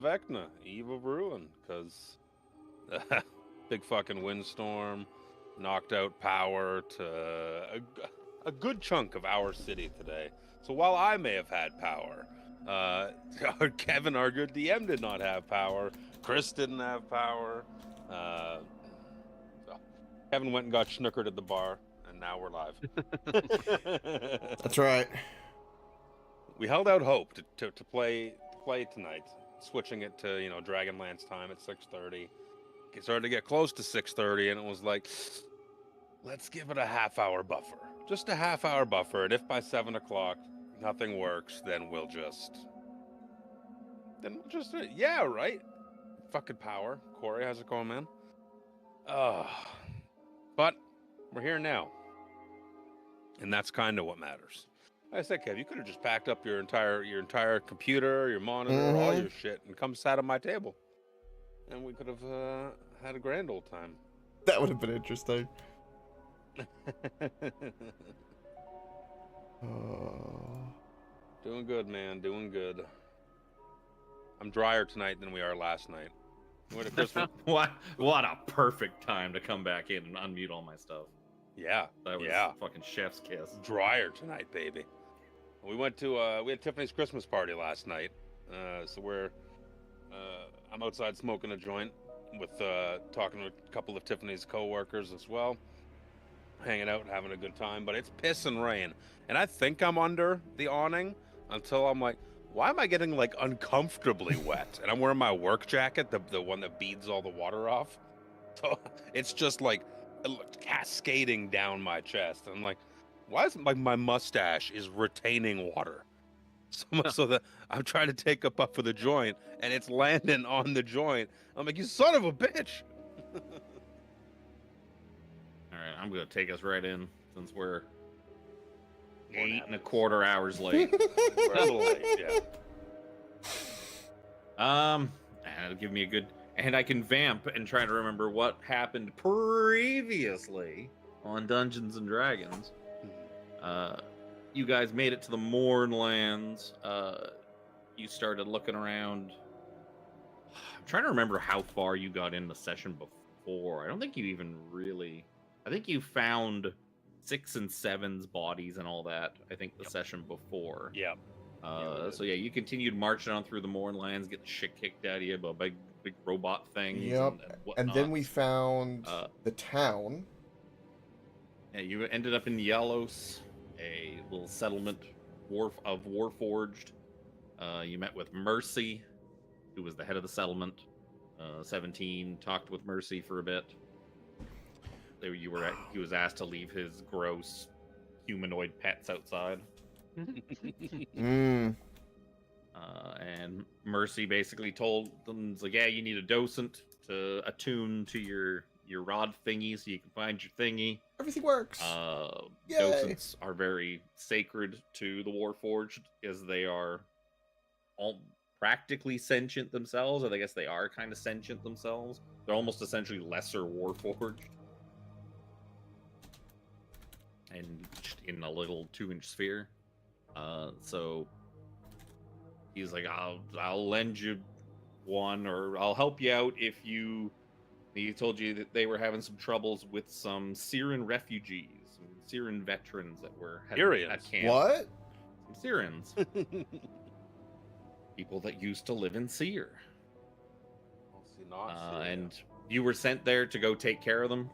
Vecna, Eve of Ruin, because big fucking windstorm knocked out power to a good chunk of our city today. So while I may have had power, Kevin, our good DM, did not have power. Chris didn't have power. So Kevin went and got schnookered at the bar, and now we're live. That's right. We held out hope to play tonight, switching it to Dragonlance time at 6:30. It started to get close to 6:30, and it was like, let's give it a half-hour buffer, just a half-hour buffer. And if by 7 o'clock nothing works, then we'll just yeah, right. Fucking power. Corey, how's it going, man? But we're here now, and that's kind of what matters. Like I said, Kev, you could have just packed up your entire computer, your monitor, all your shit, and come sat at my table, and we could have had a grand old time. That would have been interesting. Doing good, man. Doing good. I'm drier tonight than we are last night. What a perfect time to come back in and unmute all my stuff. Yeah, that was fucking chef's kiss. Drier tonight, baby. We went to we had Tiffany's Christmas party last night. So I'm outside smoking a joint with talking with a couple of Tiffany's co-workers as well, hanging out and having a good time. But it's piss and rain, and I think I'm under the awning until I'm like, why am I getting like uncomfortably wet? And I'm wearing my work jacket, the one that beads all the water off. So it's just like cascading down my chest. And I'm like, why is my mustache is retaining water? So that I'm trying to take a puff of the joint and it's landing on the joint. I'm like, you son of a bitch. All right, I'm gonna take us right in since we're 8.25 hours late. We're a little late, yeah. It'll give me a good, and I can vamp and try to remember what happened previously on Dungeons and Dragons. You guys made it to the Mournlands. You started looking around. I'm trying to remember how far you got in the session before. I don't think you even really. I think you found 6 and 7's bodies and all that. I think the session before. Yeah. So yeah, you continued marching on through the Mournlands, getting shit kicked out of you by big robot things. Yep. And then we found the town. Yeah, you ended up in Yalos, a little settlement of Warforged. You met with Mercy, who was the head of the settlement. 17 talked with Mercy for a bit. He was asked to leave his gross humanoid pets outside. And Mercy basically told them, like, yeah, you need a docent to attune to your rod thingy so you can find your thingy. Everything works. Docents are very sacred to the Warforged, as they are all practically sentient themselves, or I guess they are kind of sentient themselves. They're almost essentially lesser Warforged. And in a little 2-inch sphere. So he's like, I'll lend you one, or I'll help you out if you. He told you that they were having some troubles with some Syrian refugees, some Syrian veterans that were at camp. What? Some Syrians. People that used to live in Seer. And you were sent there to go take care of them,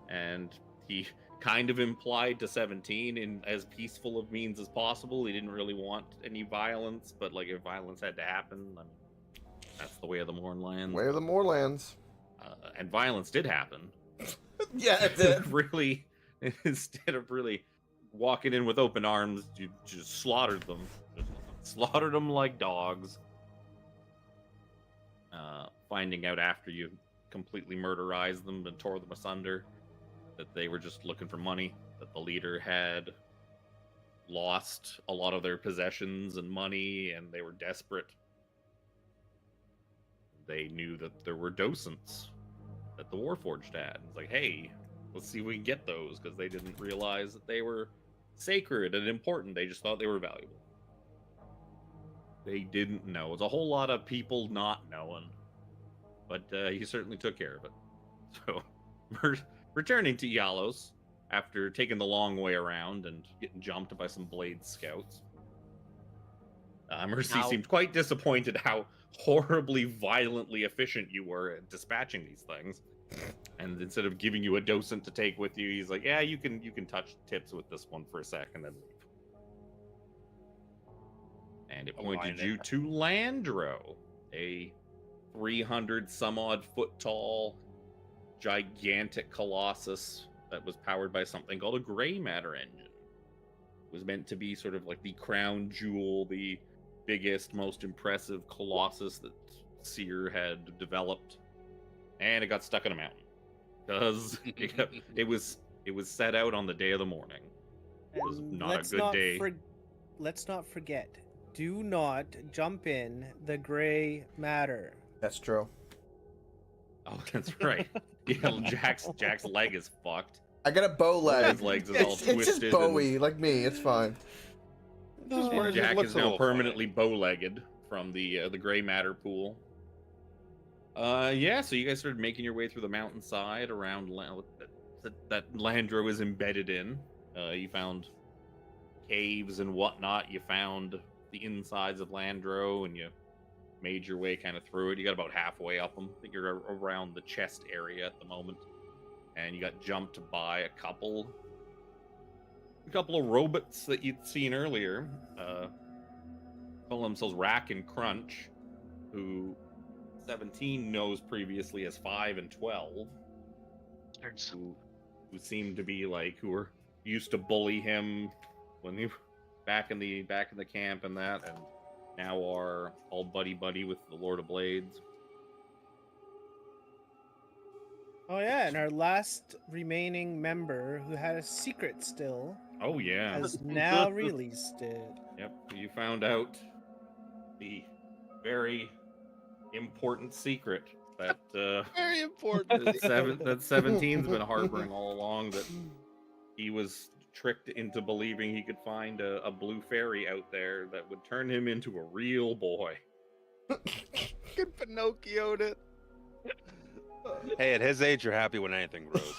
and he kind of implied to 17 in as peaceful of means as possible. He didn't really want any violence, but like if violence had to happen, I mean, that's the way of the Mournlands. Way of the Mournlands. And violence did happen. Yeah, it did. Really, instead of really walking in with open arms, you just slaughtered them. Just slaughtered them like dogs. Finding out after you completely murderized them and tore them asunder that they were just looking for money, that the leader had lost a lot of their possessions and money, and they were desperate. They knew that there were docents that the Warforged had. It's like, hey, let's see if we can get those, because they didn't realize that they were sacred and important. They just thought they were valuable. they didn't know. It's a whole lot of people not knowing, but he certainly took care of it. So, returning to Yalos after taking the long way around and getting jumped by some Blade scouts, Mercy seemed quite disappointed how horribly violently efficient you were at dispatching these things. And instead of giving you a docent to take with you, he's like, "Yeah, you can touch tips with this one for a second and leave." And it pointed you to Landro, a 300 some odd foot tall, gigantic colossus that was powered by something called a gray matter engine. It was meant to be sort of like the crown jewel, the biggest, most impressive colossus that Seer had developed, and it got stuck in a mountain because it was set out on the day of the morning. It was not a good day. Let's not forget. Do not jump in the gray matter. That's true. Oh, that's right. Yeah, Jack's leg is fucked. I got a bow leg. His legs is all twisted. It's just Bowie, like me. It's fine. Jack is now permanently bow-legged from the gray matter pool. Yeah, so you guys started making your way through the mountainside around that Landro is embedded in. You found caves and whatnot. You found the insides of Landro, and you made your way kind of through it. You got about halfway up them. I think you're around the chest area at the moment, and you got jumped by a couple of robots that you'd seen earlier. Call themselves Rack and Crunch, who 17 knows previously as 5 and 12, who seemed to be like who were used to bully him when he back in the camp and that, and now are all buddy with the Lord of Blades. Oh yeah, and our last remaining member who had a secret still. Oh yeah, has now released it. Yep, you found out the very important secret that very important that 17's been harboring all along, that he was tricked into believing he could find a blue fairy out there that would turn him into a real boy. Good Pinocchio'd it. Hey, at his age, you're happy when anything grows.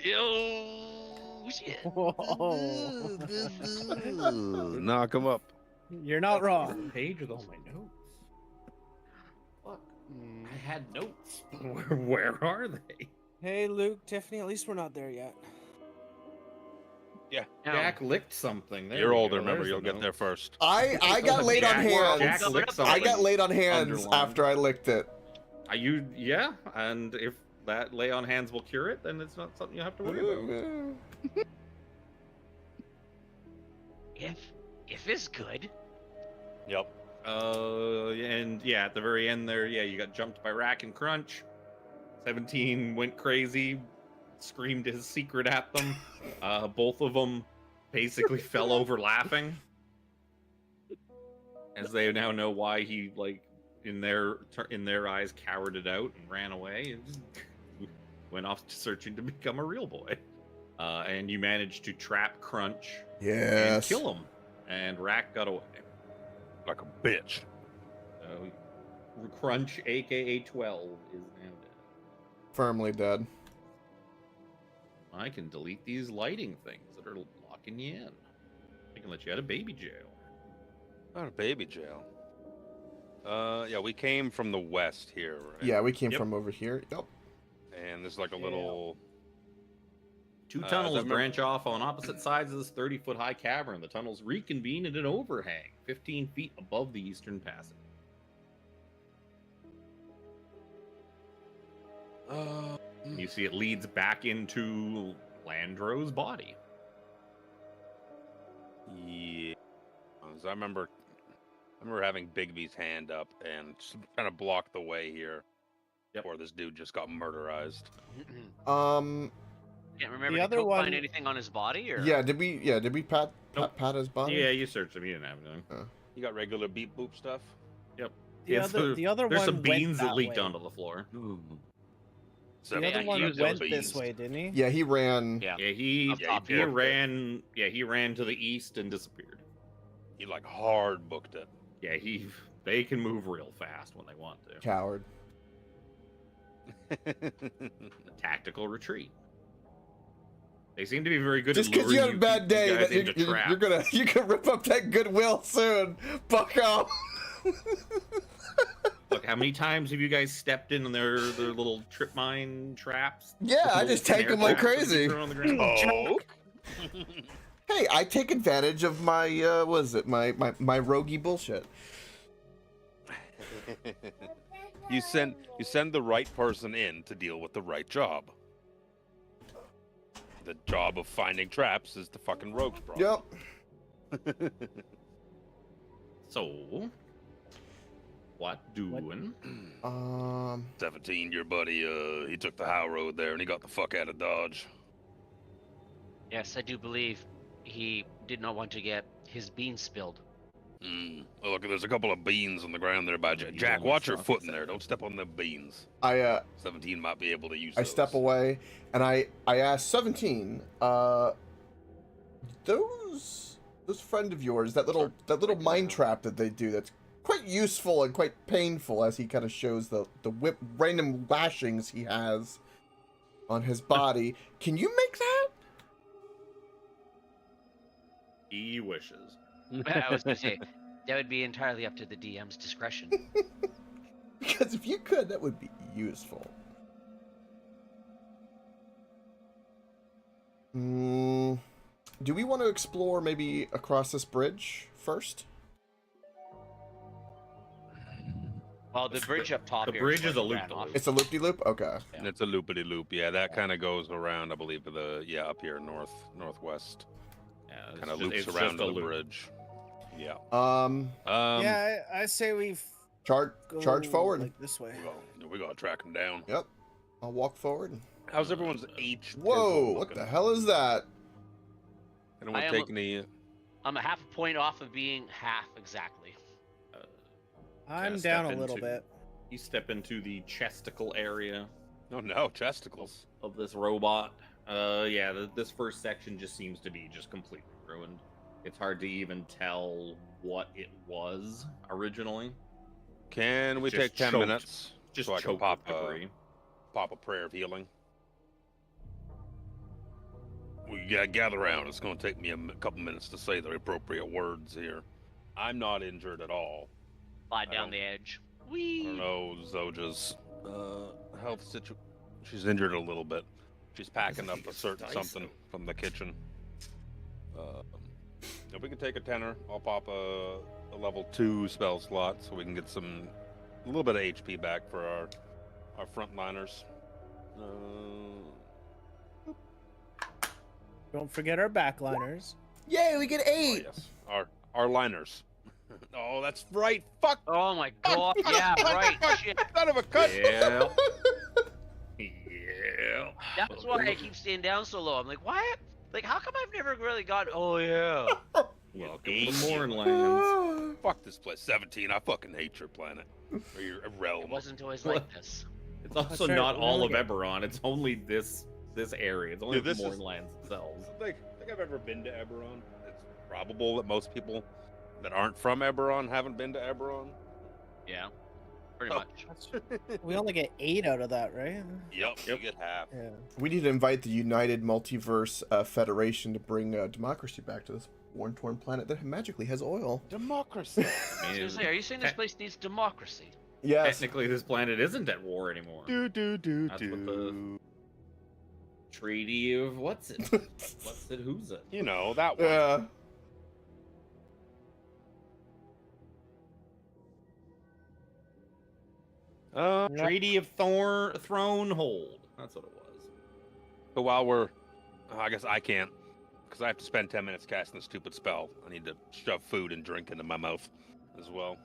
Yo, shit. Knock him up. You're not wrong. Page with all my notes. Fuck. I had notes. Where are they? Hey, Luke, Tiffany, at least we're not there yet. Yeah. Jack licked something. There You're we older, go. remember, There's you'll the get note. there first. I got laid on hands. Jack licked something. I got laid on hands Underlined. after I licked it. Yeah, and if that lay on hands will cure it, then it's not something you have to worry about. If it's good. Yep. And yeah, at the very end there, yeah, you got jumped by Rack and Crunch. 17 went crazy, screamed his secret at them. Both of them basically fell over laughing, as they now know why he, like, in their eyes, cowered out and ran away and went off searching to become a real boy. And you managed to trap Crunch and kill him, and Rack got away. Like a bitch. Crunch, aka 12, is now dead. Firmly dead. I can delete these lighting things that are locking you in. I can let you out of baby jail. Not a baby jail. Yeah, we came from the west here, right? Yeah, we came from over here. Yep. And there's like a little... Two tunnels branch off on opposite sides of this 30-foot high cavern. The tunnels reconvene at an overhang 15 feet above the eastern passage. You see it leads back into Landro's body. Yeah. I remember having Bigby's hand up and just trying to block the way here. Before this dude just got murderized. Can't remember. The other Did Coke one... find anything on his body, or? Yeah, did we pat his body? Yeah, you searched him. You didn't have anything. You got regular beep boop stuff? Yep. The other there's one some beans went that leaked way. onto the floor. The other one went this way, didn't he? Yeah, he ran. Yeah. He ran. Yeah, he ran to the east and disappeared. He like hard booked it. Yeah, they can move real fast when they want to. Coward. Tactical retreat. They seem to be very good Just at because luring you had a bad day, guys that into traps. you're gonna rip up that goodwill soon. Fuck off. Look, how many times have you guys stepped in their little trip mine traps? Yeah, I Little just take snare them like traps that crazy. you throw on the ground? Oh. Hey, I take advantage of my what is it? My roguey bullshit. You send the right person in to deal with the right job. The job of finding traps is the fucking rogue's problem. Yep. So, what doing? 17, your buddy, he took the high road there and he got the fuck out of Dodge. Yes, I do believe he did not want to get his beans spilled. Oh, look, there's a couple of beans on the ground there by Jack. You Jack, almost watch your dropped foot it. in there. Don't step on the beans. 17 might be able to use I those. step away and I ask 17, those friend of yours, that little mine trap that they do, that's quite useful and quite painful, as he kind of shows the random lashings he has on his body. Can you make that? He wishes. I was going to say, that would be entirely up to the DM's discretion. Because if you could, that would be useful. Do we want to explore maybe across this bridge first? Well, the bridge up top The here bridge what is a we ran loop-de-loop. off. It's a loop-de-loop? Okay. And it's a loopity-loop. Yeah, that kind of goes around, I believe, up here northwest. Yeah, Kind of loops around to the bridge. Yeah. Yeah, I say we Charge go forward. like this way. We gotta track him down. Yep. I'll walk forward. How's everyone's H? Whoa, what the hell is that? Anyone I am- take any? I'm a half a point off of being half exactly. I'm Kinda down a step little into- bit. You step into the chesticle area Oh no, chesticles. of this robot. Yeah, this first section just seems to be just completely ruined. It's hard to even tell what it was originally. Can we Just take 10 choked. minutes Just so I can choked pop with debris. a prayer of healing? We gotta gather around. It's gonna take me a couple minutes to say the appropriate words here. I'm not injured at all. Slide I down don't- the edge. I Whee! don't know Zoja's health situation. She's injured a little bit. She's packing up a certain something from the kitchen. If we can take a tenor, I'll pop a level 2 spell slot so we can get a little bit of HP back for our frontliners. Don't forget our backliners. Yay, we get Oh, 8! yes, our liners. Oh, that's right. Fuck. Oh my god, yeah, right, shit. Son of a cut. Yeah. Yeah. That's why I keep staying down so low. I'm like, why? Like, how come I've never really got? Oh yeah. Welcome to Mornlands. Fuck this place. 17. I fucking hate your planet. Or your realm. It wasn't always like this. It's also right, not we all only of get- Eberron. It's only this area. It's only Yeah, this the is- Mornlands themselves. I think I've ever been to Eberron. It's probable that most people that aren't from Eberron haven't been to Eberron. Yeah, pretty Oh. much. We only get 8 out of that, right? Yep. You get half. Yeah. We need to invite the United Multiverse Federation to bring democracy back to this worn-torn planet that magically has oil. Democracy. I was gonna say, are you saying this place needs democracy? Yes. Technically, this planet isn't at war anymore. do do do That's what do. Treaty of what's it? What's it? Who's it? You know that one. Yeah. Treaty of Thronehold. That's what it was. But while we're, I guess I can't, because I have to spend 10 minutes casting the stupid spell. I need to shove food and drink into my mouth as well.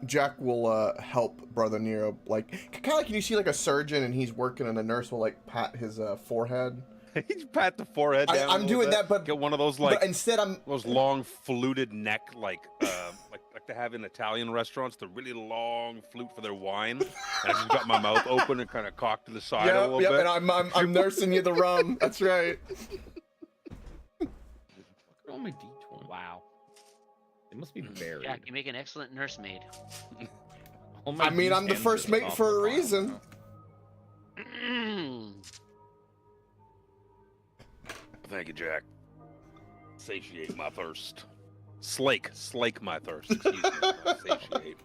Jack will help Brother Nero, like, kind of like you see like a surgeon and he's working and a nurse will like pat his forehead. You pat the forehead down. I'm doing that, but get one of those like but instead I'm those long fluted neck, like they have in Italian restaurants, the really long flute for their wine. And I just got my mouth open and kind of cocked to the side a little bit. and I'm nursing you the rum. That's right. Oh my D20. Wow. It must be buried. Jack, you make an excellent nursemaid. All my I mean, I'm the D10s first are mate top for of a the pile reason. now. Thank you, Jack. Satiate my thirst. Slake my thirst. Excuse me. Not satiate.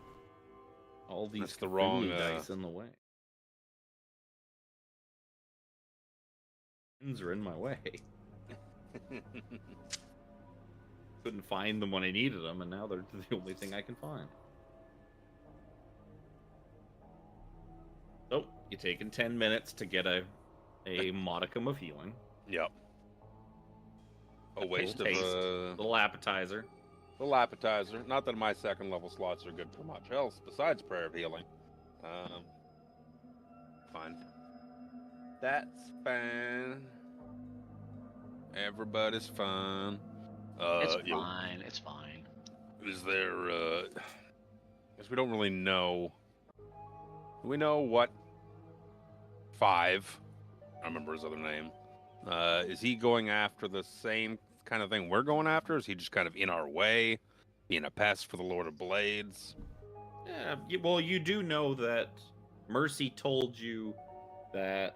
All these That's the wrong, Cthulhu dice in the way. Things are in my way. Couldn't find them when I needed them, and now they're the only thing I can find. So, you're taking 10 minutes to get a modicum of healing. Yep. A waste of taste. a Little appetizer. little appetizer. Not that my second level slots are good for much else besides Prayer of Healing. Fine. That's fine. Everybody's fine. It's you know, fine. It's fine. is there? I guess we don't really know. Do we know what? Five. I remember his other name. Is he going after the same kind of thing we're going after? Is he just kind of in our way, being a pest for the Lord of Blades? Yeah, well, you do know that Mercy told you that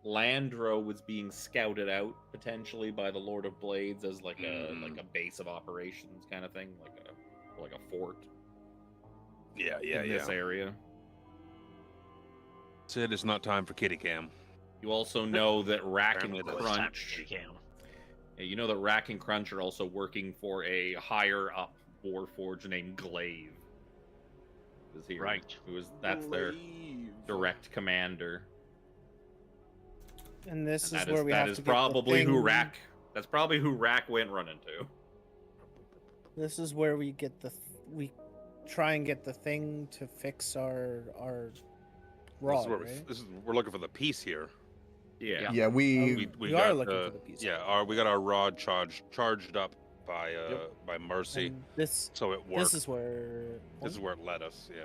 Landro was being scouted out potentially by the Lord of Blades as like a base of operations kind of thing, like a fort. Yeah, in this area. Sid, it's not time for kitty cam. You also know that Rack and Apparently It's time for Crunch. kitty cam. You know that Rack and Crunch are also working for a higher up Warforged named Glaive. Is here? Right. That's their direct commander. And this And is that where is we that have is to get the probably who thing- Rack. That's probably who Rack went running to. This is where we get we try and get the thing to fix our rod, right? We're looking for the piece here. Yeah. Yeah, we We are looking for the piece. Yeah, we got our rod charged up by Mercy, And this so it worked. this is where it led us. Yeah.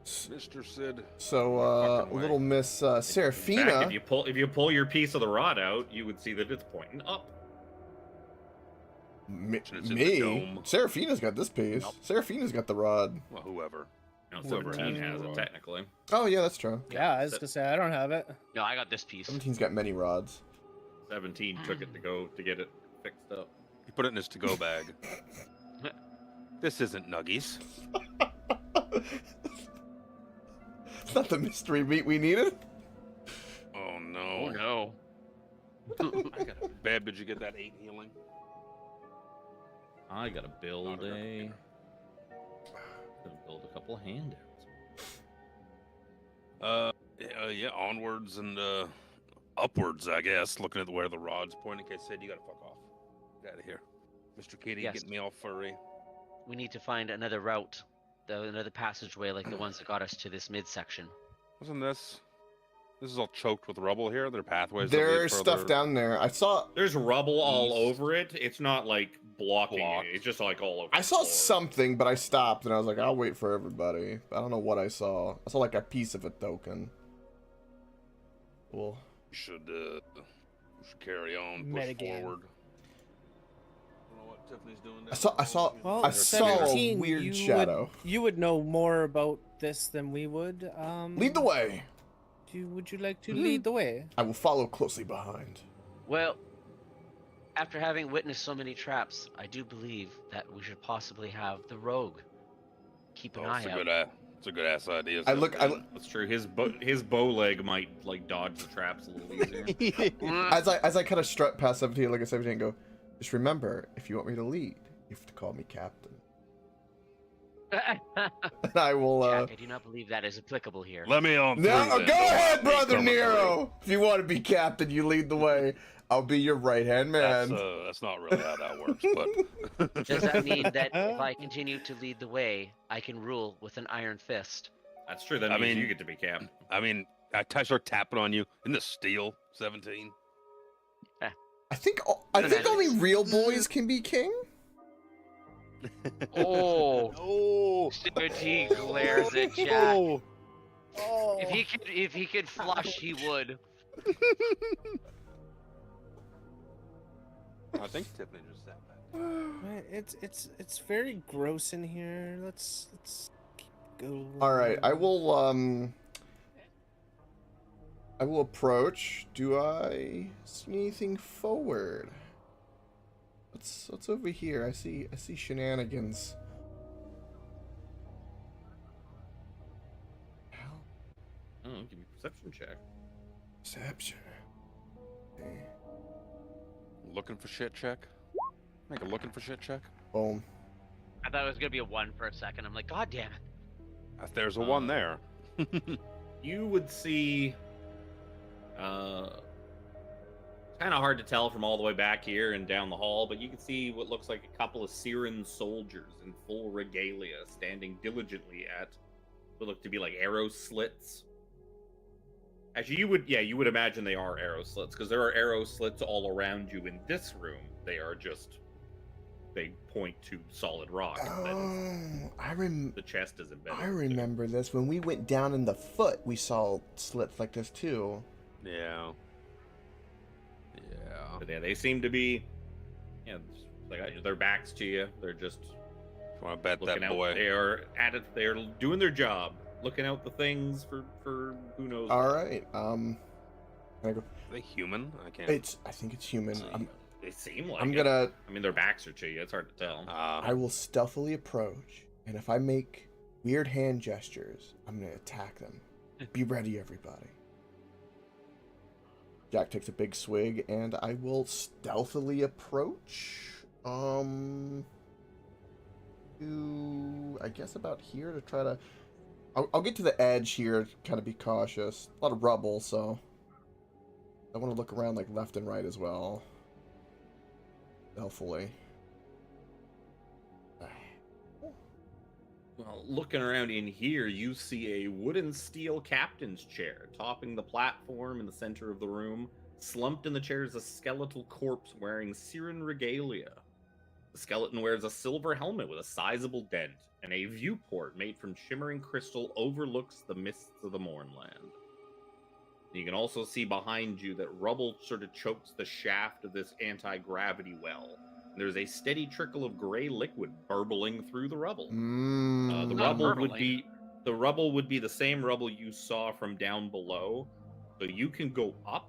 Mr. Sid. so Fucking way. little Miss In fact, Serafina. if you pull your piece of the rod out, you would see that it's pointing up. It's in the Me? dome. Serafina's got this piece. Nope. Serafina's got the rod. Well, whoever. No, Whoever 17 has has the it rod. technically. Oh yeah, that's true. yeah, I was gonna say I don't have it. No, I got this piece. 17's got many rods. 17 took it to get it fixed up. He put it in his to-go bag. This isn't Nuggies. It's not the mystery meat we needed. Oh no. Oh no. I got it. Babe, did you get that 8 healing? I gotta build Autograph. gotta build a couple of handouts. Yeah, onwards and upwards, I guess. Looking at where the rod's pointing. Okay, Sid, you gotta fuck off. Get out of here. Mr. Kitty, Yes. get me all furry. We need to find another route, another passageway like the ones that got us to this midsection. Wasn't this? This is all choked with rubble here. There are pathways. that lead There's stuff further- down there. I saw There's rubble all East. over it. It's not like blocking Blocked. it. It's just like all over. I the saw floor. something, but I stopped and I was like, I'll wait for everybody. I don't know what I saw. I saw like a piece of a token. Well, We should carry on, push Metagame. forward. I don't know what Tiffany's doing. I saw Well, I saw a 17, weird you shadow. You would know more about this than we would. Lead the way. Would you like to lead the way? I will follow closely behind. Well, after having witnessed so many traps, I do believe that we should possibly have the rogue keep an eye out. It's a good ass idea. I look- I Sid. That's true. His bow leg might like dodge the traps a little easier. As I kind of strut past 17, look at 17 and go, just remember, if you want me to lead, you have to call me captain. And I will Jack, I do not believe that is applicable here. Let me on. No, through, then. go ahead, Don't brother come through. Nero. If you want to be captain, you lead the way. I'll be your right hand man. That's not really how that works, but Does that mean that if I continue to lead the way, I can rule with an iron fist? That's true. That I means mean- you get to be captain. I mean, I start tapping on you in the steel 17. I think only real boys can be king. Oh, Oh, he glares at Jack. Oh, If he could flush, he would. I think Tiffany just said that. It's very gross in here. Let's keep going. All right, I will approach. Do I see anything forward? What's over here? I see shenanigans. Hell, Oh, give me a perception check. perception. Okay. Looking for shit check. Make a looking for shit check. Boom. I thought it was gonna be a 1 for a second. I'm like, God damn it. If there's a one there. You would see. Kind of hard to tell from all the way back here and down the hall, but you can see what looks like a couple of Siren soldiers in full regalia standing diligently at what look to be like arrow slits. Actually, you would imagine they are arrow slits because there are arrow slits all around you in this room. They point to solid rock. Oh, The chest is embedded. I remember this. When we went down in the foot, we saw slits like this too. Yeah. Yeah. But yeah, they seem to be, like their backs to you. They're just Want to bet looking that out. boy? They are at it. They are doing their job, looking out the things for who knows. All right. Can I go? Are they human? I can't. I think it's human. They seem like. I'm it. gonna. I mean, their backs are to you. It's hard to tell. I will stealthily approach, and if I make weird hand gestures, I'm gonna attack them. Be ready, everybody. Jack takes a big swig, and I will stealthily approach. To, I guess about here to try to. I'll get to the edge here, kind of be cautious. A lot of rubble, so I want to look around like left and right as well. Stealthily. Well, looking around in here, you see a wooden steel captain's chair topping the platform in the center of the room. Slumped in the chair is a skeletal corpse wearing Siren regalia. The skeleton wears a silver helmet with a sizable dent, and a viewport made from shimmering crystal overlooks the mists of the Mournland. You can also see behind you that rubble sort of chokes the shaft of this anti-gravity well. There's a steady trickle of gray liquid burbling through the rubble. The Not rubble would be the same rubble you saw from down below. So you can go up.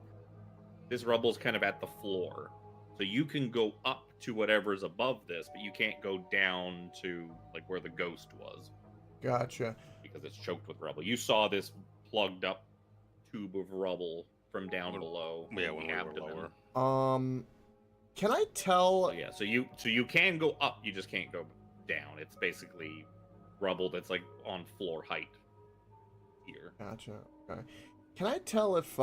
This rubble's kind of at the floor. So you can go up to whatever's above this, but you can't go down to like where the ghost was Gotcha. because it's choked with rubble. You saw this plugged up tube of rubble from down below. Yeah, in when the we abdomen. were lower. Can I tell? So yeah, so you can go up, you just can't go down. It's basically rubble that's like on floor height here. Gotcha. Okay. Can I tell if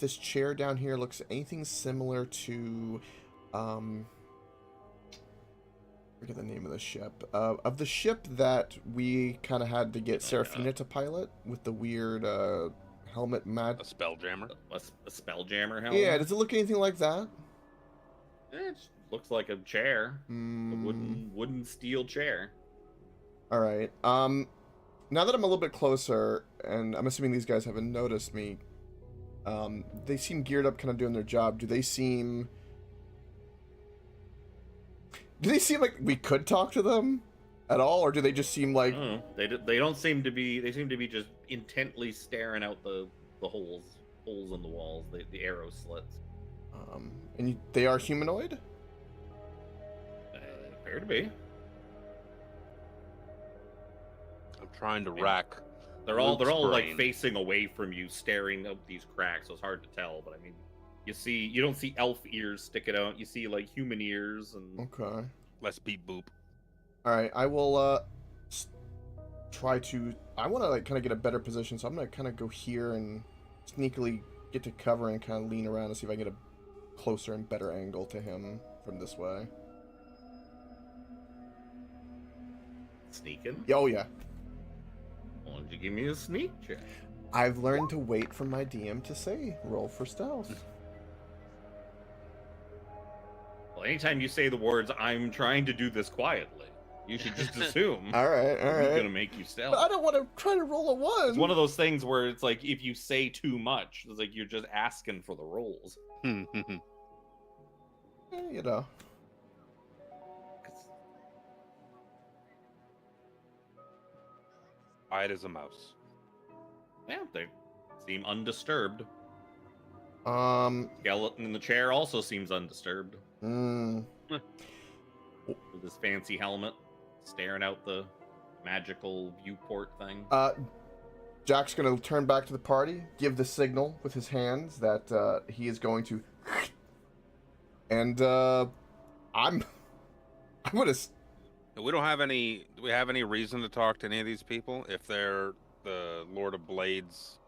this chair down here looks anything similar to forget the name of the ship. Of the ship that we kind of had to get Seraphina to pilot with the weird helmet A spelljammer. A spelljammer helmet. Yeah, does it look anything like that? It just looks like a chair, a Mm, wooden steel chair. all right. Now that I'm a little bit closer, and I'm assuming these guys haven't noticed me, they seem geared up, kind of doing their job. Do they seem like we could talk to them at all, or do they just seem like? They don't seem to be. They seem to be just intently staring out the holes in the walls, the arrow slits. And they are humanoid? Appear to be. I'm trying to Yeah. rack. They're all like brain. facing away from you, staring up these cracks. So it's hard to tell. But I mean, you don't see elf ears sticking out. You see like human ears and. Okay. Let's beat boop. All right, I will try to. I want to like kind of get a better position, so I'm gonna kind of go here and sneakily get to cover and kind of lean around and see if I can get a closer and better angle to him from this way. Sneaking? Oh yeah, Why don't you give me a sneak check? I've learned to wait for my DM to say roll for stealth. Well, anytime you say the words, I'm trying to do this quietly, you should just assume All right, he's all gonna right. make you stealth. But I don't want to try to roll a one. It's one of those things where it's like if you say too much, it's like you're just asking for the rolls. You know. Quiet as a mouse. Yeah, they seem undisturbed. Skeleton in the chair also seems undisturbed. Mm, With his fancy helmet, staring out the magical viewport thing. Jack's gonna turn back to the party, give the signal with his hands that he is going to, and I'm gonna. We don't have any. Do we have any reason to talk to any of these people? If they're the Lord of Blades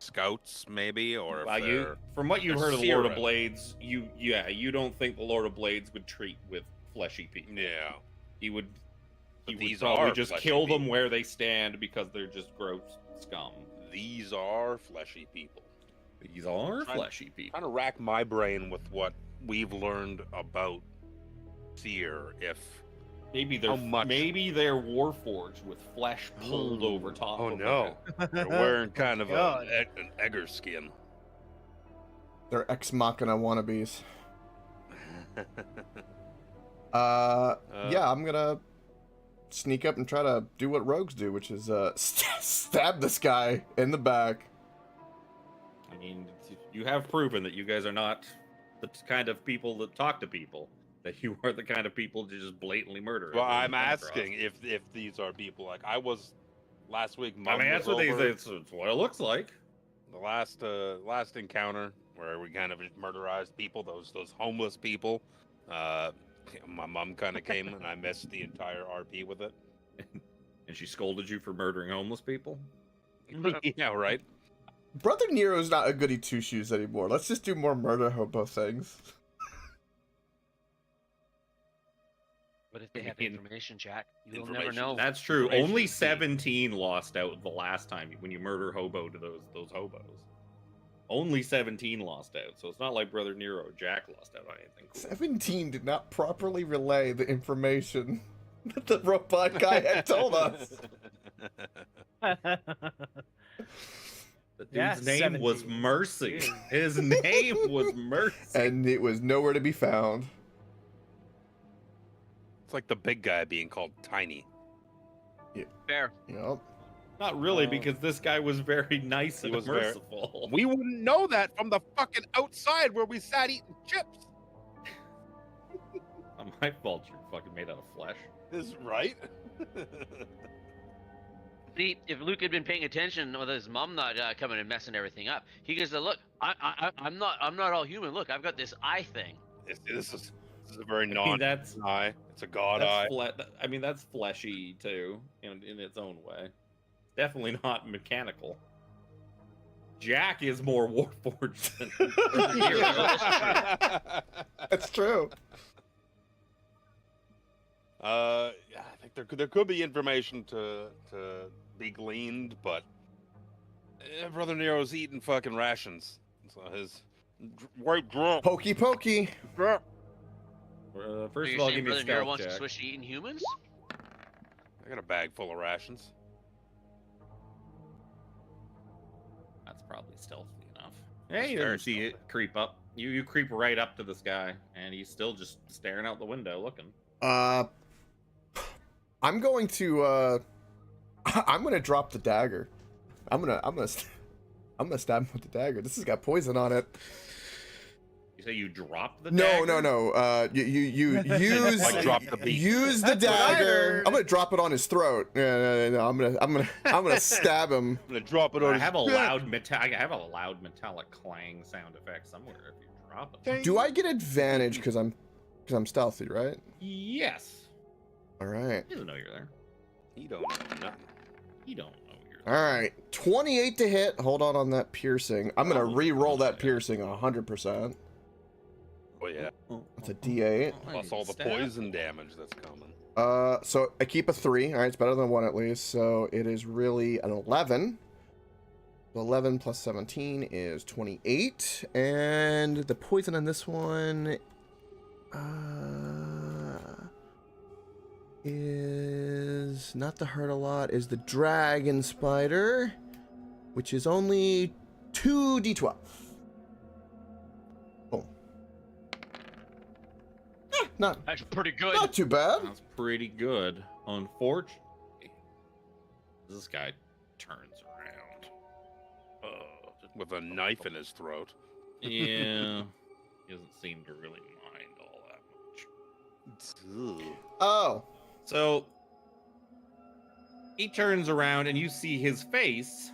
scouts, maybe, or if Well, they're... from what you've they're heard of the Lord of Sierra. Blades, you don't think the Lord of Blades would treat with fleshy people. Yeah. He would. But He would these probably are just fleshy kill them people. where they stand because they're just gross scum. These are fleshy people. These are Trying- fleshy people. Trying to rack my brain with what we've learned about Seer. If Maybe How much? they're warforged with flesh pulled over top. Oh of no, it. they're wearing kind of God. an egger skin. They're ex machina wannabes. Yeah, I'm gonna sneak up and try to do what rogues do, which is stab this guy in the back. I mean, you have proven that you guys are not the kind of people that talk to people. That you are the kind of people to just blatantly murder. Well, everyone I'm you come across. asking if these are people like I was last week. I Mum mean, was that's what over. it's what it looks like. The last encounter where we kind of murderized people, those homeless people. My mom kind of came and I missed the entire RP with it. And she scolded you for murdering homeless people. Yeah, right. Brother Nero's not a goody two shoes anymore. Let's just do more murder hobo things. But if they have mean, information, Jack, you'll never information. know. That's true. Information Only is key. 17 lost out the last time when you murder hobo to those hobos. Only 17 lost out, so it's not like Brother Nero or Jack lost out on anything. Cool. 17 did not properly relay the information that the robot guy had told us. The dude's Yeah, name was 17. Mercy. Jeez. His name was Mercy. And it was nowhere to be found. It's like the big guy being called Tiny. Fair. Yep. Not really, because this guy was very nice He and was very- merciful. We wouldn't know that from the fucking outside where we sat eating chips. Not my fault you're fucking made out of flesh. Is right. See, if Luke had been paying attention with his mom not coming and messing everything up, he goes, "Look, I'm not all human. Look, I've got this eye thing." This is a very I mean, non that's eye. It's a god eye. I mean, that's fleshy too, in its own way. Definitely not mechanical. Jack is more warforged than That's true. Yeah, I think there could be information to be gleaned, but Brother Nero's eating fucking rations, so his white drunk. Pokey pokey. First So of you're all, saying give me a Brother Nero stealth wants to check. switch to eating humans? I got a bag full of rations. That's probably stealthy enough. Hey, you see it creep up. You creep right up to this guy, and he's still just staring out the window, looking. I'm going to I'm gonna drop the dagger. I'm gonna stab him with the dagger. This has got poison on it. You say you drop the No, dagger? no. You use Like drop the beat. use the That's what I dagger. heard. I'm gonna drop it on his throat. No, I'm gonna stab him. I'm gonna drop it on. I his have a back. loud metallic clang sound effect somewhere if you drop it. Do I get advantage because I'm stealthy, right? Yes. All right. He doesn't know you're there. He don't know nothing. He don't know you're All there. right. 28 to hit. Hold on that piercing. I'm gonna Oh, re-roll that okay. piercing 100%. Oh yeah. That's a D8. Plus all the Stab. poison damage that's coming. So I keep a 3. All right, it's better than 1 at least. So it is really an 11. 11 plus 17 is 28, and the poison on this one is not the hurt a lot. Is the dragon spider, which is only 2d12. Boom. Not That's pretty good. not too bad. That's pretty good. Unfortunately, this guy turns around. With a knife in his throat. Yeah, he doesn't seem to really mind all that much. Oh, So he turns around, and you see his face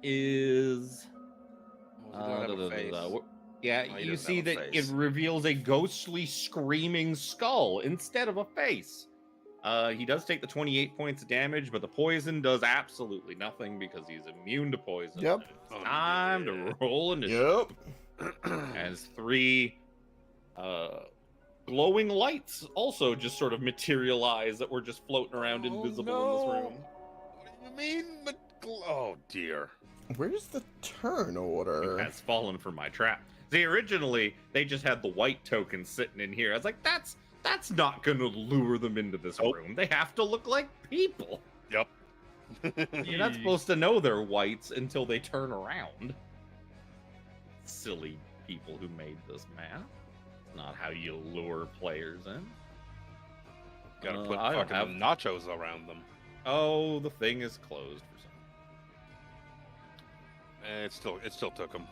is. Oh, he don't have a face. Yeah, Oh, he you doesn't see have a that it face. reveals a ghostly, screaming skull instead of a face. He does take the 28 points of damage, but the poison does absolutely nothing because he's immune to poison. Yep. It's Oh, time yeah. to roll initiative. yep. As 3 glowing lights also just sort of materialize that were just floating around invisible in this room. What do you mean? Oh dear. Where's the turn order? Has fallen for my trap. See, originally they just had the white token sitting in here. I was like, that's not gonna lure them into this Nope. room. They have to look like people. Yep. You're not supposed to know they're whites until they turn around. Silly people who made this map. It's not how you lure players in. Gotta put I don't fucking nachos around them. Oh, the thing is closed for some. It still took them.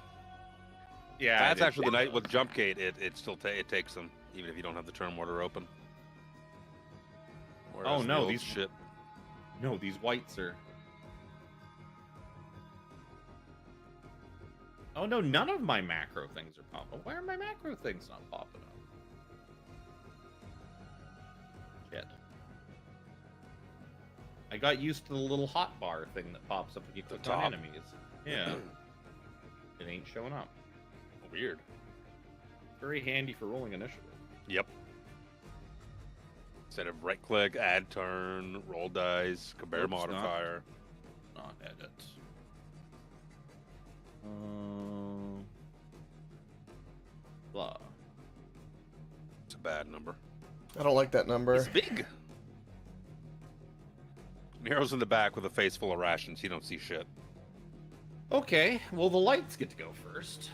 Yeah, That's it is. actually the night with jump gate. It still it takes them even if you don't have the turn order open. Whereas Oh, the no, old these- shit. No, these whites are. Oh no, none of my macro things are popping. Why are my macro things not popping up? Shit. I got used to the little hot bar thing that pops up when you The click on top. enemies. Yeah. It ain't showing up. Weird. Very handy for rolling initiative. Yep. Instead of right click, add turn, roll dice, compare Oops, not- modifier. Not edit. Blah. It's a bad number. I don't like that number. It's big. Nero's in the back with a face full of rations. You don't see shit. Okay, well the lights get to go first.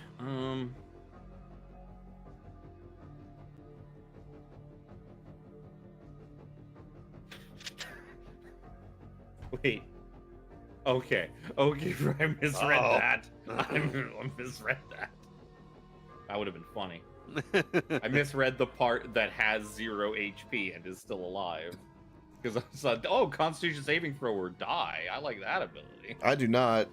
Wait. Okay. Okay, I misread Oh. that. I misread that. That would have been funny. I misread the part that has 0 HP and is still alive. Because I said, oh, Constitution saving throw or die. I like that ability. I do not.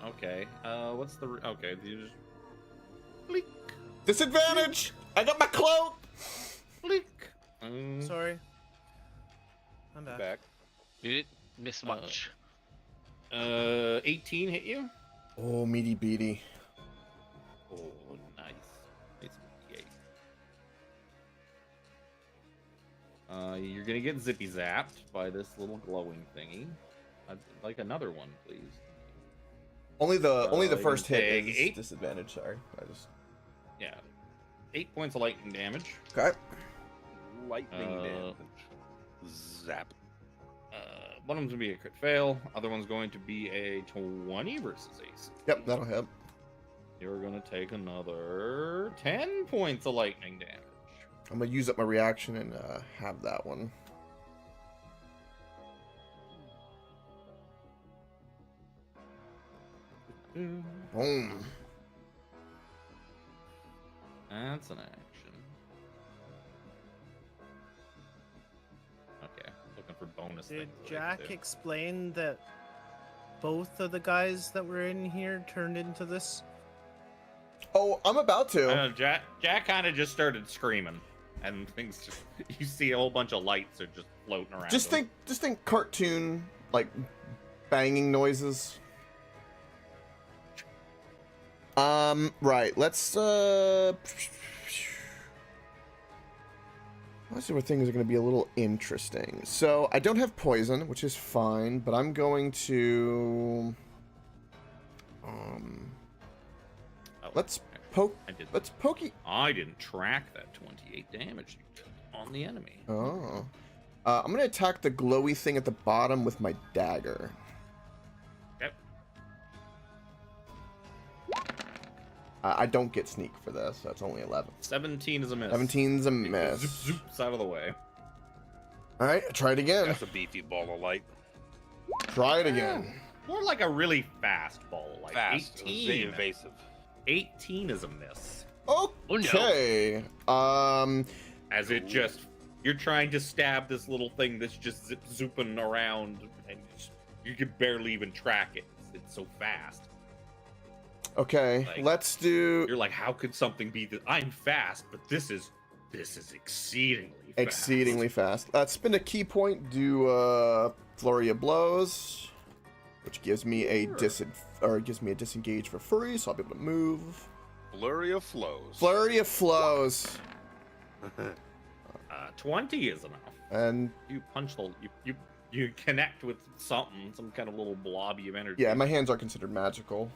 Okay. What's the... Okay, you just... Bleak. Disadvantage! I got my cloak! Bleak. Sorry. I'm back. Back. You didn't miss much. 18 hit you? Oh, meaty beady. Oh, nice. It's 8. You're gonna get zippy zapped by this little glowing thingy. I'd like another one, please. Only the you first hit take is 8. disadvantage, sorry. I just... Yeah. 8 points of lightning damage. Okay. Lightning Uh, damage. Zap. One of them's gonna be a crit fail. Other one's going to be a 20 versus AC. Yep, that'll hit. You're gonna take another 10 points of lightning damage. I'm gonna use up my reaction and have that one. Boom. That's an action. Okay, looking for bonus Did things. that I Jack can do. explain that both of the guys that were in here turned into this? Oh, I'm about to. Jack kind of just started screaming, and things. Just, you see a whole bunch of lights are just floating around. Just him. think cartoon, like, banging noises. Right, let's see where things are going to be a little interesting. So, I don't have poison, which is fine, but I'm going to... let's poke... Let's poke... I didn't track that 28 damage you took on the enemy. Oh. I'm gonna attack the glowy thing at the bottom with my dagger. Yep. I don't get sneak for this. That's only 11. 17 is a miss. 17's a Zoop, miss. zoop, it's out of the way. All right, try it again. That's a beefy ball of light. Try it again. More like a really fast ball, like Fast. 18. Invasive. 18 is a miss. Okay. As it just, you're trying to stab this little thing that's just zooping around, and you can barely even track it. It's so fast. Okay, Like, let's do You're like, how could something be that? I'm fast, but this is exceedingly fast. exceedingly fast. Spend a key point. Do flurry of blows, which gives me a disengage for free, so I'll be able to move. Flurry of flows. Flurry of flows, 20 is enough. and You punch the you connect with something, some kind of little blobby of energy. yeah, my hands are considered magical,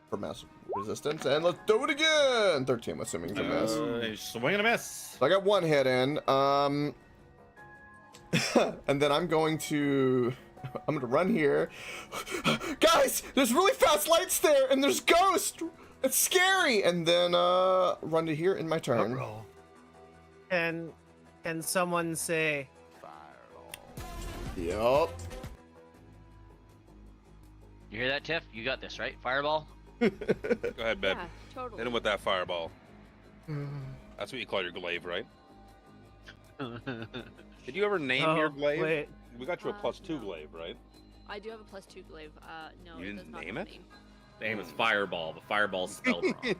for mass resistance. And let's do it again. 13, I'm assuming is a miss. Swing and a miss. So I got one hit in. And then I'm going to run here. Guys, there's really fast lights there, and there's ghosts. It's scary. And then run to here in my turn. Can someone say Yup. You hear that, Tiff? You got this, right? Fireball? Go ahead, babe. Yeah, totally. Hit him with that fireball. That's what you call your glaive, right? Did you ever name your glaive? Wait. We got you a +2 no. glaive, right? I do have a +2 glaive. No, You it didn't does not name have it? a name. The name is Fireball. The Fireball's spelled wrong.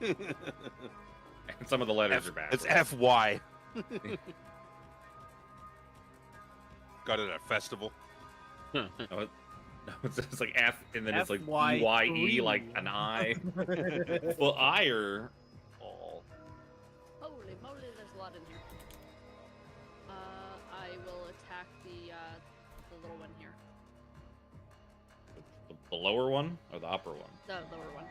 And some of the letters are backwards. It's FY. Got it at a festival. No, it's like F, and then it's like FYE. YE, like an I. Well, ire. Oh. Holy moly, there's a lot in here. I will attack the little one here. The lower one or the upper one? The lower one.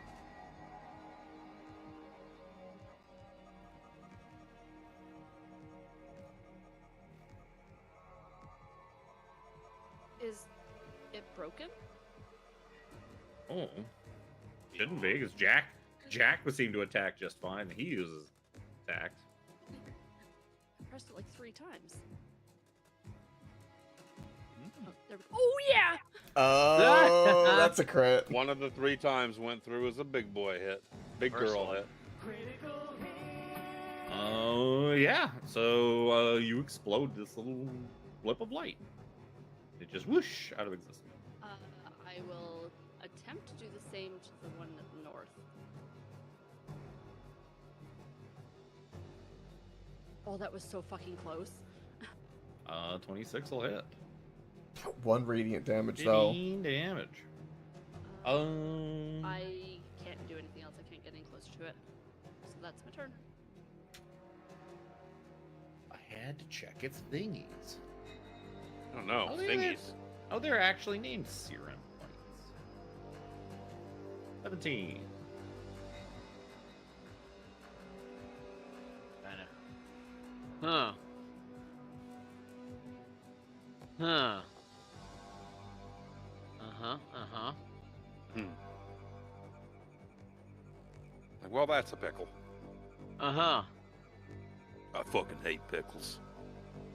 Is it broken? Oh. Shouldn't be, because Jack would seem to attack just fine. He uses attacks. I pressed it like 3 times. Oh, there we go. Oh yeah! Oh, that's a crit. One of the 3 times went through as a big boy hit. Big First girl one. hit. Oh, yeah. So you explode this little blip of light. It just whoosh out of existence. I will attempt to do the same to the one at the north. Oh, that was so fucking close. 26 will hit. 1 radiant damage though. 15 damage. I can't do anything else. I can't get any closer to it. So that's my turn. I had to check its thingies. I don't know. Oh, yeah. Thingies. Oh, they're actually named serum points. 17. Huh. Huh. Uh-huh. Like, well, that's a pickle. Uh-huh. I fucking hate pickles.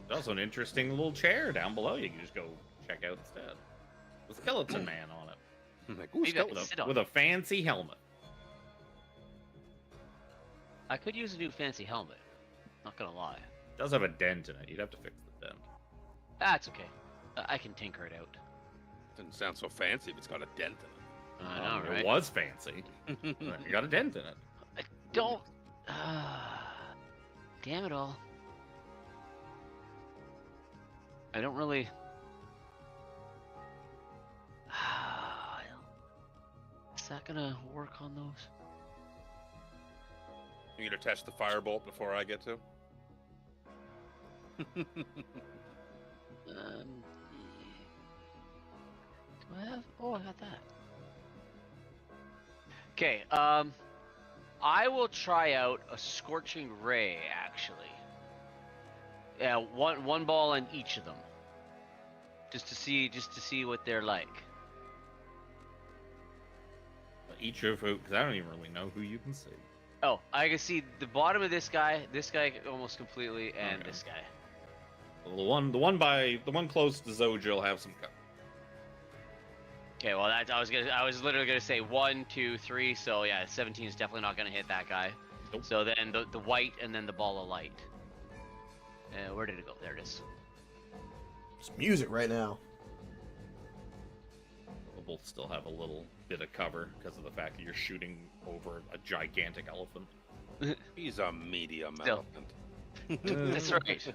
There's also an interesting little chair down below you can just go check out instead. With Skeleton Man on it. I'm like, ooh, Maybe I skeleton. can sit on With a fancy helmet. I could use a new fancy helmet. Not gonna lie. It does have a dent in it. You'd have to fix the dent. That's okay. I can tinker it out. Doesn't sound so fancy if it's got a dent in it. I know, right? It was fancy. You got a dent in it. I don't. Damn it all. I don't really. Is that gonna work on those? You gonna test the firebolt before I get to? Do I have? Oh, I got that. Okay. I will try out a scorching ray. Actually, Yeah, one ball on each of them. Just to see what they're like. Each of who? Because I don't even really know who you can see. Oh, I can see the bottom of this guy almost completely, and Okay. this guy. Well, the one close to Zoja will have some cover. Okay, well I was literally gonna say 1, 2, 3. So yeah, 17 is definitely not gonna hit that guy. Nope. So then the white and then the ball of light. Where did it go? There it is. It's music right now. We'll both still have a little bit of cover because of the fact that you're shooting over a gigantic elephant. He's a medium Still. elephant. That's right.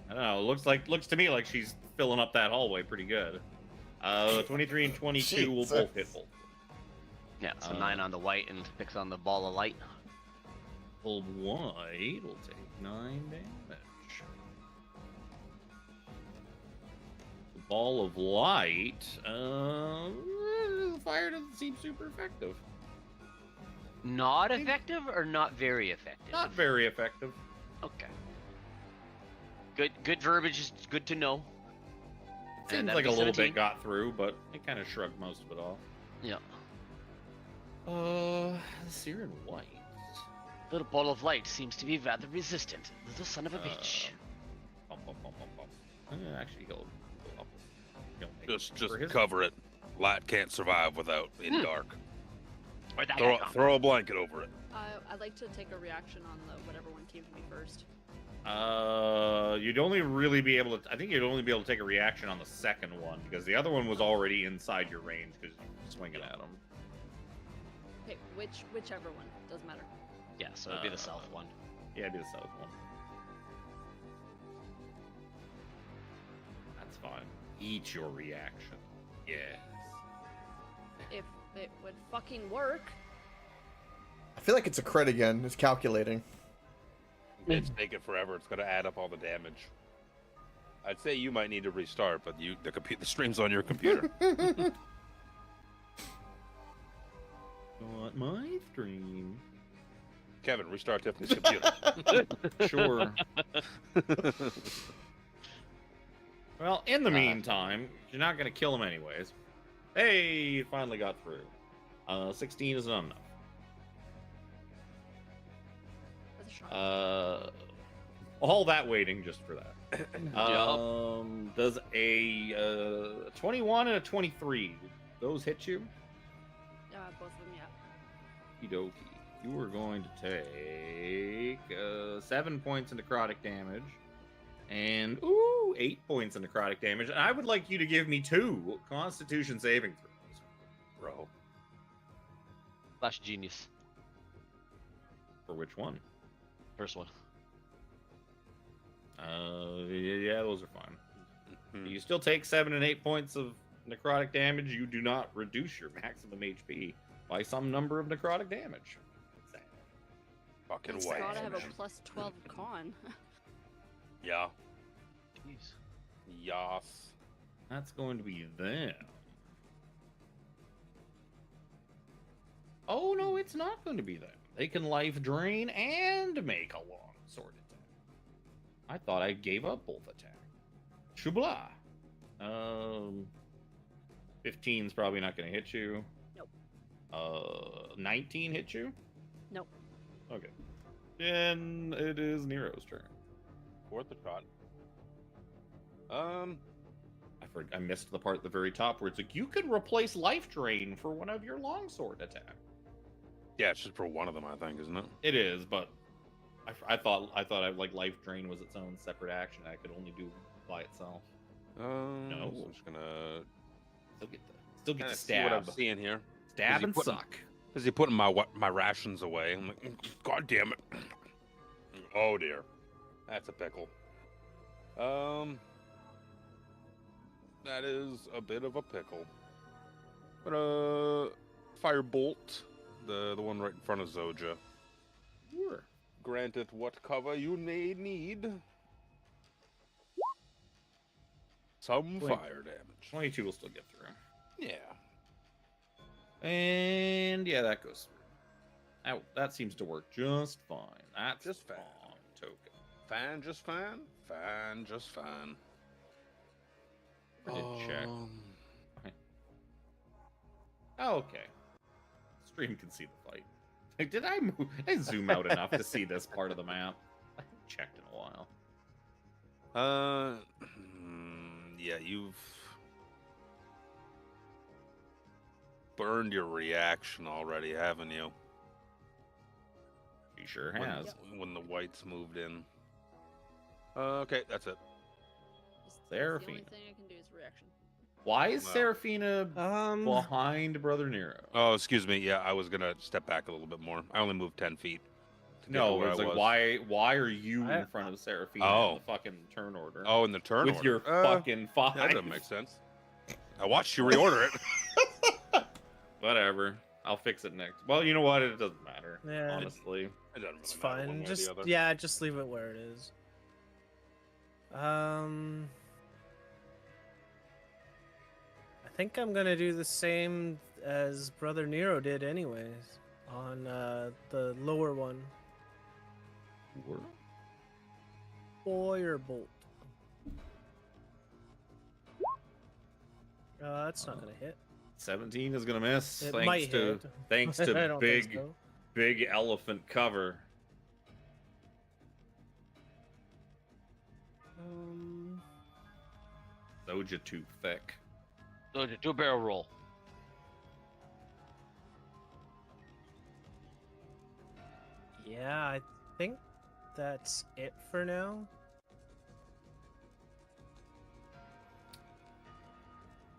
I don't know. Looks to me like she's filling up that hallway pretty good. 23 and 22 will both hit both. Yeah, so 9 on the white and 6 on the ball of light. Full white will take 9 damage. The ball of light, the fire doesn't seem super effective. Not effective or not very effective? Not very effective. Okay. Good verbiage is good to know. Seems that'd like be a little 17. bit got through, but it kind of shrugged most of it off. Yeah. Searing white. Little ball of light seems to be rather resistant. Little son of a bitch. Bum, bum, bum, bum, bum. Actually, he'll go up. He'll make Just for his- cover it. Light can't survive without in dark. Where'd that Throw, guy come throw a blanket over it. I'd like to take a reaction on the whatever one came to me first. You'd only really be able to. I think you'd only be able to take a reaction on the second one because the other one was already inside your range because you're swinging at him. Okay, whichever one doesn't matter. Yeah, so it'd be the south one. Yeah, it'd be the south one. That's fine. Eat your reaction. Yes. If it would fucking work. I feel like it's a crit again. It's calculating. It's taking forever. It's gonna add up all the damage. I'd say you might need to restart, but the stream's on your computer. Not my stream. Kevin, restart Tiffany's computer. Sure. Well, in the meantime, you're not gonna kill him anyways. Hey, you finally got through. 16 is not enough. That's a shot. All that waiting just for that. Does a 21 and a 23 those hit you? Both of them, yeah. Okie dokie. You are going to take 7 points of necrotic damage. And, 8 points of necrotic damage. And I would like you to give me 2 Constitution saving throws. Bro. Flash genius. For which one? First one. Yeah, those are fine. Mhm. You still take 7 and 8 points of necrotic damage. You do not reduce your maximum HP by some number of necrotic damage. Fucking It's way. gotta have a plus 12 con. Yeah. Jeez. Yas. That's going to be them. Oh, no, it's not going to be them. They can life drain and make a long sword attack. I thought I gave up both attacks. Shubla. 15's probably not going to hit you. Nope. 19 hit you? Nope. Okay. Then it is Nero's turn. Fourth shot. I missed the part at the very top where it's like you can replace life drain for one of your longsword attacks. Yeah, it's just for one of them, I think, isn't it? It is, but I thought like life drain was its own separate action. I could only do by itself. No. So I'm just gonna Still get kinda to see what I'm stab, seeing here. stab he and putting- suck. Is he putting my rations away? I'm like, God damn it! Oh dear, that's a pickle. That is a bit of a pickle. But firebolt, the one right in front of Zoja. Sure. Grant it what cover you may need. Some Wait. fire damage. 22 will still get through. Yeah. And yeah, that goes through. That seems to work just fine. That's Just fine. token. Fan, just fine. Fan, just fine. I did check. Um, Oh, okay. Stream can see the fight. Like, did I move? I zoom out enough to see this part of the map? I haven't checked in a while. Yeah, you've burned your reaction already, haven't you? He sure When- has. When the whites moved in. Okay, that's it. The only Seraphina. thing I can do is reaction. Why is Wow. Seraphina behind Brother Nero? Oh, excuse me. Yeah, I was gonna step back a little bit more. I only moved 10 feet. To get to No, where it's I like was. why are you I- in front of Seraphina Oh. in the fucking turn order? Oh, in the turn with order. your fucking five. That doesn't make sense. I watched you reorder it. Whatever. I'll fix it next. Well, you know what? It doesn't matter. Yeah. Honestly. It doesn't really It's matter one fine. way or Just the other. yeah, just leave it where it is. I think I'm gonna do the same as Brother Nero did, anyways, on the lower one. Firebolt. That's not gonna hit. 17 is gonna miss. It thanks might to hit. thanks I to don't think big so. big elephant cover. Zoja too thick. So do a barrel roll. Yeah, I think that's it for now.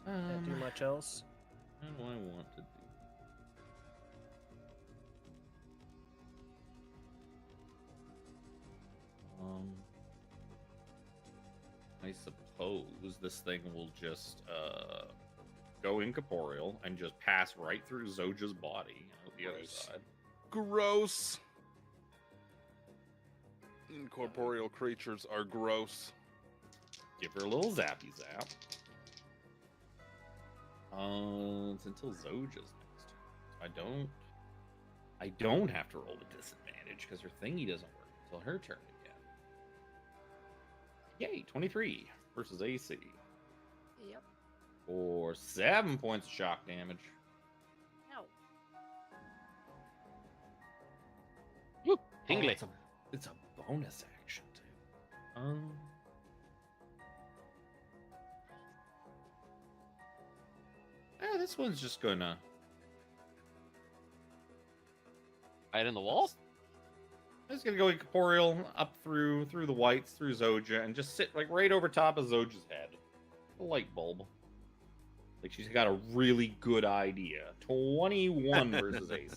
Can't do much else. What do I want to do? I suppose this thing will just go incorporeal and just pass right through Zoja's body out the other Gross. side. Gross. Incorporeal creatures are gross. Give her a little zappy zap. It's until Zoja's next. I don't have to roll a disadvantage because her thingy doesn't work until her turn again. Yay, 23 versus AC. Yep. For 7 points of shock damage. No. Tingly. It's a bonus action too. This one's just gonna. Right in the wall? It's gonna go incorporeal up through the whites, through Zoja, and just sit like right over top of Zoja's head. A light bulb. Like she's got a really good idea. 21 versus AC.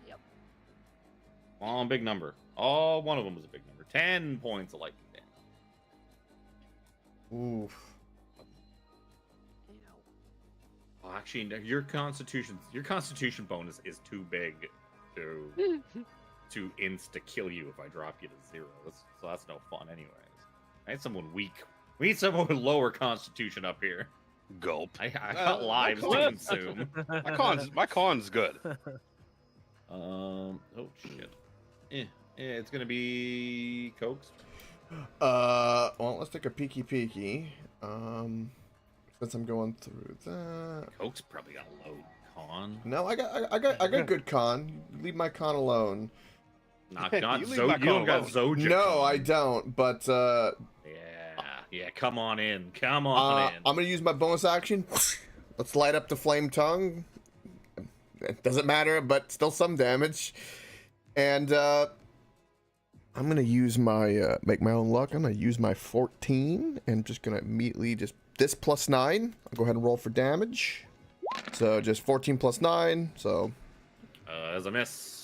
Yep. Oh, big number. Oh, one of them was a big number. 10 points of lightning damage. Oof. You know. Oh, actually, no, your constitution bonus is too big to insta kill you if I drop you to 0. So that's no fun, anyways. I need someone weak. We need someone with lower constitution up here. Gulp. I got lives to what? consume. My con's good. Oh shit. It's gonna be Cokes. Well, let's take a peeky. Since I'm going through that. Cokes probably got low con. No, I got good con. Leave my con alone. Not You not leave Zo. my You don't con got alone. Zoja. No, con. I don't. But Yeah. Come on in. Come on in. I'm gonna use my bonus action. Let's light up the flame tongue. It doesn't matter, but still some damage. And I'm gonna use my make my own luck. I'm gonna use my 14 and just gonna immediately just this plus 9. I'll go ahead and roll for damage. So just 14 plus 9. So As a miss.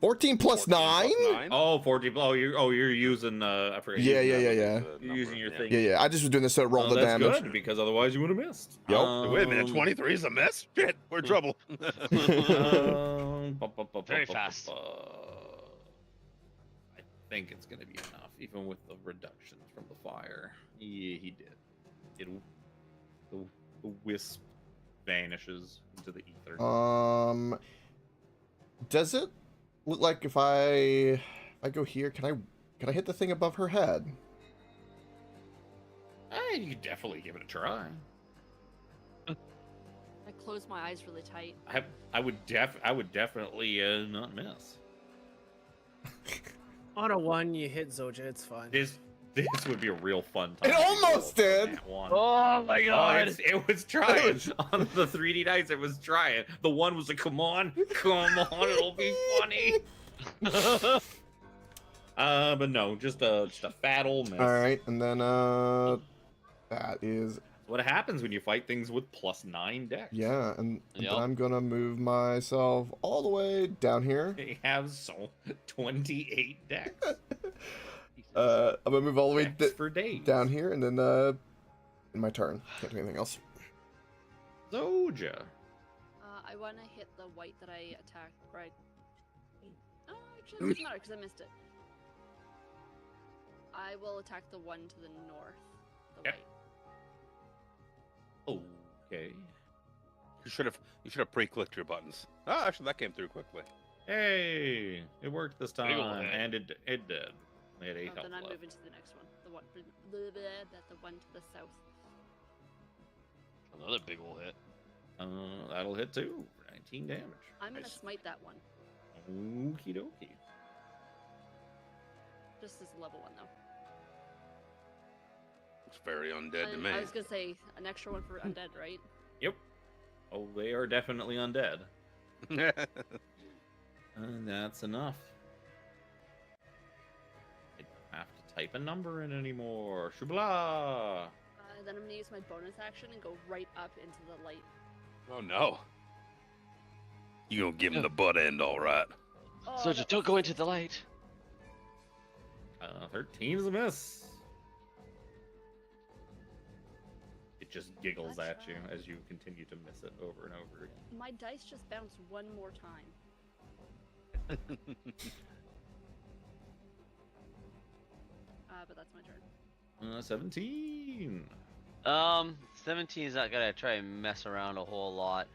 14 plus 9. Oh, 40. Oh, you're using. I forget. Yeah. You're using your thing. Yeah. I just was doing this to roll Oh, the that's damage. good because otherwise you would have missed. Yup. Wait a minute, 23 is a miss? Shit, we're in trouble. Very fast. I think it's gonna be enough, even with the reductions from the fire. Yeah, he did. The wisp vanishes into the ether. Does it look like if I go here, can I Can I hit the thing above her head? You could definitely give it a try. I close my eyes really tight. I would definitely not miss. On a 1, you hit Zoja. It's fine. This would be a real fun time. It almost did! Oh my god! It was trying. On the 3D dice, it was trying. The one was like, come on, it'll be funny. But no, just a fat old miss. All right, and then that is What happens when you fight things with +9 dex? yeah, and Yep. then I'm gonna move myself all the way down here. They have 28 dex. I'm gonna move all the way Dex for days. down here, and then in my turn, can't do anything else. Zoja. I want to hit the white that I attacked, right? Oh, actually, it doesn't matter because I missed it. I will attack the one to the north. The Yep. white. Okay. You should have pre-clicked your buttons. Oh, actually, that came through quickly. Hey, it worked this Big ol' time, hit. and it did. They had 8 Oh, health then I'm left. moving to the next one. The one, the one to the south. Another big ol' hit. That'll hit too. 19 damage. I'm gonna Nice. smite that one. Okie dokie. Just as a level one though. It's very undead to And me. I was gonna say an extra one for undead, right? Yep. Oh, they are definitely undead. And that's enough. I don't have to type a number in anymore. Shubla! Then I'm gonna use my bonus action and go right up into the light. Oh no. You gonna give him the butt end, all right? Oh, So just that don't was- go into the light. 13 is a miss. It just giggles That's at you right. as you continue to miss it over and over again. My dice just bounced one more time. But that's my turn. 17. 17 is not gonna try and mess around a whole lot.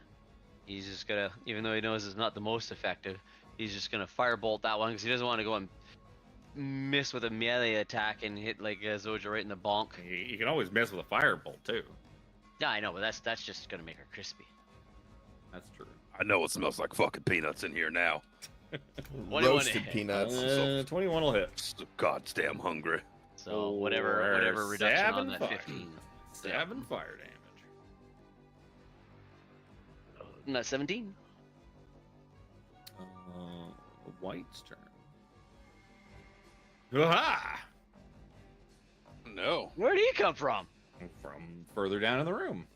He's just gonna, even though he knows it's not the most effective, he's just gonna firebolt that one because he doesn't want to go and miss with a melee attack and hit like Zoja right in the bonk. You can always miss with a firebolt too. Yeah, I know, but that's just gonna make her crispy. That's true. I know it smells like fucking peanuts in here now. 21 Roasted hit. peanuts. 21 will hit. So goddamn hungry. So whatever reduction on that 7 15. 7 fire damage. Not 17. White's turn. Aha! No. Where do you come from? From further down in the room.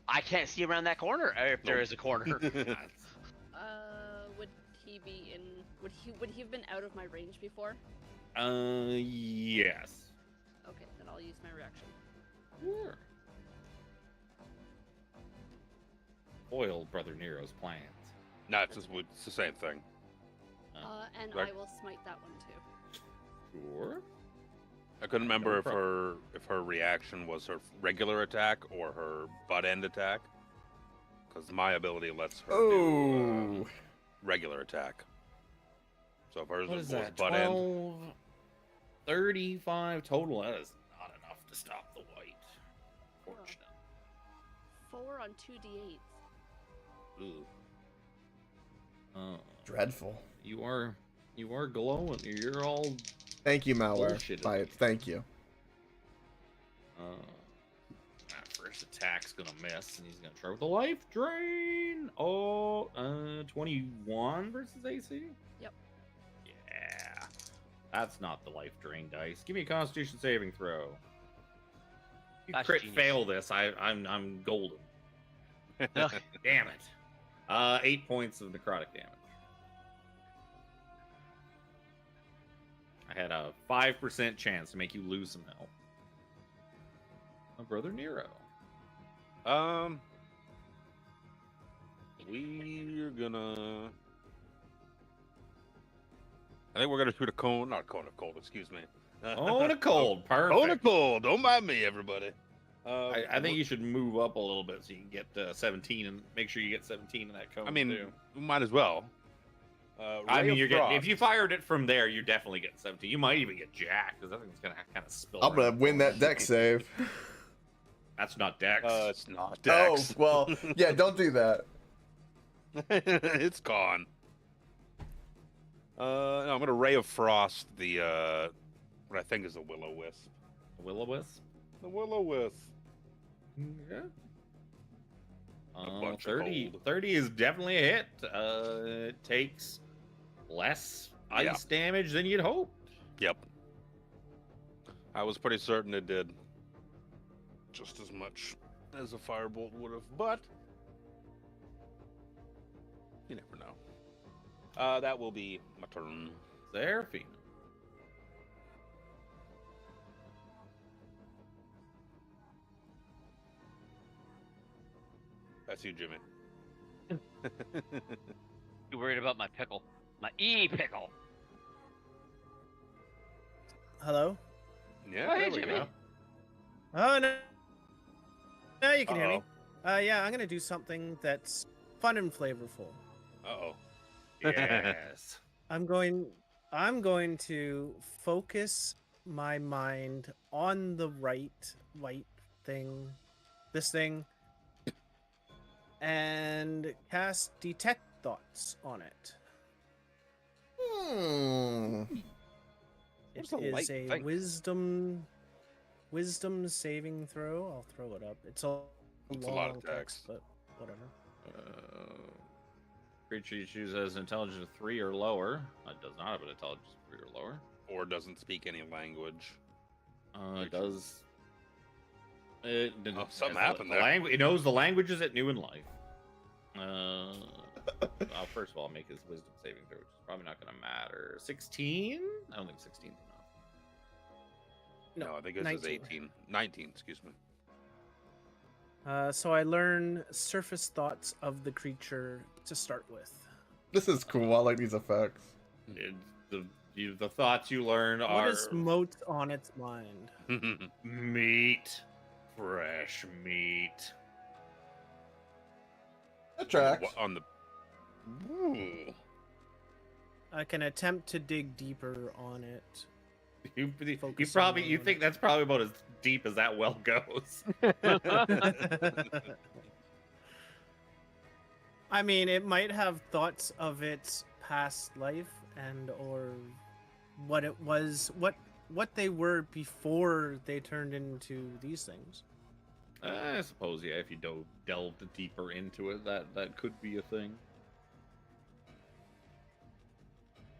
I can't see around that corner. If there Nope. is a corner. Would he be in? Would he have been out of my range before? Yes. Okay, then I'll use my reaction. Sure. Foiled Brother Nero's plans. No, it's the same thing. And Right. I will smite that one too. Sure. I couldn't remember No if her reaction was her regular attack or her butt end attack. Because my ability lets her do Oh, regular attack. So if hers What was is that? butt end, 12, 35 total. That is not enough to stop the white. Fortunate. 4 on 2d8s. Ooh. Oh, dreadful. you are glowing. You're all. Thank you, malware. Bullshit. Thank you. That first attack's gonna miss, and he's gonna try with the life drain. Oh, 21 versus AC. Yep. Yeah, that's not the life drain dice. Give me a Constitution saving throw. You That's crit genius. fail this, I'm golden. Okay. Damn it. 8 points of necrotic damage. I had a 5% chance to make you lose some health. My brother Nero. we're gonna. I think we're gonna shoot a cone, not a cone of cold. Excuse me. Oh, a cold. Perfect. Cone of cold. Don't mind me, everybody. I think you should move up a little bit so you can get 17 and make sure you get 17 in that cone. I mean, too. we might as well. I Ray mean, of you're getting, if Frost. you fired it from there, you're definitely getting 17. You might even get jacked because that thing's gonna kind of spill. I'm gonna around. win that deck save. That's not Dex. It's not Oh, Dex. well, yeah, don't do that. It's gone. No, I'm gonna Ray of Frost the what I think is a Will-O-Wisp. Will-O-Wisp. The Will-O-Wisp. Yeah. A bunch of 30, gold. 30 is definitely a hit. It takes less ice Yeah. damage than you'd hope. Yep. I was pretty certain it did just as much as a firebolt would have, but you never know. That will be my turn. Seraphine. That's you, Jimmy. You worried about my pickle? My pickle. Hello? Yeah, Oh, hey, there we Jimmy. go. Oh no. Now you can hear me. Uh-oh. Yeah, I'm gonna do something that's fun and flavorful. Uh-oh. Yes. I'm going to focus my mind on the white thing, this thing, and cast detect thoughts on it. Hmm. What's It a is light a thing? wisdom saving throw. I'll throw it up. It's a It's a long lot of text, text. but whatever. Creature you choose has an intelligence of 3 or lower. It does not have an intelligence of 3 or lower. Or doesn't speak any language. It does. It didn't. Oh, something has happened the there. It knows the languages it knew in life. First of all, make his wisdom saving throw, which is probably not going to matter. 16? I don't think 16 is enough. No, I think this is 18. 19, excuse me. So I learn surface thoughts of the creature to start with. This is cool. I like these effects. The thoughts you learn What are is moat on its mind? meat, fresh meat. That tracks. On the. Ooh. I can attempt to dig deeper on it. You Focusing probably you on- think that's probably about as deep as that well goes. I mean, it might have thoughts of its past life and or what it was, what they were before they turned into these things. I suppose, yeah. If you delved deeper into it, that could be a thing.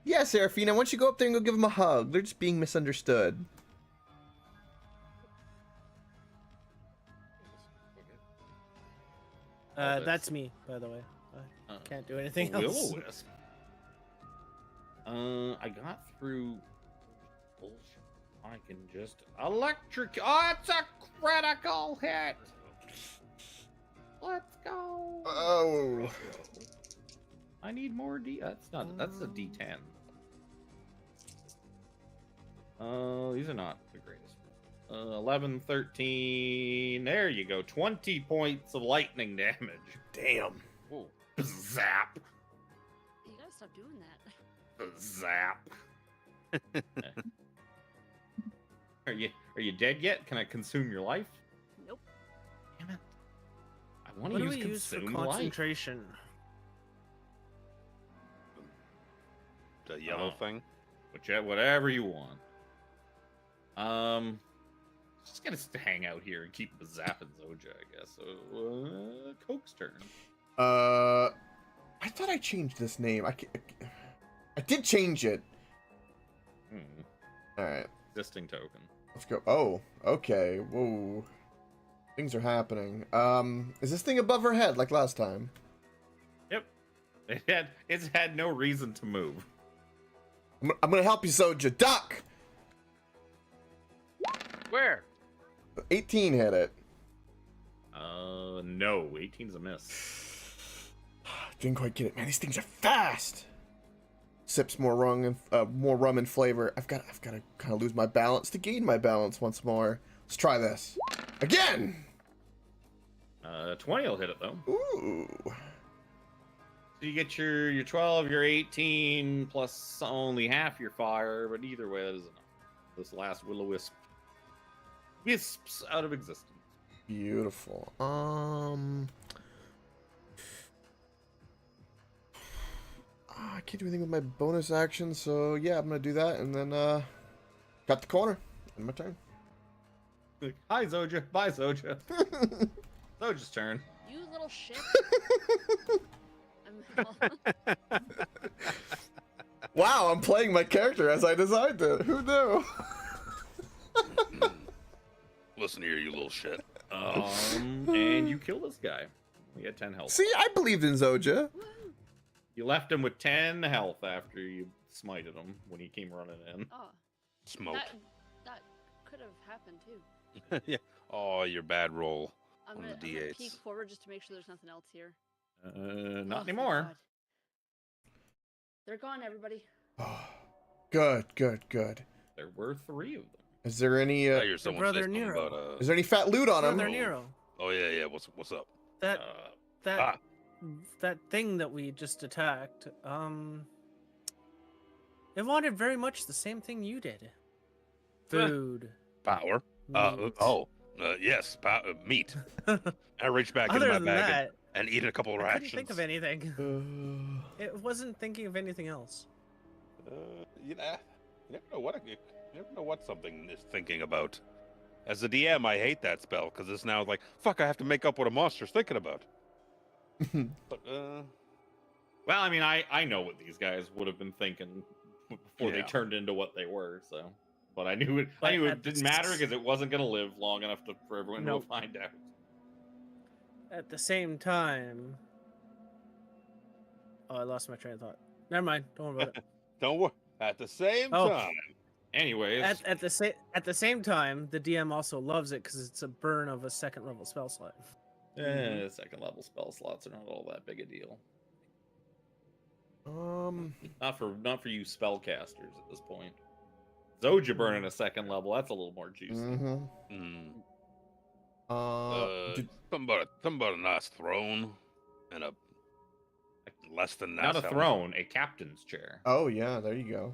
Yeah, Seraphina, why don't you go up there and go give them a hug? They're just being misunderstood. That's me, by the way. I can't do anything else. Will-O-Wisp. I got through. Bullshit. I can just electric. Oh, it's a critical hit. Let's go. Oh. I need more D. That's not. That's a D10. These are not the greatest. 11, 13. There you go. 20 points of lightning damage. Damn. Whoa. Zap. You gotta stop doing that. Zap. Are you dead yet? Can I consume your life? Nope. Damn it. I want What to do use we use for consume life. concentration? The yellow Oh. thing. Whatever you want. Just gonna hang out here and keep zapping Zoja, I guess. So, Coke's turn. I thought I changed this name. I did change it. All right, Existing token. let's go. Oh, okay. Whoa, things are happening. Is this thing above her head like last time? Yep. It's had no reason to move. I'm gonna help you, Soja. Duck. Where? 18 hit it. No. 18's a miss. Didn't quite get it, man. These things are fast. Sips more rum and flavor. I've got to kind of lose my balance to gain my balance once more. Let's try this again. 20 will hit it though. Ooh. You get your 12, your 18, plus only half your fire, but either way, that is enough. This last will-o-wisp wisps out of existence. Beautiful. I can't do anything with my bonus action, so yeah, I'm gonna do that, and then cut the corner. End my turn. Like, hi, Zoja. Bye, Zoja. Zoja's turn. You little shit. Wow, I'm playing my character as I designed it. Who knew? Listen here, you little shit. And you kill this guy. He had 10 health. See, I believed in Zoja. You left him with 10 health after you smited him when he came running in. Oh, Smoke. that could have happened too. Yeah. Oh, your bad roll. I'm On gonna, the I'm gonna D8s. peek forward just to make sure there's nothing else here. Not Oh, anymore. God. They're gone, everybody. Good, good, good. There were 3 of them. Is there any I hear someone say brother something Nero. about, is there any fat loot on him? Brother Nero. Oh yeah. What's up? That that ah. that thing that we just attacked. It wanted very much the same thing you did. Food. Power. meat. Yes. Meat. I reach back Other into my than bag that, and eat a couple of I rations. couldn't think of anything. It wasn't thinking of anything else. You never know what something is thinking about. As a DM, I hate that spell because it's now like, fuck, I have to make up what a monster's thinking about. But Well, I mean, I know what these guys would have been thinking before they Yeah. turned into what they were. So, but I knew it. But I knew at it the didn't matter because it wasn't going to live long enough for everyone Nope. to find out. At the same time. Oh, I lost my train of thought. Never mind. Don't worry about it. don't worry. At the same Oh. time, Anyways, At the same time, the DM also loves it because it's a burn of a second level spell slot. second level spell slots are not all that big a deal. Not for you spellcasters at this point. Zoja burning a second level, that's a little more juicy. Mm-hmm. something about a nice throne and a less than nice Not a helmet. throne, a captain's chair. Oh yeah, there you go.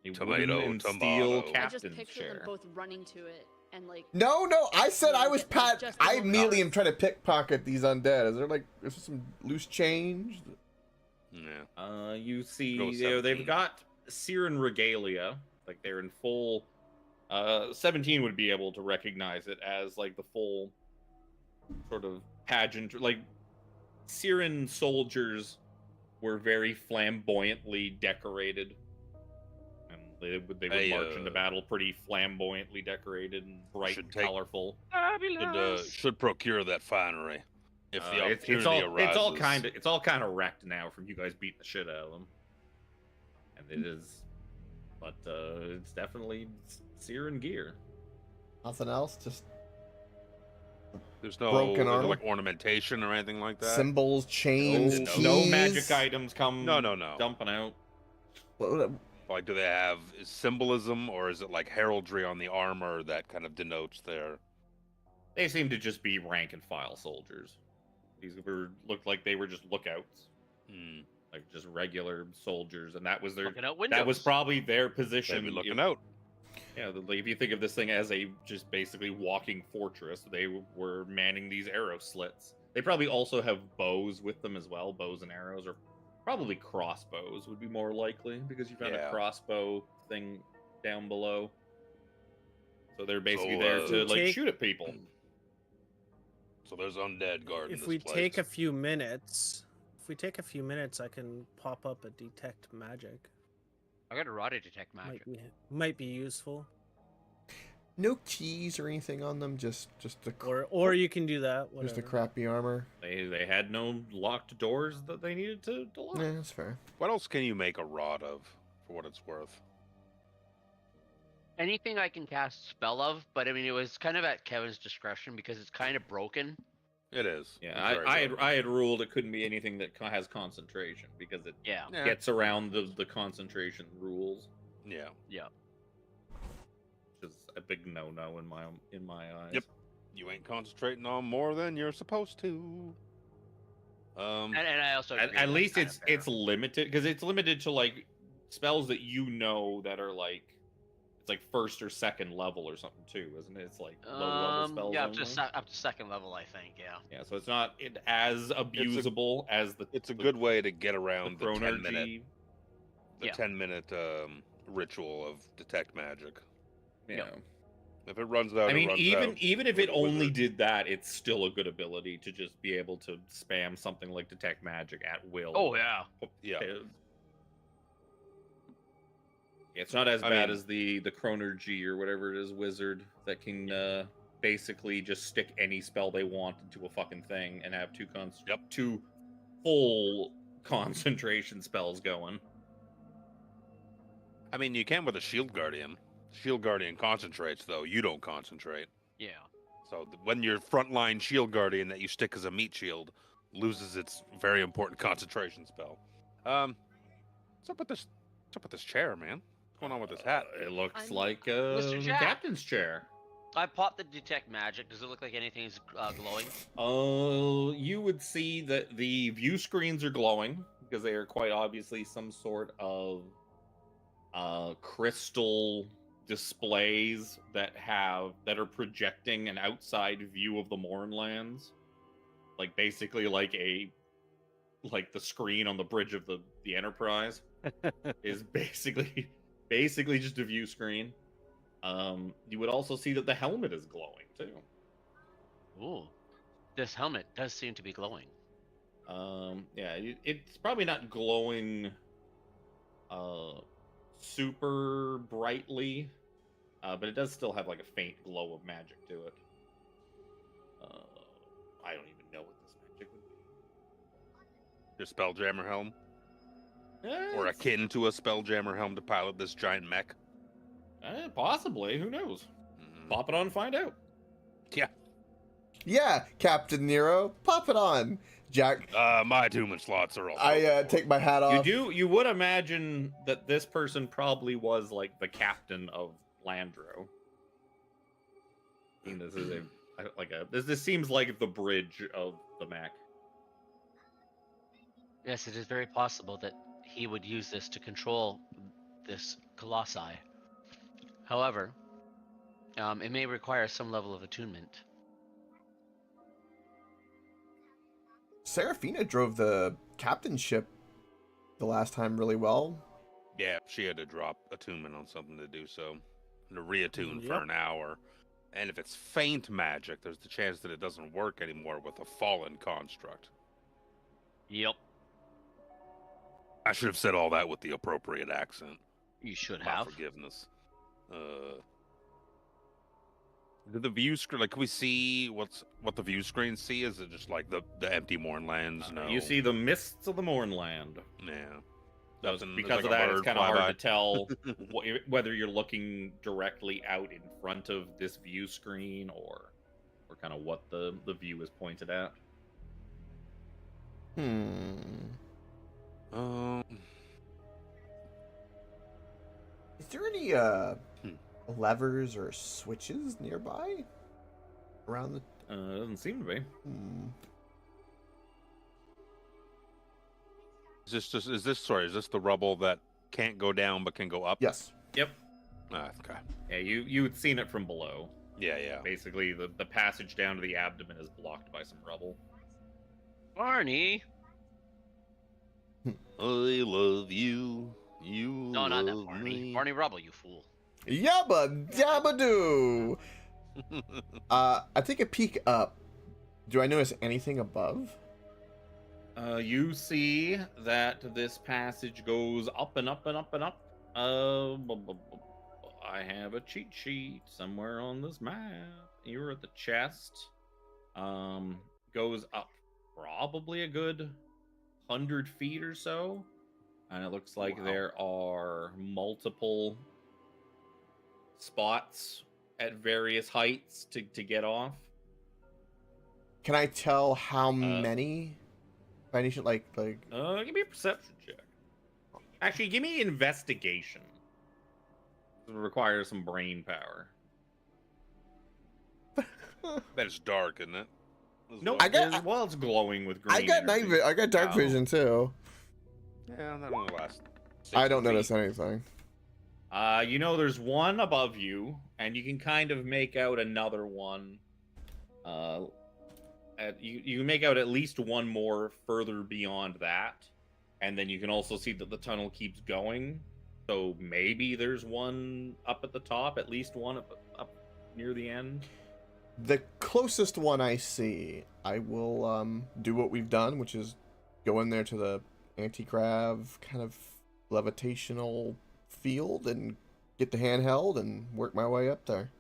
A Tomato, wooden and tomato. steel I just captain's picture chair. them both running to it and like. No, I said I was Just- pat. just I little immediately guards. am trying to pickpocket these undead. Is there some loose change? Yeah. You see, Go they've 17. got Siren regalia, like they're in full. 17 would be able to recognize it as like the full sort of pageant. Like Siren soldiers were very flamboyantly decorated, and they would Hey, march into battle pretty flamboyantly decorated and bright should and take- colorful. Should procure that finery if the opportunity it's all arises. it's all kind of wrecked now from you guys beating the shit out of them, and it is, but it's definitely Siren gear. Nothing else, just There's no broken armor? like ornamentation or anything like that. symbols, chains, No, keys. no magic items come No. dumping out. Like, do they have symbolism, or is it like heraldry on the armor that kind of denotes their? They seem to just be rank and file soldiers. These looked like they were just lookouts, like just regular soldiers, and that was their. Looking out windows. That was probably their They've position. been looking out. Yeah, if you think of this thing as a just basically walking fortress, they were manning these arrow slits. They probably also have bows with them as well, bows and arrows, or probably crossbows would be more likely because you found Yeah. a crossbow thing down below. So they're basically So, there to like Take- shoot at people. So there's undead guard. in If this we place. take a few minutes, I can pop up a detect magic. I got a rod to detect magic. Might be useful. No keys or anything on them, just the Or you can do that. just the Whatever. crappy armor. They had no locked doors that they needed to lock. Yeah, that's fair. What else can you make a rod of, for what it's worth? Anything I can cast spell of, but I mean it was kind of at Kevin's discretion because it's kind of broken. It is. Yeah, It's very broken. I had ruled it couldn't be anything that has concentration because it Yeah. Yeah. gets around the concentration rules, Yeah. Yeah. which is a big no-no in my eyes. Yep. You ain't concentrating on more than you're supposed to. And I also agree At that's least kinda fair. it's limited because it's limited to like spells that you know that are like it's like first or second level or something too, isn't it? It's like low level spells. Yeah, only. up to second level, I think. Yeah. Yeah, so it's not as abusable as the. It's a good way to get the around the 10-minute Chronergy. the Yeah. 10-minute ritual of detect magic. Yeah. If it runs out, I mean, it runs even out. even if with it a only wizard. did that, it's still a good ability to just be able to spam something like detect magic at will. Oh yeah. Yeah. It's not as I bad mean- as the Chronergy or whatever it is wizard that can basically just stick any spell they want into a fucking thing and have two full concentration spells going. I mean, you can with a shield guardian. Shield guardian concentrates, though. You don't concentrate. Yeah. So when your frontline shield guardian that you stick as a meat shield loses its very important concentration spell. What's up with this? What's up with this chair, man? What's going on with this hat? It looks I'm- like Mr. the Jack. captain's chair. I popped the detect magic. Does it look like anything's glowing? You would see that the view screens are glowing because they are quite obviously some sort of crystal displays that are projecting an outside view of the Mournlands, like basically like the screen on the bridge of the Enterprise is basically just a view screen. You would also see that the helmet is glowing too. Ooh, this helmet does seem to be glowing. Yeah, it's probably not glowing super brightly, but it does still have like a faint glow of magic to it. I don't even know what this magic would Your spelljammer helm, be. or akin to a spelljammer helm to pilot this giant mech. Possibly. Who knows? Mhm. Pop it on, find out. Yeah, Captain Nero, pop it on. Jack, My attunement slots are all. I take my hat off. You would imagine that this person probably was like the captain of Landro. I mean, this is this seems like the bridge of the Mac. Yes, it is very possible that he would use this to control this colossi. However, it may require some level of attunement. Serafina drove the captain ship the last time really well. Yeah, she had to drop attunement on something to do so, and to reattune for Yep. an hour. And if it's faint magic, there's the chance that it doesn't work anymore with a fallen construct. Yep, I should have said all that with the appropriate accent. you should My have. forgiveness. Did the view screen, like, can we see what the view screens see? Is it just like the empty Mournlands? No. You see the mists of the Mournland. Yeah. Because Nothing- because like of a that, it's bird kind of fly hard by. to tell whether you're looking directly out in front of this view screen or kind of what the view is pointed at. Is there any levers or switches nearby? Around the Doesn't seem to be. Is this the rubble that can't go down but can go up? Yes. Yep. Ah, okay. Yeah, you had seen it from below. Yeah. Basically, the passage down to the abdomen is blocked by some rubble. Barney. I love you. You No, not that love Barney. me. Barney Rubble, you fool. Yabba dabba doo. I take a peek up. Do I notice anything above? You see that this passage goes up and up and up and up. I have a cheat sheet somewhere on this map. You're at the chest. Goes up probably a good 100 feet or so. And it looks like Wow. there are multiple spots at various heights to get off. Can I tell how many? By any chance, like Give me a perception check. Actually, give me investigation. It requires some brain power. Bet it's dark, isn't it? No, I got- well, it's glowing with green. I got energy. I got dark Oh. vision too. Yeah, that only lasts. I don't 60 notice feet. anything. You know, there's one above you, and you can kind of make out another one. You can make out at least one more further beyond that, and then you can also see that the tunnel keeps going. So maybe there's one up at the top, at least one up near the end. The closest one I see, I will do what we've done, which is go in there to the anti-grav kind of levitational field and get the handheld and work my way up there.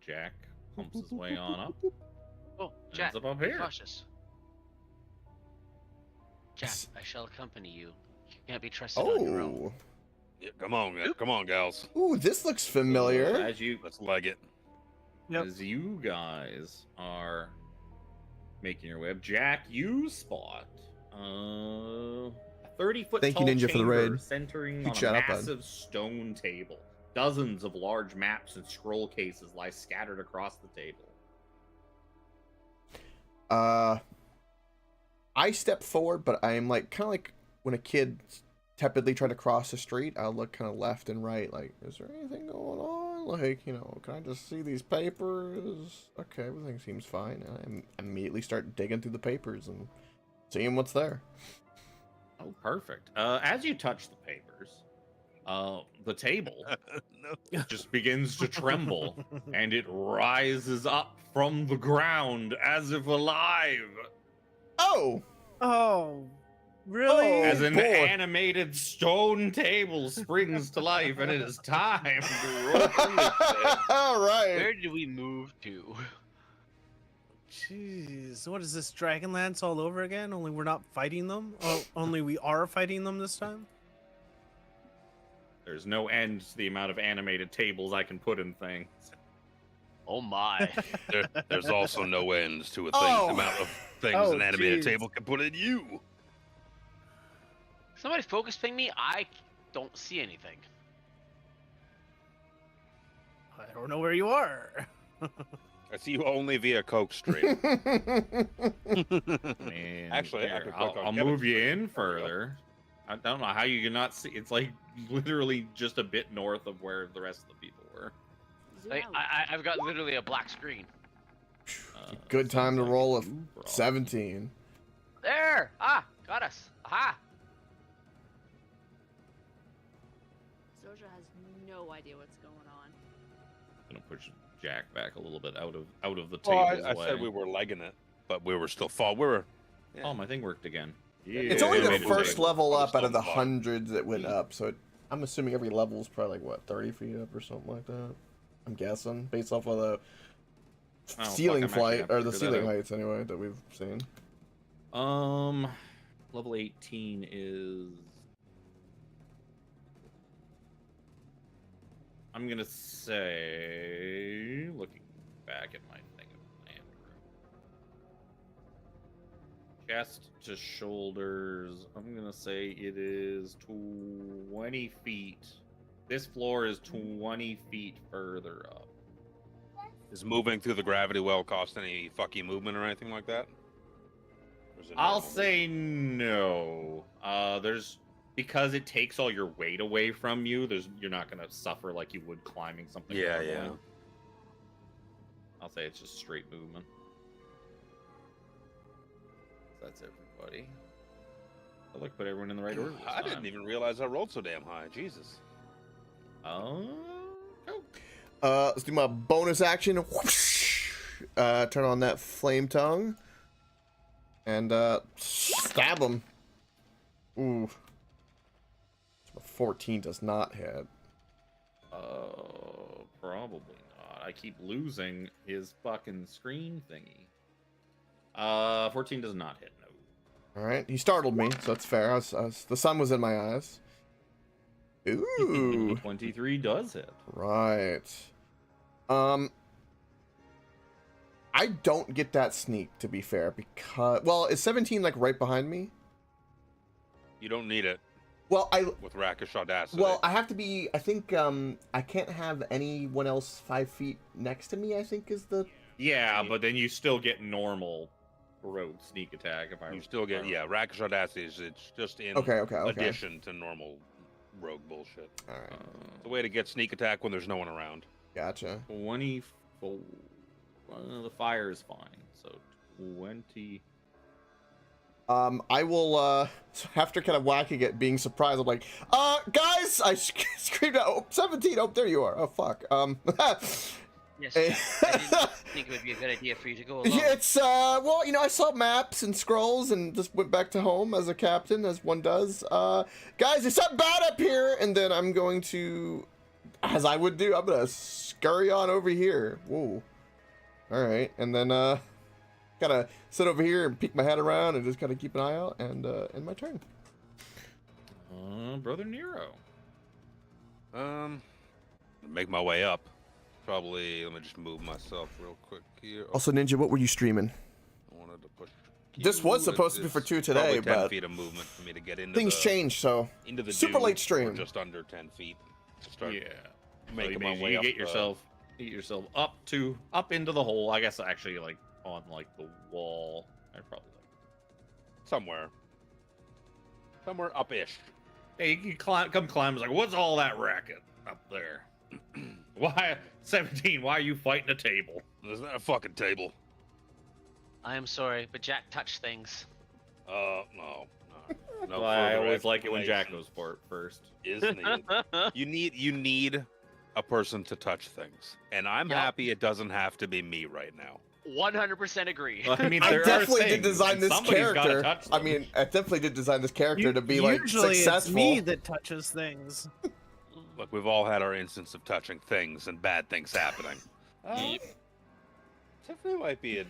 Jack pumps his way on up. Oh, Jack, up be here. cautious. Jack, S- I shall accompany you. You can't be trusted on your own. Oh, Yeah, come on, gals. ooh, this looks familiar. As you Let's leg it. Yep. As you guys are making your way up, Jack, you spot a 30-foot Thank you, tall Ninja, for the raid. chamber centering Huge on a shout out, bud. massive stone table. Dozens of large maps and scroll cases lie scattered across the table. I step forward, but I am like kind of like when a kid tepidly trying to cross the street. I'll look kind of left and right, like, is there anything going on? Like, you know, can I just see these papers? Okay, everything seems fine. And I immediately start digging through the papers and seeing what's there. Oh, perfect. As you touch the papers, the table No. just begins to tremble, and it rises up from the ground as if alive. Oh, Oh, really? Oh, As an boy. animated stone table springs to life, and it is time to roll for initiative. all right. Where did we move to? Jeez, what is this, Dragonlance all over again? Only we're not fighting them? Oh, only we are fighting them this time? There's no end to the amount of animated tables I can put in things. Oh my. There's also no ends to a thing. Oh. The amount of things Oh, an animated jeez. table can put in you. Somebody focus ping me? I don't see anything. I don't know where you are. I see you only via Coke Stream. And Actually, I here, could click I'll on move Kevin's you screen. in There we go. further. I don't know how you cannot see. It's like literally just a bit north of where the rest of the people were. Zoom Like, out. I've got literally a black screen. Good time to sounds like roll a you brought- 17. There! Ah, got us. Aha! Zoja has no idea what's going on. I'm gonna push Jack back a little bit out of the Well, table's I way. said we were legging it, but we were still fall. We were. Yeah. Oh, my thing worked again. It's Yeah, only we the made it first big. level I was up out of on the the bottom. hundreds that went up, so I'm assuming every level is probably like, what, 30 feet up or something like that? I'm guessing, based off of the fuck, ceiling I'm actually flight, gonna or the figure that ceiling out. heights anyway, that we've seen. Level 18 is. I'm gonna say, looking back at my thing of land room, chest to shoulders. I'm gonna say it is 20 feet. This floor is 20 feet further up. Is moving through the gravity well cost any fucking movement or anything like that? Or is it I'll normal? say no. There's because it takes all your weight away from you. You're not gonna suffer like you would climbing something. Yeah, normally. yeah. I'll say it's just straight movement. That's everybody. Oh, look, put everyone in the right order. This I didn't time. even realize I rolled so damn high. Jesus. Oh. Let's do my bonus action. Whoosh. Turn on that flame tongue. And, stab him. Ooh. 14 does not hit. Probably not. I keep losing his fucking screen thingy. 14 does not hit. No. Alright, he startled me, so that's fair. The sun was in my eyes. Ooh. 23 does hit. Right. I don't get that sneak, to be fair, because... Well, is 17, like, right behind me? You don't need it Well, with Rakish Audacity. Well, I have to be... I think, I can't have anyone else 5 feet next to me, I think is the Yeah, but then you still get normal rogue sneak attack. If I You still get, yeah, Rakish Audacity is it's just in Okay. addition to normal rogue bullshit. All right. It's a way to get sneak attack when there's no one around. Gotcha. 24. The fire is fine. So 20. I will, after kind of whacking it, being surprised, I'm like, guys, I screamed out, oh, 17, oh, there you are, oh, fuck, Yes, Jack, I didn't think it would be a good idea for you to go alone. yeah, it's, well, you know, I saw maps and scrolls and just went back to home as a captain, as one does, guys, there's something bad up here, and then I'm going to, as I would do, I'm gonna scurry on over here, whoa, alright, and then, kind of sit over here and peek my head around and just kind of keep an eye out and end my turn. Brother Nero. Make my way up. Probably, let me just move myself real quick here. Also, Ninja, what were you streaming? I wanted to push. This was supposed to be for 2 today, probably 10 but feet of movement for me to get into things the, changed, so into the super dune. late stream. We're just under 10 feet. To start Yeah. making So my you way up get yourself up into the hole. I guess actually like on like the wall. I probably somewhere up-ish. hey, you can come climb. It's like, what's all that racket up there? Why 17? Why are you fighting a table? There's not a fucking table. I am sorry, but Jack touched things. No. Well, I further always like it when Jack explanation goes for it first. is needed. You need a person to touch things, and I'm Yep. happy it doesn't have to be me right now. 100% agree. Well, I mean, I there are definitely did things, design and this somebody's gotta character. touch I them. mean, I definitely did design this character to be like Usually successful. it's me that touches things. Look, we've all had our instance of touching things and bad things happening. Tiffany might be a.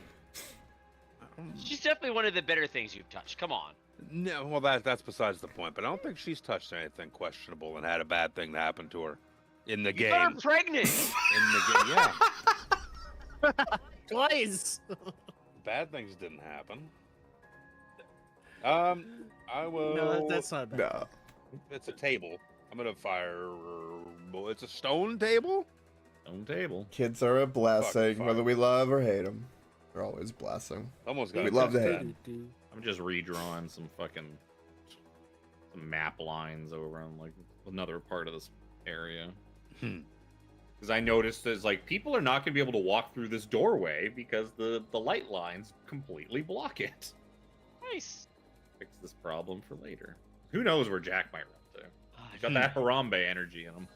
She's definitely one of the better things you've touched. Come on. No, well, that's besides the point. But I don't think she's touched anything questionable and had a bad thing happen to her in the You game. got her pregnant. In the game, yeah. Twice. Bad things didn't happen. I will. No, that's not bad. No. It's a table. I'm gonna fire. Well, it's a stone table. Stone table. Kids are a blessing, fire. whether we love or hate them. They're always a blessing. Almost got. We it love to just hate. then. I'm just redrawing some map lines over on like another part of this area. Because I noticed there's like people are not gonna be able to walk through this doorway because the light lines completely block it. Nice. Fix this problem for later. Who knows where Jack might run to? He's got that Harambe energy in him.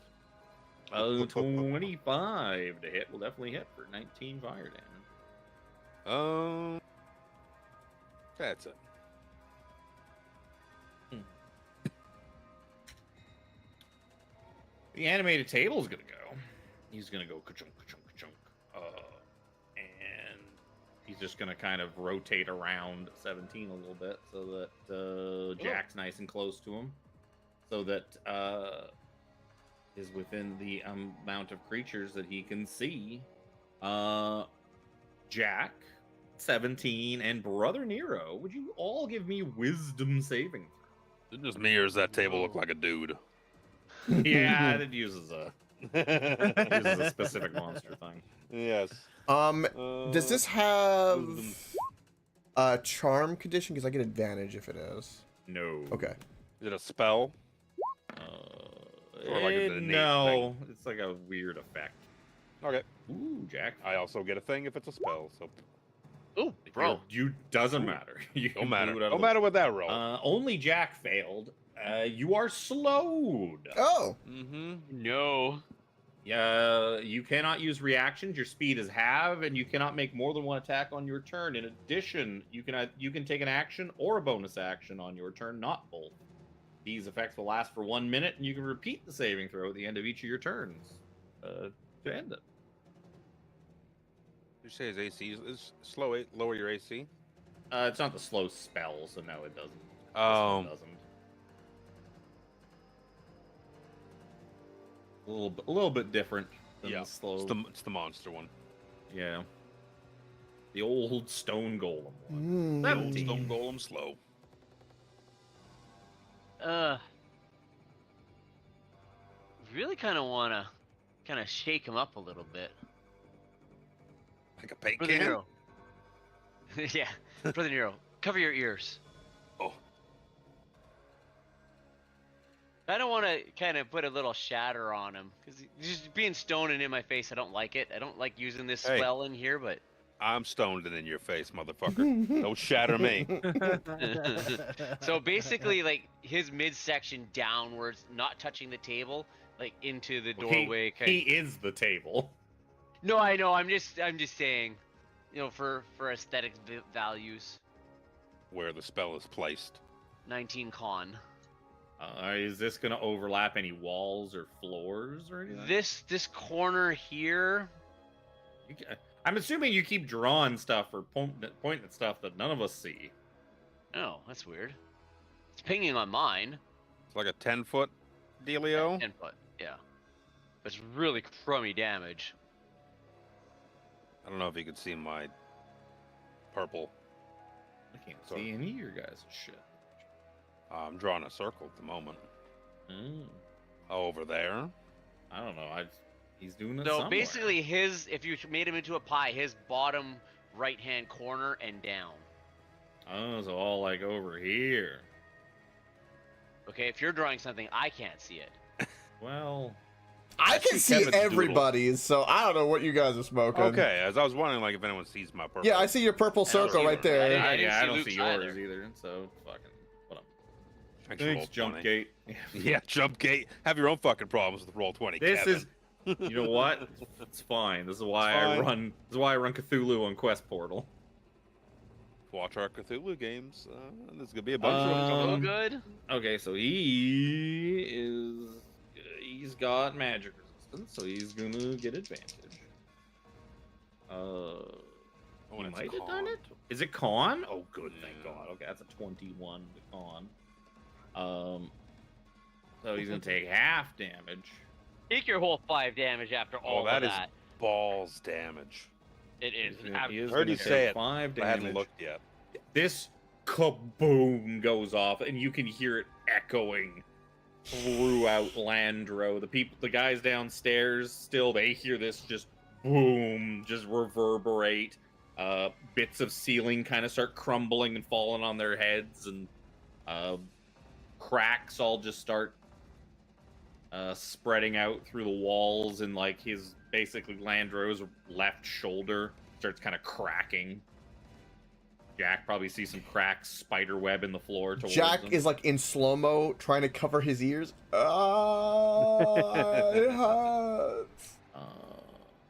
25 to hit will definitely hit for 19 fire damage. That's it. The animated table's gonna go. He's gonna go ka-chunk, ka-chunk, ka-chunk. And he's just gonna kind of rotate around 17 a little bit so that Jack's nice and close to him. So that is within the amount of creatures that he can see. Jack, 17, and Brother Nero, would you all give me wisdom saving? Is it just me, or does that table look like a dude? Yeah, it uses a specific monster thing. Yes. Does this have wisdom. a charm condition? Because I get advantage if it is. No. Okay. Is it a spell? Or like an innate no, it's like a weird effect. Okay. Ooh, Jack. I also get a thing if it's a spell. So Oh, bro. You doesn't matter. You don't can matter. do it out of Don't the- matter what that roll. Only Jack failed. You are slowed. Oh. Mm-hmm. No. You cannot use reactions. Your speed is halved, and you cannot make more than one attack on your turn. In addition, you can take an action or a bonus action on your turn, not both. These effects will last for 1 minute, and you can repeat the saving throw at the end of each of your turns to end it. You say his AC is slow. Lower your AC. It's not the slow spell, so no, it doesn't. This Oh. one doesn't. A little bit different than Yeah, the slow. It's the monster one. Yeah. The old stone golem one. Hmm. The old stone golem slow. Really kind of want to shake him up a little bit. Like a paint Brother can? Nero. Yeah, Brother Nero, cover your ears. Oh. I don't want to kind of put a little shatter on him because just being stoned and in my face, I don't like it. I don't like using this Hey. spell in here, but I'm stoned and in your face, motherfucker. Don't shatter me. so basically, like his midsection downwards, not touching the table, like into the doorway. He is the table. No, I know. I'm just saying, you know, for aesthetic values. Where the spell is placed. 19 con. Is this gonna overlap any walls or floors or anything? This corner here. I'm assuming you keep drawing stuff or pointing at stuff that none of us see. Oh, that's weird. It's pinging on mine. It's like a 10-foot dealio. 10 foot, yeah. But it's really crummy damage. I don't know if you can see my purple. I can't Sorry. see any of your guys' shit. I'm drawing a circle at the moment. Mm, Over there. I don't know. He's doing it So somewhere. basically, if you made him into a pie, his bottom right-hand corner and down. Oh, so all like over here. Okay, if you're drawing something, I can't see it. Well, I can see Kevin's doodle. everybody's, so I don't know what you guys are smoking. Okay, as I was wondering, like, if anyone sees my purple. Yeah, I see your purple I don't circle see right it. there. I didn't see I don't Luke's see yours either. either. So fucking what up? Thanks, Thanks, Roll20. Jump Gate. Yeah, jump gate. Have your own fucking problems with Roll20. This Kevin. is, you know what? It's fine. This is why It's I fine. run. This is why I run Cthulhu on Quest Portal. Watch our Cthulhu games. There's gonna be a bunch of them. So Um, good. Okay, so he's got magic resistance, so he's gonna get advantage. When He it's might have con. done it. Is it con? Oh, good, thank Yeah. God. Okay, that's a 21 to con. So he's gonna take half damage. Take your whole 5 damage after all that of is that. Balls damage. It is. He is Heard gonna you take say it, 5 I hadn't damage. looked yet. This kaboom goes off, and you can hear it echoing throughout Landro. The guys downstairs still, they hear this just boom, just reverberate. Bits of ceiling kind of start crumbling and falling on their heads, and cracks all just start spreading out through the walls, and like his basically Landro's left shoulder starts kind of cracking. Jack probably sees some cracks, spider web in the floor towards Jack him. is like in slow-mo trying to cover his ears. Ah, it hurts.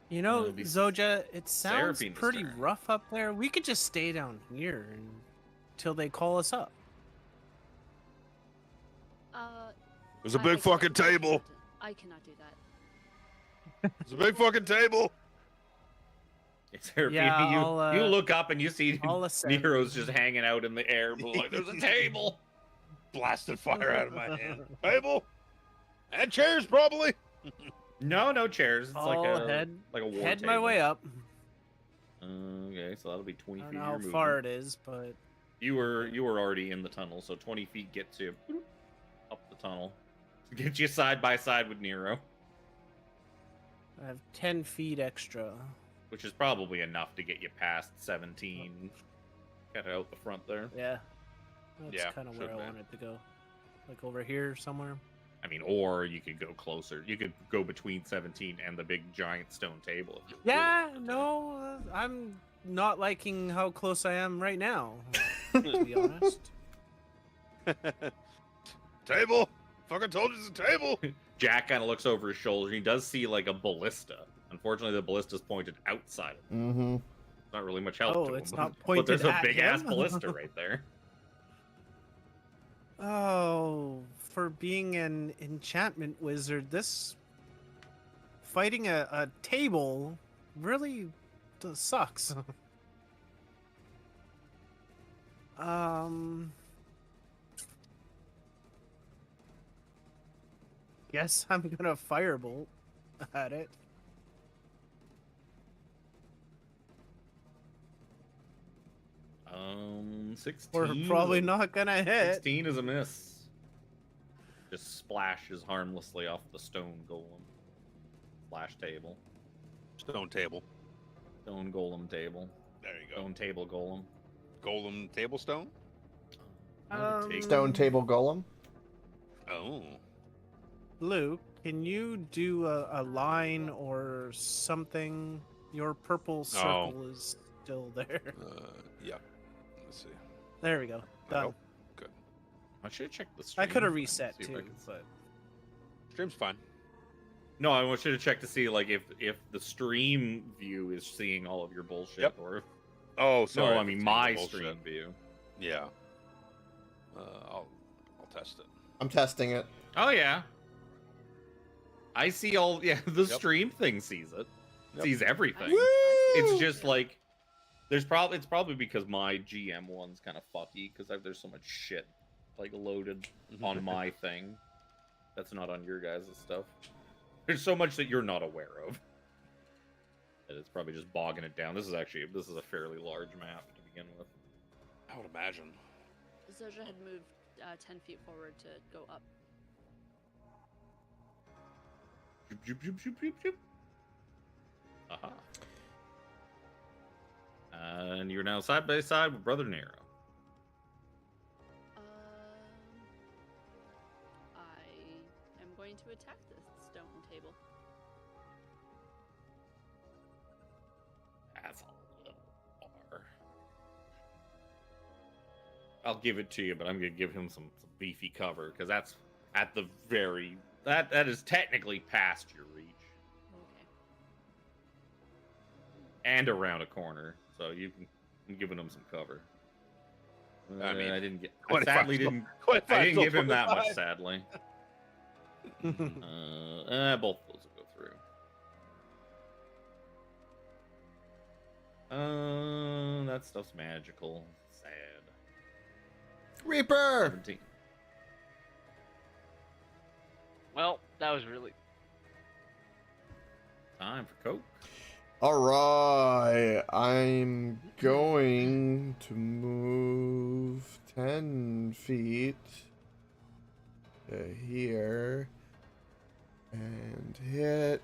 You know, It'll be Zoja, it sounds Seraphine's pretty turn. rough up there. We could just stay down here until they call us up. There's a I big cannot- fucking table. I cannot do that. There's a big fucking table. Seraphine, Yeah, you, I'll, you look up and you see I'll ascend. Nero's just hanging out in the air, but like, there's a table. Blasted fire out of my hand. Table. And chairs, probably. No chairs. It's like I'll a head war my table. way up. Okay, so that'll be 20 I don't feet. know of how your far movement. it is, but You were already in the tunnel, so 20 feet gets you up the tunnel. Get you side by side with Nero, I have 10 feet extra. which is probably enough to get you past 17. Got it out the front there. Yeah. That's Yeah, kind of should where I be. wanted to go. Like over here somewhere. I mean, or you could go closer. You could go between 17 and the big giant stone table. If you Yeah, really wanted to. no, I'm not liking how close I am right now, to be honest. Table. Fucking told you it's a table. Jack kind of looks over his shoulder. He does see like a ballista. Unfortunately, the ballista's pointed outside of him. Mm-hmm. Not really much help Oh, to it's him. not But there's pointed a at big ass him? ballista right there. Oh, for being an enchantment wizard, this fighting a table really sucks. Guess I'm gonna firebolt at it. 16. We're probably not gonna hit. 16 is a miss. Just splashes harmlessly off the stone golem. Splash table. Stone table. Stone golem table. There you go. Stone table golem. Golem table stone. I would take- Stone table golem. Oh. Luke, can you do a line or something? Your purple circle is still there. Yeah. Let's see. There we go. Done. Oh, good. I should have checked the I stream. could have reset See if I too, can- but Stream's fine. No, I should have checked to see like if the stream view is seeing all of your bullshit Yep. or Oh, sorry. no, I if mean it's my bullshit. stream view. Yeah. I'll test it. I'm testing it. Oh yeah. I see all the Yep. stream thing sees it. Yep. Sees everything. Woo! It's just like it's probably because my GM one's kind of fucky because there's so much shit like loaded on my thing that's not on your guys' stuff. There's so much that you're not aware of. That it's probably just bogging it down. This is a fairly large map to begin with. I would imagine. Zoja had moved 10 feet forward to go up. Zoop, zoop, zoop, zoop, zoop, zoop. Aha. And you're now side by side with Brother Nero. I am going to attack this stone table. That's a little far. I'll give it to you, but I'm gonna give him some beefy cover because that's at the very that is technically past your reach Okay. and around a corner, so I'm giving him some cover. I mean, I didn't get. I 25 sadly still- didn't. 25 I didn't still give him that much. 25. Sadly, both of those will go through. That stuff's magical. Sad. Reaper. 17. Well, that was really. Time for Coke. All right, I'm going to move 10 feet to here and hit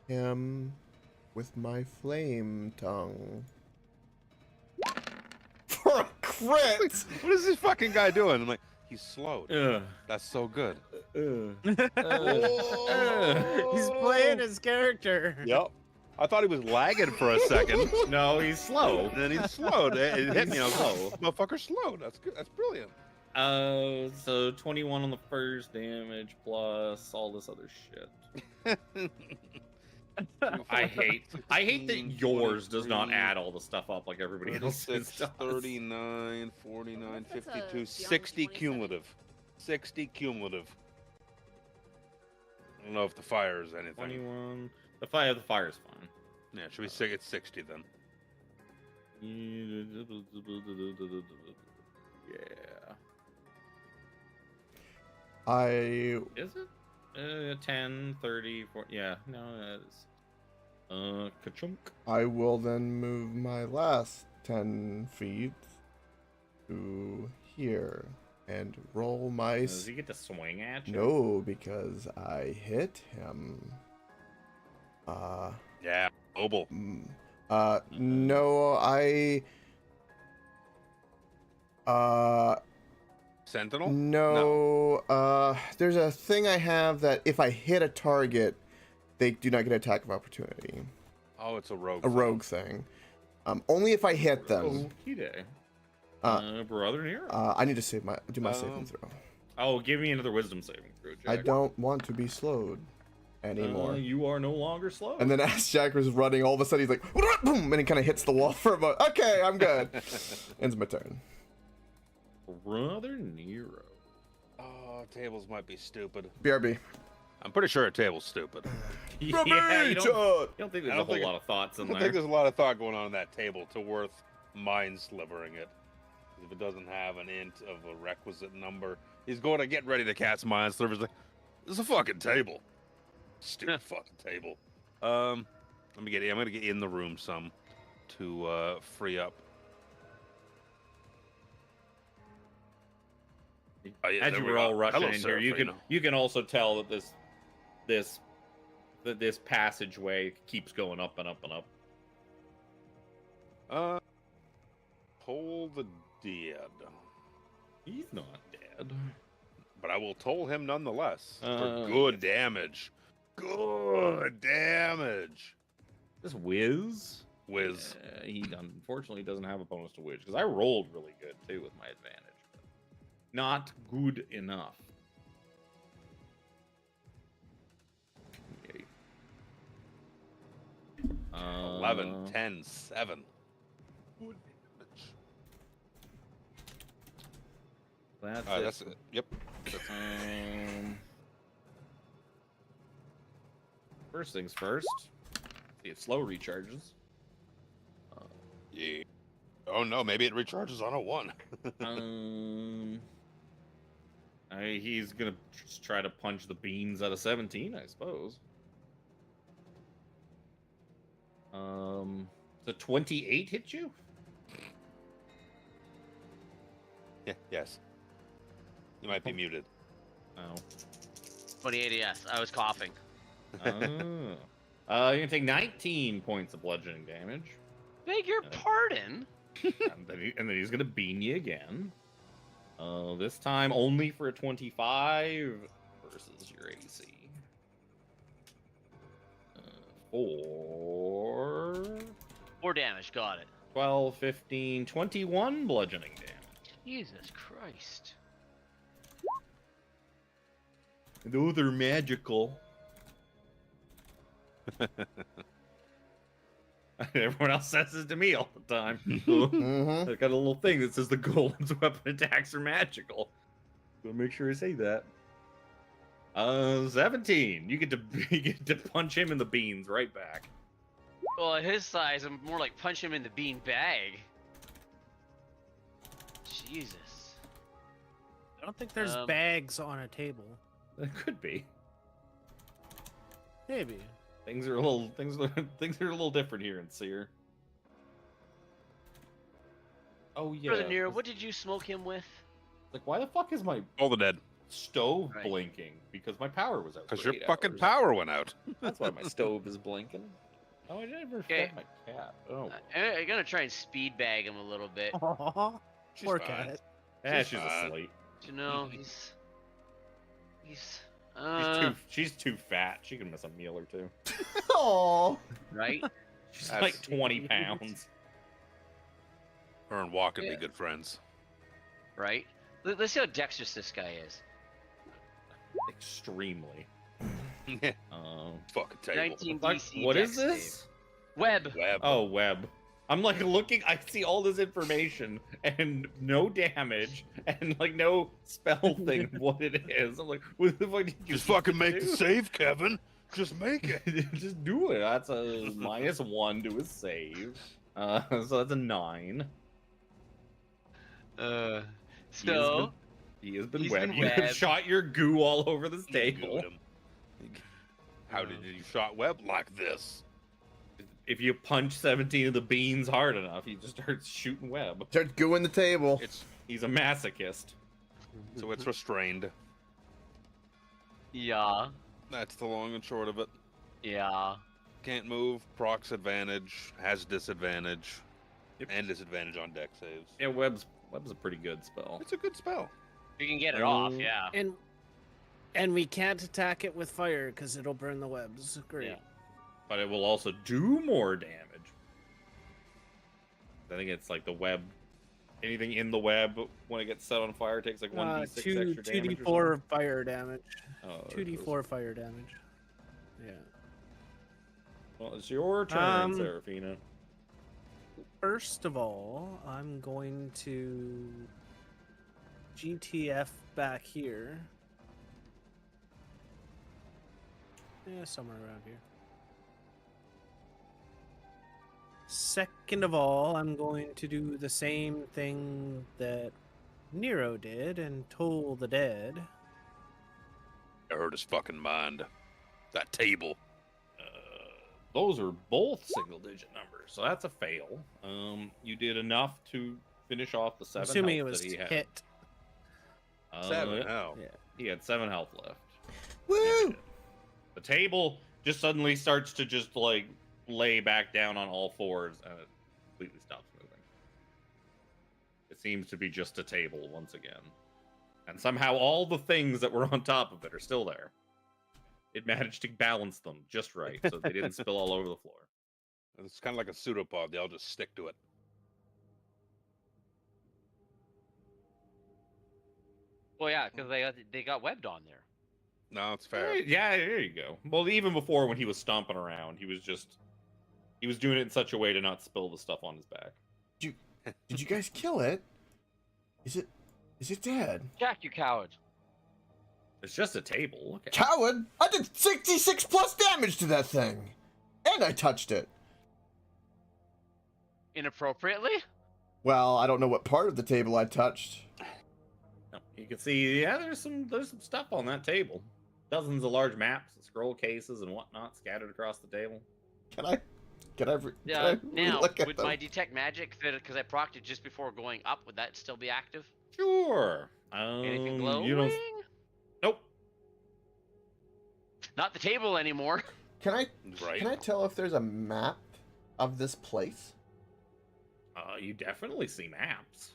him with my flame tongue. For a crit! What is this fucking guy doing? I'm like, he's slowed. Ugh. That's so good. he's playing his character. Yep. I thought he was lagging for a second. No, he's slow. And then he slowed. It hit me. I was Slow. like, motherfucker slowed. That's good. That's brilliant. So 21 on the first damage plus all this other shit. I hate that yours does not add all the stuff up like everybody else's 36, does. 39, 49, That's a 52, beyond 60 27. cumulative. 60 cumulative. I don't know if the fire is anything. 21. The fire's fine. Yeah, should we say it's 60 then? Yeah. I Is it? 10, 30, 40. Yeah, no, that is. Ka-chunk. I will then move my last 10 feet to here and roll my. Does he get to swing at you? No, because I hit him. Yeah, mobile. No, Sentinel? no, there's a thing I have that if I hit a target, they do not get an attack of opportunity. Oh, it's a rogue. A thing. rogue thing. Only if I hit them. Okie day. Uh, Brother Nero. I need to do my saving throw. Oh, give me another wisdom saving throw, Jack. I don't want to be slowed anymore. You are no longer slow. And then as Jack was running, all of a sudden he's like, boom, and he kind of hits the wall for a moment. Okay, I'm good. Ends my turn. Brother Nero. Oh, tables might be stupid. BRB. I'm pretty sure a table's stupid. Yeah, you don't think there's a whole lot of thoughts I in don't there. think there's a lot of thought going on in that table to worth mind slivering it. If it doesn't have an int of a requisite number, he's going to get ready to cast mind slivers. Like, this is a fucking table. Stupid fucking table. I'm gonna get in the room some to free up. Oh, yeah, As there you we were go. all rushing Hello, in here, you Serafina. can also tell that this passageway keeps going up and up and up. Toll the dead. He's not dead. But I will toll him nonetheless. For Uh, good damage. Good damage. This whiz. Whiz. He unfortunately doesn't have a bonus to whiz because I rolled really good too with my advantage. But not good enough. Okay. 11, 10, 7. Good damage. That's That's it. Yep. First things first. See if slow recharges. Yeah. Oh no, maybe it recharges on a 1. He's gonna just try to punch the beans out of 17, I suppose. The 28 hit you? Yeah, yes. You might be muted. Oh. 28, yes. I was coughing. You're gonna take 19 points of bludgeoning damage. Beg your pardon? and then he's gonna bean you again. This time only for a 25 versus your AC. 4 damage, got it. 12, 15, 21 bludgeoning damage. Jesus Christ. Those are magical. Everyone else says this to me all the time. Mm-hmm. I got a little thing that says the golem's weapon attacks are magical. So make sure I say that. 17. You get to punch him in the beans right back. Well, at his size, I'm more like punch him in the bean bag. Jesus. I don't think there's Um, bags on a table. It could be. Maybe. Things are a little different here in Seer. Oh yeah. Brother Nero, what did you smoke him with? Like, why the fuck is my All the dead. stove Right. blinking? Because my power was out. Because for your 8 fucking hours. power went out. That's why my stove is blinking. Oh, I never Okay. fed my cat. Oh, I'm gonna try and speed bag him a little bit. Aw, She's poor fine. cat. she's fine. asleep. You know, he's She's too fat. She can miss a meal or two. Aww. right. She's That's- like 20 pounds. Her and Walk could Yeah. be good friends. Right. Let's see how dexterous this guy is. Extremely. Fucking table. 19 Fuck, DC. what dex is this? save. Web. Web. Oh, web. I'm like looking. I see all this information and no damage and like no spell thing. Of what it is? I'm like, what the fuck did you Just fucking make do? the save, Kevin. Just make it. Just do it. That's a -1 to his save. So that's a 9. So He has been He's webbed. been You have webbed. shot your goo all over this You table. got him. How did you shot Web like this? If you punch 17 of the beans hard enough, he just starts shooting web. Start gooing the table. It's He's a masochist. so it's restrained. yeah, That's the long and short of it. yeah. Can't move. Procs advantage. Has disadvantage. Yep. And disadvantage on deck saves. Yeah, web's a pretty good spell. It's a good spell. You can get it off. Yeah. And we can't attack it with fire because it'll burn the webs. Great. Yeah. But it will also do more damage. I think it's like the web. Anything in the web when it gets set on fire takes like 1d6 extra damage. 2d4 fire damage. Oh, 2d4 fire damage. Yeah. Well, it's your turn, Um, Seraphina. First of all, I'm going to GTF back here. Yeah, somewhere around here. Second of all, I'm going to do the same thing that Nero did and toll the dead. I hurt his fucking mind. That table. Those are both single-digit numbers, so that's a fail. You did enough to finish off the 7 Assuming it health was that he had. hit. 7. Yeah, Oh. Yeah. he had 7 health left. Woo! The table just suddenly starts to just like lay back down on all fours, and it completely stops moving. It seems to be just a table once again. And somehow all the things that were on top of it are still there. It managed to balance them just right so they didn't spill all over the floor. It's kind of like a pseudopod. They all just stick to it. Well, yeah, because they got webbed on there. No, it's fair. Yeah, there you go. Well, even before when he was stomping around, he was doing it in such a way to not spill the stuff on his back. Did you guys kill it? Is it dead? Jack, you coward! It's just a table. Look at Coward! I did 66 plus damage to that thing! And I touched it. Inappropriately? Well, I don't know what part of the table I touched. No, you can see, yeah, there's some stuff on that table. Dozens of large maps and scroll cases and whatnot scattered across the table. Can I Yeah. Now, look at would them? my detect magic, because I procced it just before going up, would that still be active? Sure. Anything glowing? You don't. Nope. Not the table anymore. Can I Right. Can I tell if there's a map of this place? You definitely see maps.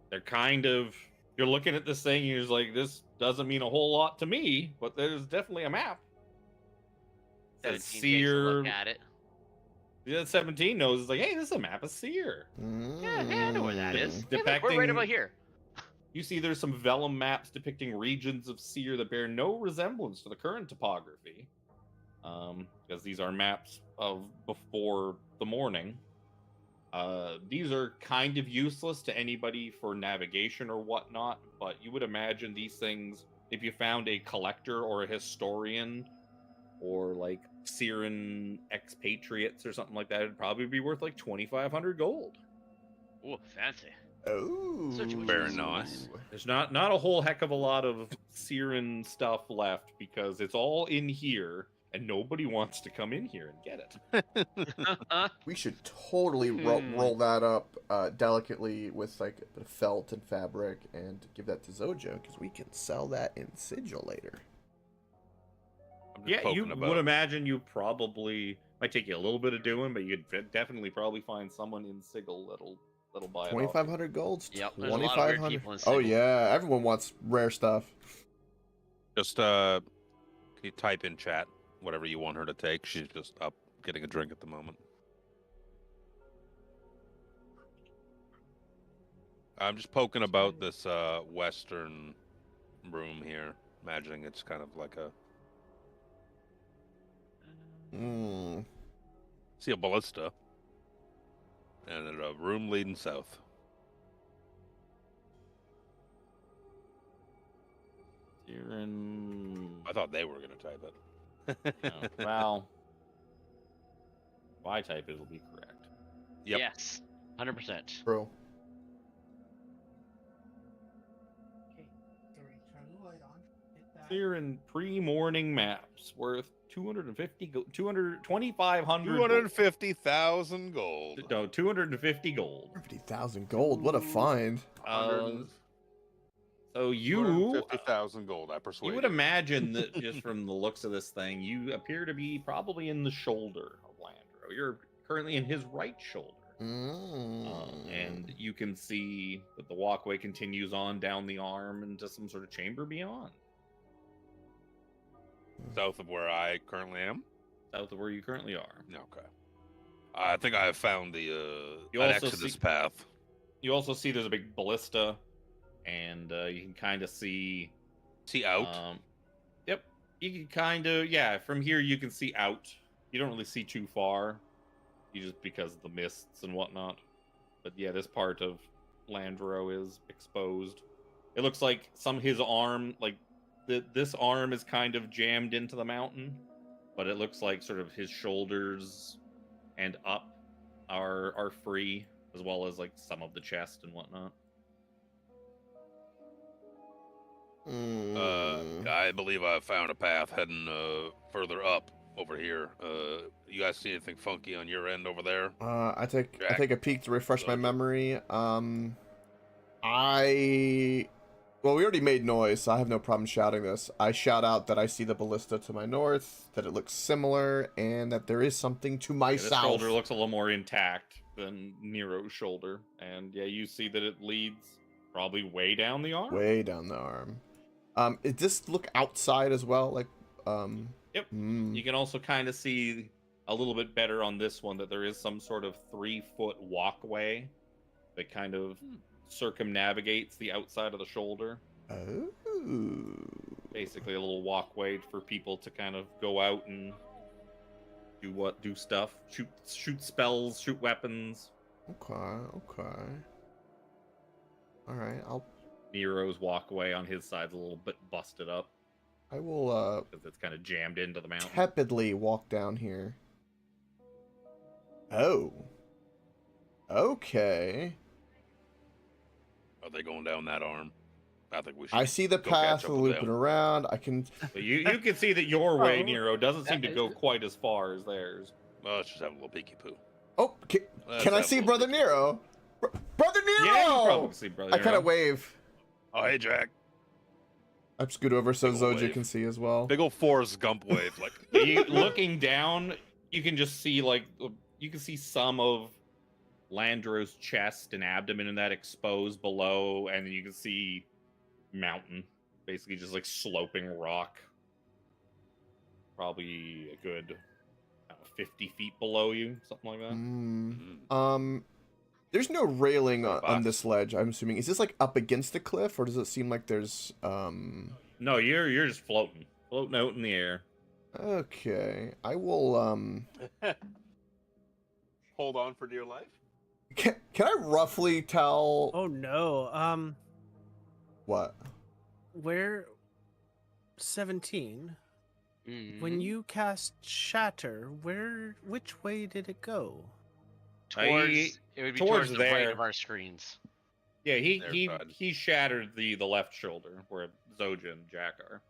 They're kind of. You're looking at this thing, and you're just like, this doesn't mean a whole lot to me, but there's definitely a map. Says 17 takes a Seer. look at it. Yeah, 17 knows. It's like, hey, this is a map of Seer. Yeah, I know where that is. Hey, look, we're Depicting- right about here. You see there's some vellum maps depicting regions of Seer that bear no resemblance to the current topography. Because these are maps of before the morning. These are kind of useless to anybody for navigation or whatnot, but you would imagine these things, if you found a collector or a historian or like Seeran expatriates or something like that, it'd probably be worth like 2,500 gold. Ooh, fancy. Oh, Such a Very nice. There's not a whole heck of a lot of Seeran stuff left because it's all in here and nobody wants to come in here and get it. We should totally roll that up delicately with like a bit of felt and fabric and give that to Zojo because we can sell that in Sigil later. I'm just Yeah, you poking about. would imagine you probably might take you a little bit of doing, but you'd definitely probably find someone in Sigil that'll buy it. 2,500 golds. Yep, there's a lot of weird 2,500. people in Oh Sigil. yeah, everyone wants rare stuff. Just can you type in chat whatever you want her to take? She's just up getting a drink at the moment. I'm just poking about this western room here, imagining it's kind of like a Mm. see a ballista and a room leading south. Seeran. I thought they were gonna type it. Well, if I type it'll be correct. Yep. Yes, 100%. Bro. Seeran pre-morning maps worth 225 250,000 gold. No, 250 gold. 50,000 gold. What a find. So you 250,000 gold. I persuade you would imagine that just from the looks of this thing, you appear to be probably in the shoulder of Landro. You're currently in his right shoulder. And you can see that the walkway continues on down the arm into some sort of chamber beyond, south of where I currently am. south of where you currently are. Okay. I think I have found the You an also exodus see- path. You also see there's a big ballista, and you can kind of see. See out. Yep, you can kind of From here you can see out. You don't really see too far, you just because of the mists and whatnot. But yeah, this part of Landro is exposed. It looks like his arm, like this arm, is kind of jammed into the mountain, but it looks like sort of his shoulders and up are free, as well as like some of the chest and whatnot. I believe I found a path heading further up over here. You guys see anything funky on your end over there? I take Jack. a peek to refresh my Zojo. memory. I Well, we already made noise, so I have no problem shouting this. I shout out that I see the ballista to my north, that it looks similar, and that there is something to my This south. shoulder looks a little more intact than Nero's shoulder, and yeah, you see that it leads probably way down the arm. Way down the arm. Does this look outside as well? Like, Yep. mm, You can also kind of see a little bit better on this one that there is some sort of 3-foot walkway that kind of circumnavigates the outside of the shoulder. oh. Basically, a little walkway for people to kind of go out and do stuff, shoot spells, shoot weapons. Okay. All right, Nero's walkway on his side's a little bit busted up I will because it's kind of jammed into the mountain. tepidly walk down here. Oh. Okay. Are they going down that arm? I think we should. I see the go path catch up with looping them. around. I can. But you can see that your way, Oh. Nero, doesn't seem to go quite as far as theirs. Well, let's just have a little peeky poo. Oh, Let's can I have a see little Brother peeky- Nero? Brother Nero! Yeah, you probably see Brother I kind Nero. of wave. Oh, hey, Jack. I scoot over so Big ol' Zoja wave. can see as well. Big old Forrest Gump wave. Like, Looking down, you can just see you can see some of Landro's chest and abdomen and that exposed below, and then you can see mountain, basically just like sloping rock. Probably a good 50 feet below you, something like that. Mm. There's no railing on Box. this ledge. I'm assuming. Is this like up against the cliff, or does it seem like there's No, you're just floating out in the air. Okay, I will hold on for dear life. Can I roughly tell Oh no. what? Where 17? Mm-hmm. When you cast Shatter, which way did it go? Towards, it would be towards towards the right there. of our screens. Yeah, There, he bud. he shattered the left shoulder where Zoja and Jack are.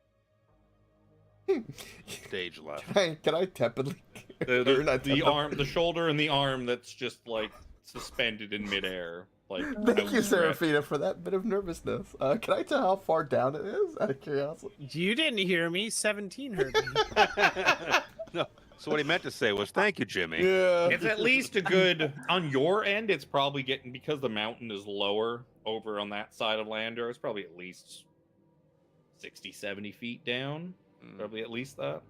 Stage left. Can I tepidly? The, Or not the tepidly. arm, the shoulder, and the arm that's just like suspended in midair. Like Thank you, outstretched. Seraphina, for that bit of nervousness. Can I tell how far down it is? Out of curiosity. You didn't hear me. 17 heard me. No. So what he meant to say was, "Thank you, Jimmy." Yeah. It's at least a good on your end. It's probably getting because the mountain is lower over on that side of Landor. It's probably at least 60, 70 feet down. Mm. Probably at least that.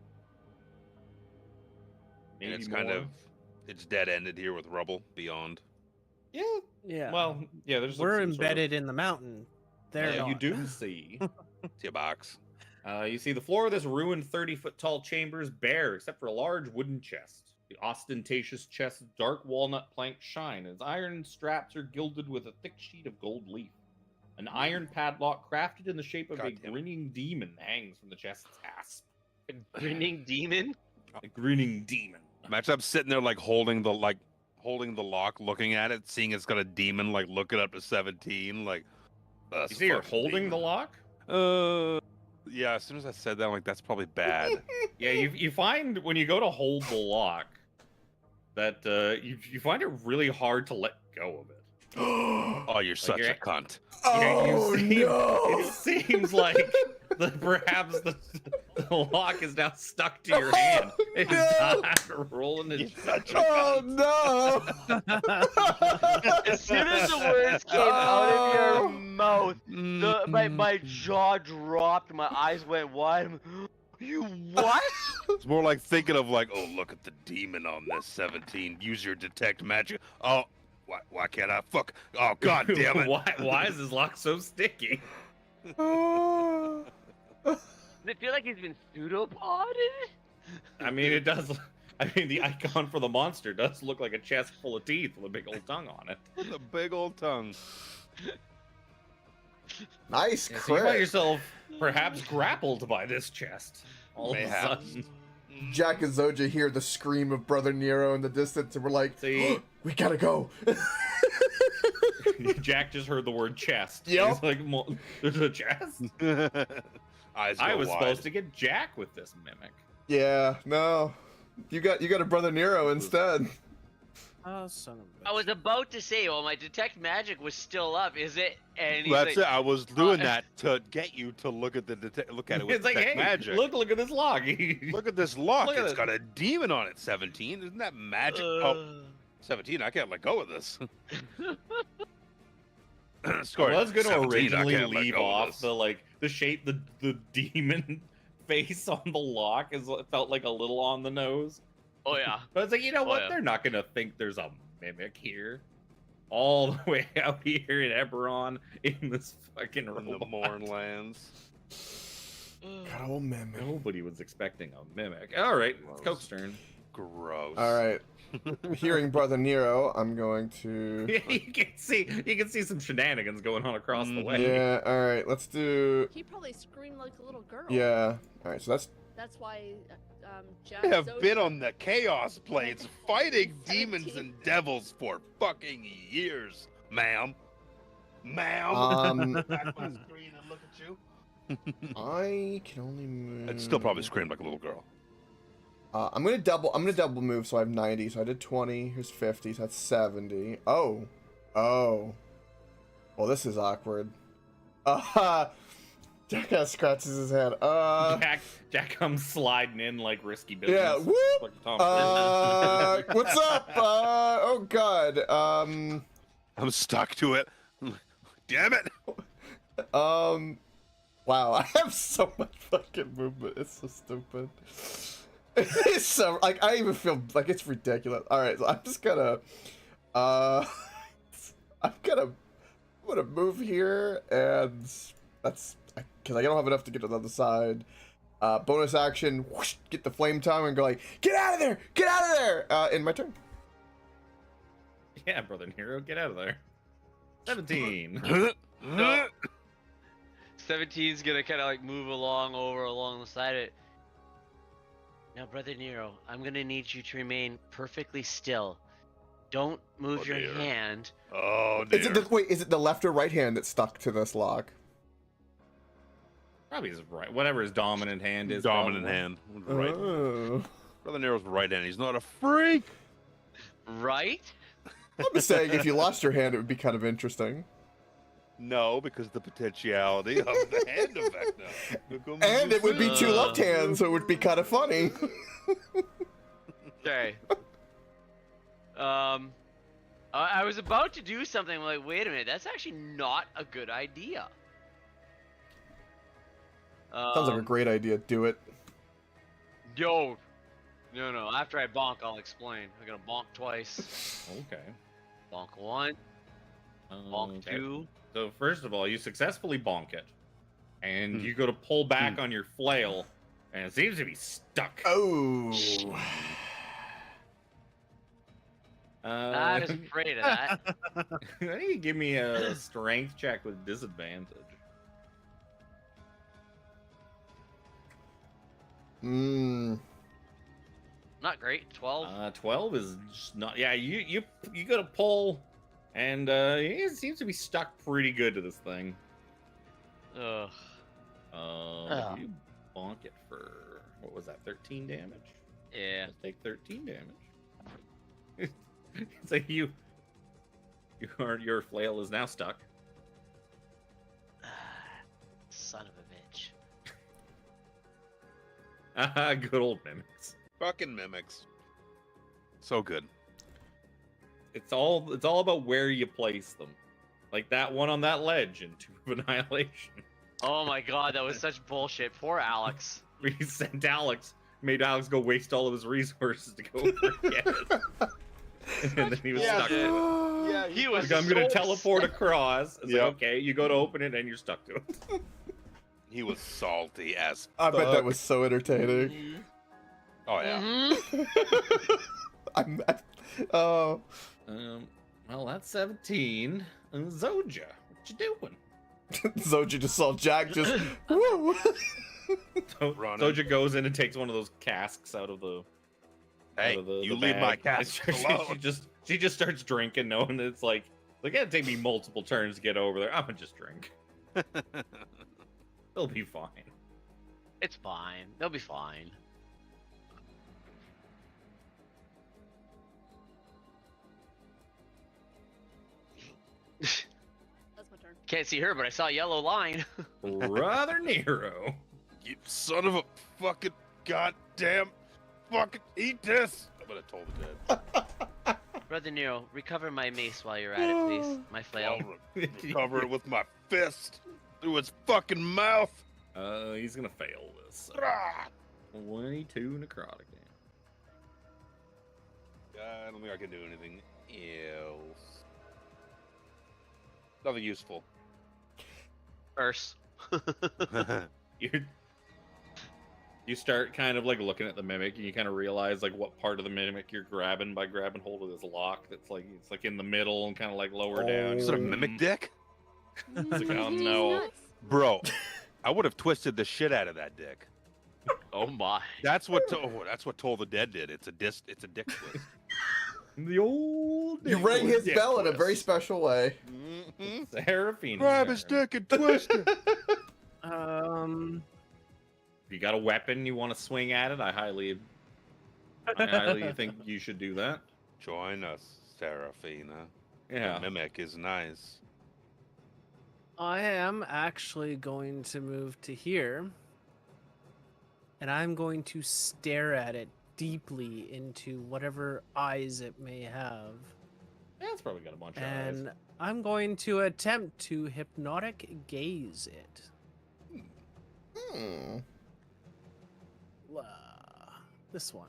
And Maybe it's kind more. of, it's dead ended here with rubble beyond. Yeah. Yeah. Well, yeah. There's we're some sort of- embedded in the mountain. They're you not. do see. It's a box. You see the floor of this ruined 30-foot tall chamber is bare, except for a large wooden chest. The ostentatious chest's dark walnut planks shine, and its iron straps are gilded with a thick sheet of gold leaf. An iron padlock crafted in the shape of a Goddamn. grinning demon hangs from the chest's hasp. A grinning demon? A grinning demon. Imagine I'm sitting there holding the lock, looking at it, seeing it's got a demon looking up to 17. You see you're holding the lock? Yeah. As soon as I said that, I'm like, that's probably bad. Yeah, you find when you go to hold the lock that you find it really hard to let go of it. Oh, you're such a you're- cunt. Oh no! It seems like perhaps the lock is now stuck to your hand. It's No. not rolling You're its such a Oh cunt. no! As soon as the words came out of your mouth, my jaw dropped, my eyes went wide. You what? It's more like thinking of oh, look at the demon on this 17. Use your detect magic. Oh, why can't I? Fuck. Oh, god damn it. Why is this lock so sticky? Oh. Does it feel like he's been pseudopoded? I mean, it does. I mean, the icon for the monster does look like a chest full of teeth with a big old tongue on it. With a big old tongue. Nice Yeah, so you find crit. yourself perhaps grappled by this chest. All Mayhaps. of a sudden. Jack and Zoja hear the scream of Brother Nero in the distance, and we're like, See? we gotta go. Jack just heard the word chest. Yep. He's like, there's a chest? Eyes I go was wide. supposed to get Jack with this mimic. Yeah, no. You got a Brother Nero instead. Oh, son of a I bitch. was about to say, well, my detect magic was still up. Is it? And he's That's like, it. I was doing that to get you to look at look at it with It's like, detect hey, magic. look at this log. Look at this lock. Look at It's it. got a demon on it. 17. Isn't that magic? Oh, 17. I can't let go of this. I Score was going to 17, I originally can't let leave go of off this. the like the shape, the demon face on the lock felt like a little on the nose. oh yeah. But it's like, you know what? yeah. They're not gonna think there's a mimic here. All the way out here in Eberron in this fucking From the robot. Mournlands. God, old mimic. Nobody was expecting a mimic. All right, it's Gross. Coke's turn. Gross. All right. Hearing Brother Nero, I'm going to. you can see some shenanigans going on across the way. Yeah. All right. Let's do. He probably screamed like a little girl. Yeah. All right. So that's. That's why Jack I have Zoja- been on the Chaos Plains fighting 17. demons and devils for fucking years, ma'am. Ma'am. Back my screen and look at you. I can only move. I'd still probably scream like a little girl. I'm gonna double move, so I have 90. So I did 20. Here's 50. So that's 70. Oh. Well, this is awkward. Jack scratches his head. Jack comes sliding in like risky business. Yeah. Whoop. Like Tom Cruise. What's up? Oh God. I'm stuck to it. Damn it. Wow, I have so much fucking movement. It's so stupid. It's so like I even feel like it's ridiculous. All right, so I'm just gonna, I'm gonna move here, and that's because I don't have enough to get to the other side. Bonus action, whoosh, get the flame tongue and go like, get out of there, get out of there. In my turn. Yeah, Brother Nero, get out of there. 17. No. 17's gonna kind of like move along along the side of it. Now, Brother Nero, I'm gonna need you to remain perfectly still. Don't move Oh, your dear. hand. Oh, dear. Is it the left or right hand that's stuck to this lock? Probably his right. Whatever his dominant hand is. Dominant probably. hand. Right. Oh. Brother Nero's right hand. He's not a freak. Right? I'm just saying, if you lost your hand, it would be kind of interesting. No, because the potentiality of the hand effect now. And it would be two left hands, so it would be kind of funny. Okay. I was about to do something like, wait a minute, that's actually not a good idea. Sounds like a great idea. Do it. Yo. No. After I bonk, I'll explain. I'm gonna bonk twice. Okay. Bonk one. Bonk Okay. two. So first of all, you successfully bonk it, and you go to pull back on your flail, and it seems to be stuck. Oh. I was afraid of that. Why don't you give me a strength check with disadvantage? Mmm. Not great. 12. 12 is just not. Yeah, you go to pull, and it seems to be stuck pretty good to this thing. Ugh. You bonk it for what was that? 13 damage. Yeah. Let's take 13 damage. So your flail is now stuck. Son of a bitch. Good old mimics. Fucking mimics. So good. It's all about where you place them. Like that one on that ledge in Tomb of Annihilation. Oh my god, that was such bullshit. Poor Alex. We sent Alex, made Alex go waste all of his resources to go over and get it. And then he was Yeah, stuck. dude. With it. Yeah, He was Like, I'm gonna so teleport across. It's Yep. like, okay, you go to open it and you're stuck to it. he was salty as I bet that fuck. was so entertaining. Oh, yeah. Mhm. Oh. Well, that's 17. And Zoja, what you doing? Zoja just saw Jack just. Woo. Running. Zoja goes in and takes one of those casks out of the. Hey, out of the you the leave my bag. cask she alone. she just starts drinking, knowing that it's like it'd take me multiple turns to get over there. I'm gonna just drink. They'll be fine. It's fine. They'll be fine. Can't see her, but I saw a yellow line. Brother Nero. You son of a fucking goddamn fucking eat this. I'm gonna toll the dead. Brother Nero, recover my mace while you're at it, please. My flail. I'll recover it with my fist through his fucking mouth. He's gonna fail this. Ah! 22 necrotic damage. I don't think I can do anything else. Nothing useful. Curse. You start kind of like looking at the mimic, and you kind of realize like what part of the mimic you're grabbing by grabbing hold of this lock. That's like it's like in the middle and kind of like lower down. Is it a mimic dick? It's like, oh He's no. nuts. Bro, I would have twisted the shit out of that dick. Oh my. That's what Toll the Dead did. It's a dick twist. The old You rang his dick bell in a twist. very special way. Mm-hmm. Seraphine. Grab his dick and twist it. Um, If you got a weapon you want to swing at it, I highly think you should do that. Join us, Seraphina. Yeah. The mimic is nice. I am actually going to move to here, and I'm going to stare at it deeply into whatever eyes it may have, Yeah, it's probably got a bunch of eyes. and I'm going to attempt to hypnotic gaze it. Hmm. This one.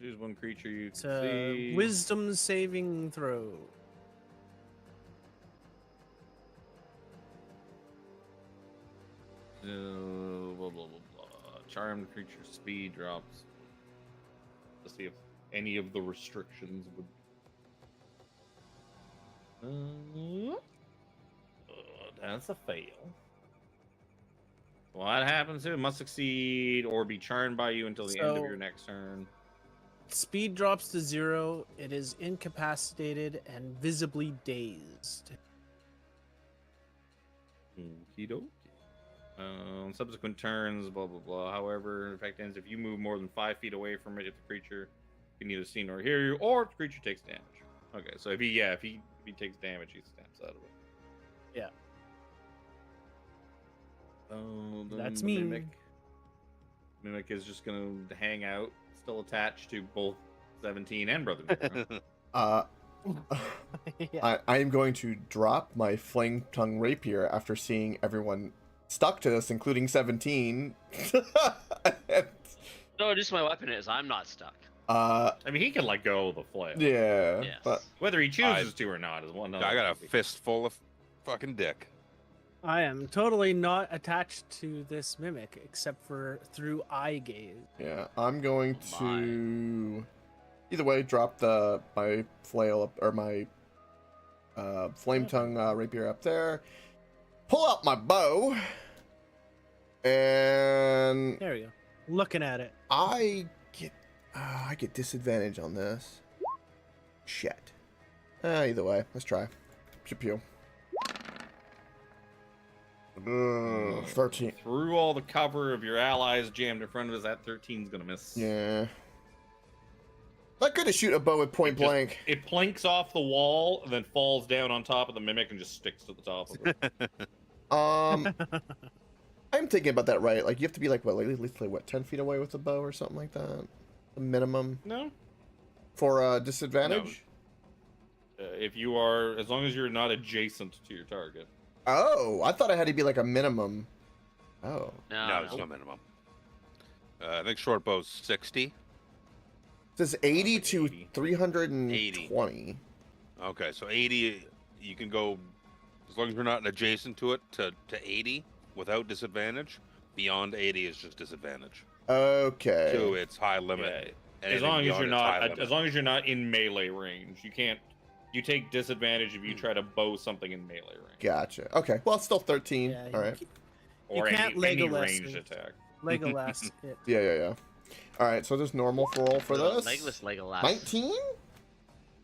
Choose one creature you It's can a see. wisdom saving throw. Blah, blah, blah, blah. Charmed creature speed drops. Let's see if any of the restrictions would. That's a fail. What happens to it? Must succeed or be charmed by you until the end of So- your next turn. Speed drops to 0. It is incapacitated and visibly dazed. Okie dokie. Subsequent turns, blah blah blah. However, in effect ends if you move more than 5 feet away from it. If the creature can neither see nor hear you, or if the creature takes damage. Okay, so if he takes damage, he snaps out of it. Yeah. Then That's the me. Mimic is just gonna hang out, still attached to both 17 and Brother Nero. Yeah. I am going to drop my flame tongue rapier after seeing everyone stuck to this, including 17. No, just my weapon is. I'm not stuck. I mean, he can let go of the flail. Yeah. Yes. But Whether he chooses to or not is one. I got a fistful of fucking dick. I am totally not attached to this mimic except for through eye gaze. yeah, I'm going Oh to either way drop my flail up, or my flame tongue rapier up there. Pull out my bow, and There we go. Looking at it. I get disadvantage on this. Shit. Either way, let's try. Pew pew. 13. Through all the cover of your allies jammed in front of us, that 13's gonna miss. Yeah. Not good to shoot a bow with point blank. It planks off the wall and then falls down on top of the mimic and just sticks to the top of it. I'm thinking about that right. Like you have to be like what, like at least like what, 10 feet away with the bow or something like that. The minimum No. for disadvantage. If you are, as long as you're not adjacent to your target. Oh, I thought I had to be like a minimum. Oh. No, it's no minimum. I think short bow's 60. It says 80 to 80. 320. Okay, so 80, you can go, as long as you're not adjacent to it, to 80 without disadvantage. Beyond 80 is just disadvantage. Okay. To its high limit. As Anything long as beyond you're its high not, limit. as long as you're not in melee range, you can't. You take disadvantage if you try to bow something in melee range. Gotcha. Okay. Well, it's still 13. Yeah, All right. Or can't any Legolas ranged it. attack. Legolas it. Yeah. All right. So there's normal for roll for this. Legless Legolas. 19.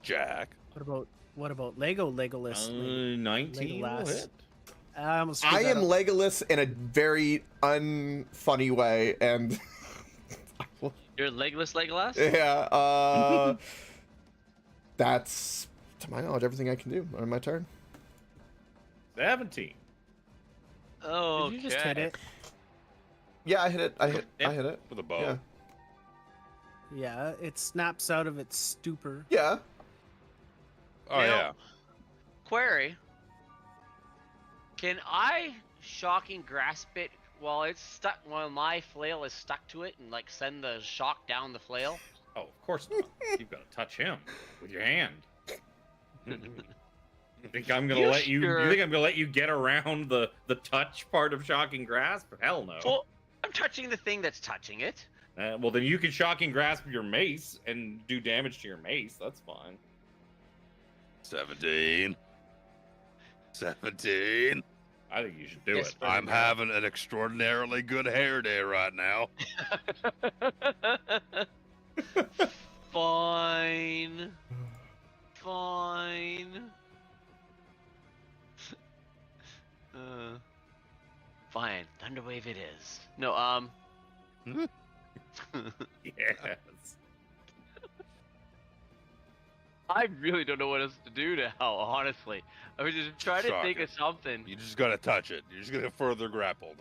Jack. What about Legolas? 19 will Legolas. hit. I almost I screwed that am up. Legolas in a very unfunny way, and You're Legless Legolas? yeah, that's to my knowledge, everything I can do on my turn. 17. Oh, Did you just hit it? Yeah, I hit it. I hit it. With a bow. Yeah. Yeah, it snaps out of its stupor. Yeah. Oh, You know, yeah. Query. Can I shocking grasp it while it's stuck, while my flail is stuck to it, and like send the shock down the flail? Oh, of course not. You've got to touch him with your hand. You think I'm gonna You let you? sure? You think I'm gonna let you get around the touch part of shocking grasp? Hell no. Well, I'm touching the thing that's touching it. Well, then you can shocking grasp your mace and do damage to your mace. That's fine. 17. 17. I think you should do Yes, it. brother. I'm having an extraordinarily good hair day right now. Fine. Fine. Fine. Thunderwave it is. No, Yes. I really don't know what else to do now, honestly. I was just trying to think Shocker. of something. You just gotta touch it. You're just gonna get further grappled.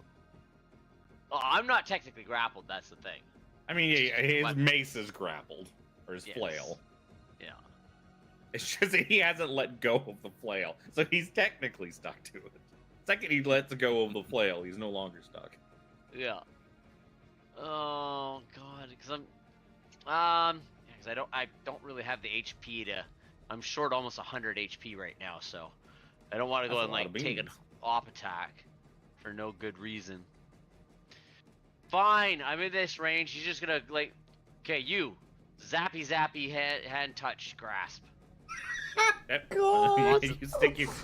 Oh, I'm not technically grappled, that's the thing. I mean, yeah, his But- mace is grappled, or his Yes. flail. Yeah. It's just that he hasn't let go of the flail, so he's technically stuck to it. The second he lets go of the flail, he's no longer stuck. Yeah. Oh god, because I don't really have the HP to. I'm short almost 100 HP right now, so I don't want to go That's a and lot like of take an beans. op attack for no good reason. Fine, I'm in this range. He's just gonna like, okay, you, zappy hand touch grasp. Yep. God.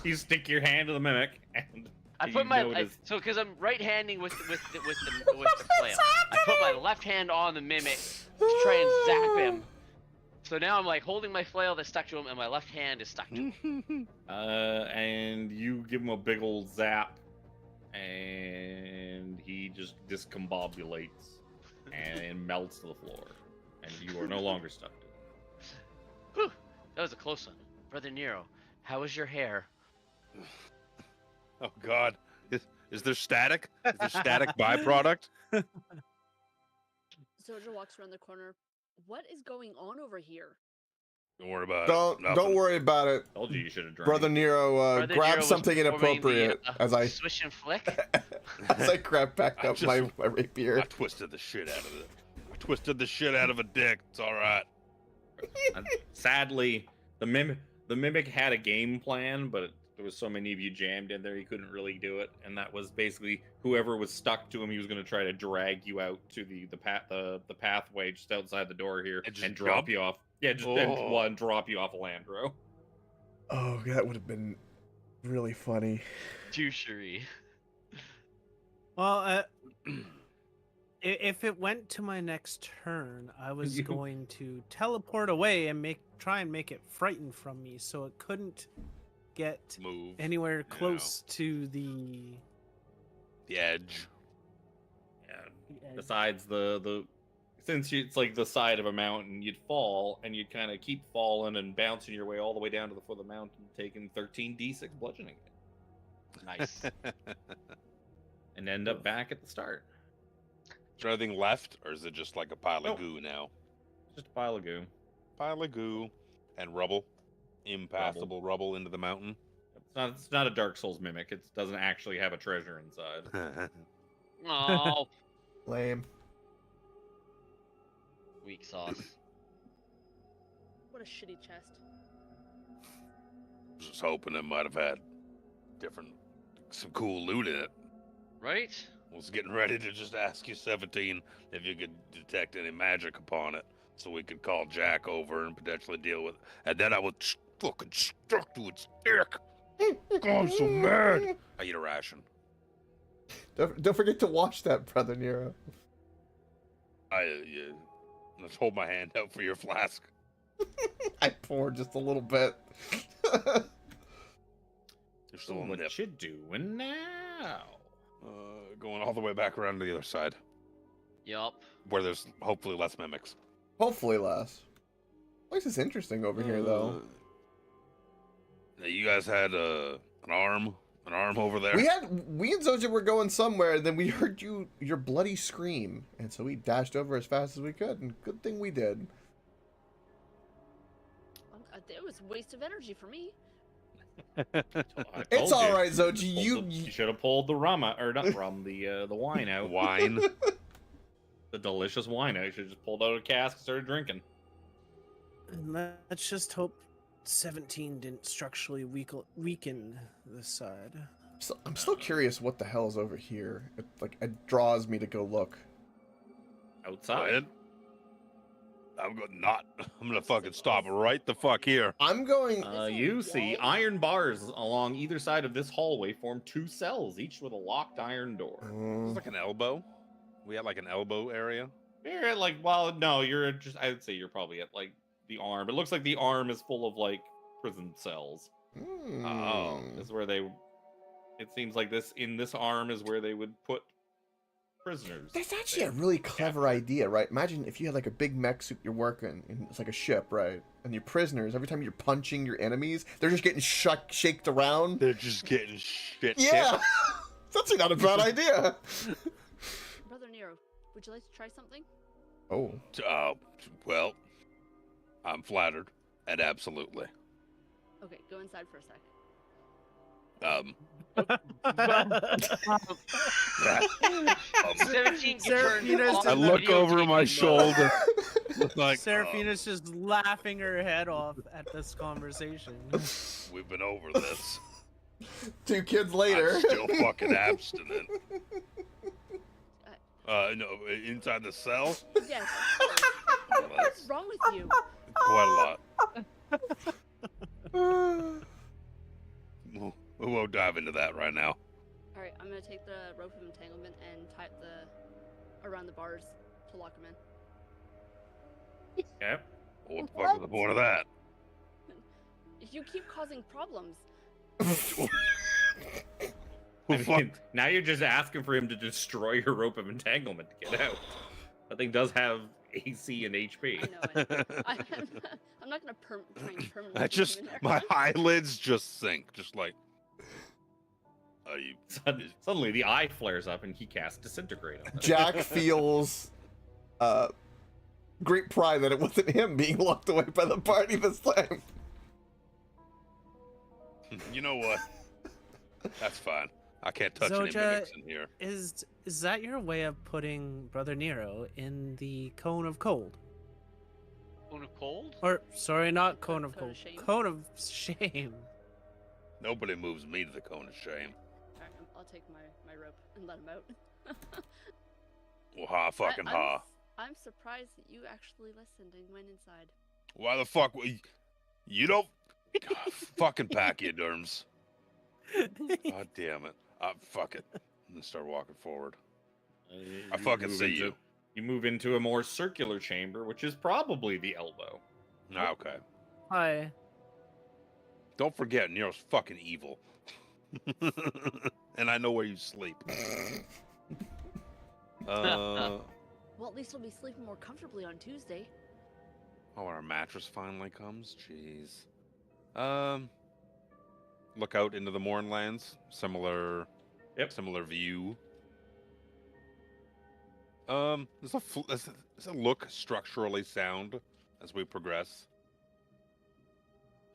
you stick your hand to the mimic, and I you put my notice- so because I'm right-handing with the flail. I put my left hand on the mimic to try and zap him. So now I'm like holding my flail that's stuck to him, and my left hand is stuck to him. and you give him a big old zap, and he just discombobulates and melts to the floor, and you are no longer stuck to it. Whew, that was a close one, Brother Nero. How is your hair? Oh God, is there static? Is there static byproduct? Soldier walks around the corner. What is going on over here? Don't worry about it. Don't Nothing. worry about it. Told you should have drank. Brother Nero, Brother Nero grab was something performing the, inappropriate as I swish and flick. as I grab back I up just- my rapier. I twisted the shit out of it. I twisted the shit out of a dick. It's all right. Sadly, the mimic had a game plan, but there was so many of you jammed in there, he couldn't really do it. And that was basically whoever was stuck to him, he was going to try to drag you out to the pathway just outside the door here And and, just drop jump? you off. Yeah, just and drop you off a Landro. Oh, that would have been really funny. Douchery. Well, if it went to my next turn, I was You- going to teleport away and try and make it frightened from me, so it couldn't get Move anywhere know. close to the. the edge. Yeah. the edge. Besides since it's like the side of a mountain, you'd fall and you'd kind of keep falling and bouncing your way all the way down to the foot of the mountain, taking 13d6 bludgeoning, Nice. and end up back at the start. Is there anything left, or is it just like a pile of Nope. goo now? Just a pile of goo. Pile of goo and rubble, impassable rubble into the mountain. It's not a Dark Souls mimic. It doesn't actually have a treasure inside. Oh, Lame. weak sauce. What a shitty chest. Just hoping it might have had some cool loot in it. Right? Was getting ready to just ask you, 17, if you could detect any magic upon it, so we could call Jack over and potentially deal with it. And then I would fucking stuck to its dick. God, I'm so mad. I eat a ration. Don't forget to wash that, Brother Nero. Let's hold my hand out for your flask. I poured just a little bit. There's still a nip. What you doing now? Going all the way back around to the other side, Yup. where there's hopefully less mimics. Hopefully less. Place is interesting over here, though. Now, you guys had an arm over there. We and Zoja were going somewhere, and then we heard your bloody scream, and so we dashed over as fast as we could, and good thing we did. It was a waste of energy for me. It's all right, Zoji. You should have pulled the rum out, or not rum, the wine out. Wine. The delicious wine out. You should have just pulled out a cask and started drinking. And let's just hope 17 didn't structurally weaken this side. So, I'm still curious what the hell is over here. It draws me to go look. Outside. I'm gonna fucking stop right the fuck here. I'm going. You see iron bars along either side of this hallway form 2 cells, each with a locked iron door. It's like an elbow. We had like an elbow area. You're at like, well, no, you're just, I would say you're probably at like the arm. It looks like the arm is full of like prison cells. Oh. This is where it seems like in this arm is where they would put prisoners. That's actually a really clever idea, right? Imagine if you had like a big mech suit you're working, and it's like a ship, right? And your prisoners, every time you're punching your enemies, they're just getting shaked around. They're just getting shit. Yeah! That's actually not a bad idea. Brother Nero, would you like to try something? Oh. Well, I'm flattered, and absolutely. Okay, go inside for a sec. 17 Seraphina's I in look video over game my mode. shoulder. Like, Seraphina's just laughing her head off at this conversation. we've been over this. 2 kids later. I'm still fucking abstinent. No, inside the cell? Yes. Well, What's that's wrong with you? quite a lot. We won't dive into that right now. All right, I'm gonna take the rope of entanglement and tie it around the bars to lock him in. Okay. What the fuck is the point of that? If you keep causing problems, I mean, now you're just asking for him to destroy your rope of entanglement to get out. That thing does have AC and HP. I know it. I'm not gonna try and permanently. I just, keep him in there. my eyelids just sink, just like. Suddenly the eye flares up and he casts Disintegrate on it. Jack feels great pride that it wasn't him being locked away by the party this time. You know what? That's fine. I can't touch any Zoja, mimics in here. Is that your way of putting Brother Nero in the cone of cold? Cone of cold? Or sorry, not cone of Cone cold. of shame. Cone of shame. Nobody moves me to the cone of shame. Alright, I'll take my rope and let him out. Well, ha, fucking ha. I'm surprised that you actually listened and went inside. Why the fuck? You don't fucking pachyderms. God damn it. Fuck it. I'm gonna start walking forward. I fucking see you. You move into a more circular chamber, which is probably the elbow. Okay. Hi. Don't forget, Nero's fucking evil. And I know where you sleep. Well, at least we'll be sleeping more comfortably on Tuesday. Oh, our mattress finally comes? Jeez. Look out into the Mournlands. Similar view. Does it look structurally sound as we progress?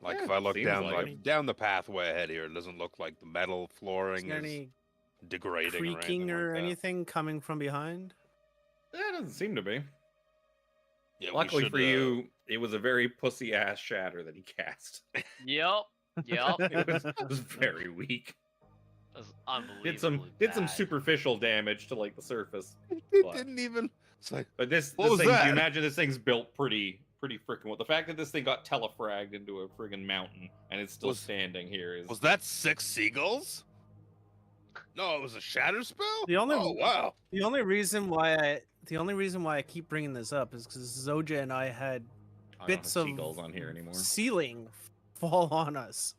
Like Yeah, if I look seems down like it. down the pathway ahead here, it doesn't look like the metal Is flooring there is any degrading creaking or anything like that. anything coming from behind? That doesn't seem to be. Yeah, we Luckily should, for you, it was a very pussy ass shatter that he cast. Yep. Yep. It was very weak. That's unbelievable. Did some superficial damage to like the surface. It But- didn't even. It's like, But this What was thing, that? you imagine this thing's built pretty freaking well. The fact that this thing got telefragged into a friggin' mountain and it's still Was- standing here is was that 6 seagulls? No, it was a shatter spell. The only- Oh wow. The only reason why I keep bringing this up is because Zoja and I had I don't bits have of seagulls on here anymore. ceiling fall on us.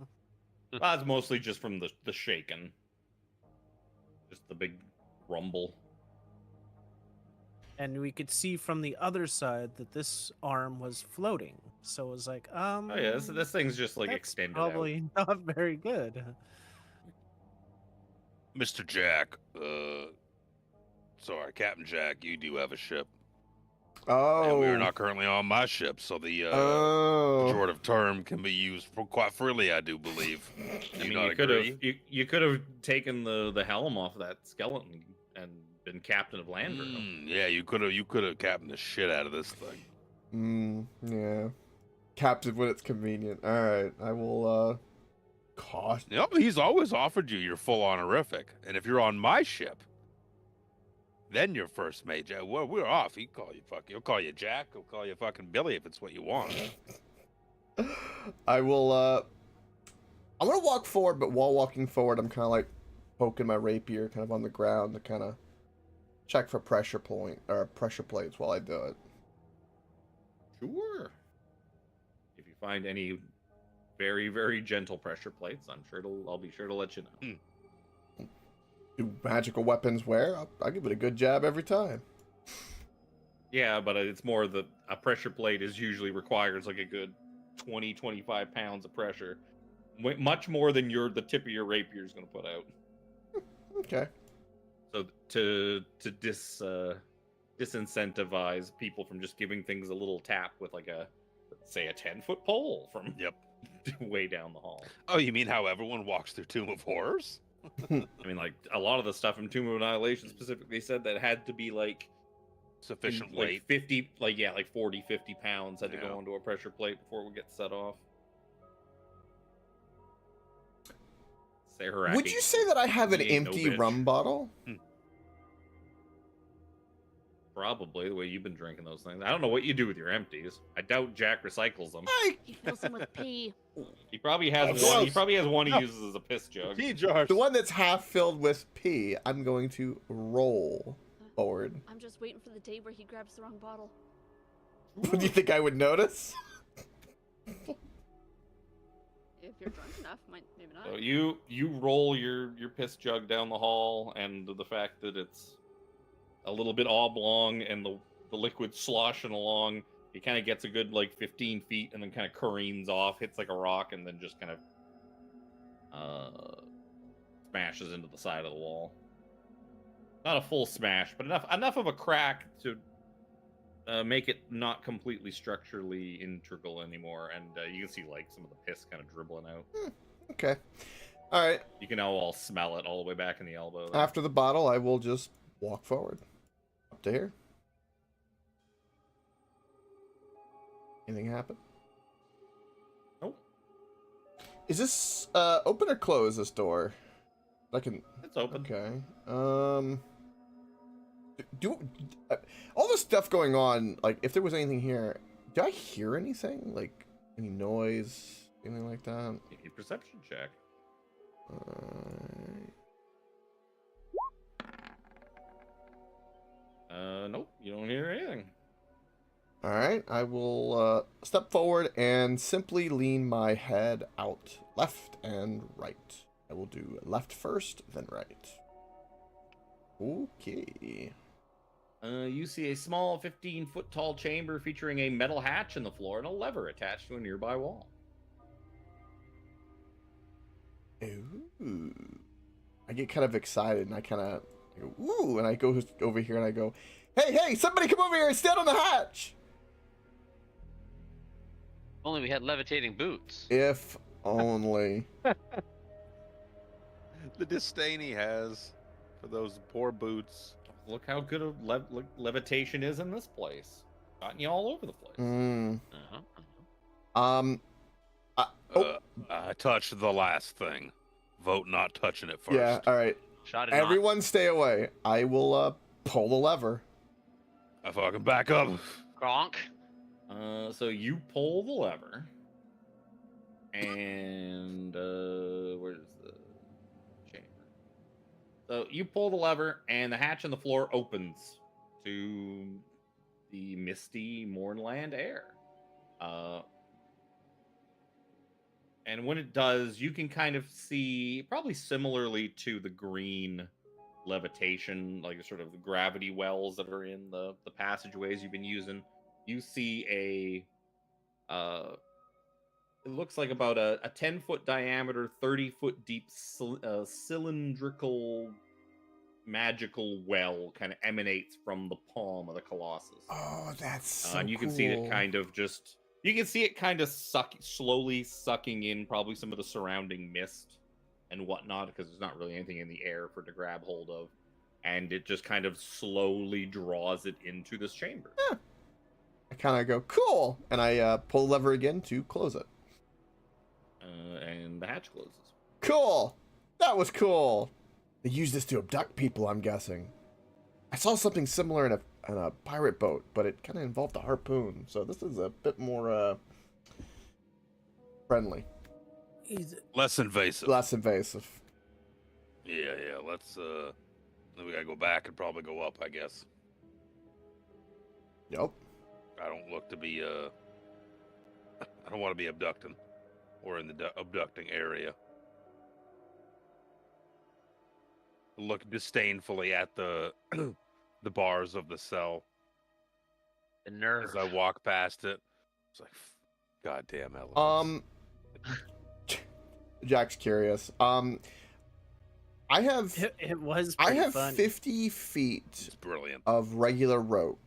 That's mostly just from the shaking. Just the big rumble. and we could see from the other side that this arm was floating. So it was like, Oh yeah, this thing's just like that's extended out. probably not very good. Mr. Jack, sorry, Captain Jack, you do have a ship. Oh. And we are not currently on my ship, so the Oh. pejorative term can be used for quite freely, I do believe. I mean, you could have taken the helm off that skeleton and been captain of Landville. Yeah, you could have captained the shit out of this thing. Yeah. Captive when it's convenient. All right, I will. Cost. You know, he's always offered you your full honorific, and if you're on my ship, then you're first mate. Well, we're off. He'll call you Jack. He'll call you fucking Billy if it's what you want. I will. I'm gonna walk forward, but while walking forward, I'm kind of like poking my rapier kind of on the ground to kind of check for pressure plates while I do it. Sure. If you find any very, very gentle pressure plates, I'll be sure to let you know. Do magical weapons wear? I'll give it a good jab every time. Yeah, but it's more that a pressure plate is usually requires like a good 20, 25 pounds of pressure. Much more than the tip of your rapier is going to put out. Okay. So to disincentivize people from just giving things a little tap with like a 10-foot pole from way down the hall. Oh, you mean how everyone walks through Tomb of Horrors? I mean, like a lot of the stuff in Tomb of Annihilation specifically said that it had to be like sufficient like weight. 50, like 40, 50 pounds had to go onto a pressure plate before it would get set off. Would you say that I have an empty rum bottle? Probably, the way you've been drinking those things. I don't know what you do with your empties. I doubt Jack recycles them. He fills them with pee. He probably has one. He probably has one he uses as a piss jug. Pee jars. The one that's half filled with pee, I'm going to roll forward. I'm just waiting for the day where he grabs the wrong bottle. What do you think I would notice? If you're drunk enough, maybe not. So you roll your piss jug down the hall, and the fact that it's a little bit oblong and the liquid sloshing along, he kind of gets a good like 15 feet and then kind of careens off, hits like a rock, and then just kind of smashes into the side of the wall. Not a full smash, but enough of a crack to make it not completely structurally integral anymore, and you can see like some of the piss kind of dribbling out. Okay. All right. You can now all smell it all the way back in the elbow. After the bottle, I will just walk forward. Up to here. Anything happen? Nope. Is this open or closed, this door? It's open. Okay. All this stuff going on, like if there was anything here, do I hear anything? Like any noise, anything like that? Give me a perception check. Nope, you don't hear anything. All right, I will step forward and simply lean my head out left and right. I will do left first, then right. Okay. You see a small 15-foot tall chamber featuring a metal hatch in the floor and a lever attached to a nearby wall. Ooh. I get kind of excited and I kind of go, ooh, and I go over here and I go, hey, somebody come over here and stand on the hatch. Only we had levitating boots. If only. The disdain he has for those poor boots. Look how good a levitation is in this place. Gotten you all over the place. I touched the last thing. Vote not touching it first. Yeah, all right. Shot it. Everyone stay away. I will pull the lever. I fucking back up. Gronk. So you pull the lever, and where's the chamber? So you pull the lever, and the hatch in the floor opens to the misty Mournland air. And when it does, you can kind of see, probably similarly to the green levitation, like sort of the gravity wells that are in the passageways you've been using. You see it looks like about a 10-foot diameter, 30-foot deep cylindrical magical well kind of emanates from the palm of the Colossus. Oh, that's so and you can see it kind of just slowly sucking in probably some of the surrounding mist and whatnot, because there's not really anything in the air for it to grab hold of, and it just kind of slowly draws it into this chamber. Yeah. I kind of go, cool, and I pull the lever again to close it. And the hatch closes. Cool! That was cool! They use this to abduct people, I'm guessing. I saw something similar in a pirate boat, but it kind of involved a harpoon, so this is a bit more friendly. Less invasive. Less invasive. Yeah. Let's then we gotta go back and probably go up, I guess. Yep. I don't look to be I don't want to be abducting or in the abducting area. Look disdainfully at the the bars of the cell The nerve. as I walk past it. It's like, goddamn elephants. Jack's curious. I have It was I pretty have fun. 50 feet It's brilliant. of regular rope.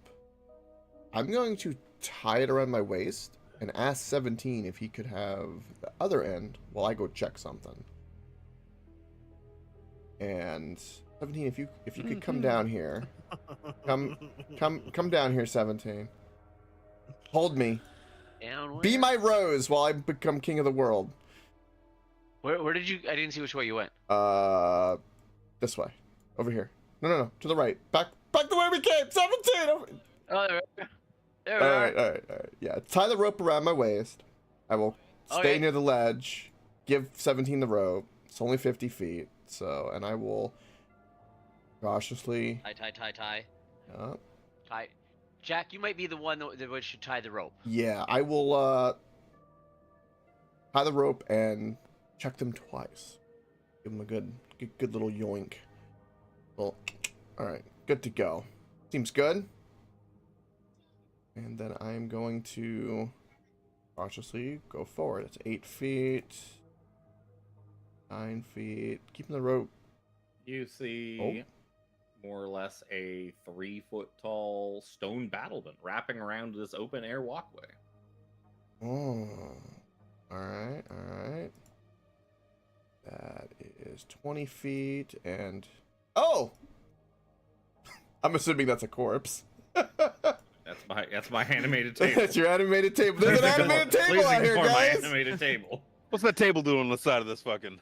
I'm going to tie it around my waist and ask 17 if he could have the other end while I go check something. And 17, if you could come down here. Come down here, 17. Hold me. Down Be where? my rose while I become king of the world. Where did you? I didn't see which way you went. This way. Over here. No. To the right. Back the way we came. 17. Over. Oh, there we All are. right. Yeah, tie the rope around my waist. I will stay Okay. near the ledge. Give 17 the rope. It's only 50 feet. So, and I will cautiously. Tie. Uh, Tie. Jack, you might be the one that should tie the rope. yeah, I will tie the rope and check them twice. Give them a good little yoink. Well, all right, good to go. Seems good. And then I'm going to cautiously go forward. It's 8 feet, 9 feet. Keeping the rope. You see more or less a 3-foot tall stone battlement wrapping around this open air walkway. Oh, all right. That is 20 feet and I'm assuming that's a corpse. That's my animated table. That's your animated table. There's an animated table Please out here, ignore my guys. animated table. What's that table doing on the side of this fucking?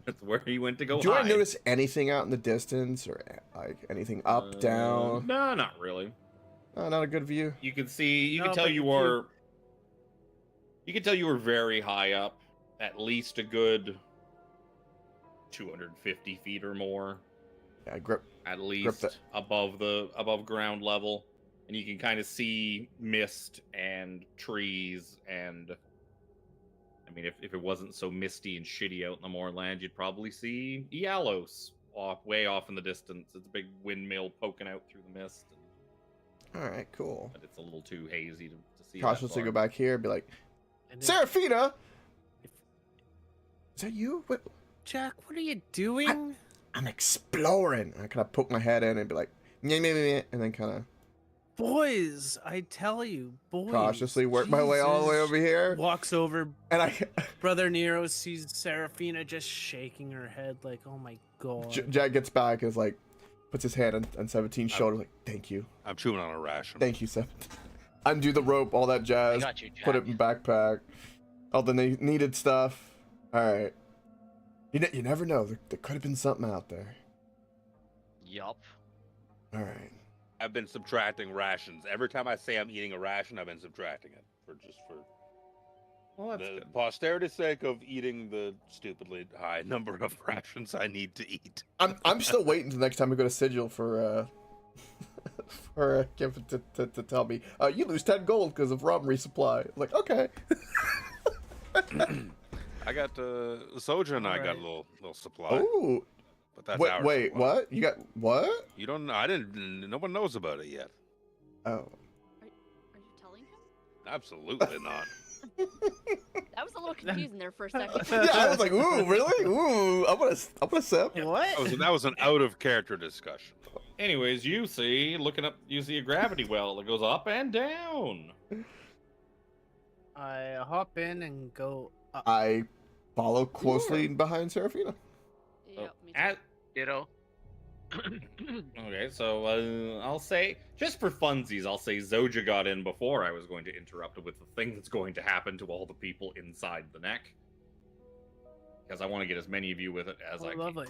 That's where he went to go. Do I hide. notice anything out in the distance or like anything up, down? No, not really. Not a good view. You can see. You No, can tell but you you were. You can tell you were very high up, at least a good 250 feet or more. Yeah, grip. At least that. above ground level, and you can kind of see mist and trees. And I mean, if it wasn't so misty and shitty out in the moorland, you'd probably see Ialos way off in the distance. It's a big windmill poking out through the mist. All right, cool. But it's a little too hazy to see. Cautiously that go far. back here and be like, And then- Seraphina! Is that you? What? Jack, what are you doing? I'm exploring. I kind of poke my head in and be like, meh, meh, meh, meh, and then kind of Boys, I tell you, boys. cautiously work my way all the way Jesus. over here. Walks over. And I, Brother Nero sees Seraphina just shaking her head like, oh my god. Jack gets back and is like, puts his hand on 17's shoulder, like, thank you. I'm chewing on a ration. Thank you, 17. Undo the rope, all that I jazz. got you, Jack. Put it in backpack. All the needed stuff. All right. You never know. There could have been something out there. Yup. All right. I've been subtracting rations. Every time I say I'm eating a ration, I've been subtracting it for Well, that's the good. posterity's sake of eating the stupidly high number of rations I need to eat. I'm still waiting till next time we go to Sigil for Kevin to tell me you lose 10 gold because of rum resupply. Like, okay. I got Soja and I got a Alright. little supply. Oh, but that's Wait, ours. wait, as well. what? You got what? You don't know? I didn't. No one knows about it yet. Oh. Are you telling him? Absolutely not. That was a little confusing there for a second. Yeah, I was like, ooh, really? Ooh, I'm gonna sip. What? That was an out of character discussion. Anyways, you see a gravity well that goes up and down. I hop in and go up. I follow closely behind Serafina. Yep, me too. At Ditto. Okay, so I'll say, just for funsies, I'll say Zoja got in before I was going to interrupt with the thing that's going to happen to all the people inside the neck. Because I want to get as many of you with it as I can. Lovely.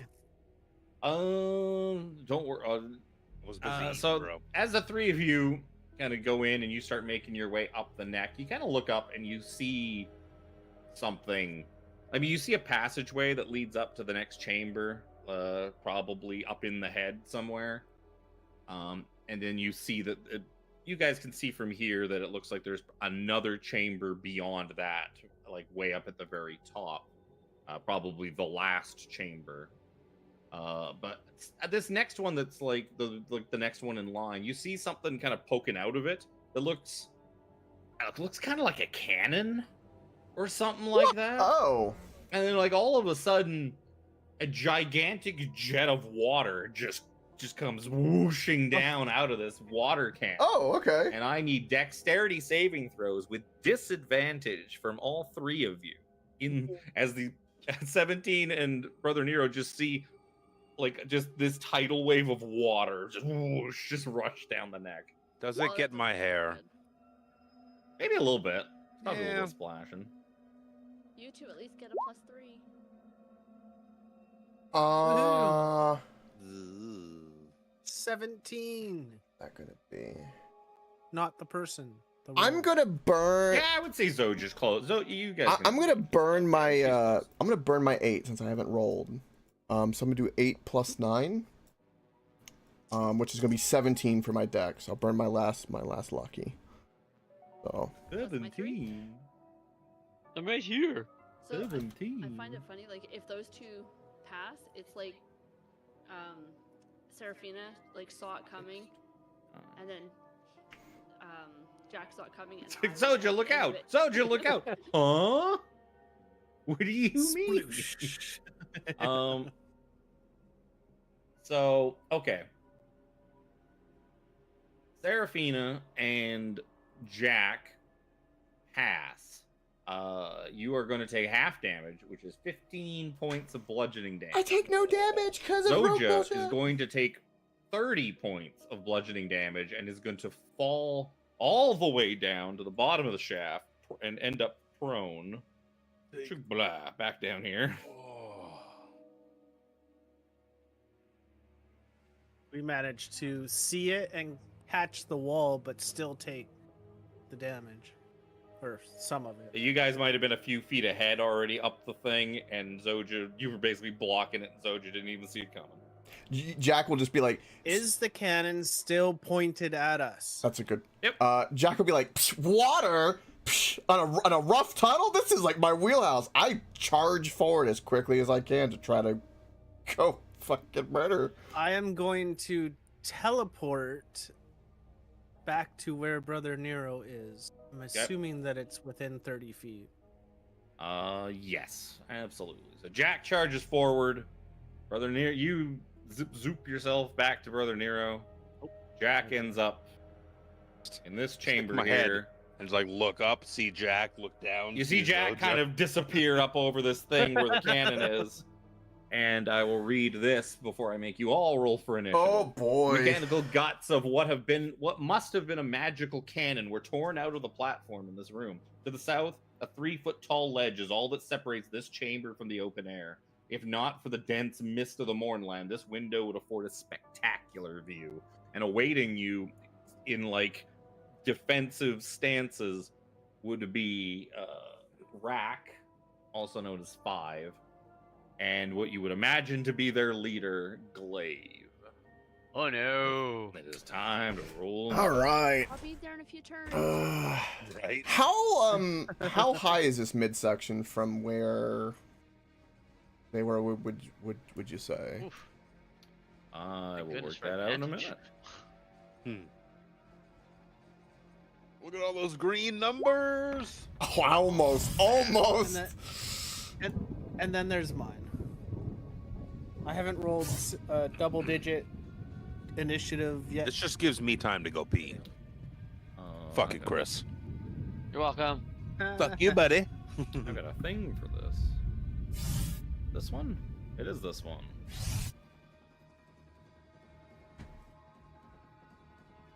Don't worry. I was busy eating, So bro. as the three of you kind of go in and you start making your way up the neck, you kind of look up and you see something. I mean, you see a passageway that leads up to the next chamber, probably up in the head somewhere. And then you see that you guys can see from here that it looks like there's another chamber beyond that, like way up at the very top, probably the last chamber. But this next one that's like the next one in line, you see something kind of poking out of it that looks kind of like a cannon or something like that. Oh. And then like all of a sudden, a gigantic jet of water just comes whooshing down out of this water cannon. Oh, okay. And I need dexterity saving throws with disadvantage from all three of you. As the 17 and Brother Nero just see like just this tidal wave of water just whoosh, just rush down the neck. Does Well, it get that my doesn't sound hair? good. Maybe a little bit. Probably a Yeah. little splashing. You two at least get a +3. Uh, 17. that gonna be. Not the person. The I'm roll. gonna burn. Yeah, I would say Zoja's close. You guys. I'm gonna burn my. I'm gonna burn my 8 since I haven't rolled. So I'm gonna do 8 plus 9. Which is gonna be 17 for my dex. I'll burn my last lucky. So. 17. I'm right here. So I 17. find it funny, like if those two pass, it's like Serafina like saw it coming, and then Jack saw it coming. And I was at Zoja, the look end of out! it. Zoja, look out! Huh? What do you mean? So okay. Serafina and Jack pass. You are going to take half damage, which is 15 points of bludgeoning damage. I take no damage because of rope Zoja is bullshit. going to take 30 points of bludgeoning damage and is going to fall all the way down to the bottom of the shaft and end up prone. Blah, back down here. We managed to see it and catch the wall, but still take the damage. Or some of it. You guys might have been a few feet ahead already up the thing, and Zoja, you were basically blocking it, and Zoja didn't even see it coming. Jack will just be like, Is the cannon still pointed at us? that's a good. Yep. Jack will be like, "Psh, water Psh, on a rough tunnel. This is like my wheelhouse. I charge forward as quickly as I can to try to go fucking murder. I am going to teleport back to where Brother Nero is. I'm assuming that it's within 30 feet. Yes, absolutely. So Jack charges forward. Brother Nero, you zoop yourself back to Brother Nero. Jack ends up in this chamber my here. head. And just like look up, see Jack, look down. You see Jack kind of disappear up over this thing where the cannon is. And I will read this before I make you all roll for initiative. Oh boy. Mechanical guts of what must have been a magical cannon were torn out of the platform in this room. To the south, a 3-foot-tall ledge is all that separates this chamber from the open air. If not for the dense mist of the Mornland, this window would afford a spectacular view. And awaiting you in like defensive stances would be Rack, also known as 5. And what you would imagine to be their leader, Glaive. Oh no. It is time to roll. All right. I'll be there in a few turns. right. How high is this midsection from where they were? Would you say? Oof. I Thank will goodness work for that out in a advantage. minute. Look at all those green numbers. Oh, almost. And then there's mine. I haven't rolled double-digit initiative yet. This just gives me time to go pee. Fucking I Chris. You're welcome. Fuck you, buddy. I've got a thing for this. This one? It is this one.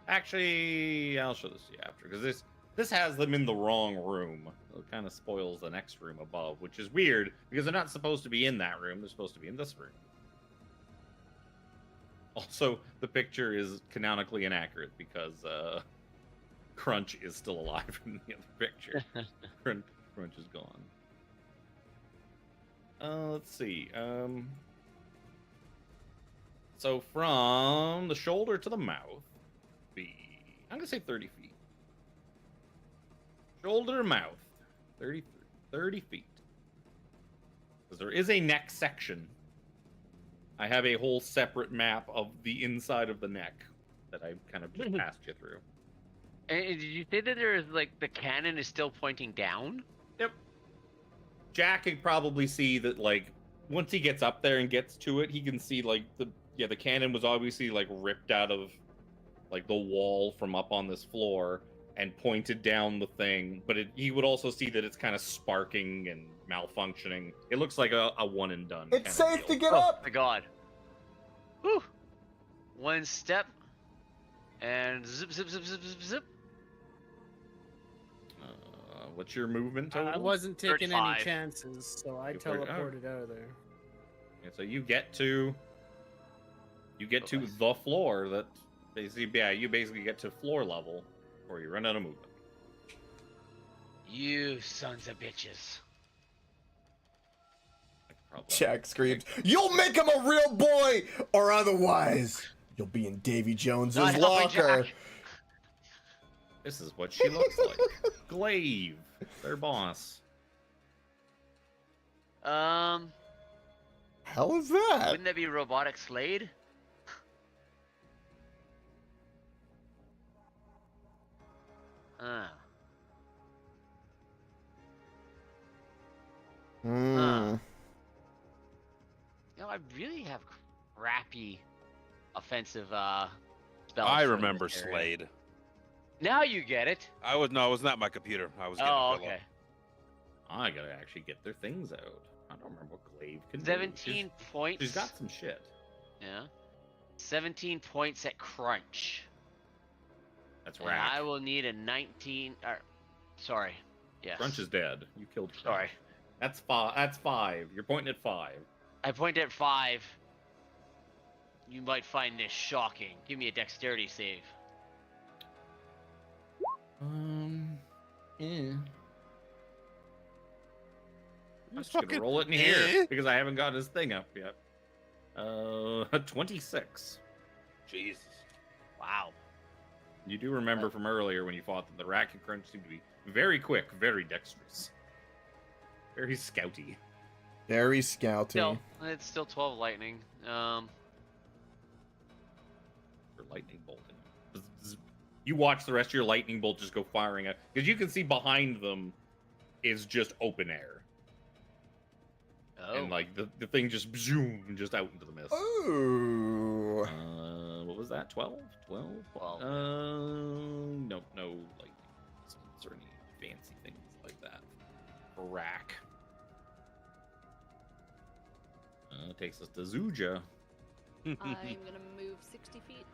Actually, I'll show this to you after, because this has them in the wrong room. It kind of spoils the next room above, which is weird, because they're not supposed to be in that room. They're supposed to be in this room. Also, the picture is canonically inaccurate, because Crunch is still alive in the other picture. Crunch is gone. Let's see. So from the shoulder to the mouth, I'm gonna say 30 feet. Shoulder to mouth, 30 feet. Because there is a neck section. I have a whole separate map of the inside of the neck that I kind of just passed you through. And did you say that there is like the cannon is still pointing down? Yep. Jack could probably see that, like, once he gets up there and gets to it, he can see like the cannon was obviously like ripped out of like the wall from up on this floor and pointed down the thing, but he would also see that it's kind of sparking and malfunctioning. It looks like a one and done. It's safe to get Oh up. my god. Whew. One step. And zip, zip, zip, zip, zip, zip. What's your movement total? I wasn't taking 35. any chances, so I You put it- teleported out of there. Yeah, so you get to the floor that basically, yeah, you basically get to floor level or you run out of movement. You sons of bitches. Probably. Jack screams, "You'll make him a real boy, or otherwise you'll be in Davy Jones's Not helping locker." Jack. This is what she looks like. Glaive, their boss. Hell is that? Wouldn't that be robotic Slade? Hmm. You know, I really have crappy offensive spells. I for remember this area. Slade. Now you get it. It was not my computer. I was getting Oh, a pillow. okay. I gotta actually get their things out. I don't remember what Glaive can do. 17 points. She's got some shit. Yeah. 17 points at crunch. That's And right. I will need a 19. Sorry. Yes. Crunch is dead. You killed Crunch. Sorry. That's 5. That's 5. You're pointing at 5. I point at 5. You might find this shocking. Give me a dexterity save. Yeah. I'm just Fucking- gonna roll it in here because I haven't got his thing up yet. 26. Jesus. Wow. You do remember from earlier when you fought them, the Rack and Crunch seem to be very quick, very dexterous, very scouty. Very scouty. Still, it's still 12 lightning. For lightning bolting. You watch the rest of your lightning bolt just go firing out because you can see behind them is just open air. Oh. And like the thing just zoom just out into the mist. Ooh. What was that? 12? 12? 12. No lightning bolts or any fancy things like that. Rack. Takes us to Zuja. I'm gonna move 60 feet.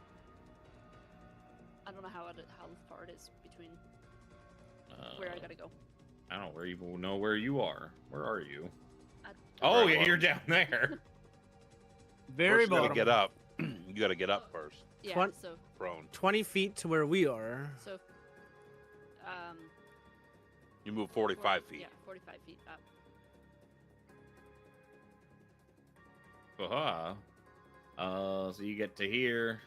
I don't know how far it is between where I gotta go. I don't even know where you are. Where are you? At Oh, Very yeah, low. you're down there. Very First, you gotta bottom. get up. You gotta get up first. yeah, Twen- so Prone. 20 feet to where we are. You move 45 feet. Yeah, 45 feet up. So you get to here.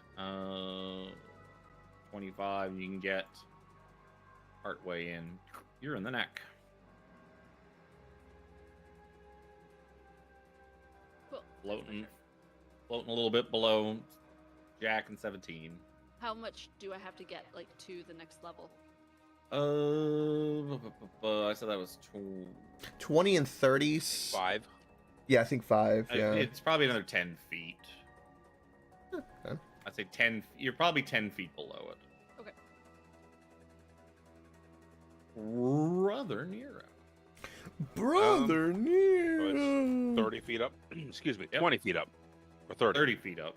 25, and you can get partway in. You're in the neck. Cool. Floating. floating a little bit below Jack and 17. How much do I have to get like to the next level? I said that was 20 and 30s. 5. Yeah, I think 5. Yeah. It's probably another 10 feet. Okay. I'd say 10. You're probably 10 feet below it. Okay. Brother Nero. Brother So Nero. it's 30 feet up. Excuse me, Yep. 20 feet up. Or 30. 30 feet up.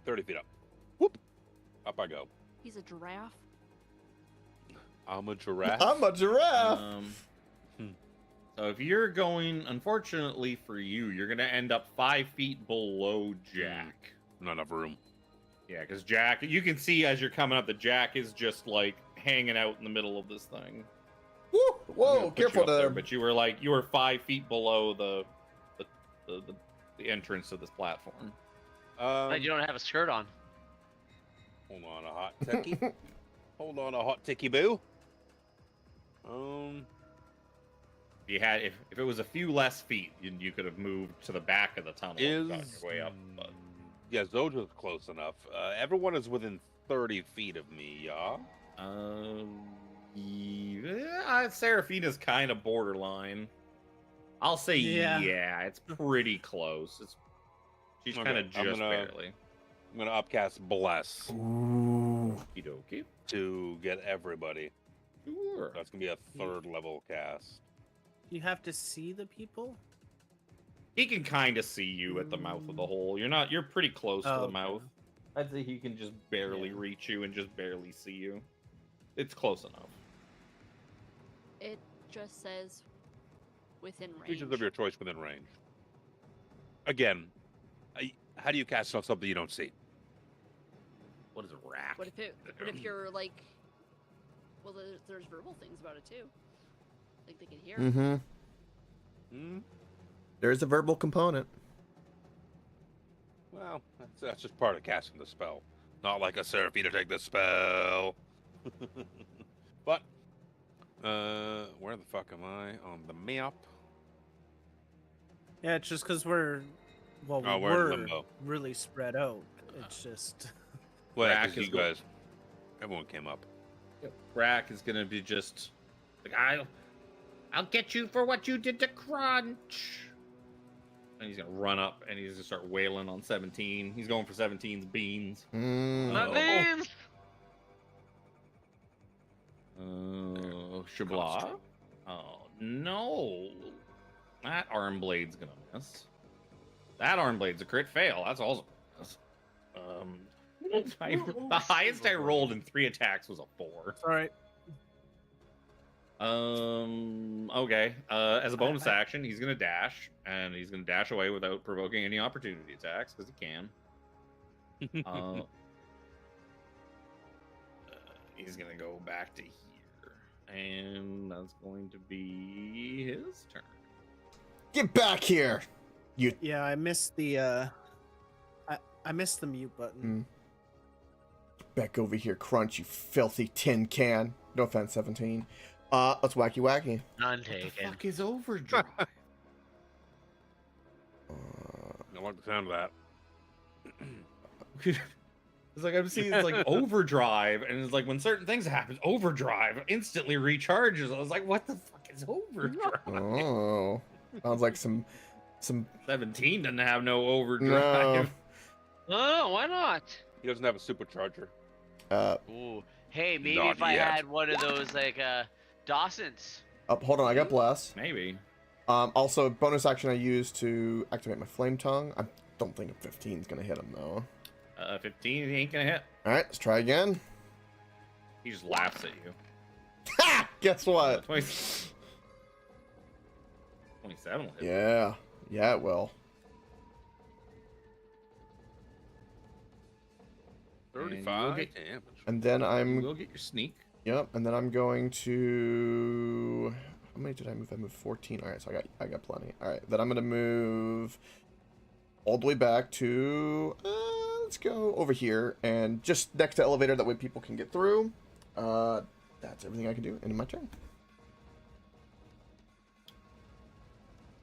30 feet up. Whoop. Up I go. He's a giraffe. I'm a giraffe. I'm a giraffe. So if you're going, unfortunately for you, you're going to end up 5 feet below Jack. Not enough room. Yeah, because Jack, you can see as you're coming up that Jack is just like hanging out in the middle of this thing. Woo! I'm Whoa, gonna put careful you up there. But you were 5 feet below the entrance to this platform. But you don't have a skirt on. Hold on a hot techie. Hold on a hot ticky boo. If it was a few less feet, you could have moved to the back of the tunnel and gotten your way up. But Yeah, Zoja's close enough. Everyone is within 30 feet of me, yeah? yeah, Seraphina's kind of borderline. I'll say Yeah. it's pretty close. She's Okay, kind of I'm just gonna- barely. I'm going to upcast Bless Ooh. Okie to get everybody. Sure. That's going to be a 3rd level cast. You have to see the people. He can kind of see you at the mouth of the hole. You're pretty close to the Oh, okay. mouth. I'd say he can just barely Yeah. reach you and just barely see you. It's close enough. It just says within range. Creatures of your choice within range. Again, how do you cast on something you don't see? What is a rack? What if you're like, well, there's verbal things about it too. Like they can hear. Mm-hmm. Hmm? There's a verbal component. Well, that's just part of casting the spell. Not like a Seraphina take the spell. But, where the fuck am I on the map? Yeah, it's just because we're Oh, we're in were limbo. really spread out. It's just Well, yeah, Rack 'cause is you go- guys, everyone came up. Rack is gonna be just like I'll get you for what you did to Crunch. And he's gonna run up and he's gonna start wailing on 17. He's going for 17's beans. Nothing. Shabla. Oh no. That arm blade's gonna miss. That arm blade's a crit fail. That's also a miss. The highest I rolled in 3 attacks was a 4. all right. Okay. As a bonus action, he's gonna dash, and he's gonna dash away without provoking any opportunity attacks because he can. He's gonna go back to here, and that's going to be his turn. Get back here. Yeah, I missed the I missed the mute button. Back over here, Crunch, you filthy tin can. No offense, 17. Let's wacky wacky. None What the taken. fuck is overdrive? I like the sound of that. It's like I'm seeing it's like overdrive, and it's like when certain things happen, overdrive instantly recharges. I was like, what the fuck is overdrive? Oh, sounds like some 17 doesn't have no overdrive. Oh, why not? He doesn't have a supercharger. Ooh. Hey, maybe Not if I yet. had one of those like Dawson's. hold on, I got bless. Maybe. Also, bonus action I use to activate my flame tongue. I don't think a 15 is gonna hit him though. 15 he ain't gonna hit. All right, let's try again. He just laughs at you. Ha! Guess what? 27 will hit. Yeah, it will. 35 get- damage. And then I'm We'll get your sneak. Yep, and then I'm going to. How many did I move? I moved 14. All right, so I got plenty. All right, then I'm gonna move all the way back to. Let's go over here and just next to elevator. That way people can get through. That's everything I can do in my turn.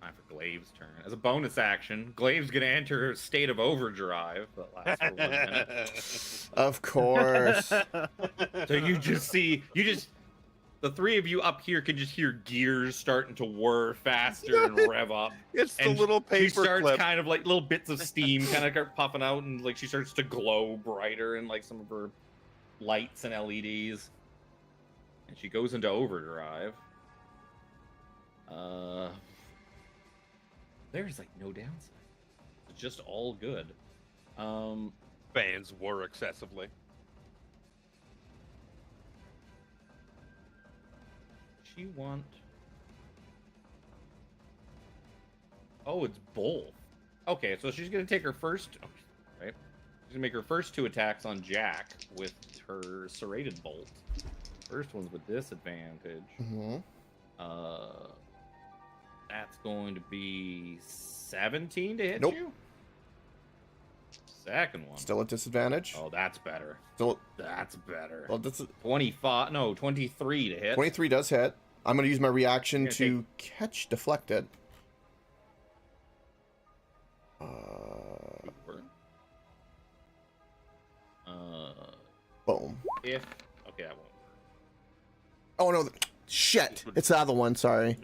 Time for Glaive's turn. As a bonus action, Glaive's gonna enter a state of overdrive that lasts for 1 minute. Of course. So you just the three of you up here can just hear gears starting to whir faster and rev up. It's the And little She paper starts clip. kind of like little bits of steam kind of puffing out, and like she starts to glow brighter in like some of her lights and LEDs. And she goes into overdrive. There's like no downside. It's just all good. Fans were excessively. She want. Oh, it's both. Okay, so she's gonna take her first. Right, she's gonna make her first 2 attacks on Jack with her serrated bolt. First one's with disadvantage. Mm-hmm. That's going to be 17 to hit Nope. you. Second one. Still at disadvantage. Oh, that's better. Still. That's better. Well, that's 25. No, 23 to hit. 23 does hit. I'm going to use my reaction Yeah, to catch deflected. Boom. If okay, that won't. Oh no! Shit! It's the other one. Sorry.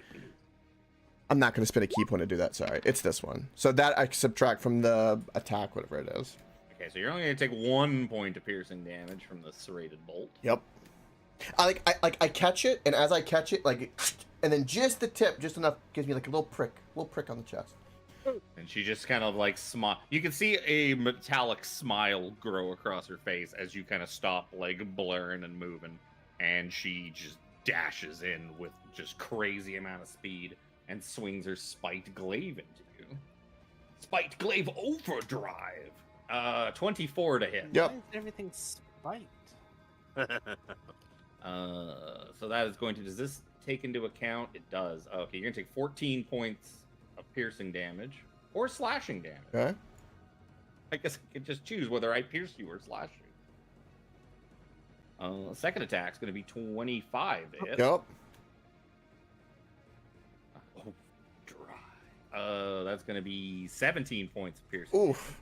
I'm not going to spend a key point to do that. Sorry. It's this one. So that I subtract from the attack, whatever it is. Okay, so you're only gonna take 1 point of piercing damage from the serrated bolt. Yep. I catch it, and as I catch it, and then just the tip, just enough, gives me like a little prick on the chest. And she just kind of like smile. You can see a metallic smile grow across her face as you kind of stop like blurring and moving, and she just dashes in with just crazy amount of speed and swings her spiked glaive into you. Spiked glaive overdrive. 24 to hit. Yep. Why is everything spiked? So that is going to. Does this take into account? It does. Okay, you're gonna take 14 points of piercing damage or slashing damage. Okay. I guess I could just choose whether I pierce you or slash you. Second attack's gonna be 25 to hit. Yep. Oh, dry. That's gonna be 17 points of piercing. Oof.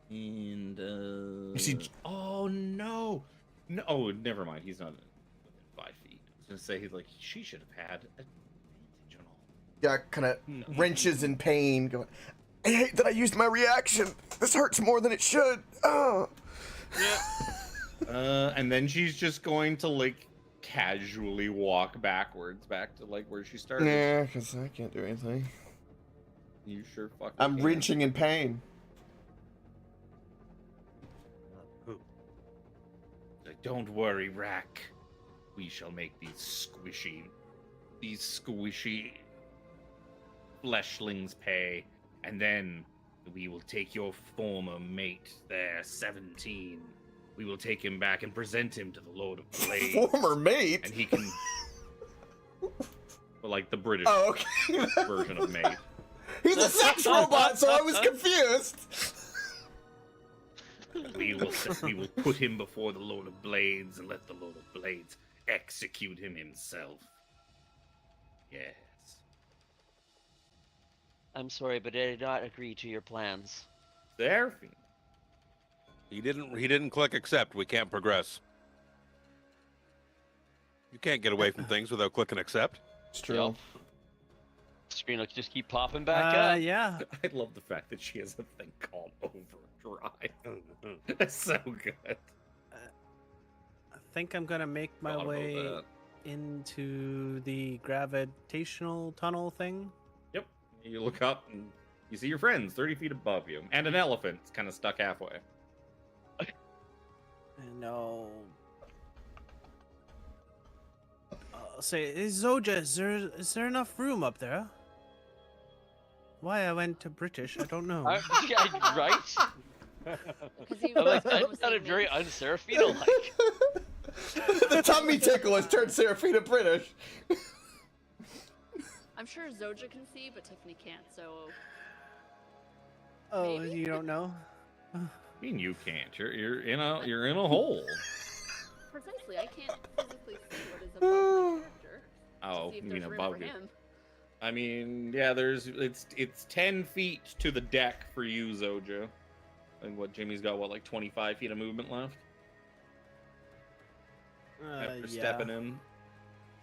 And You see- oh no, no, oh, never mind. He's not within 5 feet. I was gonna say he's like she should have had advantage on all. Yeah, kind of wrenches in pain. Going, I hate that I used my reaction. This hurts more than it should. Oh. And then she's just going to like casually walk backwards back to like where she started. Nah, because I can't do anything. You sure fucking I'm can. wrenching in pain. Like, don't worry, Rack. We shall make these squishy fleshlings pay, and then we will take your former mate there, 17. We will take him back and present him to the Lord of Blades. Former mate. And he can, well, like the British Oh, okay. version of mate. He's a sex robot, so I was confused. We will put him before the Lord of Blades and let the Lord of Blades execute him himself. Yes. I'm sorry, but I did not agree to your plans. Seraphine. He didn't click accept. We can't progress. You can't get away from things without clicking accept. It's true. Yep. Screen will just keep popping back up. Yeah. I love the fact that she has a thing called overdrive. That's so good. I think I'm gonna make my Thought about way that. into the gravitational tunnel thing. Yep. You look up and you see your friends 30 feet above you, and an elephant kind of stuck halfway. And no. I'll say, hey, Zoja, is there enough room up there? Why I went to British, I don't know. Right? Because he I'm like, was that saying sounded very mate. un-Seraphina-like. The tummy tickle has turned Seraphina British. I'm sure Zoja can see, but Tiffany can't. So Oh, maybe? you don't know? I mean, you can't. You're in a hole. precisely, I can't physically see what is above my character. Oh, to see if you there's mean room above for you? him. I mean, yeah, it's 10 feet to the deck for you, Zoja. And what Jimmy's got, what, like 25 feet of movement left after stepping in.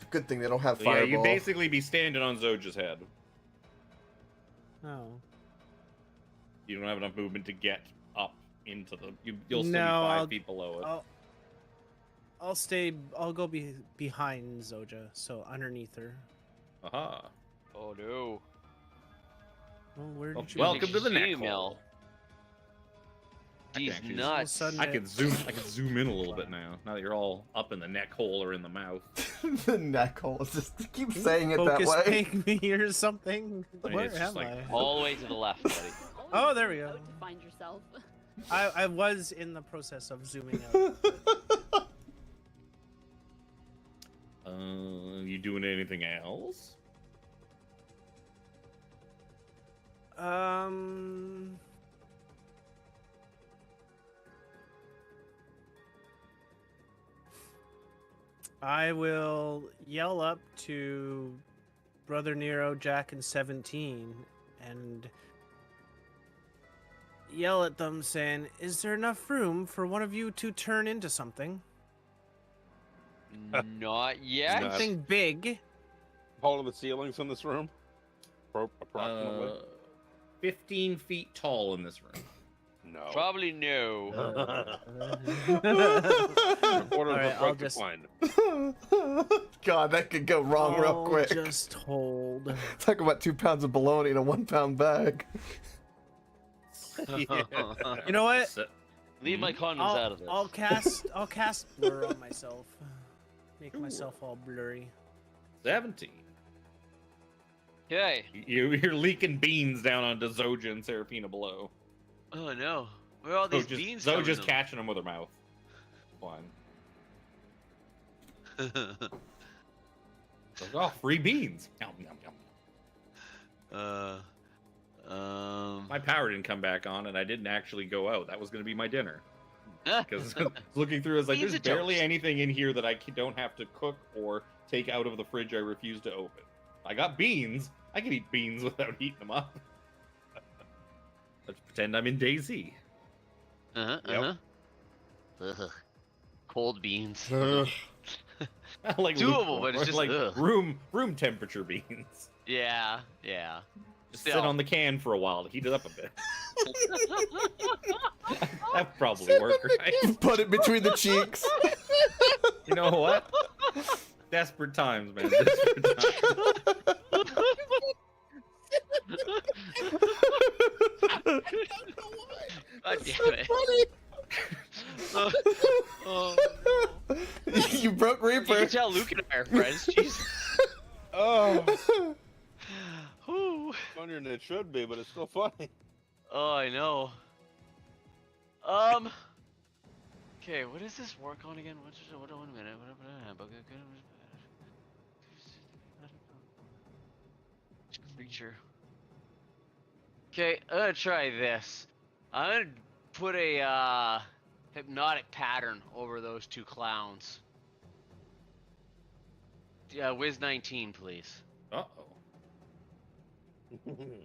Good thing they don't have So, yeah, fireball. you'd basically be standing on Zoja's head. Oh. You don't have enough movement to get up into the. You'll still be No, 5 feet below it. I'll stay. I'll go behind Zoja, so underneath her. Aha. Oh no. Well, where Well, did you? welcome to the neck Female. hole. These actually- nuts. All of a I sudden could zoom in a little bit now. Now that you're all up in the neck hole or in the mouth. The neck hole. Just keep saying it Focus that way. ping me or something. I mean, Where it's am just like- I? All the way to the left, buddy. Oh, there we go. To find yourself. I was in the process of zooming out. You doing anything else? I will yell up to Brother Nero, Jack, and 17 and yell at them saying, "Is there enough room for one of you to turn into something? Not yet. Not- Something big?" Hole in the ceilings in this room? Approximately? 15 feet tall in this room. No. Probably no. A quarter Alright, of a I'll foot just- declined. God, that could go wrong real I'll quick. Just hold. Talk about 2 pounds of bologna in a 1 pound bag. You know what? Leave my condoms I'll, out of this. I'll cast blur on myself. Make myself all blurry. 17. Okay. You're leaking beans down onto Zoja and Serafina below. Oh no. Where are all these beans Zoja's coming from? catching them with her mouth. Fine. Like, oh, free beans. Yum, yum, yum. My power didn't come back on, and I didn't actually go out. That was going to be my dinner. Because looking through, I was like, Beans there's and barely toast. anything in here that I don't have to cook or take out of the fridge I refuse to open. I got beans. I can eat beans without heating them up. Let's pretend I'm in DayZ. Ugh. Cold beans. Like Doable, but it's just like ugh. room temperature beans. Yeah. Just sit Still. on the can for a while to heat it up a bit. That would probably work, right? Put it between the cheeks. You know what? Desperate times, man. Desperate times. God damn it. Oh, You broke you Reaper. can tell Luke and I are friends. Jeez. Oh, Ooh. funnier than it should be, but it's still funny. Oh, I know. Okay, what does this work on again? What, 1 minute. Creature. Okay, I'm gonna try this. I'm gonna put a hypnotic pattern over those 2 clowns. Yeah, Wiz 19, please. Uh-oh.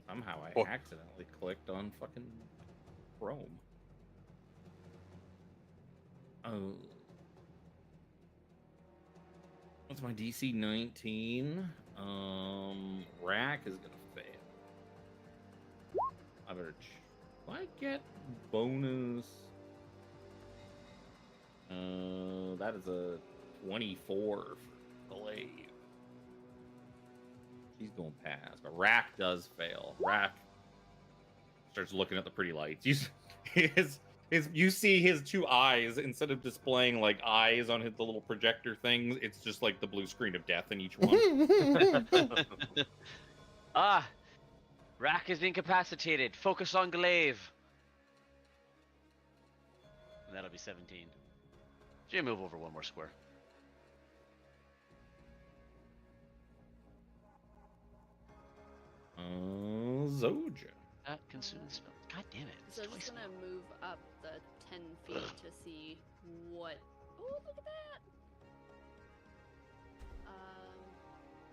Somehow I Oh. accidentally clicked on fucking Chrome. Oh. What's my DC? 19. Rack is gonna fail. I better. Do I get bonus? That is a 24 for Glaive. She's going past, but Rack does fail. Rack starts looking at the pretty lights. You see his 2 eyes, instead of displaying like eyes on the little projector things, it's just like the blue screen of death in each one. Rack is incapacitated. Focus on Glaive. And that'll be 17. Jay, move over 1 more square. Zoja. That consumes spell. God damn it. So I'm twice just gonna now. move up the 10 feet to see what. Oh, look at that!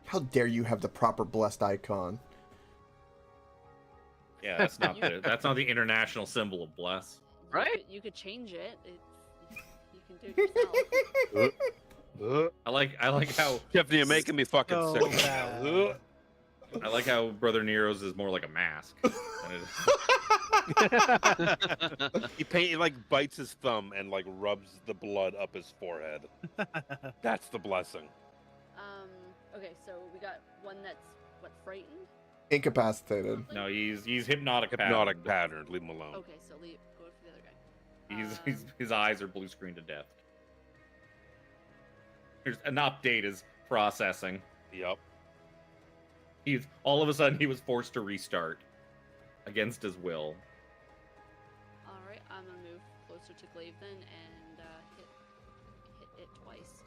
How dare you have the proper blessed icon? Yeah, that's not the international symbol of bless. Right? You could change it. You can do it yourself. I like how Tiffany, you're making me fucking So sick. bad. I like how Brother Nero's is more like a mask. than it is- He like bites his thumb and like rubs the blood up his forehead. That's the blessing. Okay, so we got one that's what, frightened? Incapacitated. No, he's hypnotic. Hypnotic pattern. pattern. Leave him alone. Okay, so go for the other guy. His eyes are blue screen to death. There's an update is processing. Yep. He's all of a sudden he was forced to restart against his will. All right, I'm gonna move closer to Glaive then and hit it twice.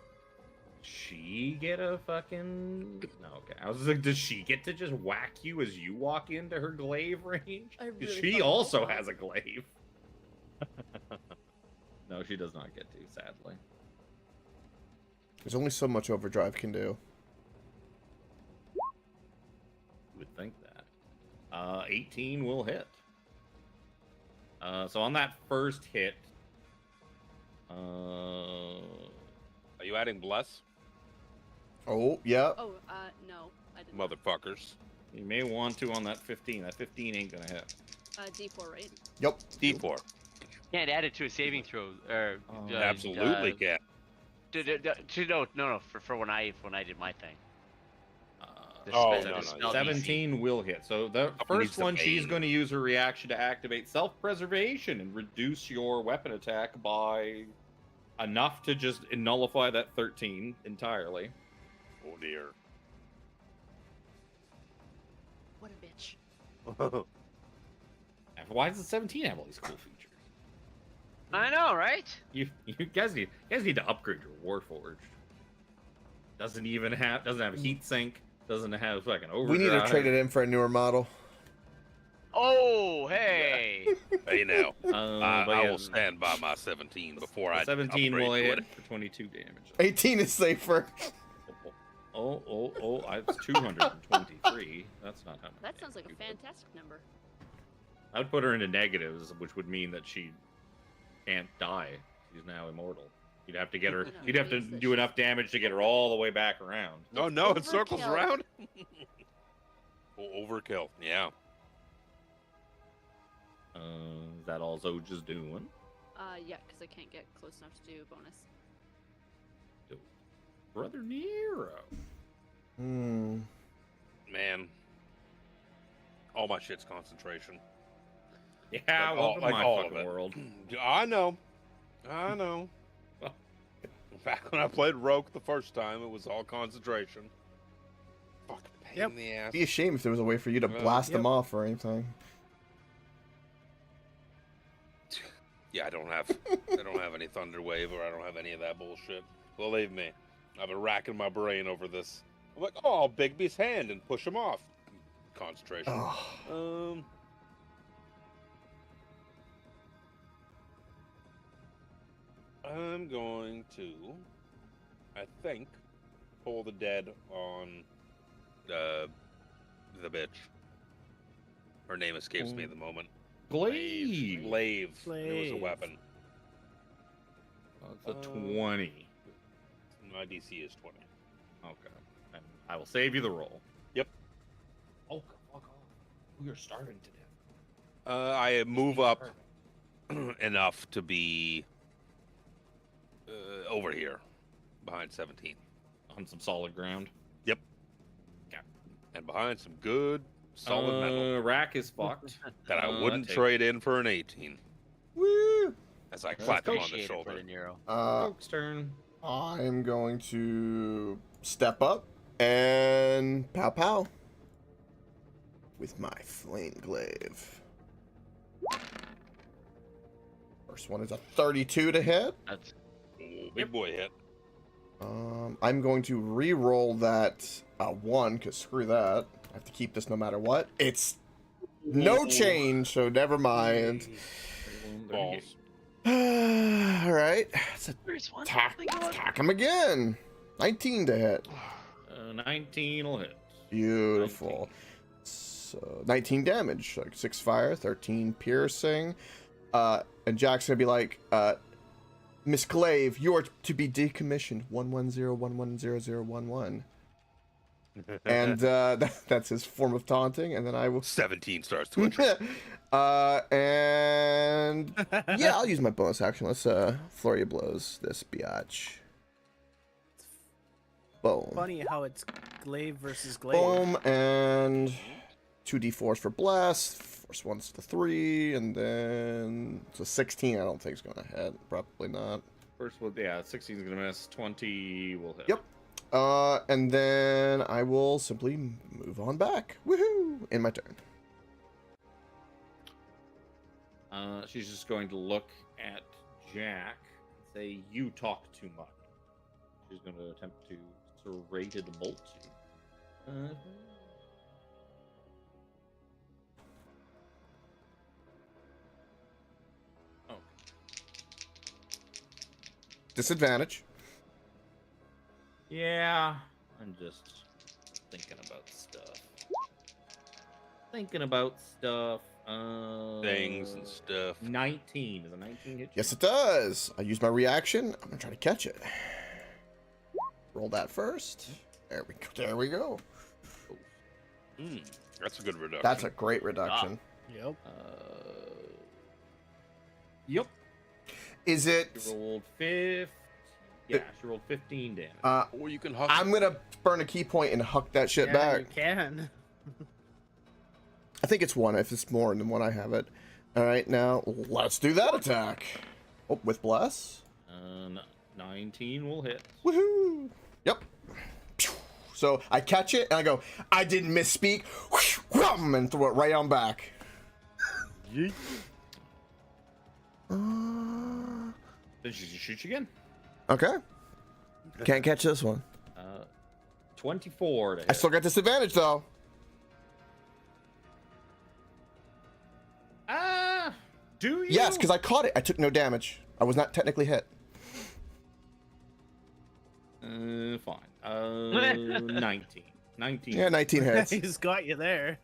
She get a fucking no? Okay, I was like, does she get to just whack you as you walk into her glaive range? I 'Cause really she thought also about that. has a glaive. No, she does not get to, sadly. There's only so much overdrive can do. You would think that. 18 will hit. So on that first hit, Are you adding bless, Oh, yeah. Oh, no, I didn't. motherfuckers? you may want to on that 15. That 15 ain't gonna hit. D4, right? Yep. D4. Can't add it to a saving throw. Or Absolutely can. No. For when I did my thing. The Oh, spell- no, the no, spell 17 will hit. So the Up needs first some one, she's aim. going to use her reaction to activate self-preservation and reduce your weapon attack by enough to just nullify that 13 entirely. Oh dear. What a bitch. And why does the 17 have all these cool features? I know, right? You guys need to upgrade your Warforged. Doesn't have heat sink. Doesn't have fucking overdrive. We need to trade it in for a newer model. Oh, hey. Hey now, But I yeah, will stand by my 17 before I 17 upgrade will to hit it. for 22 damage. 18 is safer. It's 223. That's not how much. That sounds like a damage you put. fantastic number. I would put her into negatives, which would mean that she can't die. She's now immortal. You'd have to get her. No, You'd have it to means that do enough damage to get her all the way back around. Oh It's no, it circles overkill. around. Overkill. Yeah. Is that all Zoja's doing? Yeah, because I can't get close enough to do a bonus. Brother Nero. Hmm. Man. All my shit's concentration. Yeah, Like welcome to my all of fucking it. world. I know. Back when I played Rogue the first time, it was all concentration. Fucking pain Yep. in the ass. Be a shame if there was a way for you to blast them off or anything. Yeah, I don't have any Thunder Wave, or I don't have any of that bullshit. Believe me, I've been racking my brain over this. I'm like, oh, I'll Bigby's hand and push him off. Concentration. Oh. I'm going to, I think, pull the dead on the bitch. Her name escapes me at the moment. Glaive. Glaive. It was a Glaive. weapon. That's a 20. My DC is 20. Okay. And I will save you the roll. Yep. Oh, fuck off. We are starving to death. I move up enough to be over here, behind 17, On some solid ground. and behind some good solid metal Rack is fucked. that I that wouldn't takes- trade in for an 18. Woo! As I clap him on the Appreciate it, shoulder. Brother Nero. Oak's turn. I'm going to step up and pow pow with my flame glaive. First one is a 32 to hit. That's Ooh, big boy hit. I'm going to re-roll that 1, because screw that. I have to keep this no matter what. It's no change, so never mind. Balls. Alright. Let's there's one. attack him again. 19 to hit. 19 will hit. Beautiful. 19. So 19 damage, like 6 fire, 13 piercing. And Jack's gonna be like, Miss Glaive, you are to be decommissioned. 110110011. And that's his form of taunting. And then I will 17 starts twitching. and yeah, I'll use my bonus action. Let's flurry of blows this biatch. Boom. Funny how it's glaive versus glaive. Boom, and 2d4s for blast. First one's the 3, and then it's a 16. I don't think it's gonna hit. Probably not. First one, yeah, 16 is gonna miss. 20 will hit. Yep. And then I will simply move on back. Woohoo! In my turn. She's just going to look at Jack and say, "You talk too much." She's going to attempt to serrated bolt you. Oh. Disadvantage. Yeah, I'm just thinking about stuff. Things and stuff. 19. Is a 19 hit you? Yes, it does. I use my reaction. I'm gonna try to catch it. Roll that first. There we go. There we go. That's a good reduction. That's a great reduction. Yep. Yep. Is it? She rolled 15. Yeah, she rolled 15 damage. Or you can huck. I'm gonna burn a key point and huck that shit Yeah, back. you can. I think it's 1. If it's more than 1, I have it. All right, now let's do that attack. Oh, with bless. 19 will hit. Woohoo! Yep. So I catch it and I go, I didn't misspeak, and throw it right on back. Yeet. Then she shoots you again. Okay. Can't catch this one. 24 to hit. I still got disadvantage though. Do you? Yes, because I caught it. I took no damage. I was not technically hit. Fine. 19. 19. Yeah, 19 hits. He's got you there.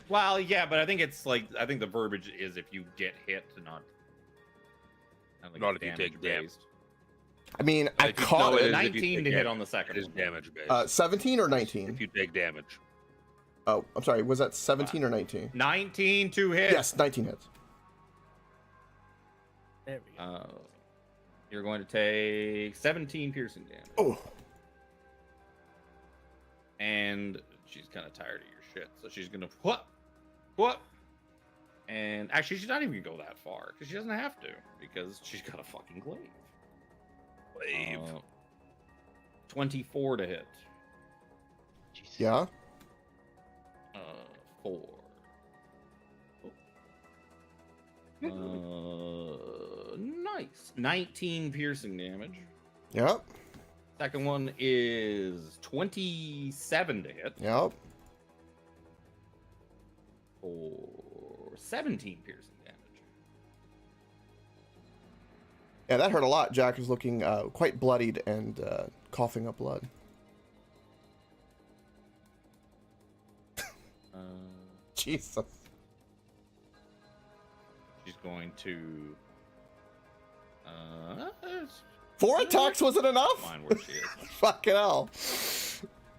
Well, yeah, but I think it's like, I think the verbiage is if you get hit, not like Not if you take damage. based. I mean, I If you- caught no, it. is if you 19 take to hit damage. on the second It is one. damage based. 17 or 19? If you take damage. Oh, I'm sorry. Was that 17 or 19? 19 to hit. Yes, 19 hits. There we go. You're going to take 17 piercing damage. Oh, And she's kind of tired of your shit, so she's gonna what? And actually, she's not even gonna go that far because she doesn't have to because she's got a fucking glaive. Glaive. 24 to hit. Jesus. yeah. 4. Nice. 19 piercing damage. Yep. Second one is 27 to hit. Yep. For 17 piercing damage. Yeah, that hurt a lot. Jack is looking quite bloodied and coughing up blood. Jesus. She's going to. 4 attacks wasn't enough? Find where she is. Fucking hell.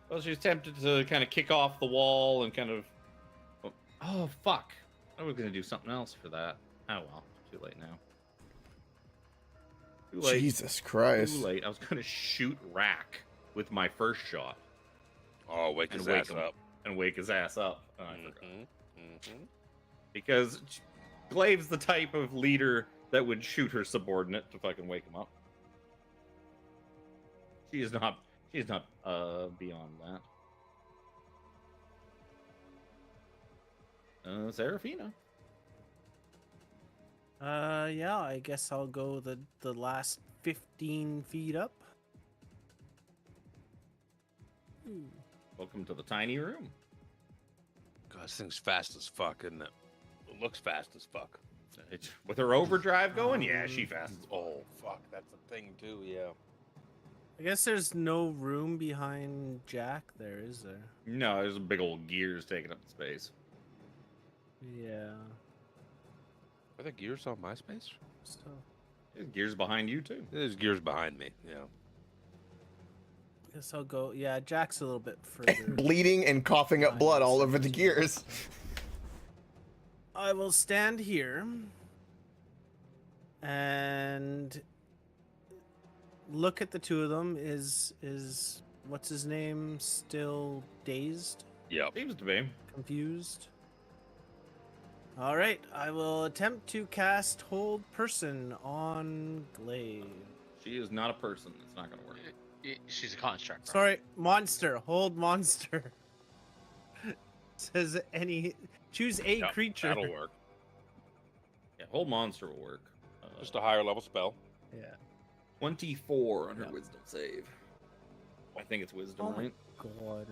Well, she's tempted to kind of kick off the wall and kind of. Oh, fuck. I was going to do something else for that. Oh, well. Too late now. Too late. Jesus Christ. Too late. I was going to shoot Rack with my first shot Oh, wake his and ass wake him up. and wake his ass up. And I forgot. Mm-hmm. Because Glaive's the type of leader that would shoot her subordinate to fucking wake him up. She is not beyond that. Seraphina. Yeah, I guess I'll go the last 15 feet up. Ooh. Welcome to the tiny room. God, this thing's fast as fuck, isn't it? It looks fast as fuck. With her overdrive going, yeah, she fast. Oh, fuck, that's a thing too, yeah. I guess there's no room behind Jack there, is there? No, there's a big old gears taking up the space. Yeah. Are there gears on my space? So There's gears behind you too. There's gears behind me. Yeah. I guess I'll go. Yeah, Jack's a little bit further. Bleeding and coughing up blood all over the gears. I will stand here and look at the two of them. Is what's his name still dazed, Yep. Seems to be. confused? All right, I will attempt to cast Hold Person on Glaive. She is not a person. It's not gonna work. She's a construct. bro. Sorry, monster. Hold monster. Says any. Choose a Yep, creature. That'll work. Yeah, whole monster will work. Just a higher level spell. Yeah. 24 on her Yep. wisdom save. I think it's wisdom, Oh my right? god.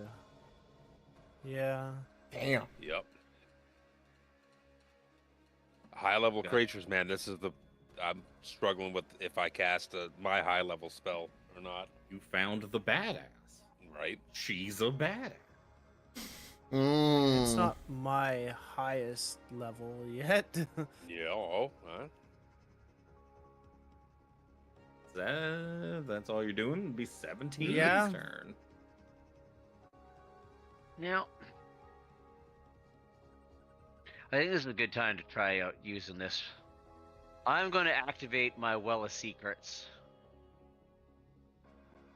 Yeah. Damn. Yep. High level Got it. creatures, man. This is the. I'm struggling with if I cast my high level spell or not. You found the badass. Right? She's a badass. Mm. It's not my highest level yet. Yeah. Oh. Huh? That's all you're doing? It'd be 17 Yeah. next turn. Now, I think this is a good time to try out using this. I'm going to activate my Well of Secrets.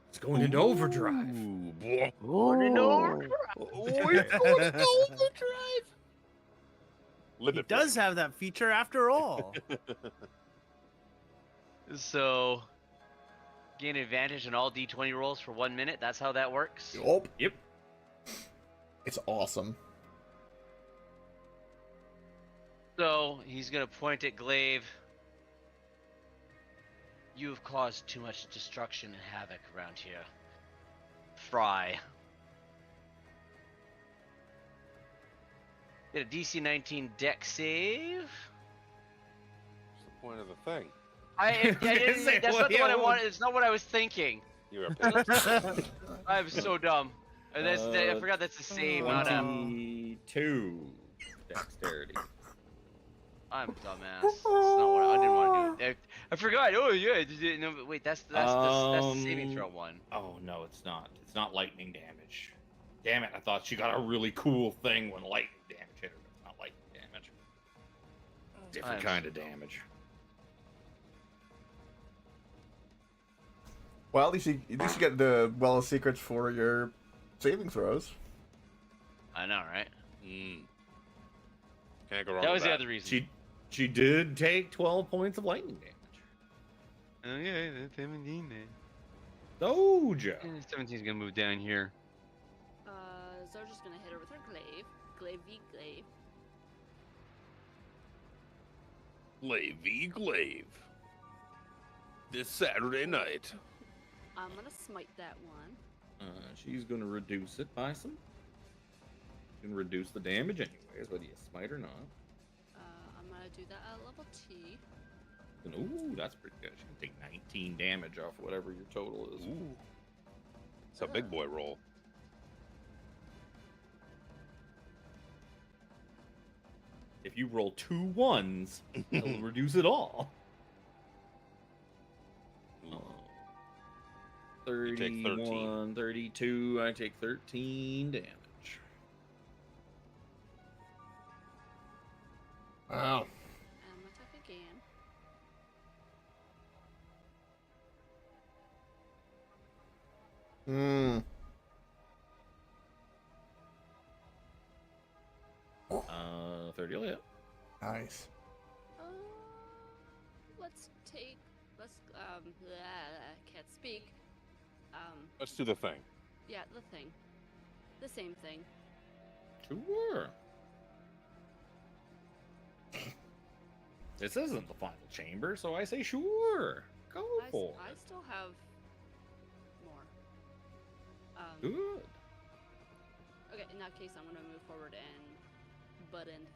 It's going into overdrive. Ooh, boy. He Limit does have that feature after all. So, gain advantage on all d20 rolls for 1 minute. That's how that works. Yup. Yep. It's awesome. So, he's going to point at Glaive. You have caused too much destruction and havoc around here. Fry. Get a DC 19 deck save. What's the point of the thing? Say, That's well, not the yeah, one I well- wanted. It's not what I was thinking. You're a pig. I'm so dumb. And I forgot that's a save, not a. 22 dexterity. I'm a dumbass. That's not what I didn't want to do. I forgot. Oh yeah. No, but wait. That's the saving throw one. Oh no, it's not. It's not lightning damage. Damn it! I thought she got a really cool thing when lightning damage hit her. But it's not lightning damage. Different I'm kind of so dumb. damage. Well, at least you get the Well of Secrets for your saving throws. I know, right? Can't go wrong That with was the other reason. She did take 12 points of lightning damage. Oh yeah, that's 17 then. Doja. 17's gonna move down here. Zoja's gonna hit her with her glaive. Glaive v glaive. Glaive v Glaive. This Saturday night. I'm gonna smite that one. She's gonna reduce it by some. Can reduce the damage anyways, whether you smite or not. I'm gonna do that at level T. And, ooh, that's pretty good. She can take 19 damage off whatever your total is. Ooh. It's a big boy roll. If you roll 2 1s, it'll reduce it all. Ooh. 31, take 13. 32, I take 13 damage. Wow. I'm gonna attack again. Hmm. 30 will hit. Nice. Let's I can't speak. Let's do the thing. Yeah, the thing. The same thing. Sure. This isn't the final chamber, so I say sure. Go for I it. still have more. Good. Okay, in that case, I'm gonna move forward and butt end.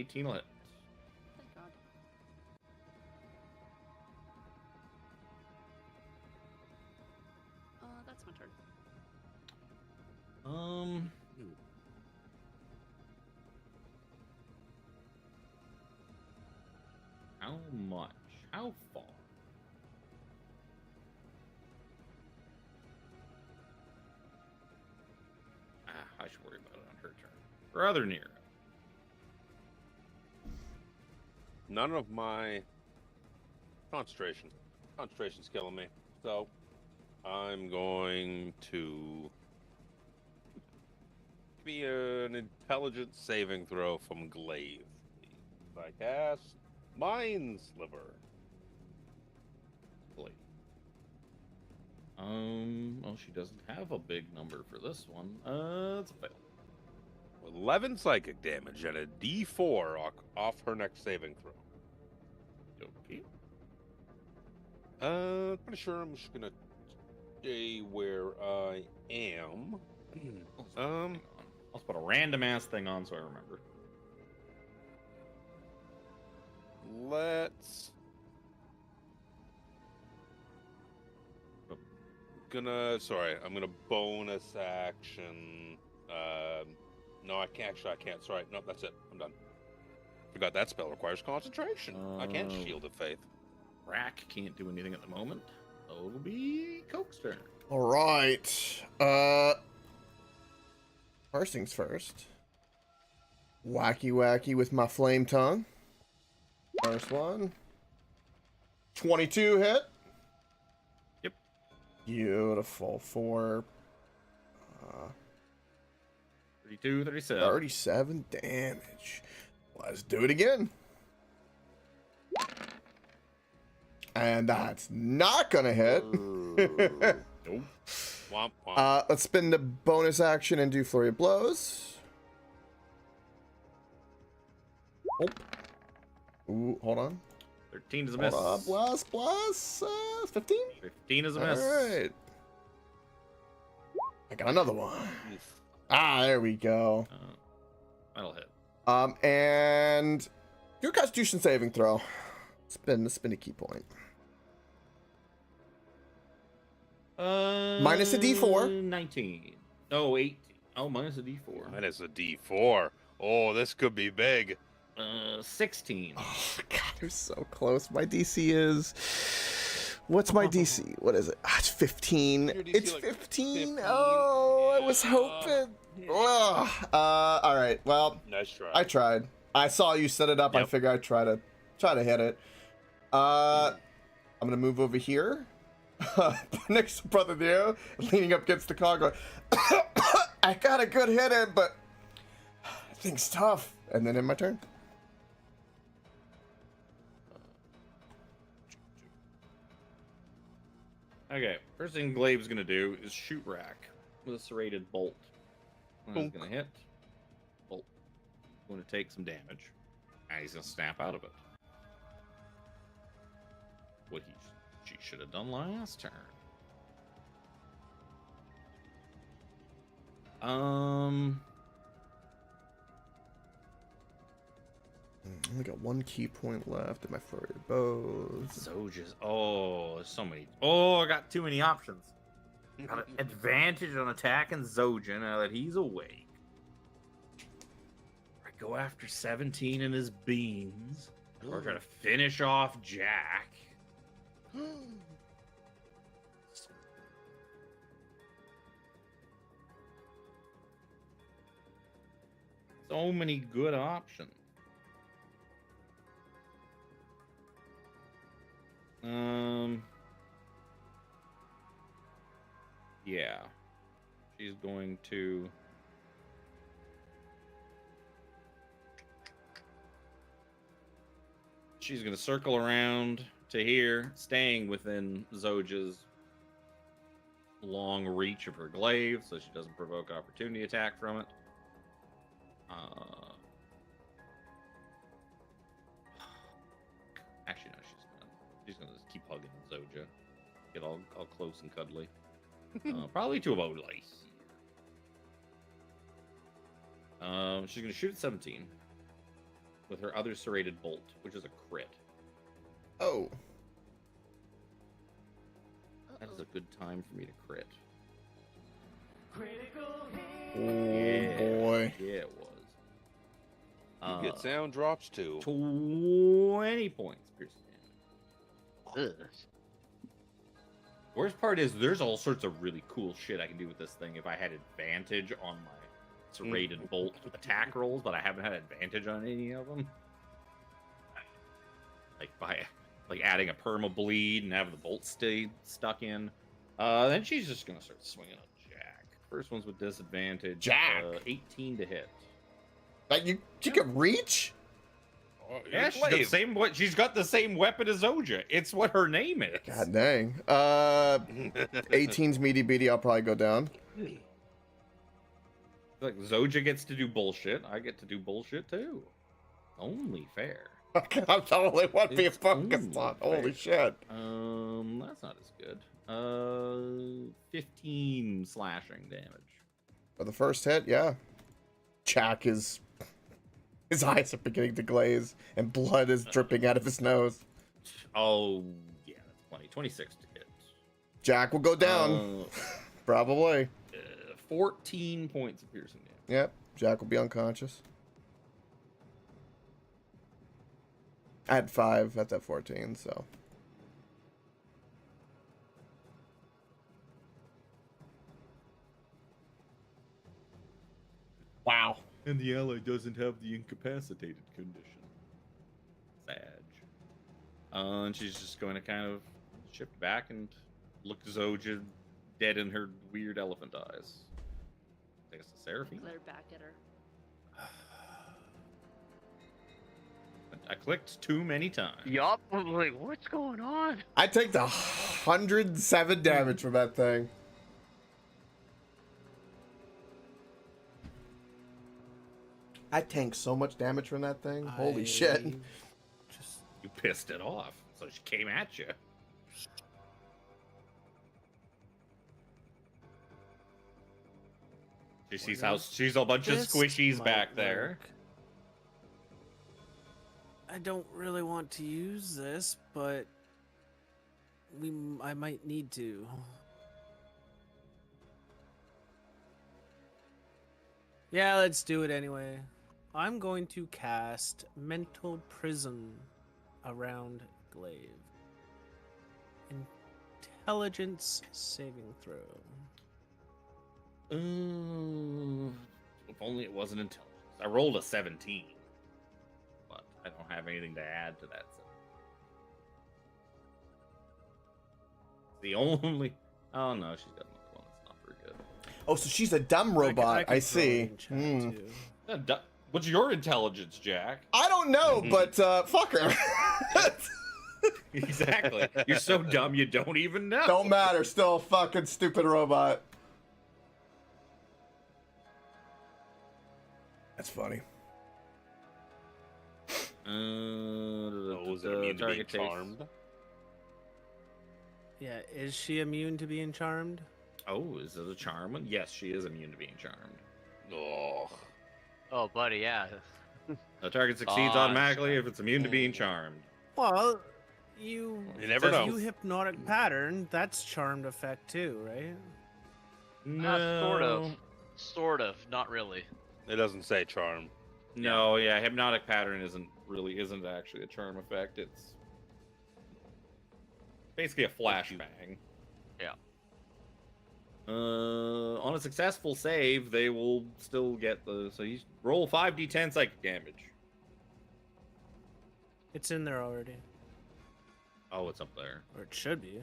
18 will hit. Thank God. That's my turn. How much? How far? I should worry about it on her turn. Rather near. None of my concentration's killing me. So I'm going to be an intelligence saving throw from Glaive. I cast Mind Sliver. Blade. Well, she doesn't have a big number for this one. It's a fail. 11 psychic damage and a D4 off her next saving throw. Okay. Pretty sure I'm just gonna stay where I am. Hang on. Let's put a random ass thing on so I remember. Let's. I'm gonna bonus action. No, I can't. Actually, I can't. Sorry. No, that's it. I'm done. Forgot that spell requires concentration. I can't Shield of Faith. Rack can't do anything at the moment. So it'll be Coke's turn. All right. First things first. Wacky with my flame tongue. First one. 22 hit. Yep. Beautiful. For 32, 37. 37 damage. Let's do it again. And that's not gonna hit. Nope. Womp womp. Let's spin the bonus action and do Flurry of Blows. Oh. Ooh, hold on. 13 is a Hold miss. on. Plus, 15? 15 is a miss. Alright. I got another one. There we go. That'll hit. And do a Constitution saving throw. Spin a key point. Minus a D4. 19. No, 18. Oh, minus a D4. That is a D4. Oh, this could be big. 16. Oh god, they're so close. My DC is. What's my DC? What is it? It's 15. Your DC, It's like, 15. 15? Oh, I was Yeah. hoping. Ugh. All right. Well, Nice try. I tried. I saw you set it up. I Yep. figured I'd try to hit it. I'm gonna move over here, next to Brother Nero, leaning up against the car, going, I got a good hit in, but that thing's tough. And then in my turn. Okay, first thing Glaive's gonna do is shoot Rack with a serrated bolt. That's gonna hit. Bolt. Going to take some damage. And he's gonna snap out of it. What she should have done last turn. I only got one key point left in my flurry of bows. Zojas. Oh, there's so many. Oh, I got too many options. Got an advantage on attacking Zoja now that he's awake. I go after 17 and his beans. Or try to finish off Jack. So many good options. Yeah. She's going to circle around to here, staying within Zoja's long reach of her glaive, so she doesn't provoke opportunity attack from it. Actually, no, she's gonna just keep hugging Zoja, get all close and cuddly. Probably to about like here. She's gonna shoot at 17. with her other serrated bolt, which is a crit. Oh. That is a good time for me to crit. Oh Yeah. boy. Yeah, it was. You get sound drops too. 20 points piercing damage. Ugh. Worst part is there's all sorts of really cool shit I can do with this thing if I had advantage on my serrated bolt attack rolls, but I haven't had advantage on any of them. Like adding a perma bleed and having the bolt stay stuck in. Then she's just gonna start swinging on Jack. First one's with disadvantage. Jack! 18 to hit. Like you can reach? Oh, Yeah, she's got the same weapon as Zoja. It's what her name is. God dang. 18's meaty beady, I'll probably go down. Like Zoja gets to do bullshit, I get to do bullshit too. Only fair. I'm totally one being It's focused on. only Holy fair. shit. That's not as good. 15 slashing damage. For the first hit, yeah. Jack is... His eyes are beginning to glaze, and blood is dripping out of his nose. Oh, yeah, that's plenty. 26 to hit. Jack will go down. Probably. 14 points of piercing damage. Yep. Jack will be unconscious. I had 5 at that 14, so. Wow. And the ally doesn't have the incapacitated condition. Sag. And she's just going to kind of shift back and look Zoja dead in her weird elephant eyes. I guess the Seraphine. Glare back at her. I clicked too many times. Yup. I'm like, what's going on? I take the 107 damage from that thing. I tank so much damage from that thing. Holy shit. Just You pissed it off, so she came at you. She sees how she's a bunch of this squishies might back there. work. I don't really want to use this, but I might need to. Yeah, let's do it anyway. I'm going to cast Mental Prison around Glaive. Intelligence saving throw. If only it wasn't intelligence. I rolled a 17, but I don't have anything to add to that. The only... Oh no, she's got another one that's not very good. Oh, so she's a dumb robot. I see. Hmm. What's your intelligence, Jack? I don't know, but fuck her. Exactly. You're so dumb you don't even know. Don't matter. Still a fucking stupid robot. That's funny. Oh, is it immune to being charmed? Yeah, is she immune to being charmed? Oh, is it a charm one? Yes, she is immune to being charmed. Oh. Oh, buddy, yeah. The target succeeds automatically if it's immune to being charmed. Well, you never know. You hypnotic pattern, that's charmed effect too, right? No. Sort of, not really. It doesn't say charm. No, yeah, hypnotic pattern isn't actually a charm effect. It's basically a flashbang. Yeah. On a successful save, they will still get the. So you roll 5d10 psychic damage. It's in there already, Oh, it's up there. or it should be.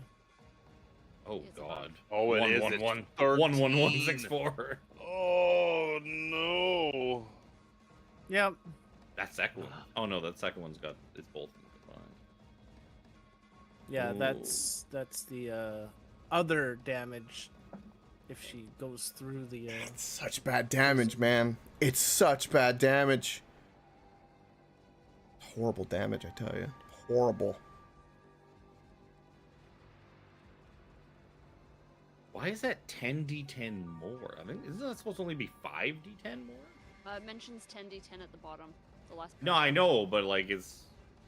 Oh It's God. Oh, it is. 11164. Oh no. Yep. That second one. Oh no, that second one's got it's both combined. Yeah, Ooh. that's the other damage if she goes through the. It's such bad damage, man. It's such bad damage. Horrible damage, I tell you. Horrible. Why is that 10d10 more? I think isn't that supposed to only be 5d10 more? Mentions 10d10 at the bottom. the last. No, I know, but like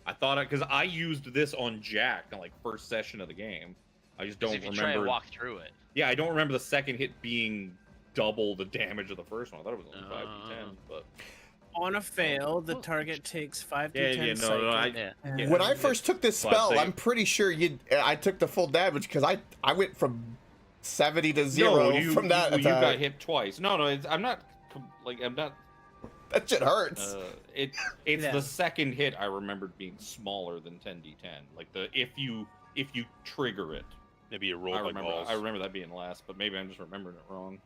I thought because I used this on Jack in like first session of the game. I just don't if you remember. try and walk through it. Yeah, I don't remember the second hit being double the damage of the first one. I thought it was only 5d10, but On a fail, the target takes 5 to 10 no, psychic. Yeah. yeah. When I first took this So I'd spell, say- I'm pretty sure I took the full damage because I went from 70 to 0 no, you, from that you got attack. hit twice. No, I'm not. That shit hurts. It's Yeah. the second hit I remembered being smaller than 10d10. Like if you trigger it. Maybe you roll like balls. I remember that being last, but maybe I'm just remembering it wrong.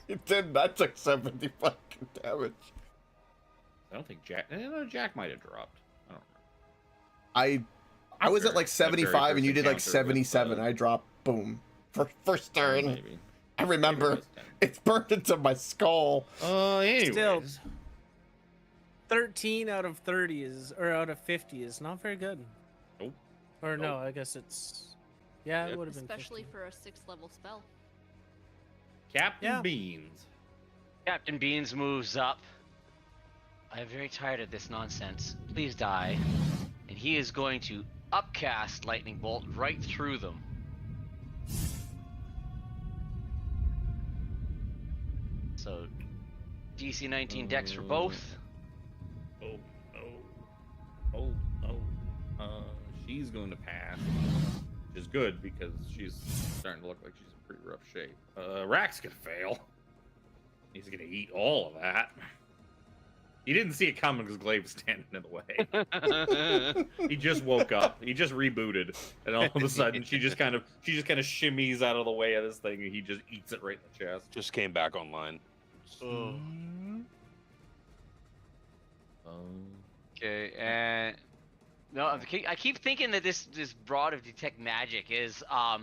It did. I took 70 fucking damage. I don't think Jack. No, Jack might have dropped. I don't remember. I was at like That very 75 and first you did like encounter with, 77. I dropped. Boom. First turn. Maybe. I remember. It's burned into my skull. Anyways. Still, 13 out of 30 or out of 50 is not very good. Nope. Or no, Nope. I guess it's. Yeah, Yep. it would have been. Especially 50. for a 6th level spell. Captain Yeah. Beans. Captain Beans moves up. I am very tired of this nonsense. Please die. And he is going to upcast lightning bolt right through them. So DC 19 dex for both. Oh. She's going to pass. Which is good because she's starting to look like she's in pretty rough shape. Rack's gonna fail. He's gonna eat all of that. He didn't see it coming because Glaive was standing in the way. He just woke up. He just rebooted, and all of a sudden, she just kind of shimmies out of the way of this thing, and he just eats it right in the chest. Just came back online. Okay, and no, I keep thinking that this broad of detect magic is a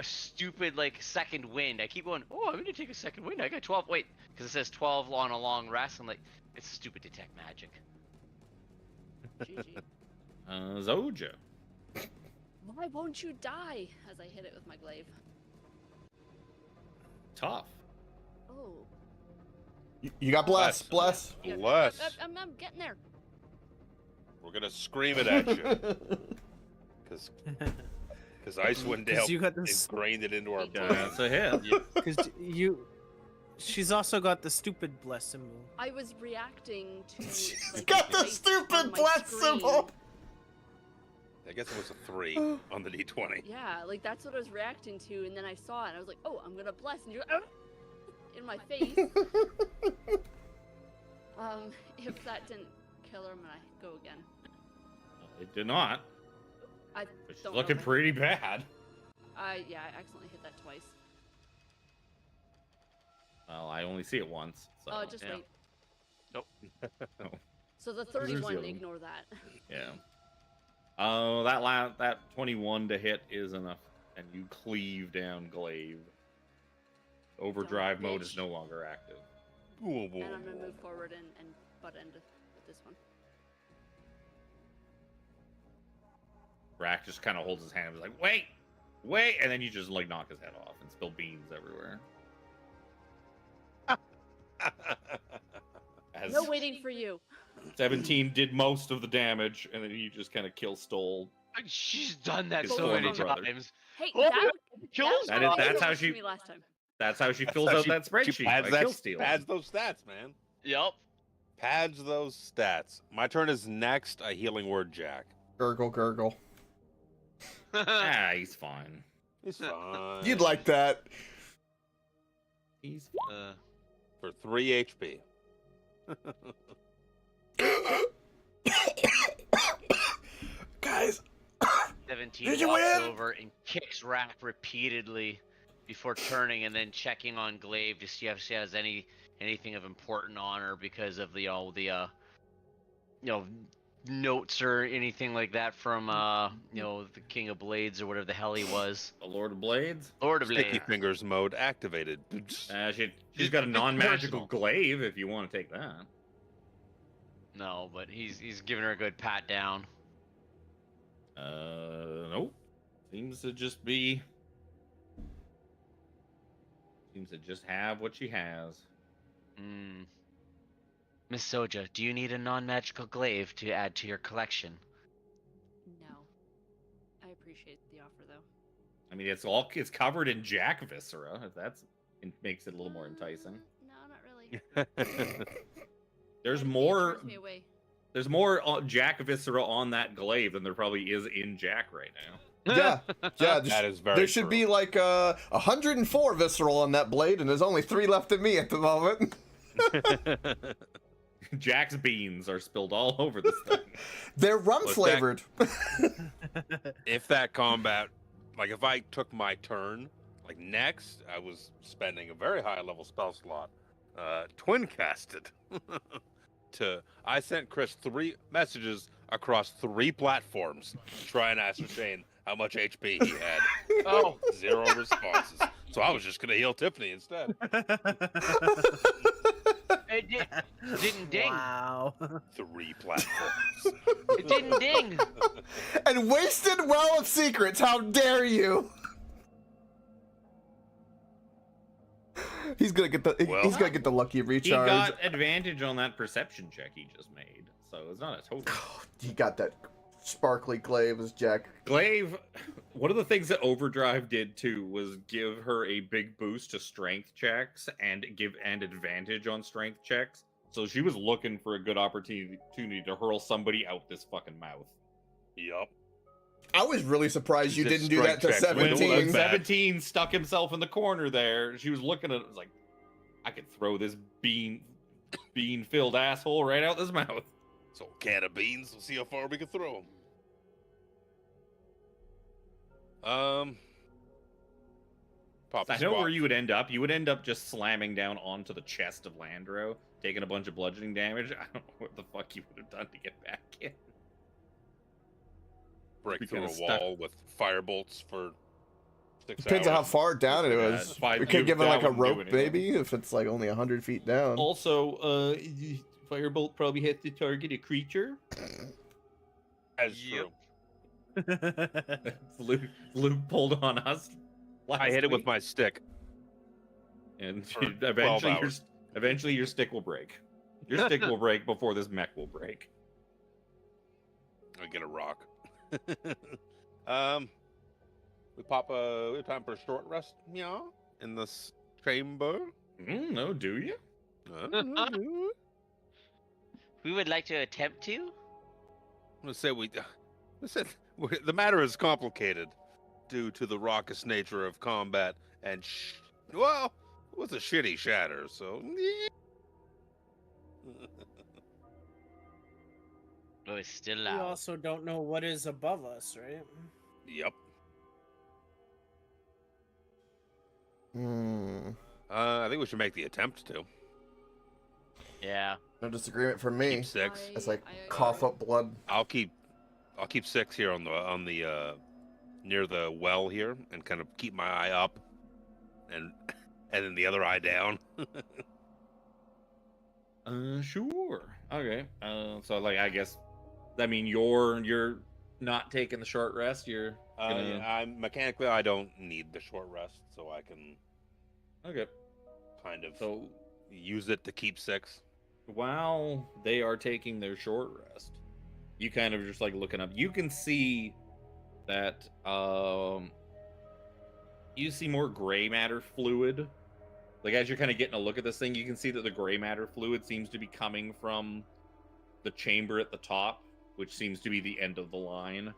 stupid like second wind. I keep going, oh, I'm gonna take a second wind. I got 12. Wait, because it says 12 on a long rest. I'm like, it's stupid detect magic. GG. Zoja. Why won't you die? As I hit it with my glaive. Tough. Oh. You got bless. Bless. Yeah, Bless. I'm getting there. We're gonna scream it at you because Icewind Dale 'Cause you got this- ingrained it into our Yeah, blood. that's a hit. Because she's also got the stupid bless symbol. I was reacting to. She's got the stupid bless symbol. I guess it was a 3 on the D20. Yeah, like that's what I was reacting to, and then I saw it, and I was like, "Oh, I'm gonna bless," and you're in my face. If that didn't kill her, I'm gonna go again. It did not. I But she's don't looking know if pretty bad. I accidentally hit that twice. Well, I only see it once. So. Oh, just yeah. wait. Oh. So the There's the 31, other one. ignore that. Yeah. Oh, that 21 to hit is enough, and you cleave down Glaive. Overdrive mode is bitch. no longer active. And I'm gonna move forward and butt end with this one. Rack just kind of holds his hand and is like, wait, and then you just like knock his head off and spill beans everywhere. As No waiting for you. 17 did most of the damage, and then you just kind of kill Stole. She's done that His so former many brother. times. Hey, Oh, that kills That her. is- that's how worked for she- me last time. That's how she fills So out she- that she spreadsheet. pads by that- kill stealing. pads those stats, man. Yep. Pads those stats. My turn is next. A healing word, Jack. Gurgle, gurgle. Ah, he's fine. It's fine. You'd like that. He's for 3 HP. Guys, 17 Did you walks win? over and kicks Rack repeatedly before turning and then checking on Glaive to see if she has anything of important on her because of the notes or anything like that from the King of Blades or whatever the hell he was. the Lord of Blades. Lord of Sticky Blades. fingers mode activated. She's got a non-magical glaive if you want to take that. No, but he's giving her a good pat down. Nope. Seems to just have what she has. Miss Soja, do you need a non-magical glaive to add to your collection? No. I appreciate the offer, though. I mean, it's covered in jack viscera. If it makes it a little more enticing. No, not really. There's It more. turns me away. There's more jack viscera on that glaive than there probably is in Jack right now. Yeah, yeah. That is very There should be true. like 104 visceral on that blade, and there's only 3 left of me at the moment. Jack's beans are spilled all over this thing. They're rum Look, flavored. If that combat, like if I took my turn, like next, I was spending a very high level spell slot, twin casted. I sent Chris 3 messages across 3 platforms to try and ascertain how much HP he had. Oh. 0 responses. So I was just gonna heal Tiffany instead. It didn't ding. Wow. 3 platforms. It didn't ding. And wasted Well of Secrets, how dare you? He's gonna get the lucky He recharge. got advantage on that perception check he just made, so it's not a total. He got that sparkly glaive as Jack. Glaive, one of the things that Overdrive did too was give her a big boost to strength checks and advantage on strength checks. So she was looking for a good opportunity to hurl somebody out this fucking mouth. Yup. I was really surprised you Just didn't do that to strike check. When 17. 17 stuck himself in the corner there. She was looking at it, was like, I could throw this bean-filled asshole right out this mouth. So can of beans. We'll see how far we can throw them. Pop I know where you would end up. You would end up just slamming down onto the chest of Landro, taking a bunch of bludgeoning damage. I don't know what the fuck you would have done to get back in. break We through a kinda stuck- wall with fire bolts for 6 Depends on how hours. far down it Yeah, was. it's fine. We could give him That like a wouldn't do rope, anything. maybe, if it's like only 100 feet down. Also, firebolt probably hit to target a creature. That's Yep. true. Luke pulled on us. I hit it with week, my stick. and for 12 hours. eventually your stick will break. Your stick will break before this mech will break. I get a rock. We have time for a short rest, meow, in this chamber. No, do you? We would like to attempt to. I'm gonna say the matter is complicated due to the raucous nature of combat and well, it was a shitty shatter, so Oh, it's still We loud. also don't know what is above us, right? yep. I think we should make the attempt to Yeah. No disagreement from me. keep 6. It's like I cough up blood. I'll keep 6 here on the near the well here and kind of keep my eye up and then the other eye down. Sure. Okay. So like I guess I mean you're not taking the short rest. You're gonna... I'm mechanically I don't need the short rest, so I can okay. kind of So use it to keep 6. while they are taking their short rest, you kind of just like looking up. You can see that you see more gray matter fluid. Like as you're kind of getting a look at this thing, you can see that the gray matter fluid seems to be coming from the chamber at the top, which seems to be the end of the line.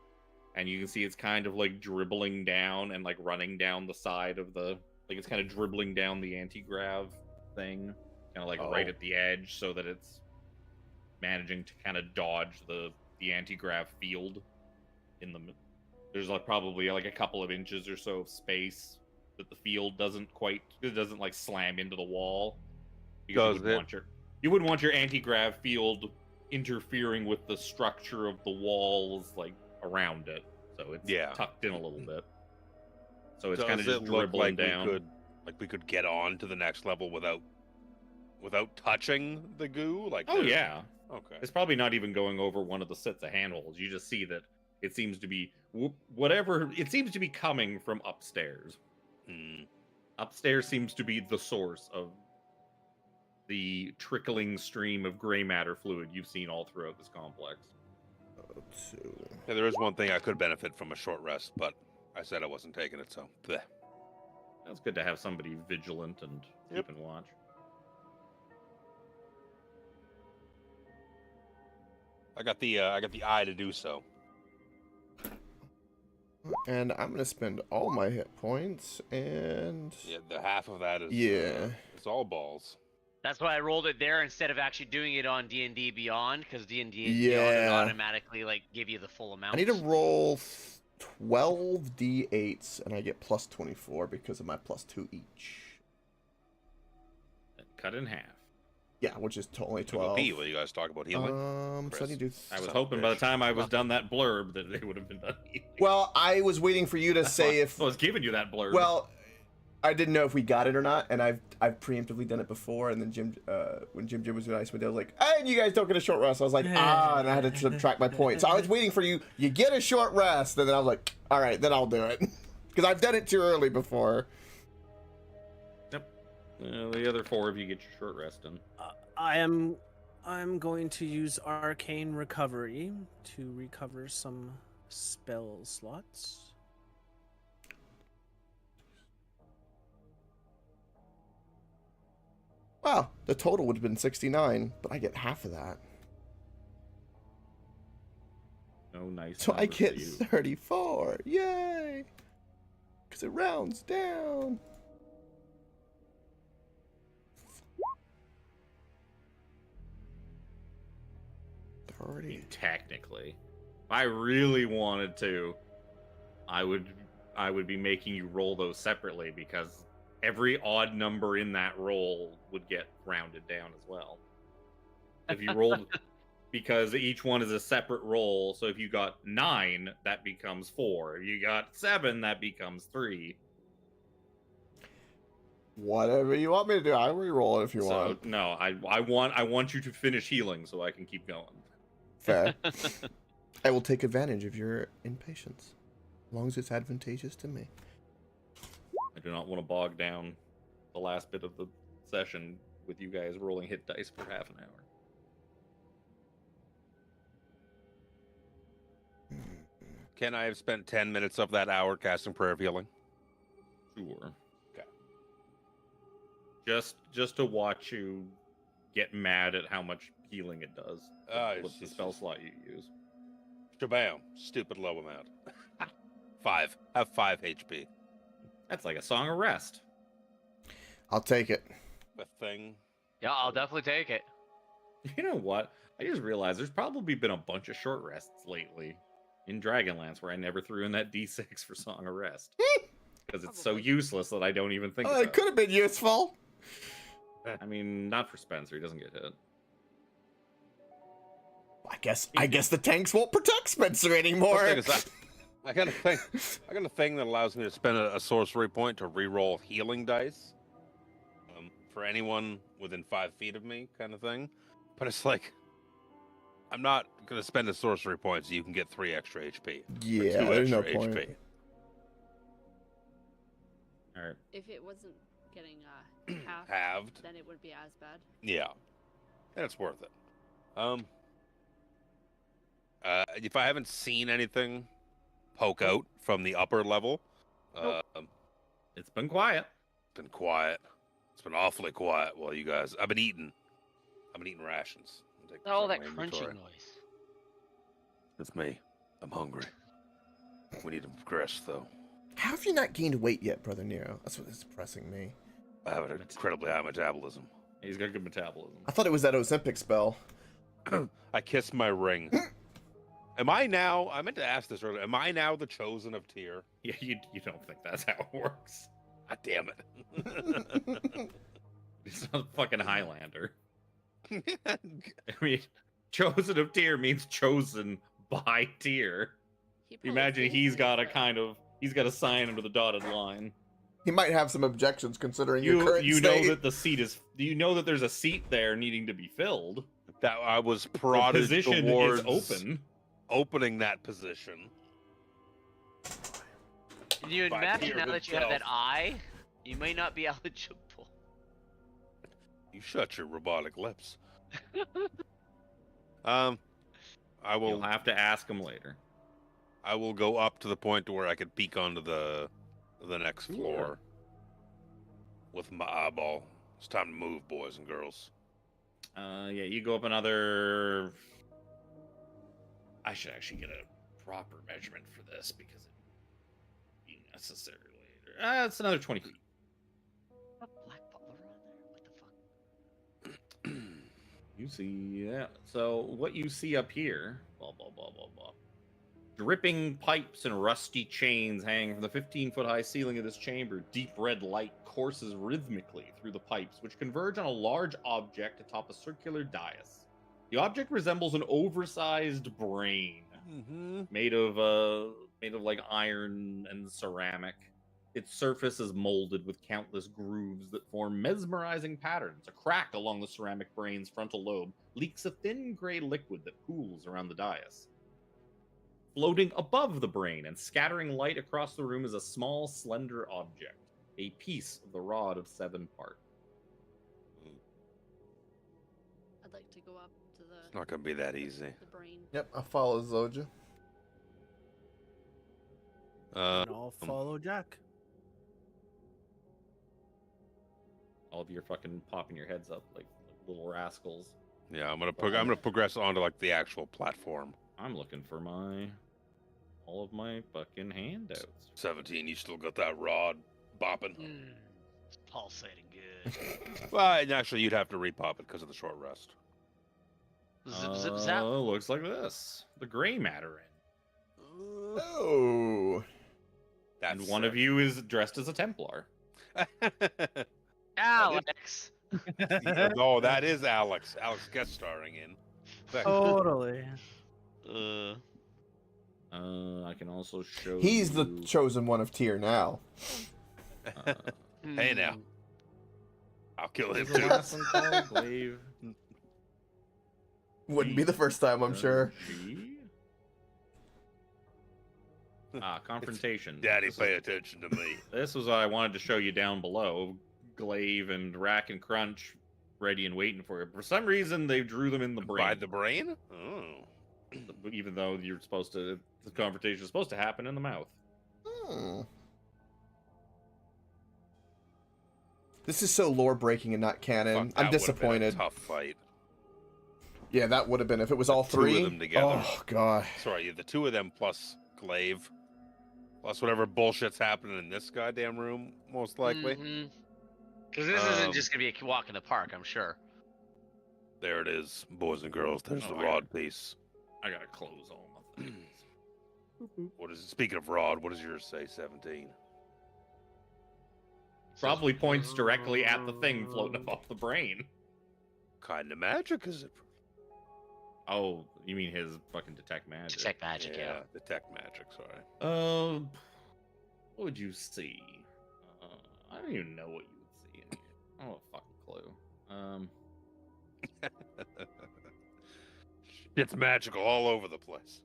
And you can see it's kind of like dribbling down and like running down the side of the, like it's kind of dribbling down the anti-grav thing, kind of like right Oh. at the edge, so that it's managing to kind of dodge the anti-grav field in the. There's like probably like a couple of inches or so of space that the field doesn't like slam into the wall. Because you wouldn't want your anti-grav field interfering with the structure of the walls like around it. So it's Yeah. tucked in a little bit. So it's Does kind of just it look dribbling like down. we could get on to the next level without touching the goo? Like Oh there's- yeah. Okay. It's probably not even going over one of the sets of handholds. You just see that it seems to be whatever. It seems to be coming from upstairs. Hmm. Upstairs seems to be the source of the trickling stream of gray matter fluid you've seen all throughout this complex. Yeah, there is one thing I could benefit from a short rest, but I said I wasn't taking it, so bleh. It's good to have somebody vigilant and keeping watch. I got the eye to do so. And I'm gonna spend all my hit points, and Yeah, the half of that is Yeah. it's all balls. That's why I rolled it there instead of actually doing it on D&D Beyond, because D&D Beyond Yeah. would automatically like give you the full amount. I need to roll 12 d8s, and I get plus 24 because of my plus 2 each. Cut in half. Yeah, which is only Go 12. pee while you guys talk about healing. So I need to do. I was Son of a hoping by the bitch. time I was done that blurb that they would have been done. Well, I was waiting for you to say if. I was giving you that blurb. Well, I didn't know if we got it or not, and I've preemptively done it before. And then when Jim was doing Ice Window, I was like, "Hey, you guys don't get a short rest." I was like, and I had to subtract my points. So I was waiting for you. You get a short rest, and then I was like, "All right, then I'll do it," because I've done it too early before. The other 4 of you get your short rest in. I'm going to use Arcane Recovery to recover some spell slots. Wow, the total would have been 69, but I get half of that. No nice. So I numbers get for you. 34. Yay! Because it rounds down. I 30. mean, technically, if I really wanted to, I would be making you roll those separately, because every odd number in that roll would get rounded down as well. If you rolled, because each one is a separate roll, so if you got 9, that becomes 4. If you got 7, that becomes 3. Whatever you want me to do, I re-roll it if you So want. no, I want you to finish healing so I can keep going. Fair. I will take advantage of your impatience, as long as it's advantageous to me. I do not want to bog down the last bit of the session with you guys rolling hit dice for half an hour. Can I have spent 10 minutes of that hour casting Prayer of Healing? Sure. Okay. Just to watch you get mad at how much healing it does with the spell slot you use. Shabam. Stupid low amount. 5. Have 5 HP. That's like a song of rest. I'll take it. The thing. Yeah, I'll definitely take it. You know what? I just realized there's probably been a bunch of short rests lately in Dragonlance where I never threw in that D6 for Song of Rest. Because it's so Probably. useless that I don't even think Oh, about it could have been useful. I mean, not for Spencer. He doesn't get hit. I guess the tanks won't protect Spencer anymore. The thing is, I got a thing that allows me to spend a sorcery point to re-roll healing dice. For anyone within 5 feet of me, kind of thing. But it's like, I'm not gonna spend a sorcery point so you can get 3 extra HP. Yeah, Two there's no extra point. HP. All right. If it wasn't getting half, Halved. then it wouldn't be as bad. Yeah, and it's worth it. If I haven't seen anything poke out from the upper level, It's been quiet. it's been quiet. It's been awfully quiet while you guys. I've been eating rations. All that My crunching inventory. noise. It's me. I'm hungry. We need to progress, though. How have you not gained weight yet, Brother Nero? That's what's depressing me. I have an incredibly high metabolism. He's got good metabolism. I thought it was that Ozempic spell. I kissed my ring. Am I now? I meant to ask this earlier. Am I now the chosen of Tyr? Yeah, you don't think that's how it works. God damn it. He's not a fucking Highlander. I mean, chosen of Tyr means chosen by Tyr. He probably Imagine feels he's it, got a but- he's got a sign under the dotted line. He might have some objections considering your current You know state. that the seat is. You know that there's a seat there needing to be filled. That I was The prodded position towards is open. opening that position. Can you By imagine Tyr now that you have himself. that eye? You may not be eligible. You shut your robotic lips. I will. You'll have to ask him later. I will go up to the point to where I could peek onto the next Sure. floor with my eyeball. It's time to move, boys and girls. Yeah, you go up another. I should actually get a proper measurement for this because it would be necessary later. It's another 20 feet. A black butler on there. What the fuck? You see, yeah. So what you see up here, blah blah blah blah blah. Dripping pipes and rusty chains hang from the 15-foot high ceiling of this chamber. Deep red light courses rhythmically through the pipes, which converge on a large object atop a circular dais. The object resembles an oversized brain made of like iron and ceramic. Its surface is molded with countless grooves that form mesmerizing patterns. A crack along the ceramic brain's frontal lobe leaks a thin gray liquid that pools around the dais. Floating above the brain and scattering light across the room is a small, slender object, a piece of the rod of 7 part. I'd like to go up to the. It's not gonna be that easy. The brain. Yep, I follow Zoja. And I'll follow Jack. All of you are fucking popping your heads up like little rascals. Yeah, I'm gonna progress onto like the actual platform. I'm looking for all of my fucking handouts. 17, you still got that rod bopping? It's pulsating good. Well, and actually, you'd have to repop it because of the short rest. Zip zip zap. Looks like this. The gray matter in. Oh. That's And one of you is dressed as a Templar. Alex. Oh, that is Alex. Alex guest starring in. Totally. I can also show He's you... the chosen one of Tyr now. Hey now, I'll kill him What's the too. last one called? Glaive. Wouldn't be the first time, I'm sure. G? Confrontation. Daddy, This is- pay attention to me. This was what I wanted to show you down below. Glaive and Rack and Crunch ready and waiting for you. For some reason, they drew them in the brain. By the brain? Oh. Even though the confrontation is supposed to happen in the mouth. Hmm. This is so lore breaking and not canon. Fuck, I'm that would've been a disappointed. tough fight. Yeah, that would have been if it was all two of three. them together. Oh god. Sorry, the two of them plus Glaive, plus whatever bullshit's happening in this goddamn room, most likely. Because this isn't just gonna be a walk in the park, I'm sure. There it is, boys and girls. There's Oh, the I rod piece. I gotta close all my things. What is it? Speaking of rod, what does yours say? 17. Probably points directly at the thing floating above the brain. Kind of magic, is it? Oh, you mean his fucking detect magic? Detect magic, yeah. Detect magic. Sorry. What would you see? I don't even know what you would see in here. I don't have a fucking clue. It's magical all over the place.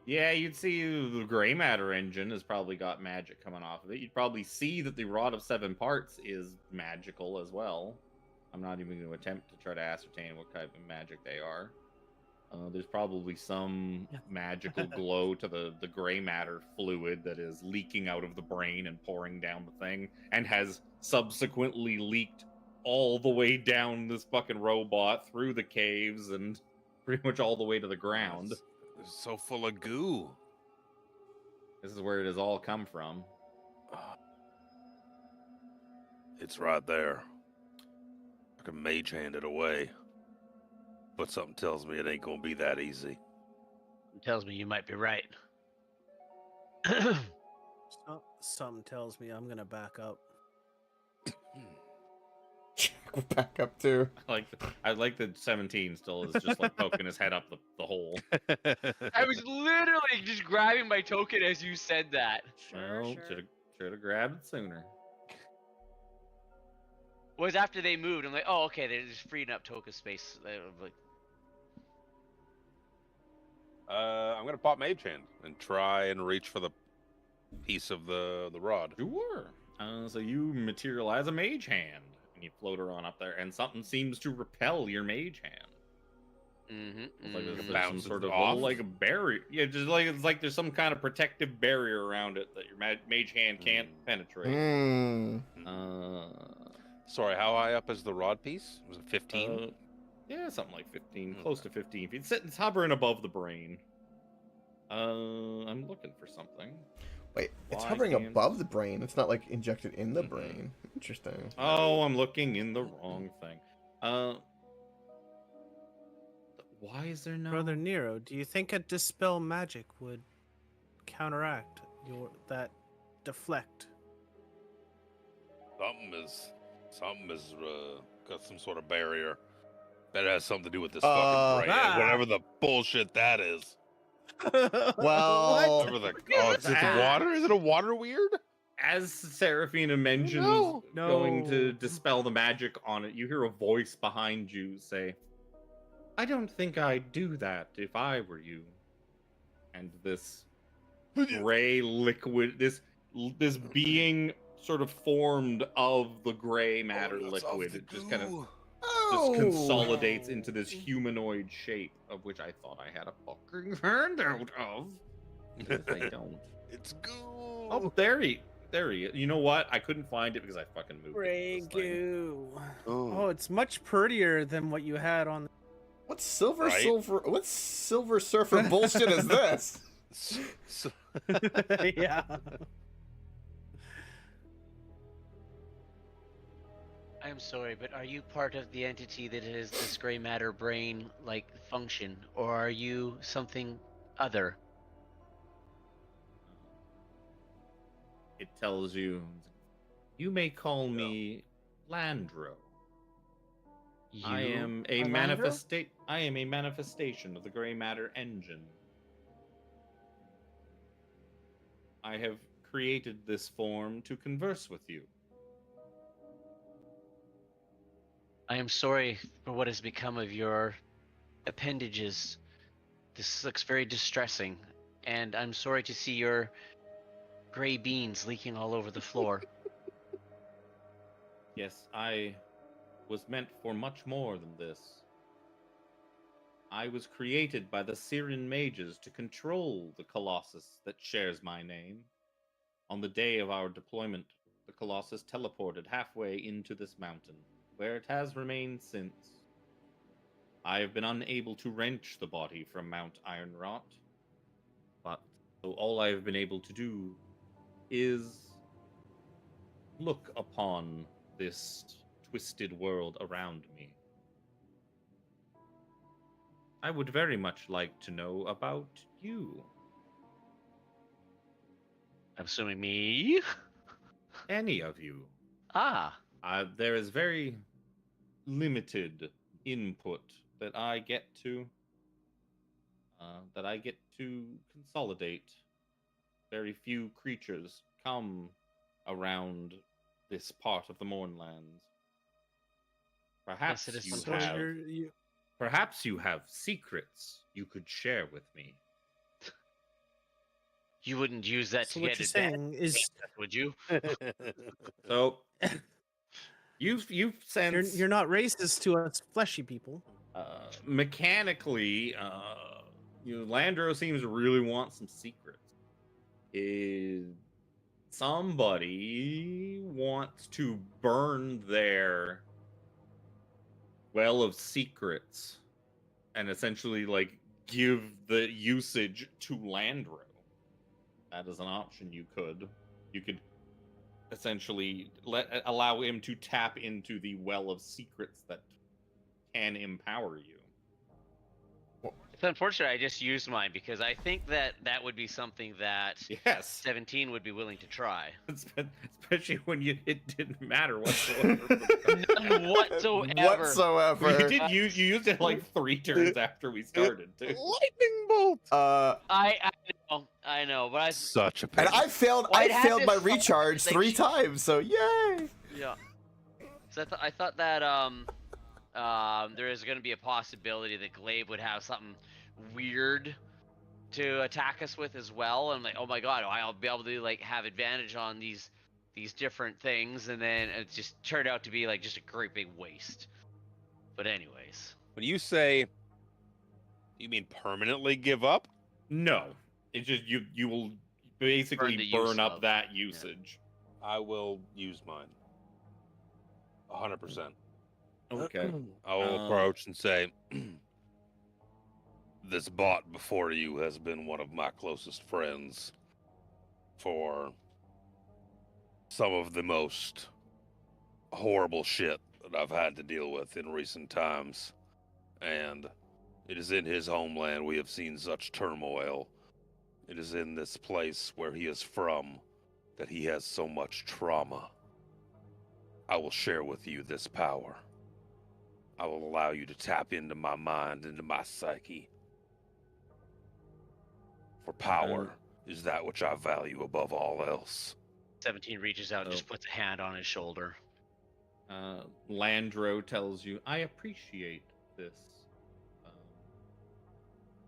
Yeah, you'd see the gray matter engine has probably got magic coming off of it. You'd probably see that the rod of 7 parts is magical as well. I'm not even going to attempt to try to ascertain what type of magic they are. There's probably some magical glow to the gray matter fluid that is leaking out of the brain and pouring down the thing, and has subsequently leaked all the way down this fucking robot through the caves and pretty much all the way to the ground. It's so full of goo. This is where it has all come from. It's right there. I can mage hand it away. But something tells me it ain't gonna be that easy. It tells me you might be right. Something tells me I'm gonna back up. We're back up too. I like that 17 still is just like poking his head up the hole. I was literally just grabbing my token as you said that. Well, should have grabbed it sooner. Was after they moved. I'm like, oh, okay, they're just freeing up token space. Like, I'm gonna pop mage hand and try and reach for the piece of the rod. Sure. So you materialize a mage hand, and You float her on up there, and something seems to repel your mage hand. It's like there's some Bounces sort of off? little, like a barrier. Yeah, just like it's like there's some kind of protective barrier around it that your mage hand can't penetrate. Hmm. Sorry, how high up is the rod piece? Was it 15? Yeah, something like 15, close to 15 feet. It's hovering above the brain. I'm looking for something. Wait, it's Why hovering can't- above the brain. It's not like injected in the brain. Interesting. Oh, I'm looking in the wrong thing. Why is there no? Brother Nero, do you think a dispel magic would counteract that deflect? Something is got some sort of barrier. That has something to do with this Uh, fucking brain. Whatever the bullshit that is. Well, Whatever the is it water? Is it a water weird? As Seraphina mentions No. going to No. dispel the magic on it, you hear a voice behind you say, "I don't think I'd do that if I were you." And this gray liquid, this being sort of formed of the gray matter liquid, it just kind of just consolidates into this humanoid shape, of which I thought I had a fucking handout of. Because I don't. It's goo. Oh, there he. You know what? I couldn't find it because I fucking moved Gray it. This thing. goo. Ooh. Oh, it's much prettier than what you had on. what silver Right? what silver surfer bullshit is this? So, Yeah. I'm sorry, but are you part of the entity that is this gray matter brain like function, or are you something other? It tells you, you may call me Landro. I You am a are Landro? I am a manifestation of the gray matter engine. I have created this form to converse with you. I am sorry for what has become of your appendages. This looks very distressing, and I'm sorry to see your gray beans leaking all over the floor. Yes, I was meant for much more than this. I was created by the Syrian mages to control the Colossus that shares my name. On the day of our deployment, the Colossus teleported halfway into this mountain, where it has remained since. I have been unable to wrench the body from Mount Ironrot, but so all I have been able to do is look upon this twisted world around me. I would very much like to know about you. I'm assuming me? Any of you. Ah, There is very limited input that I get to consolidate. Very few creatures come around this part of the Mournlands. Perhaps it is you unfortunate. have. Perhaps you have secrets you could share with me. you wouldn't use that So to what get you're advantage, saying is would you? So you've sensed you're not racist to us fleshy people. mechanically, Landro seems to really want some secrets. Somebody wants to burn their well of secrets and essentially like give the usage to Landro. That is an option you could essentially allow him to tap into the well of secrets that can empower you. It's unfortunate I just used mine because I think that would be something that Yes, 17 would be willing to try. especially when it didn't matter whatsoever. None whatsoever. Whatsoever. You used it like 3 turns after we started too. Lightning bolt. I know, but Such a And pain. I failed. Well, I it had failed this my fun- recharge like, 3 times. So yay! yeah. So I thought that there is going to be a possibility that Glaive would have something weird to attack us with as well. And I'm like, oh my god, I'll be able to like have advantage on these these different things, and then it just turned out to be like just a great big waste. But anyways, When you say, you mean permanently give up? No, it's just you will basically the use burn up of- that usage. I will use mine. 100%. Okay. I will approach and say, this bot before you has been one of my closest friends for some of the most horrible shit that I've had to deal with in recent times. And it is in his homeland we have seen such turmoil. It is in this place where he is from that he has so much trauma. I will share with you this power. I will allow you to tap into my mind, into my psyche. For power is that which I value above all else. 17 reaches out and Oh. just puts a hand on his shoulder. Landro tells you, I appreciate this.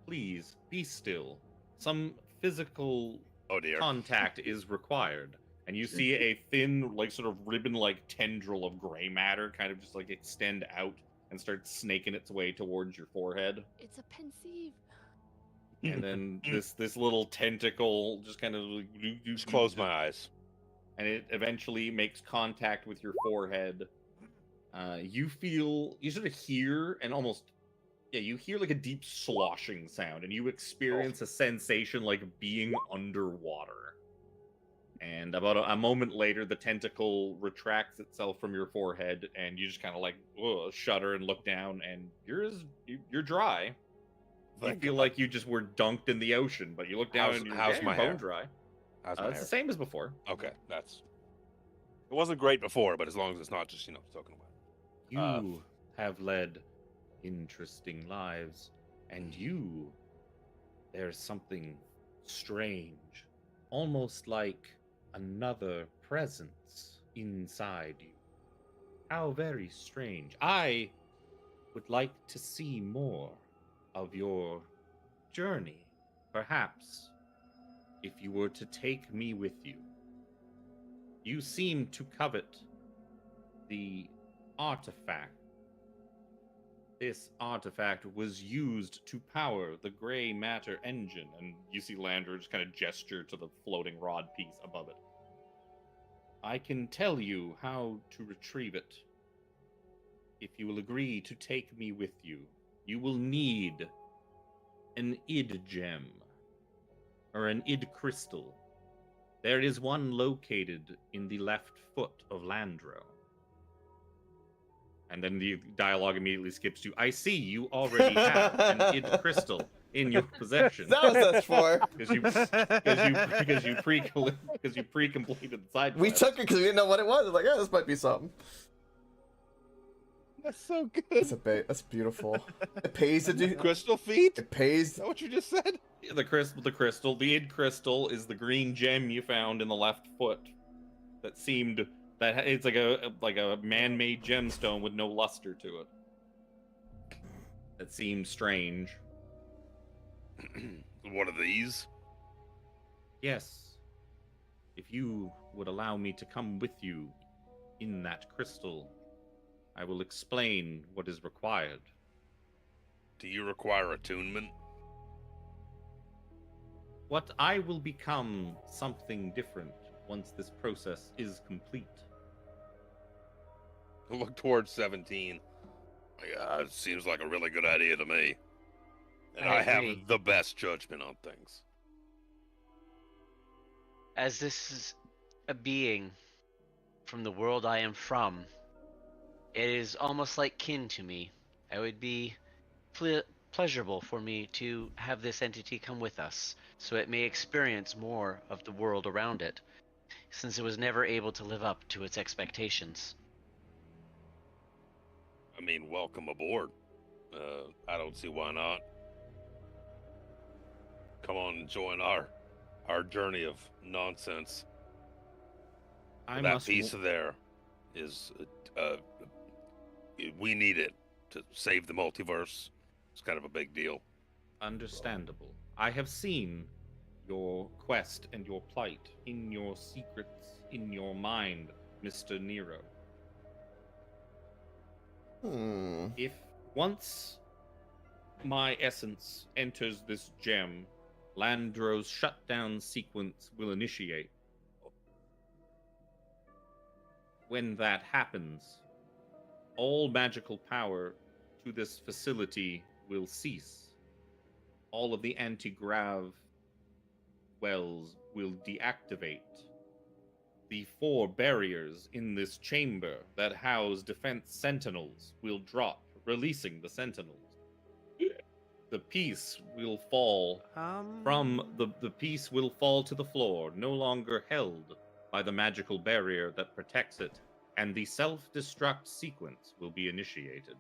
Please be still. Some physical Oh dear. contact is required. And you see a thin, like, sort of ribbon-like tendril of gray matter kind of just, like, extend out and start snaking its way towards your forehead. It's a pensieve. And then this little tentacle just kind of Just close my eyes. and it eventually makes contact with your forehead. You sort of hear and almost, you hear like a deep sloshing sound, and you experience a sensation like being underwater. And about a moment later, the tentacle retracts itself from your forehead, and you just kind of like shudder and look down, and you're dry. You feel like you just were dunked in the ocean, but you look down and how's you're my bone hair? dry. How's my It's hair? the same as before. Okay, that's. It wasn't great before, but as long as it's not just soaking away. You have led interesting lives, and there's something strange, almost like another presence inside you. How very strange. I would like to see more of your journey, perhaps, if you were to take me with you. You seem to covet the artifact. This artifact was used to power the gray matter engine, and you see Lander just kind of gesture to the floating rod piece above it. I can tell you how to retrieve it. If you will agree to take me with you, you will need an id gem, or an id crystal. There is one located in the left foot of Landro. And then the dialogue immediately skips to, I see you already have an id crystal in your possession. That was us for. Because you pre-completed the side We quest. took it because we didn't know what it was. I was like, yeah, this might be something. That's so That's good. that's beautiful. It pays to do. Crystal feet? It pays. Is that what you just said? The id crystal is the green gem you found in the left foot. It's like a man-made gemstone with no luster to it. That seemed strange. One of these? Yes. If you would allow me to come with you in that crystal, I will explain what is required. Do you require attunement? What I will become something different once this process is complete. Look towards 17. Yeah, it seems like a really good idea to me. And I I have agree. the best judgment on things. As this is a being from the world I am from, it is almost like kin to me. It would be pleasurable for me to have this entity come with us, so it may experience more of the world around it, since it was never able to live up to its expectations. I mean, welcome aboard. I don't see why not. Come on and join our journey of nonsense. That piece of there is, we need it to save the multiverse. It's kind of a big deal. Understandable. I have seen your quest and your plight in your secrets in your mind, Mr. Nero? If once my essence enters this gem, Landro's shutdown sequence will initiate. When that happens, all magical power to this facility will cease. All of the anti-grav wells will deactivate. The 4 barriers in this chamber that house defense sentinels will drop, releasing the sentinels. The piece will fall the piece will fall to the floor, no longer held by the magical barrier that protects it, and the self-destruct sequence will be initiated.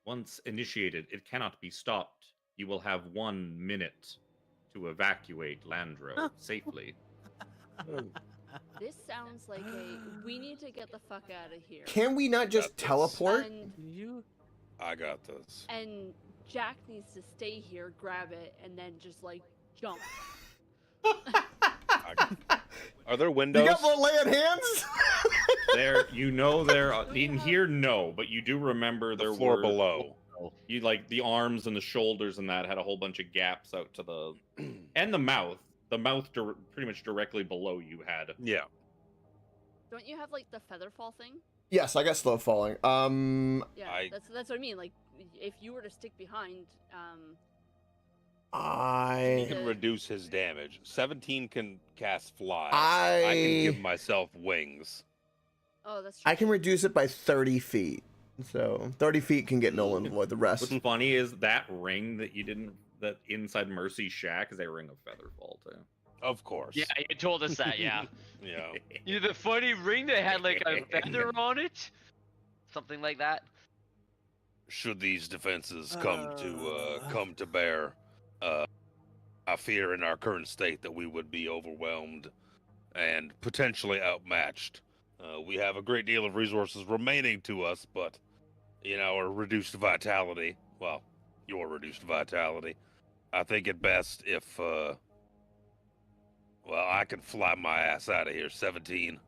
Once initiated, it cannot be stopped. You will have 1 minute to evacuate Landro safely. This sounds like we need to get the fuck out of here. Can we not just teleport? You I got this. And Jack needs to stay here, grab it, and then just like jump. Are there windows? You got more lay on hands? There in here, no, but you do remember The there floor were below. You like the arms and the shoulders and that had a whole bunch of gaps out to the and the mouth. The mouth pretty much directly below you had. Yeah. Don't you have like the feather fall thing? Yes, I got slow falling. Yeah, I- that's what I mean. Like, if you were to stick behind, He I can reduce his damage. 17 can cast fly. I can give myself wings. oh, that's true. I can reduce it by 30 feet. So 30 feet can get null and void. The rest. What's funny is that ring that you didn't that inside Mercy's shack is a ring of Featherfall too. Of course. Yeah, you told us that. Yeah. Yeah. You know, the funny ring that had like a feather on it, something like that. Should these defenses come to bear, I fear in our current state that we would be overwhelmed and potentially outmatched. We have a great deal of resources remaining to us, but in our reduced vitality, well, your reduced vitality, I think it best if, well, I can fly my ass out of here, 17.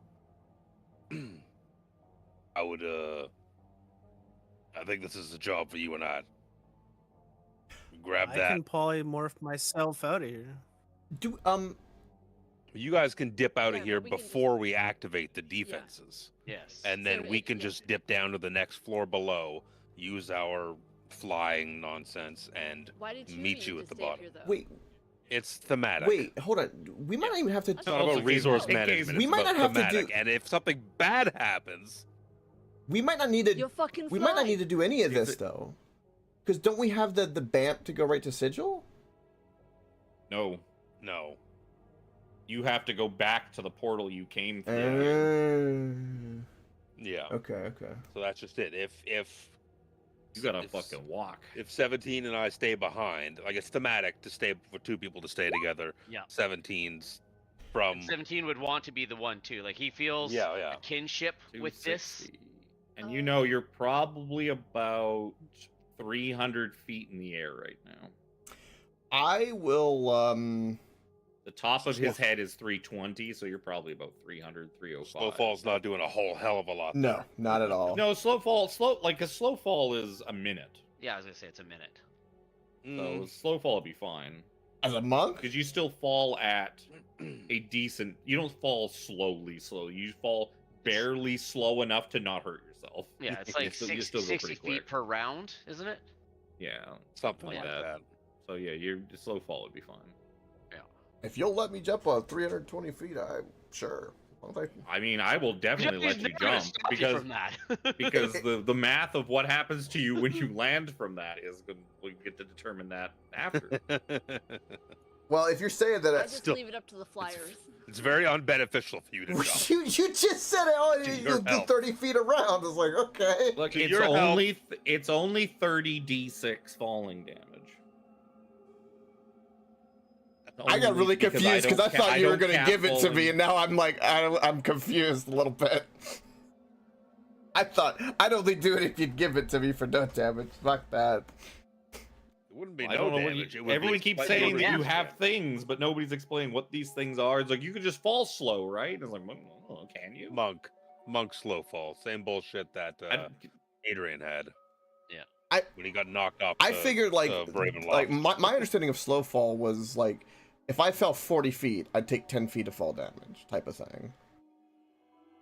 I would, I think this is a job for you and I. Grab I that. can polymorph myself out of here. Do You guys can dip out Yeah, of here but we can before just- we activate the defenses. Yes. And then So we it- can yeah. just dip down to the next floor below, use our flying nonsense, and Why did you meet need you to at the stay bottom. Here, though? wait, it's thematic. wait, hold on. We might not even have to. That's It's not Also, about resource in case- management. we it's might about not have to thematic. do- And if something bad happens, We might not need to. You'll fucking We might not fly. need to do any of Is this it- though, because don't we have the BAMP to go right to Sigil? No, no. you have to go back to the portal you came Uh, through. Yeah. okay. So that's just it. If You gotta if- fucking walk. if 17 and I stay behind, like it's thematic to stay for 2 people to stay together. Yeah. 17's from 17 would want to be the one too. Like he feels yeah. a kinship with this. 260. And you know you're probably about 300 feet in the air right now. I will. The top of his head is 320, so you're probably about 300, 305. Snowfall's not doing a whole hell of a lot. No, not at all. No, slow fall is a minute. Yeah, I was gonna say it's a minute. Mm, So slow fall would be fine. As a monk, Because you still fall at a decent. You don't fall slowly. You fall barely slow enough to not hurt yourself. Yeah, it's You like still- you 60, still go 60 pretty feet quick. per round, isn't it? Yeah. something like like that. that. So yeah, your slow fall would be fine. if you'll let me jump on 320 feet, I'm sure. I mean, I will definitely let He's you never gonna jump stop you because from that. because the math of what happens to you when you land from that is good. We get to determine that after. Well, if you're saying that, I just still- leave it up to the flyers. It's very unbeneficial for you to jump. you just said oh, To you your do health. 30 feet around. It's like okay. Look, To it's your only 30 d6 falling damage. I got Only really confused because I don't ca- thought you were don't going to cap give it to falling- me, and now I'm like, I'm confused a little bit. I thought I'd only do it if you'd give it to me for no damage. Fuck that. It wouldn't be I no don't know damage. It would be everyone keeps slightly saying that you reduced have damage. things, but nobody's explaining what these things are. It's like you could just fall slow, right? It's like, well, can you? Monk slow fall. Same bullshit that Adrian had. Yeah. When he got knocked off. I figured like Raven my understanding of slow fall was like if I fell 40 feet, I'd take 10 feet of fall damage type of thing.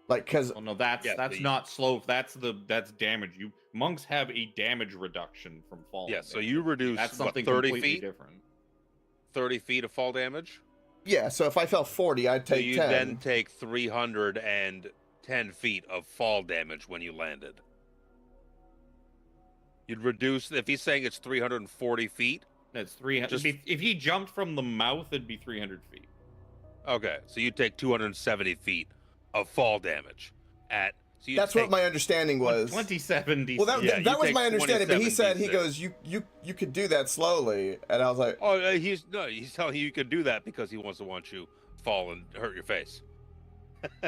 Like, cause Oh no, that's not slow. That's damage. Monks have a damage reduction from falling. Yeah, so you reduce that's something 30 completely feet. different. 30 feet of fall damage. yeah, so if I fell 40, I'd So take you 10. then take 310 feet of fall damage when you landed. You'd reduce if he's saying it's 340 feet. That's 300. Just- If he jumped from the mouth, it'd be 300 feet. Okay, so you take 270 feet of fall damage at. So That's what my understanding was. 27 DC. Well, that, Yeah, that you was take my understanding, but he 27 said he D6. goes, you could do that slowly, and I was like, Oh, he's telling you could do that because he wants you fall and hurt your face.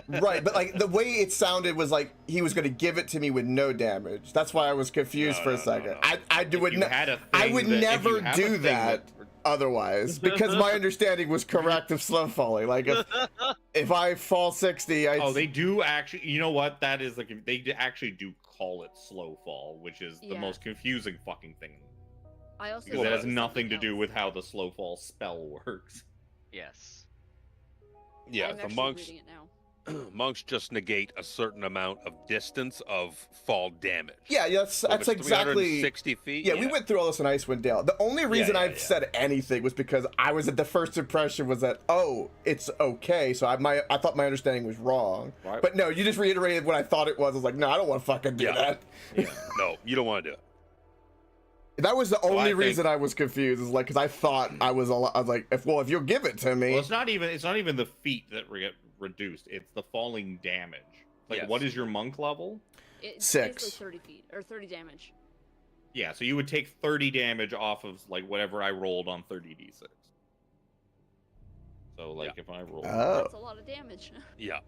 right, but like the way it sounded was like he was going to give it to me with no damage. That's why I was confused No, for a no, second. no, no. I would you had a I thing would that- if you never have a do thing that otherwise because my understanding was correct of slow falling. Like if I fall 60, Oh, they do actually. You know what? That is like they actually do call it slow fall, which is the Yeah. most confusing fucking thing I also because it has noticed nothing to something do else. with how the slow fall spell works. Yes. Yeah, I'm the actually monks reading it now. monks just negate a certain amount of distance of fall damage. Yeah, that's So if that's it's exactly 360 feet. Yeah, we went through all this in Icewind Dale. The only reason yeah, I've yeah. said anything was because I was at the first impression was that it's okay. So I thought my understanding was wrong. Right. But no, you just reiterated what I thought it was. I was like, no, I don't want to fucking do Yeah. that. Yeah. No, you don't want to do it. That was the I only think- reason I was confused. Is like because I thought I was like, if you'll give it to me. Well, it's not even the feet that get reduced. It's the falling damage. Like, Yes. what is your monk level? It's 6. basically 30 feet or 30 damage. Yeah, so you would take 30 damage off of like whatever I rolled on 30d6. So like if I roll, Oh. That's a lot of damage. Yeah.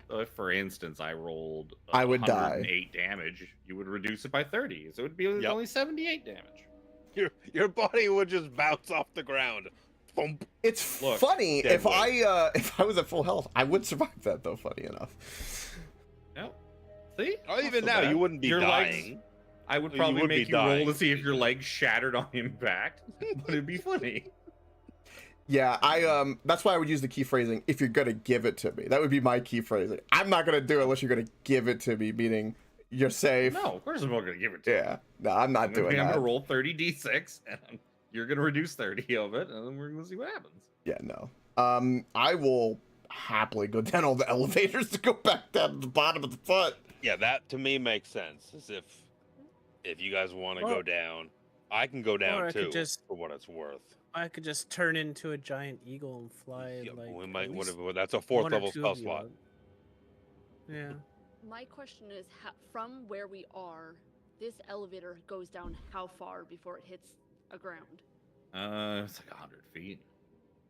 so if for instance I rolled I would die. 108 damage, you would reduce it by 30, so it would be Yep. only 78 damage. Your body would just bounce off the ground. Thump. It's Look, funny dead if weight. I was at full health, I would survive that though. Funny enough. No, see, Oh, Not even so now, bad. you wouldn't be Your legs- dying. I would You probably would be make you roll dying. to see if your legs shattered on impact, but it'd be funny. Yeah, that's why I would use the key phrasing. If you're gonna give it to me, that would be my key phrasing. I'm not gonna do it unless you're gonna give it to me, meaning you're safe. No, of course I'm not gonna give it to you. Yeah, no, I'm not doing I'm that. gonna roll 30d6, and you're gonna reduce 30 of it, and then we're gonna see what happens. Yeah, no. I will happily go down all the elevators to go back down to the bottom of the foot. Yeah, that to me makes sense. As if you guys want to go Well- down, I can go Or down I could too. just- For what it's worth. I could just turn into a giant eagle and fly. Yeah, like we at might. least Whatever. That's a fourth one or level two spell of you slot. out. Yeah. My question is, from where we are, this elevator goes down how far before it hits a ground? It's like 100 feet,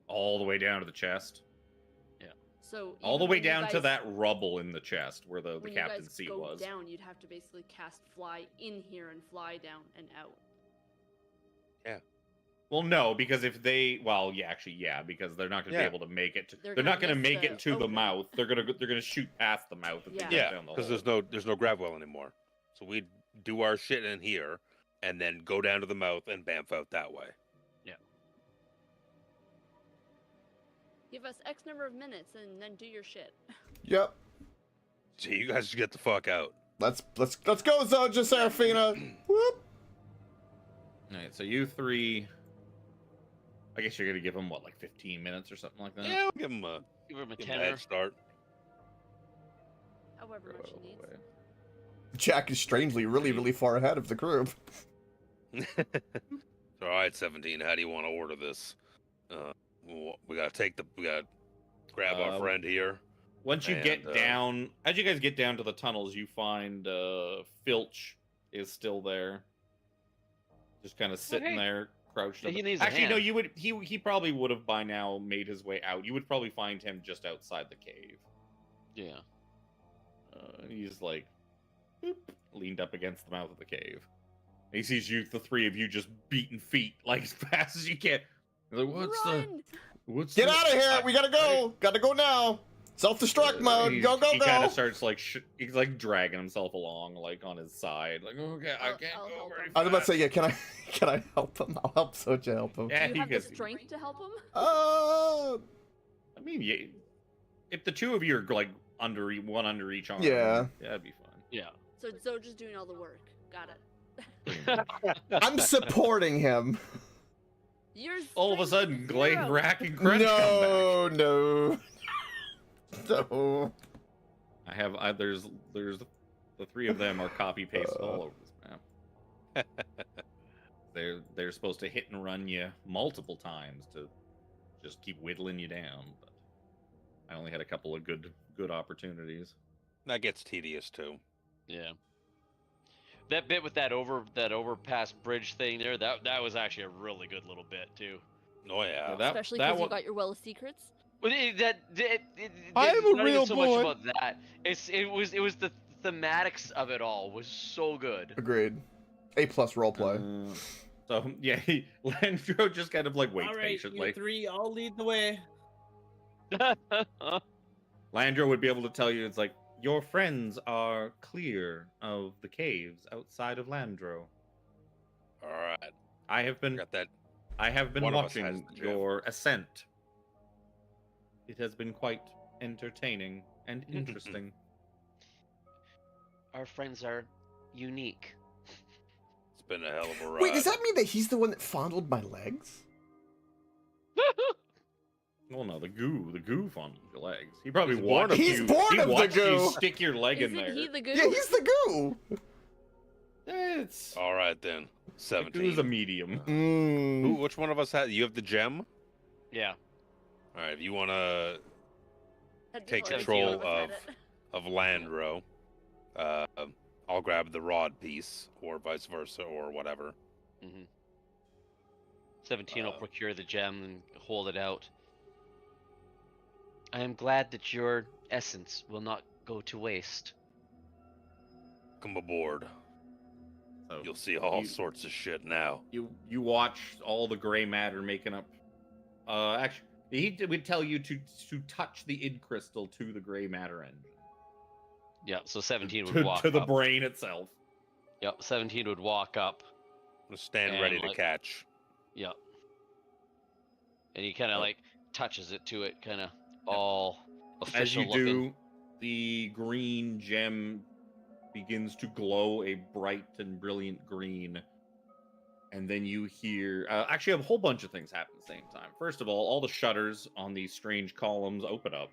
all the way down to the chest, So all the even way when you down to guys- that rubble in the chest where the when captain's you guys seat go was. down, you'd have to basically cast fly in here and fly down and out. Well, no, because if they, well, yeah, actually, yeah, because they're not going to Yeah. be able to make it. They're They're not gonna going to miss make the it to the opening. mouth. They're gonna shoot past the mouth. If Yeah. they Yeah, go down the because hole. there's no grab well anymore. So we do our shit in here, and then go down to the mouth and bamf out that way. Give us X number of minutes and then do your shit. Yep. So you guys get the fuck out. Let's go, Zoja Serafina. Whoop. All right, so you three. I guess you're gonna give them what, like 15 minutes or something like that. Yeah, we'll give him a Give him a give him a tenner. head start. However much Go he needs. away. Jack is strangely really far ahead of the group. All right, 17. How do you want to order this? We gotta grab our friend here. Once you get And, down, as you guys get down to the tunnels, you find Filch is still there, just kind of sitting Okay. there, crouched. He up. needs a Actually, no, hand. you would. He probably would have by now made his way out. You would probably find him just outside the cave. Yeah. He's like boop, leaned up against the mouth of the cave. He sees you, the three of you, just beating feet like as fast as you can. He's like, Run! Get out of here! We gotta go! Gotta go now! Self-destruct mode! Go, go, He go! kind of starts like he's like dragging himself along, like on his side, like okay, I can't I'll go help very him. I was about to fast. say, yeah, can I help him? I'll help Soja help him. Yeah, Do he you have the gets. strength to help him? I mean, yeah, if the two of you are like one under each arm, Yeah. that'd be fun. Yeah. So Zoja's doing all the work. Got it. I'm supporting him. You're All of a sudden, strength Glaive, zero. Rack, and Crunch come back. No. No. There's the three of them are copy pasted all over this map. They're supposed to hit and run you multiple times to just keep whittling you down, but I only had a couple of good opportunities. That gets tedious too. Yeah. That bit with that overpass bridge thing there, that was actually a really good little bit too. Oh yeah. Especially because you got your well of secrets. But I'm a not real even so much boy. about that. It was the thematics of it all was so good. Agreed. A+ roleplay. So yeah, Landro just kind of like waits All right, patiently. you three, I'll lead the way. Landro would be able to tell you, it's like, your friends are clear of the caves outside of Landro. All right. I have been Got that. watching One of us has the gem. your ascent. It has been quite entertaining and interesting. Our friends are unique. It's been a hell of a ride. Wait, does that mean that he's the one that fondled my legs? Well, no, the goo fondled your legs. He probably He's born watched of- He's you. born he of the watched you goo. stick your leg in Isn't there. he the goo? Yeah, he's the goo. It's All right then. the 17. goo's a medium. Who? Which one of us has? You have the gem. Yeah. All right. If you want to That'd be take hard if control one of us had of Landro, I'll grab the rod piece, or vice versa, or whatever. 17 will procure the gem and hold it out. I am glad that your essence will not go to waste. Come aboard. So You'll see all you- sorts of shit now. You watch all the gray matter making up. Actually, he would tell you to touch the id crystal to the gray matter engine, Yeah, so 17 would to walk the up. brain itself. Yep, 17 would walk up. I'm gonna stand And, ready to like- catch. Yep. And he kind of like touches it to it, kind of all As official you looking. do, the green gem begins to glow a bright and brilliant green. And then you hear, actually, a whole bunch of things happen at the same time. First of all the shutters on these strange columns open up.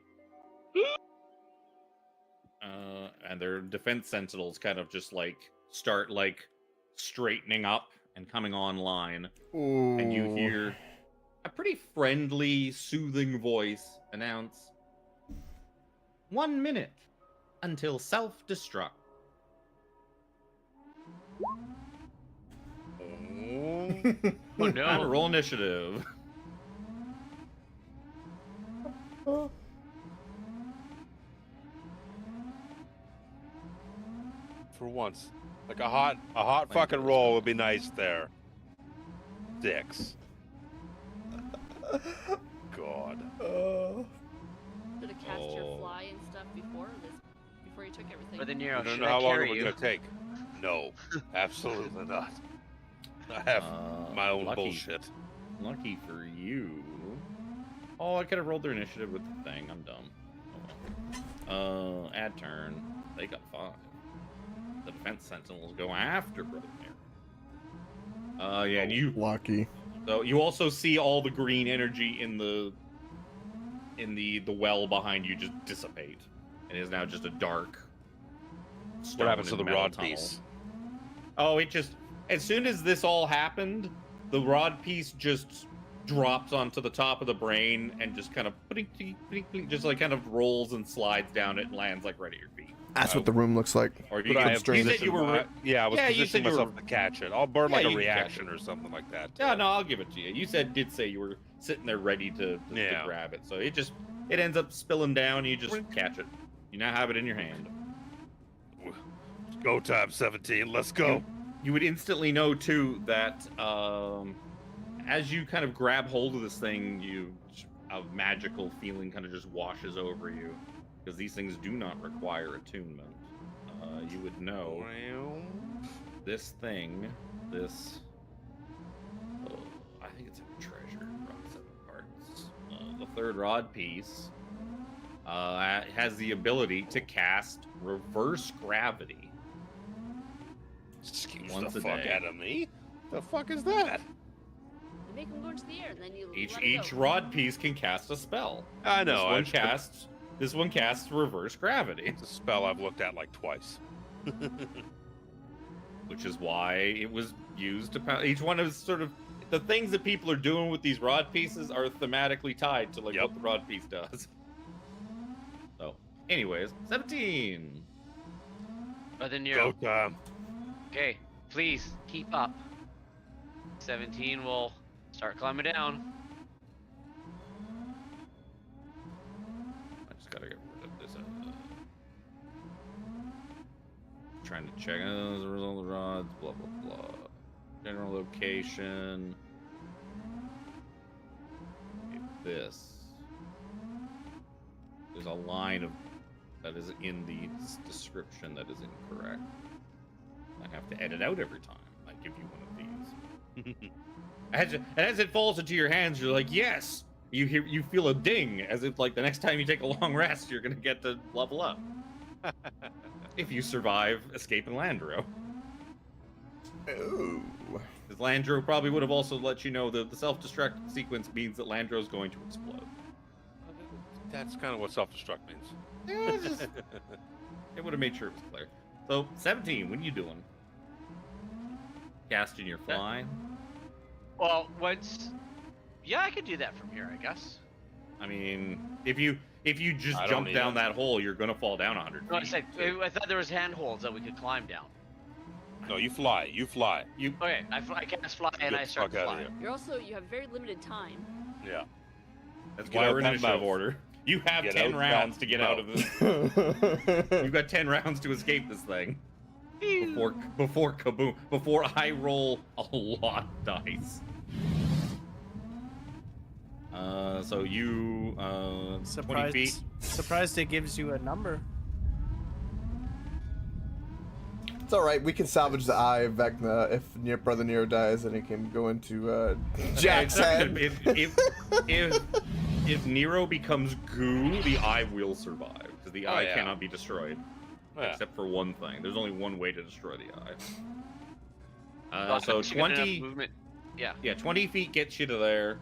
And their defense sentinels kind of just like start like straightening up and coming online. And you hear a pretty friendly, soothing voice announce, 1 minute until self-destruct. Oh And no! roll initiative. For once, like a hot fucking roll would be nice there. 6. God. Should have cast your Oh. fly and stuff before you took everything. For the I Nero, don't should know I how long it carry was you? gonna take. No, absolutely not. I have my own lucky, bullshit. Lucky for you. Oh, I could have rolled their initiative with the thing. I'm dumb. Oh well. Add turn. They got 5. The defense sentinels go after Brother Nero. Yeah, and you. Lucky. So you also see all the green energy in the well behind you just dissipate. It is now just a dark. What happens to stone the and metal rod tunnel. piece? Oh, it just, as soon as this all happened, the rod piece just drops onto the top of the brain and just kind of just like kind of rolls and slides down it and lands like right at your feet. That's what the room looks like. Or you But I can have strange. you said you were yeah, I was Yeah, you positioning said you myself were- to catch it. I'll burn Yeah, like a you can catch reaction it. or something like that. Yeah, no, I'll give it to you. You did say you were sitting there ready to Yeah. grab it. So it ends up spilling down and you just catch it. You now have it in your hand. Go time 17. Let's go. You would instantly know too that as you kind of grab hold of this thing, a magical feeling kind of just washes over you, because these things do not require attunement. You would know this thing, I think it's a treasure, rod 7 parts. The third rod piece has the ability to cast reverse gravity. Excuse Once the a fuck day. out of me. The fuck is that? You make them go into the air, and then you Each let it go. rod piece can cast a spell. I know. This one casts reverse gravity, It's a spell I've looked at like twice. which is why it was used to. Each one is sort of the things that people are doing with these rod pieces are thematically tied to like Yep. what the rod piece does. So, anyways, 17. Brother Nero. Go time. Okay, please keep up. 17 will start climbing down. I just gotta get rid of this. Trying to check as a result of the rods, blah blah blah. General location. Okay, this. There's a line that is in the description that is incorrect. I have to edit out every time I give you one of these. As it falls into your hands, you're like, yes. You feel a ding, as if like the next time you take a long rest, you're gonna get to level up. If you survive escaping Landro. Ooh. Because Landro probably would have also let you know that the self-destruct sequence means that Landro's going to explode. That's kind of what self-destruct means. Yeah, it would have made sure it was clear. So, 17, what are you doing? Casting your fly? Well, yeah, I could do that from here, I guess. I mean, if you just I don't jump need down it. that hole, you're gonna fall down 100 No, I feet. said I thought there was handholds that we could climb down. No, you fly. You fly. Okay, I cast fly and Get I the start fuck to outta fly. here. You have very limited time. Yeah. That's Get why out we're in that initiative mouth. order. You have Get 10 out rounds that to get out of this. You've got 10 rounds to escape this thing. Before kaboom. Before I roll a lot of dice. So you 20 feet. Surprised it gives you a number. It's alright, we can salvage the eye of Vecna if Brother Nero dies, and he can go into Jack's It's not head. gonna- if Nero becomes goo, the eye will survive. Because the eye yeah. cannot be destroyed. Yeah. Except for one thing. There's only one way to destroy the eye. Oh, So you got enough 20 movement. Yeah, 20 feet gets you to there.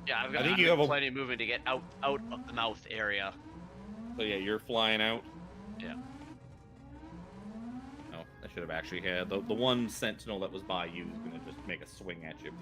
yeah. I've got think you have plenty of movement to get out of the mouth area. So yeah, you're flying out. Yeah. No, I should have actually had the one sentinel that was by you is gonna just make a swing at you.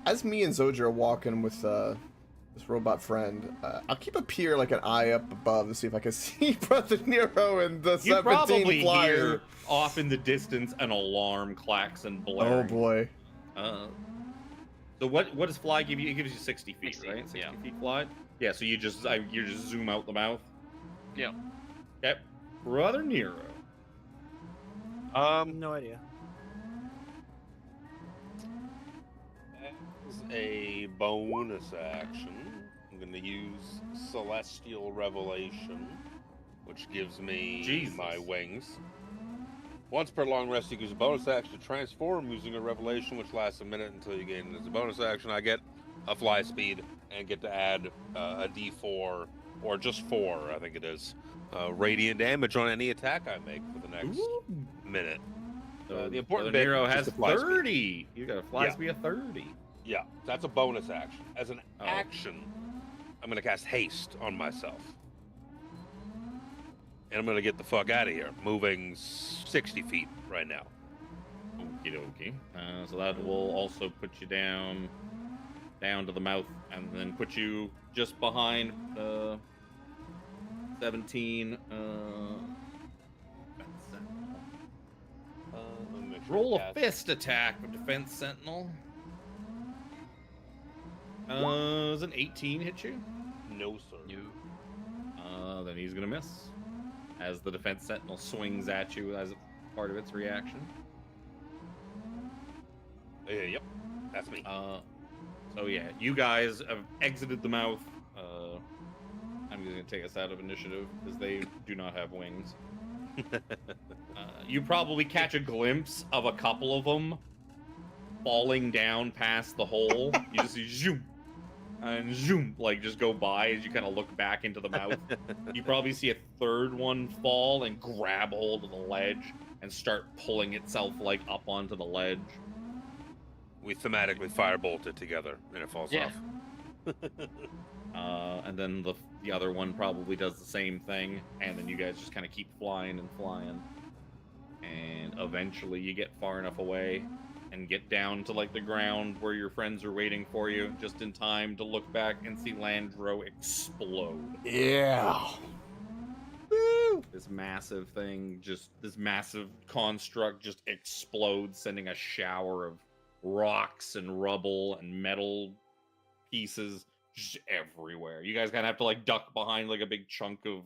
As me and Zoja are walking with this robot friend, I'll keep a peer, like an eye up above, to see if I can see Brother Nero and the You 17 probably flying. hear off in the distance an alarm klaxon Oh blaring. boy. So what does fly give you? It gives you 60 feet, 60, right? 60 yeah. feet fly. Yeah. So you just zoom out the mouth. Yeah. Okay. Brother Nero. No idea. As a bonus action, I'm going to use Celestial Revelation, which gives me Jesus. my wings. Once per long rest, you use a bonus action to transform using a revelation, which lasts a minute until you gain it as a bonus action. I get a fly speed and get to add a d4, or just 4, I think it is, radiant damage on any attack I make for the next minute. So the important Brother bit Nero is has the fly speed. 30. You got a fly Yeah. speed of 30. Yeah, that's a bonus action. As an Oh. action, I'm going to cast haste on myself. And I'm going to get the fuck out of here, moving 60 feet right now. Okie dokie. So that will also put you down to the mouth, and then put you just behind 17. Let me make sure I Roll a cast- fist attack with Defense Sentinel. Does an 18 hit you? No, sir. Then he's gonna miss. As the Defense Sentinel swings at you, as part of its reaction. Yep, that's me. So yeah, you guys have exited the mouth. I'm going to take us out of initiative because they do not have wings. You probably catch a glimpse of a couple of them falling down past the hole. You just see zoom and zoom, like just go by as you kind of look back into the mouth. You probably see a third one fall and grab hold of the ledge and start pulling itself like up onto the ledge. We thematically firebolt it together, and it falls Yeah. off. And then the other one probably does the same thing, and then you guys just kind of keep flying and flying. And eventually you get far enough away and get down to like the ground where your friends are waiting for you, just in time to look back and see Landro explode. Yeah. Woo! This massive thing, just this massive construct just explodes, sending a shower of rocks and rubble and metal pieces just everywhere. You guys kind of have to like duck behind like a big chunk of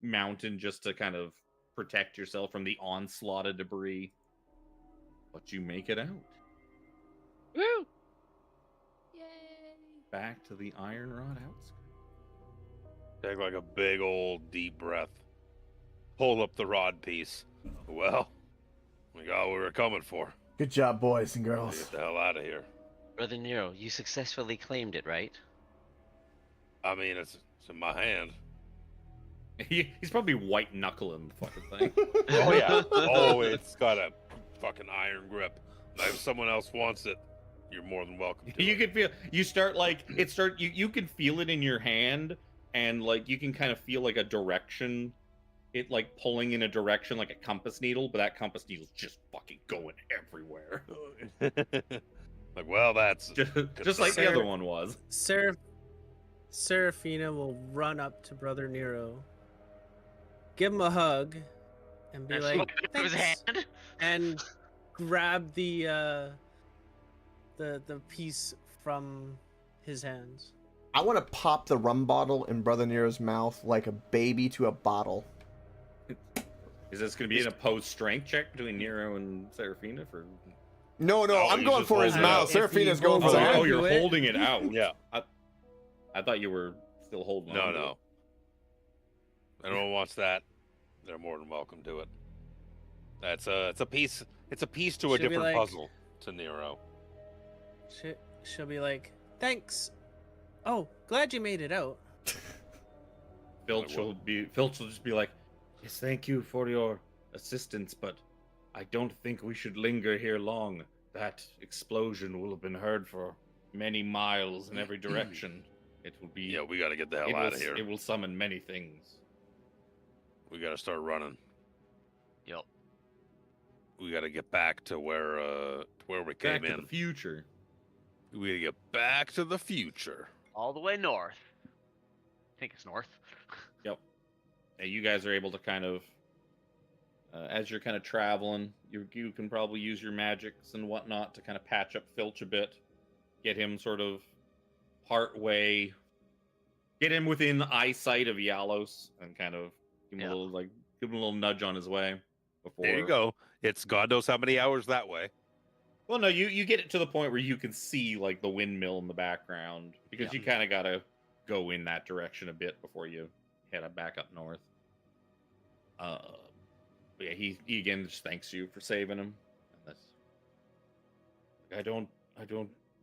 mountain just to kind of protect yourself from the onslaught of debris. But you make it out. Woo! Yay! Back to the Iron Rod outskirts. Take like a big old deep breath. Pull up the rod piece. Well, we got what we were coming for. Good job, boys and Let's girls. get the hell out of here. Brother Nero, you successfully claimed it, right? I mean, it's in my hand. He's probably white knuckling the fucking thing. Oh yeah. Oh, it's got a fucking iron grip. If someone else wants it, you're more than welcome to. You it. can feel, you start like you can feel it in your hand, and like you can kind of feel like a direction, it like pulling in a direction like a compass needle, but that compass needle's just fucking going everywhere. Like, well, that's Just like the other one was. Seraphina will run up to Brother Nero, give him a hug, and be like, It was "Thanks," hand. and grab the piece from his hands. I want to pop the rum bottle in Brother Nero's mouth like a baby to a bottle. Is this going to be an opposed strength check between Nero and Seraphina for? No, No, I'm he's going just for his holding it mouth. out. Seraphina's If he going for rolls the out- hand. Oh, you're do it. holding it out. yeah. I thought you were still holding. No, on to no. it. Anyone wants that, they're more than welcome to it. It's a piece. It's a piece to a Should we, different like- puzzle to Nero. She'll be like, "Thanks. Oh, glad you made it out." Filch will just be like, "Yes, thank you for your assistance, but I don't think we should linger here long. That explosion will have been heard for many miles in every direction. It will be. Yeah, we got to get the hell it out will, of here. It will summon many things." We got to start running. Yep. We got to get back to where we Back came to in. the future. We got to get back to the future. All the way north. I think it's north. You guys are able to kind of, as you're kind of traveling, you can probably use your magics and whatnot to kind of patch up Filch a bit, get him sort of part way, get him within eyesight of Yalos, and kind of give him Yeah. give him a little nudge on his way. Before. There you go. It's God knows how many hours that way. Well, no, you get it to the point where you can see like the windmill in the background because Yeah. you kind of gotta go in that direction a bit before you head back up north. But yeah, he again just thanks you for saving him. And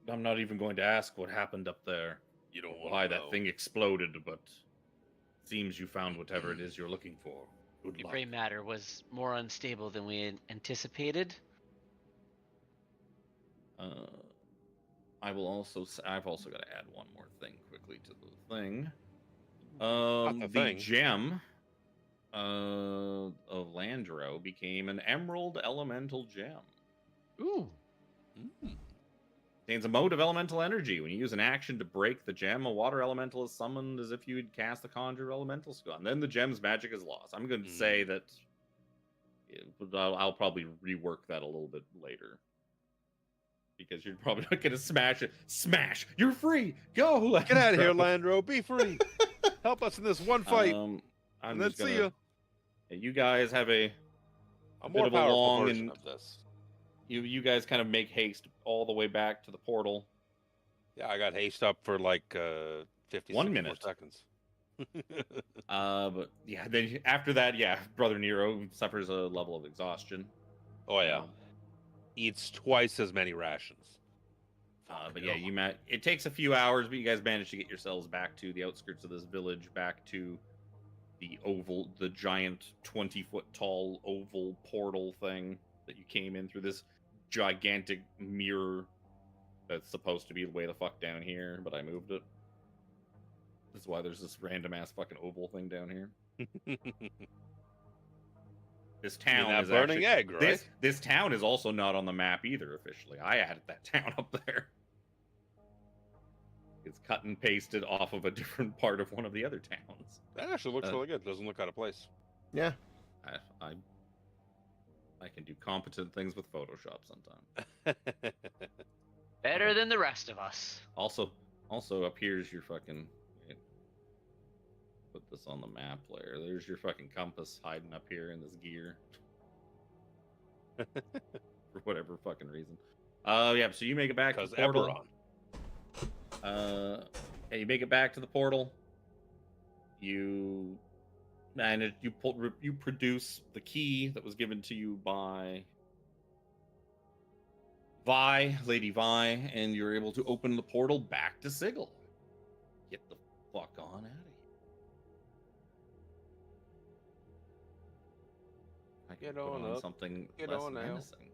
I'm not even going to ask what happened up there. You don't Why want to that thing exploded, but seems you found whatever it is you're looking for. Good Your luck. gray matter was more unstable than we had anticipated. I've also got to add one more thing quickly to the thing. the The thing. gem of Landro became an Emerald Elemental Gem. Ooh. Contains a mode of elemental energy. When you use an action to break the gem, a water elemental is summoned as if you had cast the Conjure Elemental skill. And then the gem's magic is lost. I'm going to say that I'll probably rework that a little bit later. Because you're probably not going to smash it. Smash! You're free! Go! Get out of here, Landro. Landro. Be free. Help us in this one fight. I'm and then just see gonna- ya. You guys have a A bit more of a powerful long version and of this. you guys kind of make haste all the way back to the portal. Yeah, I got haste up for like 50 1 60 more minute. seconds. But yeah, then after that, yeah, Brother Nero suffers a level of exhaustion. Oh yeah, Um, eats twice as many rations. but yeah, it takes a few hours, but you guys manage to get yourselves back to the outskirts of this village, back to the giant 20-foot tall oval portal thing that you came in through, this gigantic mirror that's supposed to be way the fuck down here, but I moved it. That's why there's this random ass fucking oval thing down here. This town that is burning actually, egg, right? This town is also not on the map either officially. I added that town up there. It's cut and pasted off of a different part of one of the other towns. That actually looks really good. Doesn't look out of place. Yeah. I can do competent things with Photoshop sometimes. Better than the rest of us. Also up here's your fucking. Put this on the map layer. There's your fucking compass hiding up here in this gear. For whatever fucking reason. Yeah, so you make it back to Because the portal. Eberron. Yeah, you make it back to the portal. You produce the key that was given to you by Lady Vi, and you're able to open the portal back to Sigil. Get the fuck on out of here. I can Get put on on up. something Get less on now. menacing.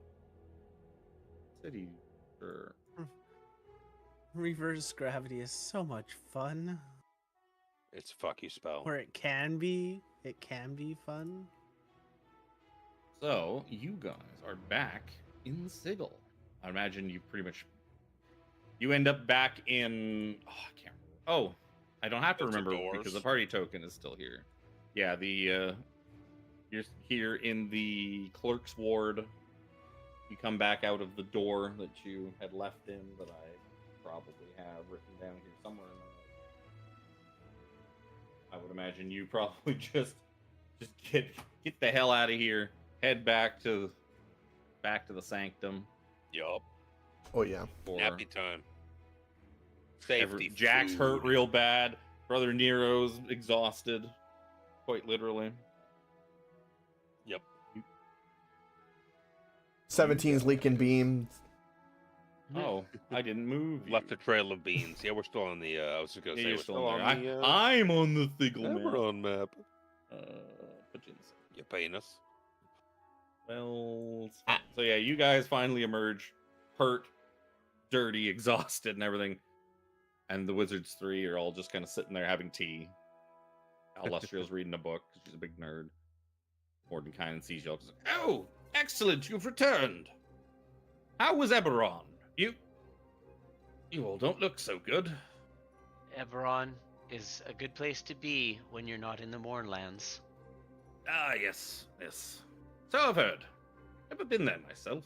City, sure. Reverse gravity is so much fun. It's a fuck you spell. Or it can be. It can be fun. So you guys are back in Sigil. I imagine you end up back in. Oh, I can't. Oh, I don't have to Bunch of remember doors. because the party token is still here. Yeah, you're here in the clerk's ward. You come back out of the door that you had left in, that I probably have written down here somewhere. I would imagine you probably just get the hell out of here, head back to the sanctum. Yup. Oh yeah. For Nappy time. Safety. Jack's food. hurt real bad. Brother Nero's exhausted, quite literally. Yep. 17's leaking beam. Oh, I didn't move. Left a trail of beans. Yeah, we're still on the. I was just gonna Yeah, say you're we're still still on on there. the. I'm on the Thiggle map. Eberron map. Put you in the second. You paying us? Well, it's fine. So yeah, you guys finally emerge, hurt, dirty, exhausted, and everything. And the Wizards 3 are all just kind of sitting there having tea. Alustriel's reading a book because she's a big nerd. Mordenkainen sees you all. Goes, oh, excellent! You've returned. How was Eberron? You all don't look so good. Eberron is a good place to be when you're not in the Mournlands. Ah, yes. So I've heard. Never been there myself.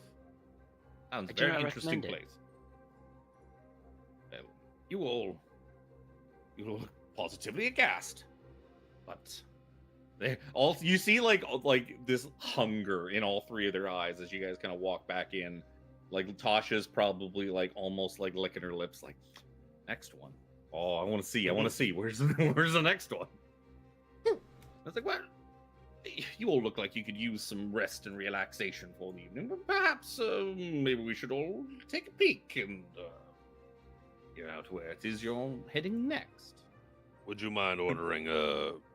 Sounds I a do very not interesting recommend it. place. Well, you all look positively aghast. But you see like this hunger in all three of their eyes as you guys kind of walk back in. Like Tasha's probably like almost like licking her lips, like next one. Oh, I want to see. Where's the next one? I was like, what? You all look like you could use some rest and relaxation for the evening, but perhaps maybe we should all take a peek and get out where it is you're heading next. Would you mind ordering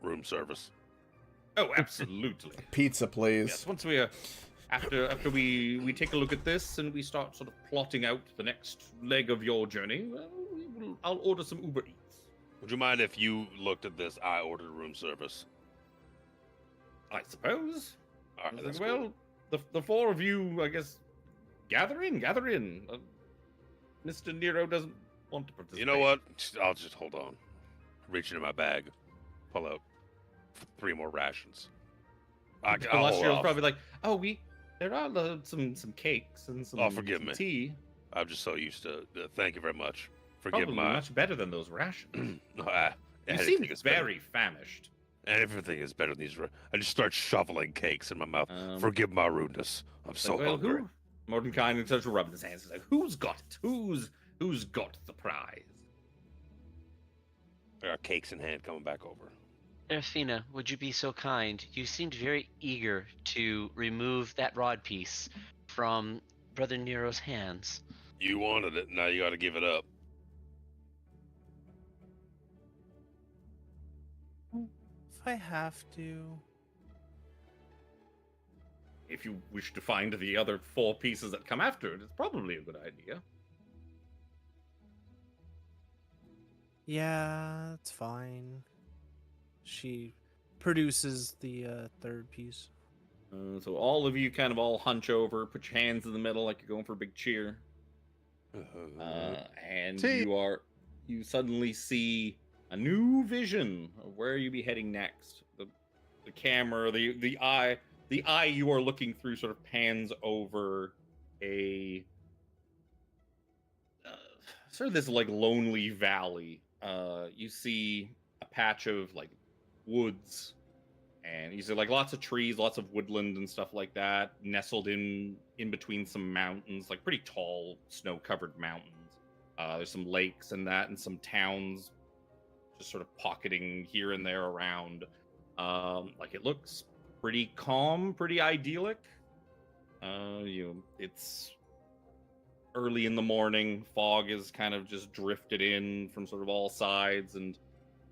room service? Oh, absolutely. Pizza, please. Yes, once we after we take a look at this and we start sort of plotting out the next leg of your journey, I'll order some Uber Eats. Would you mind if you looked at this? I ordered room service. I suppose. All right, that's Well, cool. the four of you, I guess, gather in. Mr. Nero doesn't want to participate. You know what? I'll just hold on. Reach into my bag, pull out 3 more rations. I'll hold Illustrial's off. probably like, oh, there are some cakes and some, forgive some me. tea. I'm just so used to. Thank you very much. Forgive Probably my. much better than those rations. I You had to seem take a spin. very famished. Everything is better than these. I just start shoveling cakes in my mouth. Forgive my rudeness. I'm so well, hungry. Mordenkainen starts rubbing his hands. He's like, who's got it? Who's got the prize? I got cakes in hand coming back over. Serafina, would you be so kind? You seemed very eager to remove that rod piece from Brother Nero's hands. You wanted it, now you got to give it up. If I have to. If you wish to find the other 4 pieces that come after it, it's probably a good idea. Yeah, that's fine. She produces the third piece. So all of you kind of all hunch over, put your hands in the middle like you're going for a big cheer. And you suddenly see a new vision of where you be heading next. The camera, the eye you are looking through sort of pans over a sort of this like lonely valley. You see a patch of like woods, and you see like lots of trees, lots of woodland and stuff like that, nestled in between some mountains, like pretty tall snow-covered mountains. There's some lakes and that, and some towns just sort of pocketing here and there around. Like it looks pretty calm, pretty idyllic. It's early in the morning. Fog is kind of just drifted in from sort of all sides,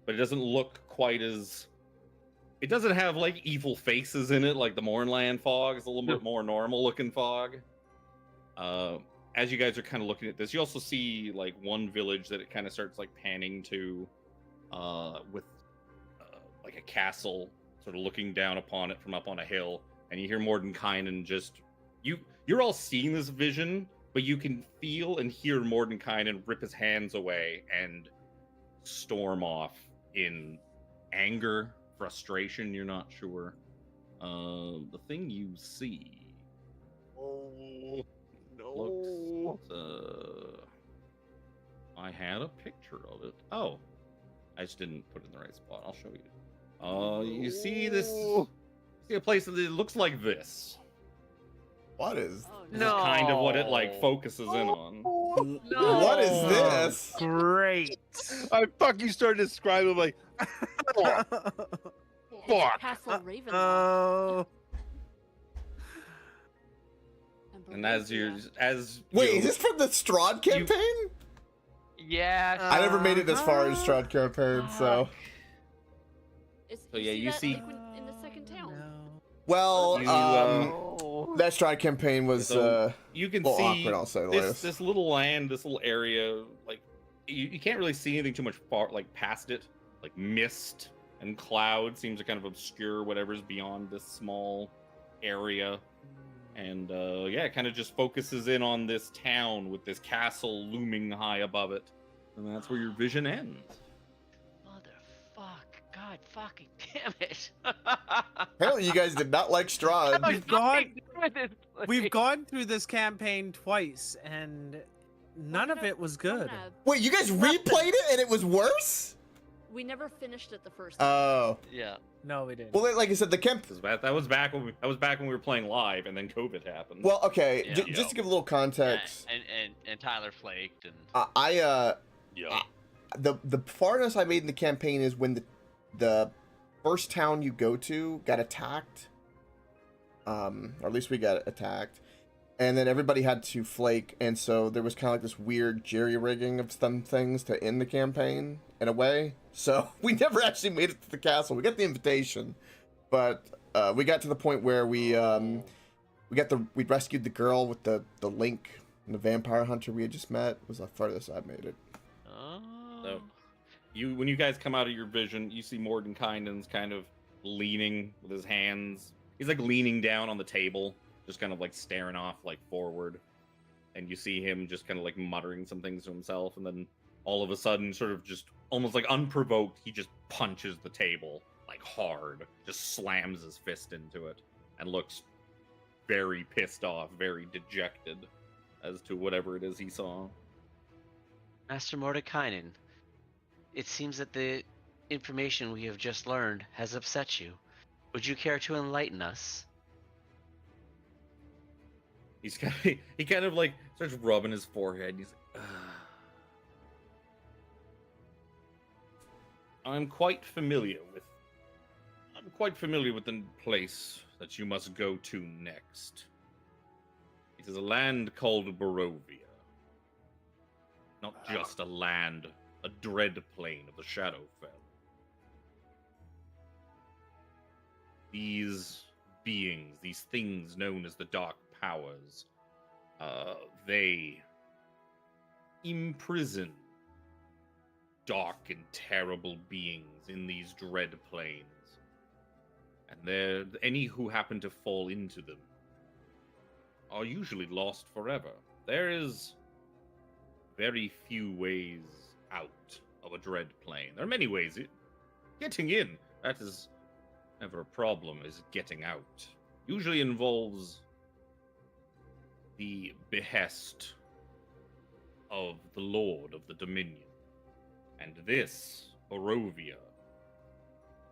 but it doesn't look quite as. It doesn't have like evil faces in it like the Mornland fog. It's a little bit more normal looking fog. As you guys are kind of looking at this, you also see like one village that it kind of starts like panning to, with like a castle sort of looking down upon it from up on a hill, and you hear Mordenkainen just you're all seeing this vision, but you can feel and hear Mordenkainen rip his hands away and storm off in anger, frustration, you're not sure. The thing you see looks I had a picture of it. Oh, I just didn't put it in the right spot. I'll show you. You see this? See a place that it looks like this. What is? This is kind of what it like focuses in on. No. What is this? Great. I fucking started describing like, Yeah, Fuck. Castle Ravenloft. Oh. And as Wait, is this from the Strahd campaign? Yeah. I never made it as far as Strahd campaign, so. So yeah, you that, see- like, in the second town. Well, You, that Strahd campaign was so you can a little see awkward, I'll say the this least. this little land, this little area. Like you can't really see anything too much far like past it. Like mist and cloud seems to kind of obscure whatever's beyond this small area. And yeah, it kind of just focuses in on this town with this castle looming high above it, and that's where your vision ends. Motherfuck. God fucking damn it. Apparently, you guys did not like Strahd. We've gone through this campaign twice, and none of it was good. Wait, you guys replayed it and it was worse? We never finished it the first time. Oh. Yeah. No, we didn't. Well, like I said, the camp. That was back when we were playing live, and then COVID happened. Well, okay, Yeah. just to give a little context, And Tyler flaked and yeah. the farthest I made in the campaign is when the first town you go to got attacked, or at least we got attacked, and then everybody had to flake, and so there was kind of like this weird jerry-rigging of some things to end the campaign in a way. So we never actually made it to the castle. We got the invitation, but we got to the point where we rescued the girl with the link and the vampire hunter we had just met. Was the farthest I made it. So, when you guys come out of your vision, you see Mordenkainen's kind of leaning with his hands. He's like leaning down on the table, just kind of like staring off like forward. And you see him just kind of like muttering some things to himself, and then all of a sudden, sort of just almost like unprovoked, he just punches the table like hard, just slams his fist into it, and looks very pissed off, very dejected as to whatever it is he saw. Master Mordekainen, it seems that the information we have just learned has upset you. Would you care to enlighten us? He kind of like starts rubbing his forehead. He's like, I'm quite familiar with the place that you must go to next. It is a land called Barovia. Not just a land, a dread plane of the Shadowfell. These beings, these things known as the Dark Powers, they imprison dark and terrible beings in these dread planes. And any who happen to fall into them are usually lost forever. There is very few ways out of a dread plane. There are many ways. Getting in, that is never a problem, is getting out. Usually involves the behest of the Lord of the Dominion. And this, Barovia,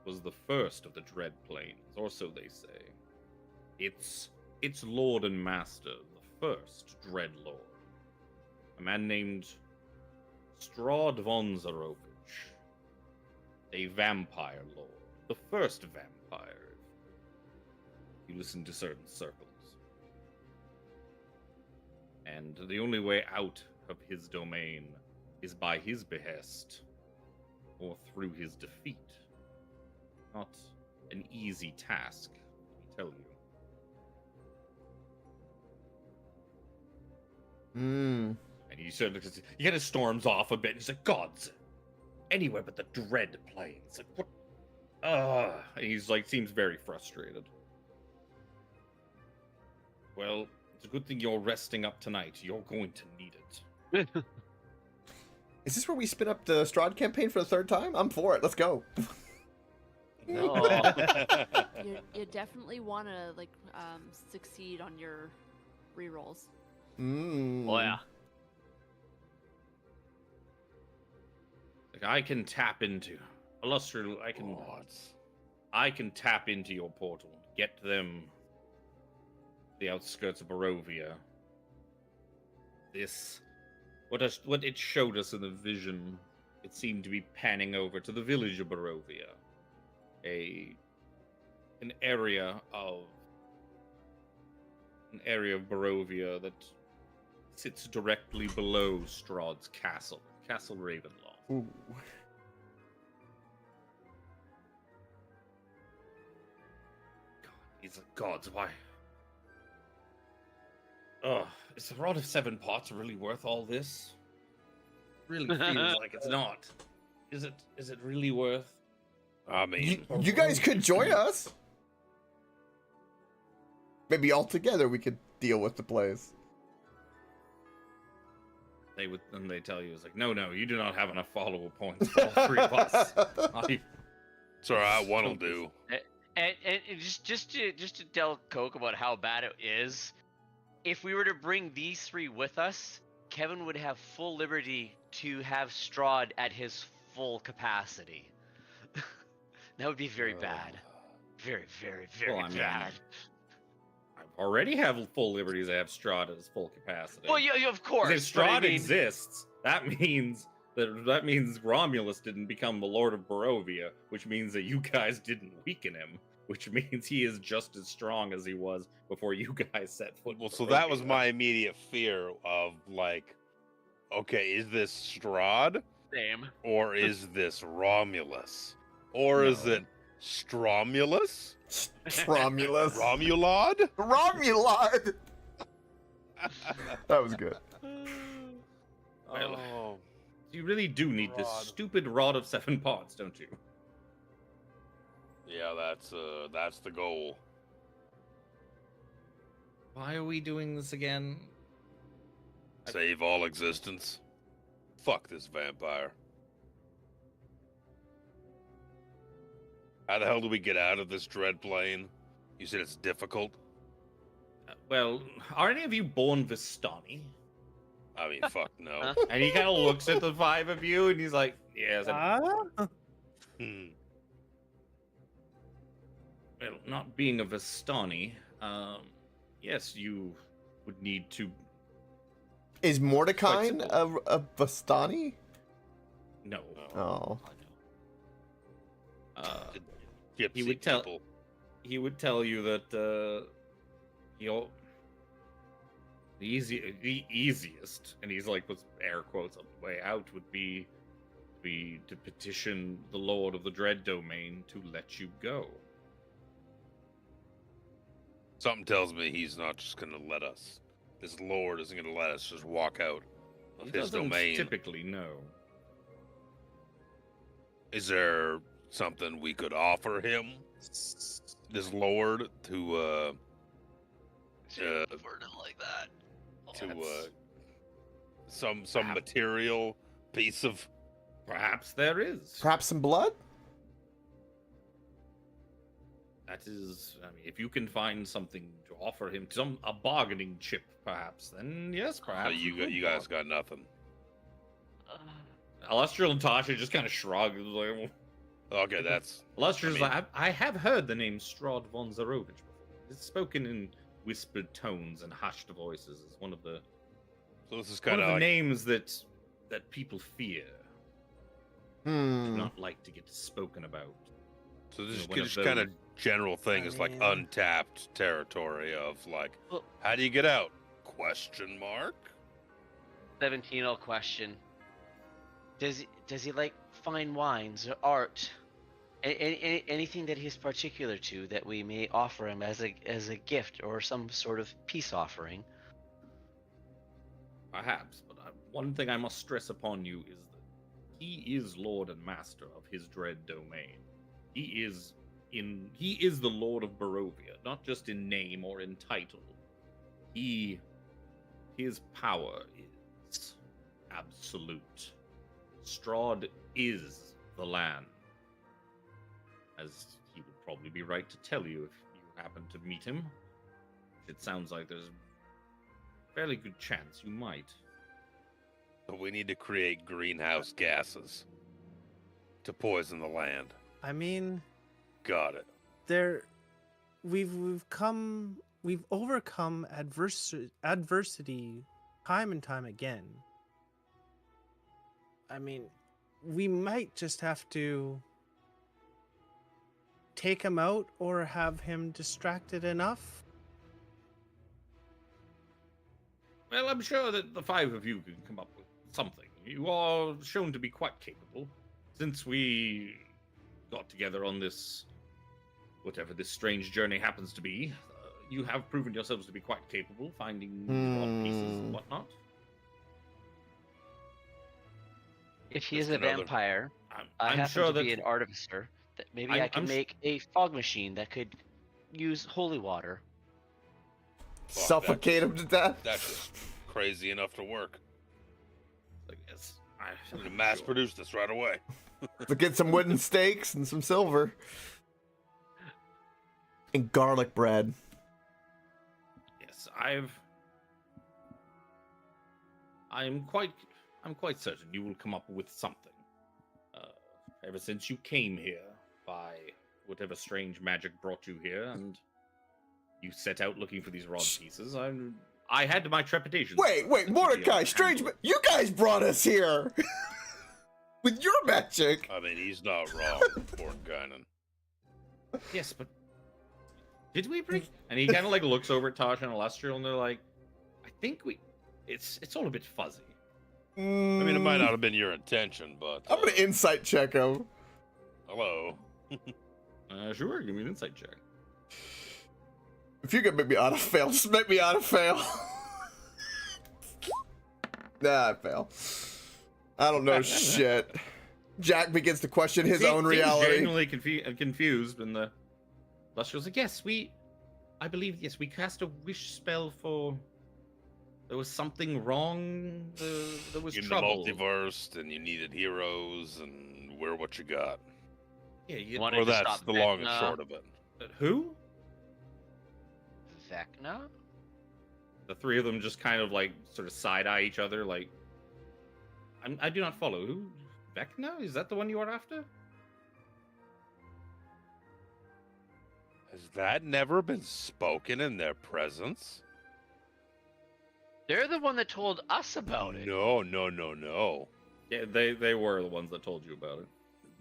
was the first of the dread planes, or so they say. Its lord and master, the first dread lord, a man named Strahd von Zarovich, a vampire lord, the first vampire, if you listen to certain circles. And the only way out of his domain is by his behest, or through his defeat. Not an easy task, let me tell you. And he kind of storms off a bit. He's like, gods, anywhere but the dread planes. Like, what? And he's like, seems very frustrated. Well, it's a good thing you're resting up tonight. You're going to need it. Is this where we spin up the Strahd campaign for the third time? I'm for it. Let's go. No. You definitely want to succeed on your rerolls. Oh yeah. Like, I can tap into Illustrial. I can tap into your portal. Get them the outskirts of Barovia. What it showed us in the vision, it seemed to be panning over to the village of Barovia, an area of Barovia that sits directly below Strahd's castle, Castle Ravenloft. Ooh. He's like, gods, why? Is the Rod of Seven Pots really worth all this? Really feels like it's not. Is it really worth? I mean, You guys could join us. Maybe all together we could deal with the place. They tell you, it's like, no, you do not have enough follower points for all three of us. it's all right. One'll do. And just to tell Coke about how bad it is, if we were to bring these three with us, Kevin would have full liberty to have Strahd at his full capacity. That would be very bad. Very, very, very bad. I already have full liberties. I have Strahd at his full capacity. Well, yeah, of course. If Strahd exists, that means Romulus didn't become the Lord of Barovia, which means that you guys didn't weaken him, which means he is just as strong as he was before you guys set foot. Well, so that was my immediate fear of like, okay, is this Strahd? Same. Or is this Romulus? Or is it Stromulus? Stromulus. Romulod? Romulod. That was good. Well, you really do need this stupid Rod of Seven Pots, don't you? Yeah, that's the goal. Why are we doing this again? Save all existence. Fuck this vampire. How the hell do we get out of this dread plane? You said it's difficult? Well, are any of you born Vistani? I mean, fuck no. And he kind of looks at the five of you and he's like, yes. Hmm. Well, not being a Vistani, yes, you would need to. Is Mordecai simple. a Vistani? No. Oh. Gypsy He would tell. people. He would tell you that you'll the easiest, and he's like with air quotes on the way out, would be to petition the Lord of the Dread Domain to let you go. Something tells me he's not just gonna let us. This lord isn't gonna let us just walk out of He his doesn't domain. typically know. Is there something we could offer him, this lord, to Wording like that. some Perhaps. material piece of? Perhaps there is. Perhaps some blood? That is, I mean, if you can find something to offer him, a bargaining chip, perhaps, then yes, perhaps. You guys got nothing. Alestria and Tasha just kind of shrug. Like, Okay, that's Alestria's I mean- like, I have heard the name Strahd von Zarovich before. It's spoken in whispered tones and hushed voices as one of the so. This is one kind of of the like, names that people fear, do Hmm. not like to get spoken about. so this is one of just kind of those- general thing. It's like mean- untapped territory of like, Well- how do you get out? Question mark. 17-year-old question. Does he like fine wines or art? Anything that he's particular to that we may offer him as a gift or some sort of peace offering? Perhaps, but one thing I must stress upon you is that he is Lord and Master of his dread domain. He is the Lord of Barovia, not just in name or in title. His power is absolute. Strahd is the land, as he would probably be right to tell you if you happen to meet him. It sounds like there's a fairly good chance you might. But we need to create greenhouse gases to poison the land. I mean, Got it. we've overcome adversity time and time again. I mean, we might just have to take him out or have him distracted enough. Well, I'm sure that the five of you can come up with something. You are shown to be quite capable. Since we got together on this, whatever this strange journey happens to be, you have proven yourselves to be quite capable, finding odd pieces and whatnot. If he is Just a another- vampire, I I'm happen sure to that be an artificer. That maybe I'm- I can I'm sh- make a fog machine that could use holy water. Suffocate him to death? That's just crazy enough to work. I guess I'm gonna mass produce this right away. Let's get some wooden stakes and some silver. And garlic bread. Yes, I'm quite certain you will come up with something. Ever since you came here, by whatever strange magic brought you here, and you set out looking for these rod pieces, I had my trepidations. Wait, that you'd be able Mordecai, to strange. handle it. You guys brought us here with your magic. I mean, he's not wrong, Borngeinen. Yes, but did we bring? And he kind of like looks over at Tasha and Alestria, and they're like, "I think we. It's all a bit fuzzy." I mean, it might not have been your intention, but I'm gonna insight check him. hello. Sure, give me an insight check. If you can make me auto fail, just make me auto fail. Nah, I fail. I don't know shit. Jack begins to question his own Seems reality. genuinely confused, and the Luster's like, "Yes, I believe, yes, we cast a wish spell for. There was something wrong. There was In the trouble. multiverse, and you needed heroes, and we're what you got. Yeah, you, Wanted Or to that's stop the long and Vecna. short of it. who? Vecna? The three of them just kind of like sort of side eye each other, like, I do not follow. Who? Vecna? Is that the one you are after? Has that never been spoken in their presence? They're the one that told us about it. No, no, no, no. Yeah, they were the ones that told you about it.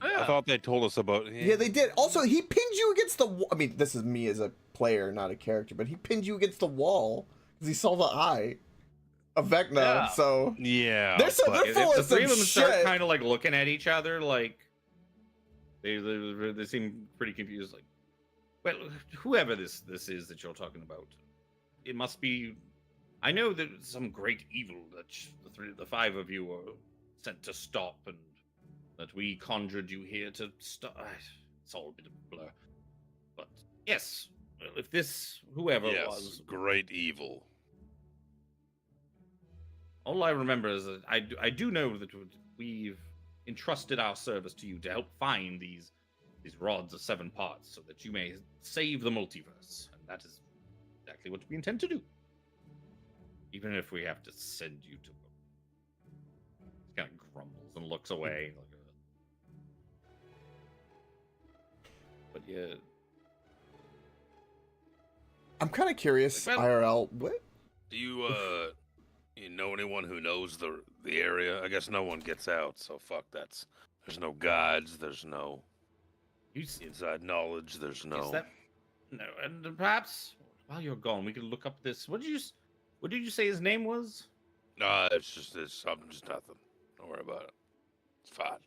I thought they told us about. Yeah, they did. Also, he pinned you against the wall. I mean, this is me as a player, not a character, but he pinned you against the wall because he saw the eye of Vecna. Yeah. So Yeah. they're but- they're full If the of three some of them start shit. kind of like looking at each other, like they seem pretty confused. Like, well, whoever this is that you're talking about, it must be. I know that it's some great evil that the five of you are sent to stop, and that we conjured you here to stop. It's all a bit of a blur. But yes, well, if this whoever yes, was, great evil. all I remember is that I do know that we've entrusted our service to you to help find these rods of 7 parts, so that you may save the multiverse, and that is exactly what we intend to do. Even if we have to send you to. He kind of grumbles and looks away. But yeah, I'm kind of curious, Well- IRL. What? Do you you know anyone who knows the area? I guess no one gets out, so fuck that's. There's no guides. There's no you see, inside knowledge. There's no. is that no? And perhaps while you're gone, we could look up this. What did you say his name was? It's just something, just nothing. Don't worry about it. It's fine.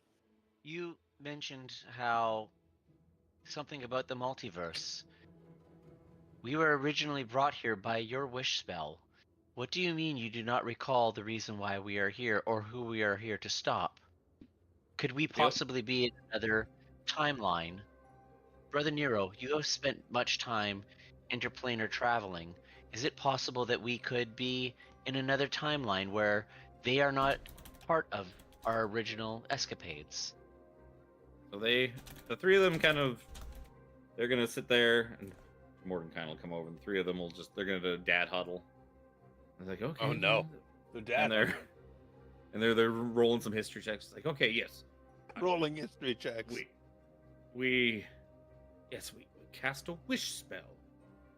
You mentioned how something about the multiverse. We were originally brought here by your wish spell. What do you mean you do not recall the reason why we are here or who we are here to stop? Could we possibly be in another timeline? Brother Nero, you have spent much time interplanar traveling. Is it possible that we could be in another timeline where they are not part of our original escapades? So the three of them they're gonna sit there, and Mordenkainen will come over, and the three of them they're gonna do a dad huddle. It's like, okay. Oh, no. The dad. And they're rolling some history checks. It's like, okay, yes, rolling history checks. we cast a wish spell.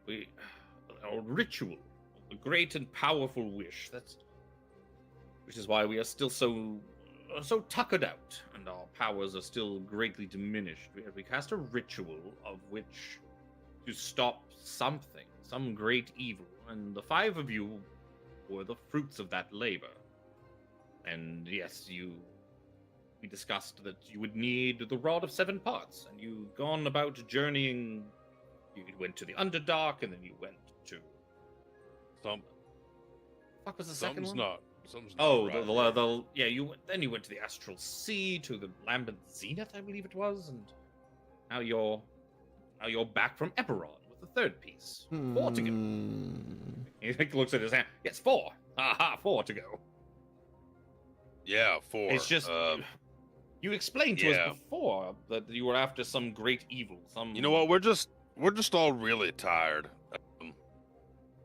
A ritual, a great and powerful wish. Which is why we are still so tuckered out, and our powers are still greatly diminished. We cast a ritual of which to stop something, some great evil, and the 5 of you were the fruits of that labor. And yes, we discussed that you would need the rod of 7 parts, and you've gone about journeying. You went to the Underdark, and then you went to. What was the second one? Something's not. Oh, right. you went to the Astral Sea, to the Lambent Zenith, I believe it was, and now you're back from Eberron with the 3rd piece. 4 to go. He looks at his hand. Yes, 4. Aha, 4 to go. Yeah, 4. It's just you explained to us before that you were after some great evil. Some. You know what? We're just all really tired.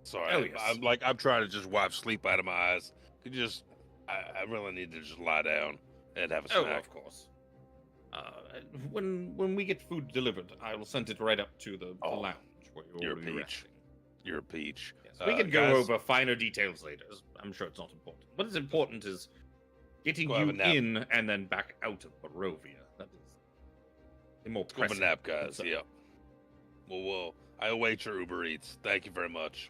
Sorry, Oh, yes. I'm trying to just wipe sleep out of my eyes. Could you just? I really need to just lie down and have a Oh, snack. of course. When we get food delivered, I will send it right up to the lounge where You're you'll a be peach. resting. You're a peach. Yes, we can go guys, over finer details later. I'm sure it's not important. What is important is getting Go have you a nap. in and then back out of Barovia. That is the more Go have a pressing nap, guys. concern. Yeah. Well, I await your Uber Eats. Thank you very much.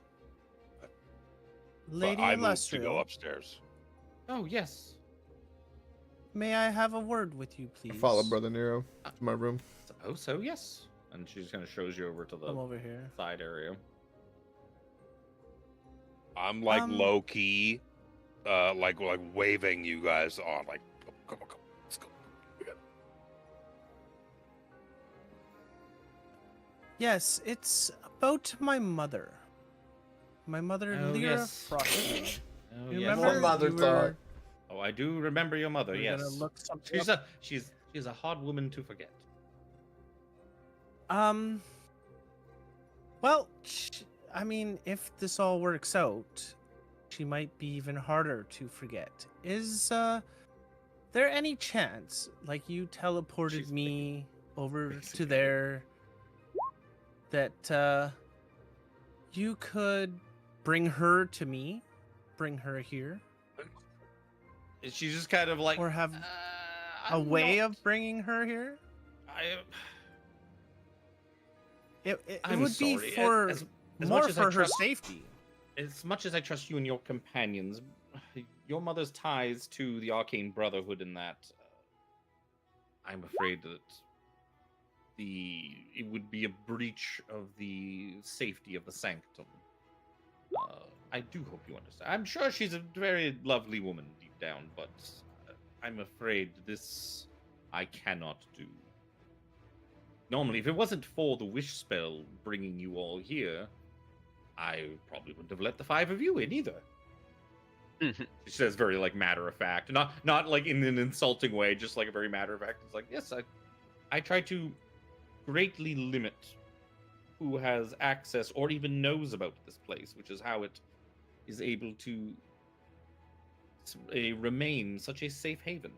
Lady but I moved to go Illustrial, upstairs. Oh yes. may I have a word with you, please? Follow Brother Nero to my room. Suppose so. Yes. And she just kind of shows you over to the I'm over here. side area. I'm like Um, low key, like waving you guys on. Like, come on, let's go. We got- Yes, it's about my mother. My mother, Oh, Lyra yes. Frosty. Oh, You yes. remember? What mother You were- thought? Oh, I do remember your mother. we're Yes. gonna look something up. She's a hard woman to forget. Well, I mean, if this all works out, she might be even harder to forget. Is there any chance, like you teleported She's me over to basically- there, that you could bring her to me, bring her here, She's just kind of like, or have a I'm way not- of bringing her here. It I'm would sorry. be for as more much as I for her trust- safety. As much as I trust you and your companions, your mother's ties to the Arcane Brotherhood and that, I'm afraid that it would be a breach of the safety of the sanctum. I do hope you understand. I'm sure she's a very lovely woman deep down, but I'm afraid this I cannot do. Normally, if it wasn't for the wish spell bringing you all here, I probably wouldn't have let the 5 of you in either. She says very like matter of fact, not like in an insulting way, just like a very matter of fact. It's like, yes, I try to greatly limit who has access or even knows about this place, which is how it is able to remain such a safe haven.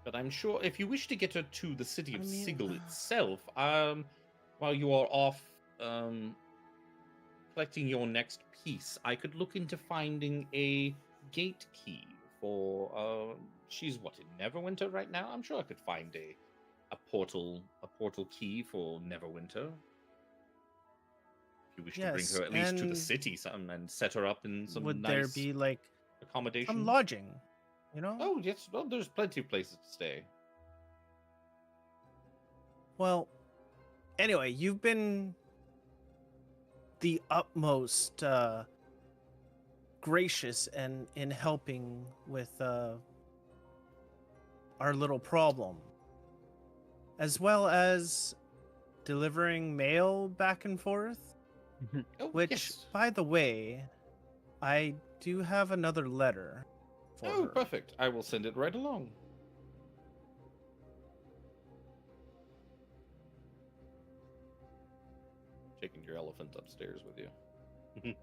But I'm sure if you wish to get her to the city of Sigil itself, while you are off collecting your next piece, I could look into finding a gate key for she's what, in Neverwinter right now? I'm sure I could find a portal key for Neverwinter. If you wish to bring her at least to the city and set her up in some Would nice there be like accommodation. some lodging? You know? Oh yes, well, there's plenty of places to stay. Well, anyway, you've been the utmost gracious and in helping with our little problem, as well as delivering mail back and forth. Oh, Which, yes. by the way, I do have another letter for Oh, her. perfect. I will send it right along. Taking your elephant upstairs with you.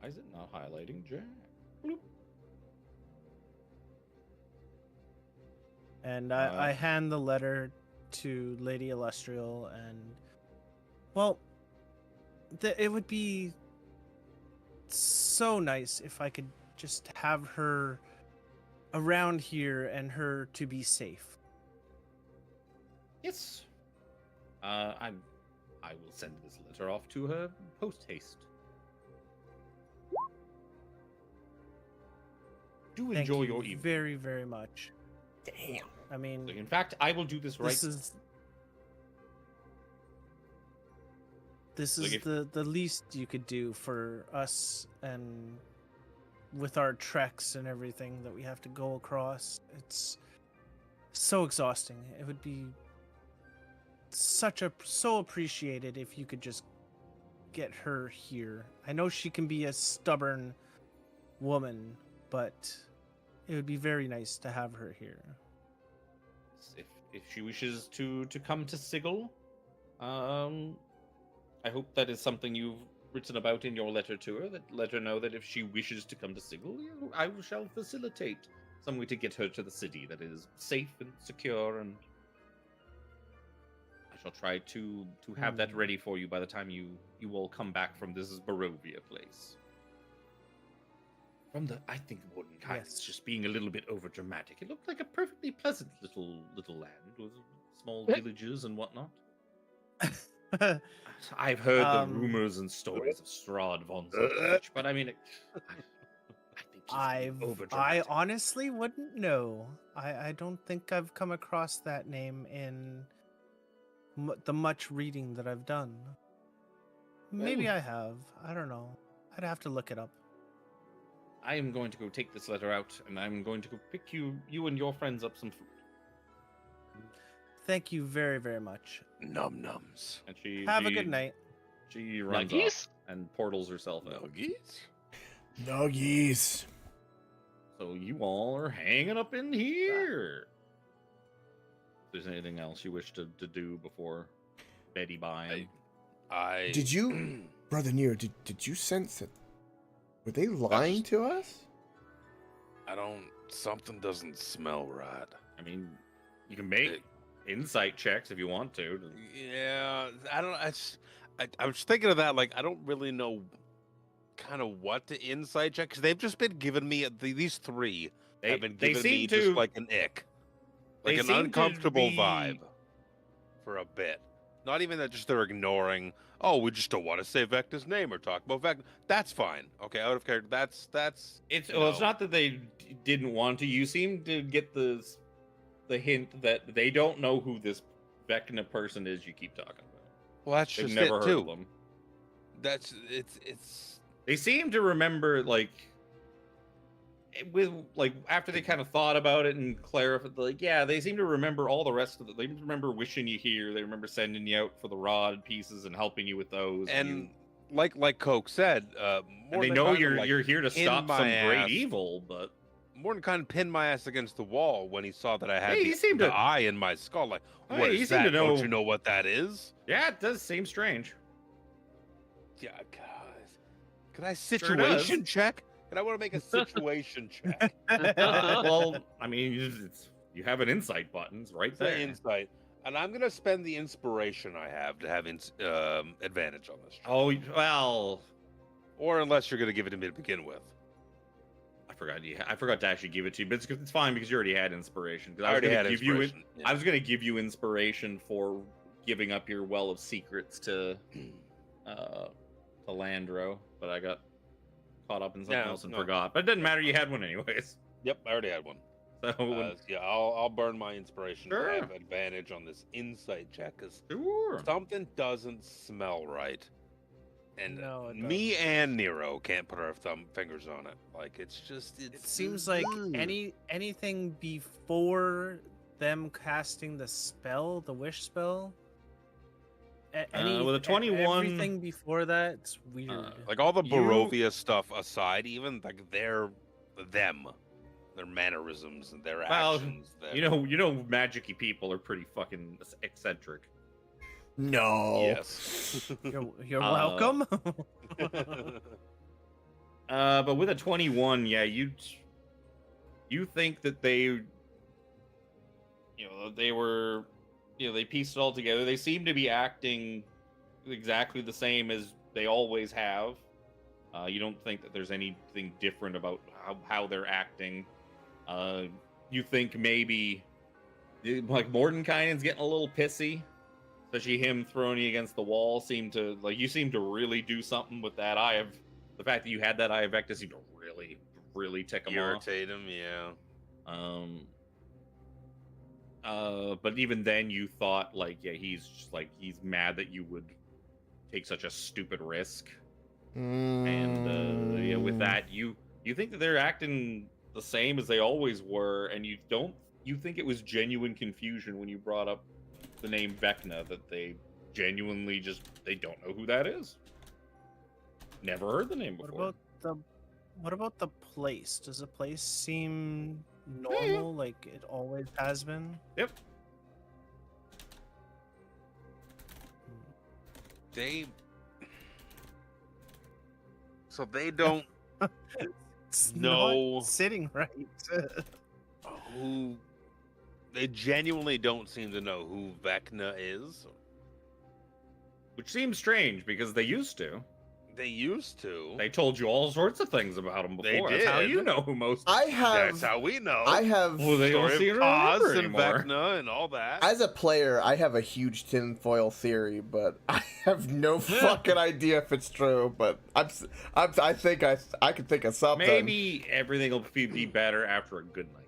Why is it not highlighting Jack? Bloop. And I hand the letter to Lady Illustrial, and well, it would be so nice if I could just have her around here and her to be safe. Yes. I will send this letter off to her post haste. Do Thank enjoy you your evening. very, very much. Damn. I mean, In fact, I will do this right. This Like is if- the least you could do for us, and with our treks and everything that we have to go across. It's so exhausting. It would be so appreciated if you could just get her here. I know she can be a stubborn woman, but it would be very nice to have her here. If she wishes to come to Sigil, I hope that is something you've written about in your letter to her. That let her know that if she wishes to come to Sigil, I shall facilitate some way to get her to the city that is safe and secure, and I shall try to have that ready for you by the time you all come back from this Barovia place. I think Mordenkainen is Yes. just being a little bit over dramatic. It looked like a perfectly pleasant little land with small villages and whatnot. I've heard the rumors and stories of Strahd von Zilch, but I mean, I think he's being over I dramatic. honestly wouldn't know. I don't think I've come across that name in the much reading that I've done. Maybe Well- I have. I don't know. I'd have to look it up. I am going to go take this letter out, and I'm going to go pick you and your friends up some food. Thank you very, very much. Num nums. And she Have a good night. She runs Nuggies? off and portals herself out. Nuggies? Nuggies. So you all are hanging up in here. If there's anything else you wish to do before Betty buying? I Did you, Brother Nero, did you sense that? Were they lying to us? I don't Something doesn't smell right. I mean, you can make insight checks if you want to. Yeah, I don't. I was thinking of that. Like, I don't really know, kind of what to insight check because they've just been giving me these three have been They giving seem me to just like an ick, like they an seem to uncomfortable be- vibe for a bit. Not even that, just they're ignoring. Oh, we just don't want to say Vecna's name or talk about Vecna. That's fine. Okay, out of character. That's It's you well, it's know. not that they didn't want to. You seem to get the hint that they don't know who this Vecna person is you keep talking about. Well, that's They've just never it heard too. of them. That's it's. They seem to remember, like, with like after they kind of thought about it and clarified, like, yeah, they seem to remember all the rest of it. They remember wishing you here. They remember sending you out for the rod pieces and helping you with those. And like Coke said, and more they than know kinda, like, you're here to in stop my some great ass. evil, but more than kind of pinned my ass against the wall when he saw that I had Hey, he seemed the to- eye in my skull. Like, Hey, what he is seemed that? to know- Don't you know what that is? yeah, it does seem strange. Yeah, guys. Can I situation check? Can I want to make a situation check? Well, I mean, you have an insight button, it's right It's the there. insight. And I'm gonna spend the inspiration I have to have advantage on this check. Oh well, Or unless you're gonna give it to me to begin with. I forgot to actually give it to you, but it's fine because you already had inspiration. 'Cause I already gonna had give you inspiration. I was going to give you inspiration for giving up your well of secrets to Landro, but I got caught up in something No, else and no. forgot. But it didn't matter. You had one anyways. Yep, I already had one. So Yeah, I'll burn my inspiration Sure. to have advantage on this insight check because sure. something doesn't smell right. And No, it me and Nero can't put our fingers on it. Like, it's just It seems like anything before them casting the spell, the wish spell. With a 21 everything before that's weird. like all the You- Barovia stuff aside, even like their mannerisms and their Well, actions. You know, magic-y people are pretty fucking eccentric. No. Yes. You're uh, welcome. But with a 21, yeah, you think that they they pieced it all together. They seem to be acting exactly the same as they always have. You don't think that there's anything different about how they're acting. You think maybe like Mordenkainen's getting a little pissy. Especially him throwing you against the wall you seem to really do something with that eye of the fact that you had that eye of Vecna seemed to really, really tick him off. Irritate him, yeah. But even then you thought like, yeah, he's mad that you would take such a stupid risk. And yeah, with that, you think that they're acting the same as they always were, and you think it was genuine confusion when you brought up the name Vecna, that they genuinely they don't know who that is. Never heard the name before. What about the place? Does the place seem normal like it always has been? Yep. So they don't It's No. not sitting right. who they genuinely don't seem to know who Vecna is. Which seems strange because they used to. They used to. They told you all sorts of things about him They before. That's how did. you know who most. I have. That's how we know. I have. Well, they don't Story seem of to Kaz remember and anymore. Vecna and all that. As a player, I have a huge tinfoil theory, but I have no fucking idea if it's true. But I think I can think of something. Maybe everything will be better after a good night's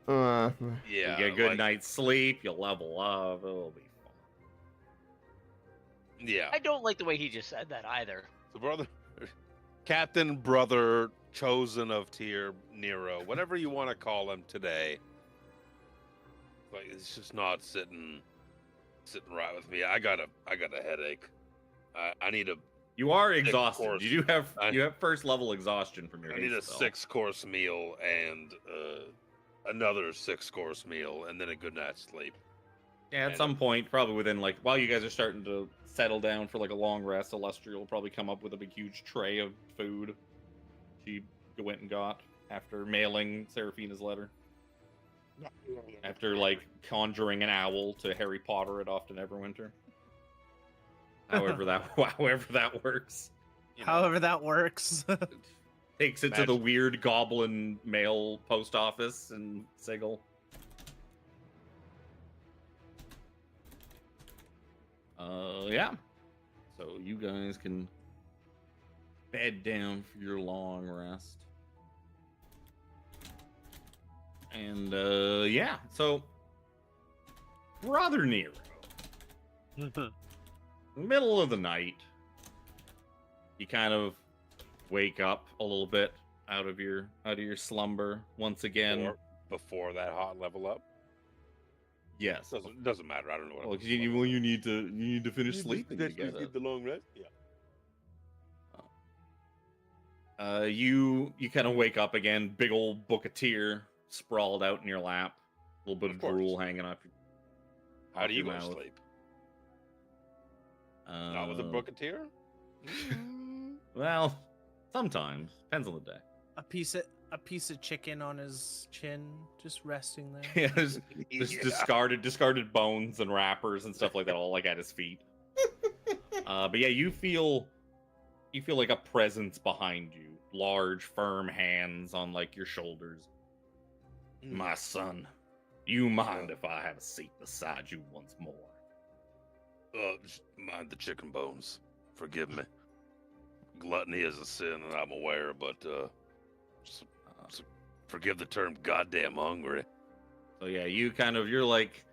sleep. Yeah, You get a good like- night's sleep, you'll level up, it'll be fun. Yeah. I don't like the way he just said that either. So brother, Captain, brother, chosen of Tier, Nero, whatever you want to call him today. Like, it's just not sitting right with me. I got a headache. I need a You are Of exhausted. course. You have first level exhaustion from your I need a haste spell. 6-course meal and another 6-course meal and then a good night's sleep. Yeah, at some point, probably within like while you guys are starting to settle down for like a long rest, Celestial will probably come up with a big huge tray of food she went and got. after mailing Seraphina's letter. After, like, conjuring an owl to Harry Potter it off to Neverwinter. However that works. You know, However that works. Takes it to the weird goblin mail post office in Sigil. Yeah. So you guys can bed down for your long rest. And yeah, so Brother Nero, middle of the night, you kind of wake up a little bit out of your slumber once again. before that hot level up. Yes. Doesn't matter. I don't know what. Well, you need to finish sleeping. Get the long rest. Yeah. You kind of wake up again. Big old book of tear sprawled out in your lap. A little bit of drool hanging off. How do you go to mouth. sleep? Not with a book of tear. Well, sometimes depends on the day. a piece of chicken on his chin, just resting there. Yeah, there's discarded bones and wrappers and stuff like that, all like at his feet. But yeah, you feel like a presence behind you, large, firm hands on like your shoulders. My son, you mind if I have a seat beside you once more? Just mind the chicken bones. Forgive me. Gluttony is a sin, and I'm aware, but forgive the term goddamn hungry. So yeah, you're like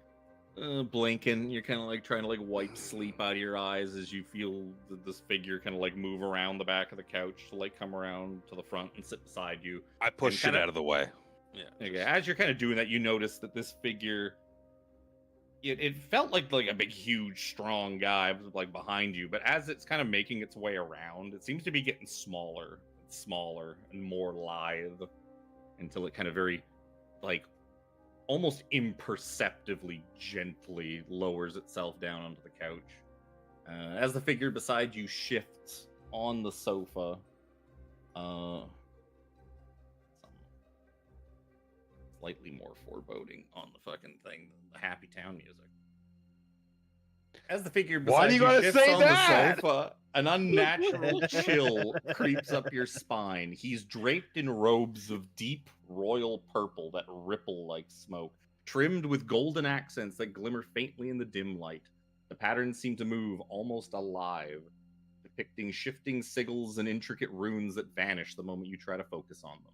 blinking. You're kind of like trying to like wipe sleep out of your eyes as you feel this figure kind of like move around the back of the couch to like come around to the front and sit beside you. I push it out of the way. Yeah. Okay, as you're kind of doing that, you notice that this figure, it felt like a big, huge, strong guy was like behind you, but as it's kind of making its way around, it seems to be getting smaller and smaller and more lithe until it kind of very, like, almost imperceptibly, gently lowers itself down onto the couch. As the figure beside you shifts on the sofa, some slightly more foreboding on the fucking thing than the Happy Town music. As the figure Why beside do you you gotta shifts say on that? the sofa, an unnatural chill creeps up your spine. He's draped in robes of deep royal purple that ripple like smoke, trimmed with golden accents that glimmer faintly in the dim light. The patterns seem to move almost alive, depicting shifting sigils and intricate runes that vanish the moment you try to focus on them.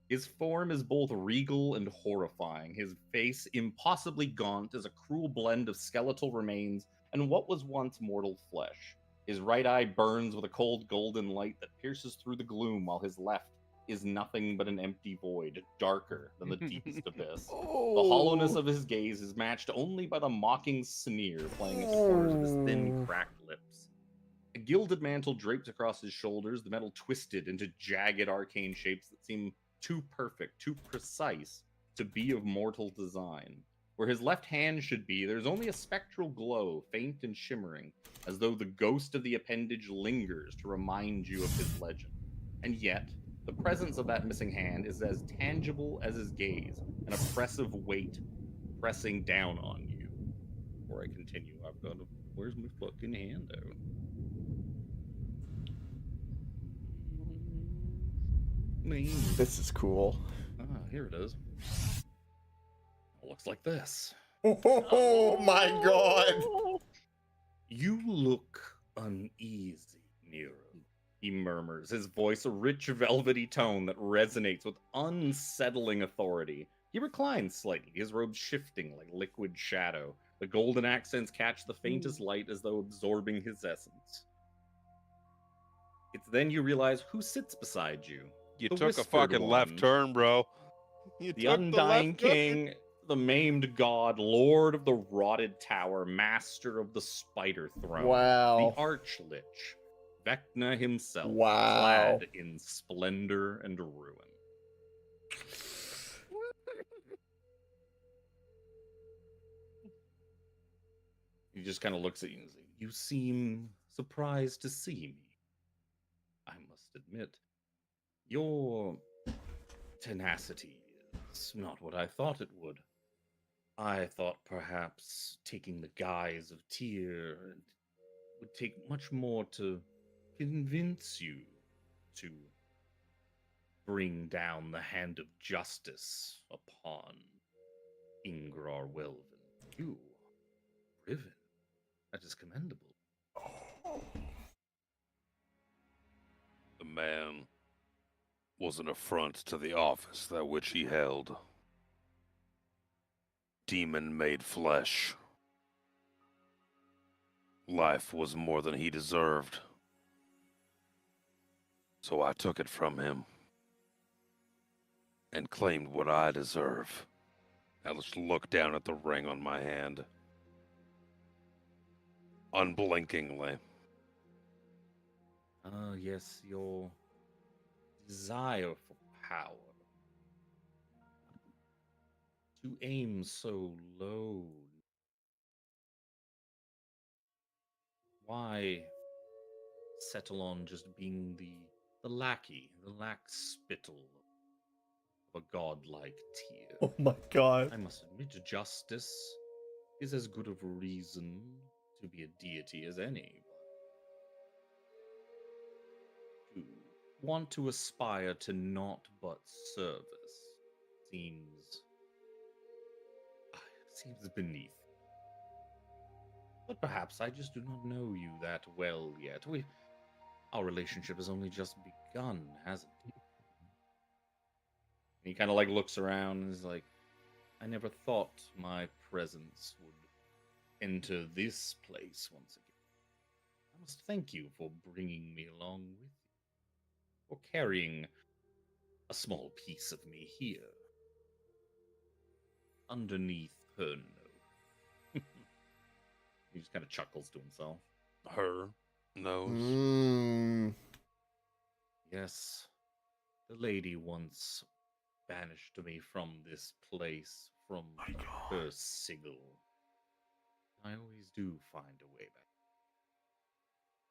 His form is both regal and horrifying, his face impossibly gaunt as a cruel blend of skeletal remains and what was once mortal flesh. His right eye burns with a cold golden light that pierces through the gloom, while his left is nothing but an empty void, darker than the deepest abyss. The hollowness of his gaze is matched only by the mocking sneer playing at the corners of his thin, cracked lips. A gilded mantle drapes across his shoulders, the metal twisted into jagged arcane shapes that seem too perfect, too precise to be of mortal design. Where his left hand should be, there's only a spectral glow, faint and shimmering, as though the ghost of the appendage lingers to remind you of his legend. And yet, the presence of that missing hand is as tangible as his gaze, an oppressive weight pressing down on you. Before I continue, I've got to... Where's my fucking hand out? This is cool. Ah, here it is. It looks like this. Oh my god! You look uneasy, Nero, he murmurs, his voice a rich velvety tone that resonates with unsettling authority. He reclines slightly, his robes shifting like liquid shadow. The golden accents catch the faintest light as though absorbing his essence. It's then you realize who sits beside you. You The took a whispered fucking left one. turn, bro. You The took Undying left turn. King, the maimed god, lord of the rotted tower, master of the spider throne. Wow. The Archlich, Vecna himself, Wow. clad in splendor and ruin. He just kind of looks at you and says, "You seem surprised to see me. I must admit, your tenacity is not what I thought it would. I thought perhaps taking the guise of Tyr would take much more to convince you to bring down the hand of justice upon Ingrar Welvin. You, Riven, that is commendable. The man was an affront to the office that which he held. Demon made flesh. Life was more than he deserved. So I took it from him and claimed what I deserve. I just looked down at the ring on my hand, unblinkingly. Ah, yes, your desire for power. To aim so low. Why settle on just being the lackey, the lax spittle of a godlike Tyr? Oh my god. I must admit, justice is as good of a reason to be a deity as any. To want to aspire to naught but service seems beneath. But perhaps I just do not know you that well yet. Our relationship has only just begun, hasn't it? And he kind of like looks around and is like, I never thought my presence would enter this place once again. I must thank you for bringing me along with you, for carrying a small piece of me here, underneath her nose. He just kind of chuckles to himself. Her nose. Yes, the lady once banished me from this place, from her sigil. I always do find a way back.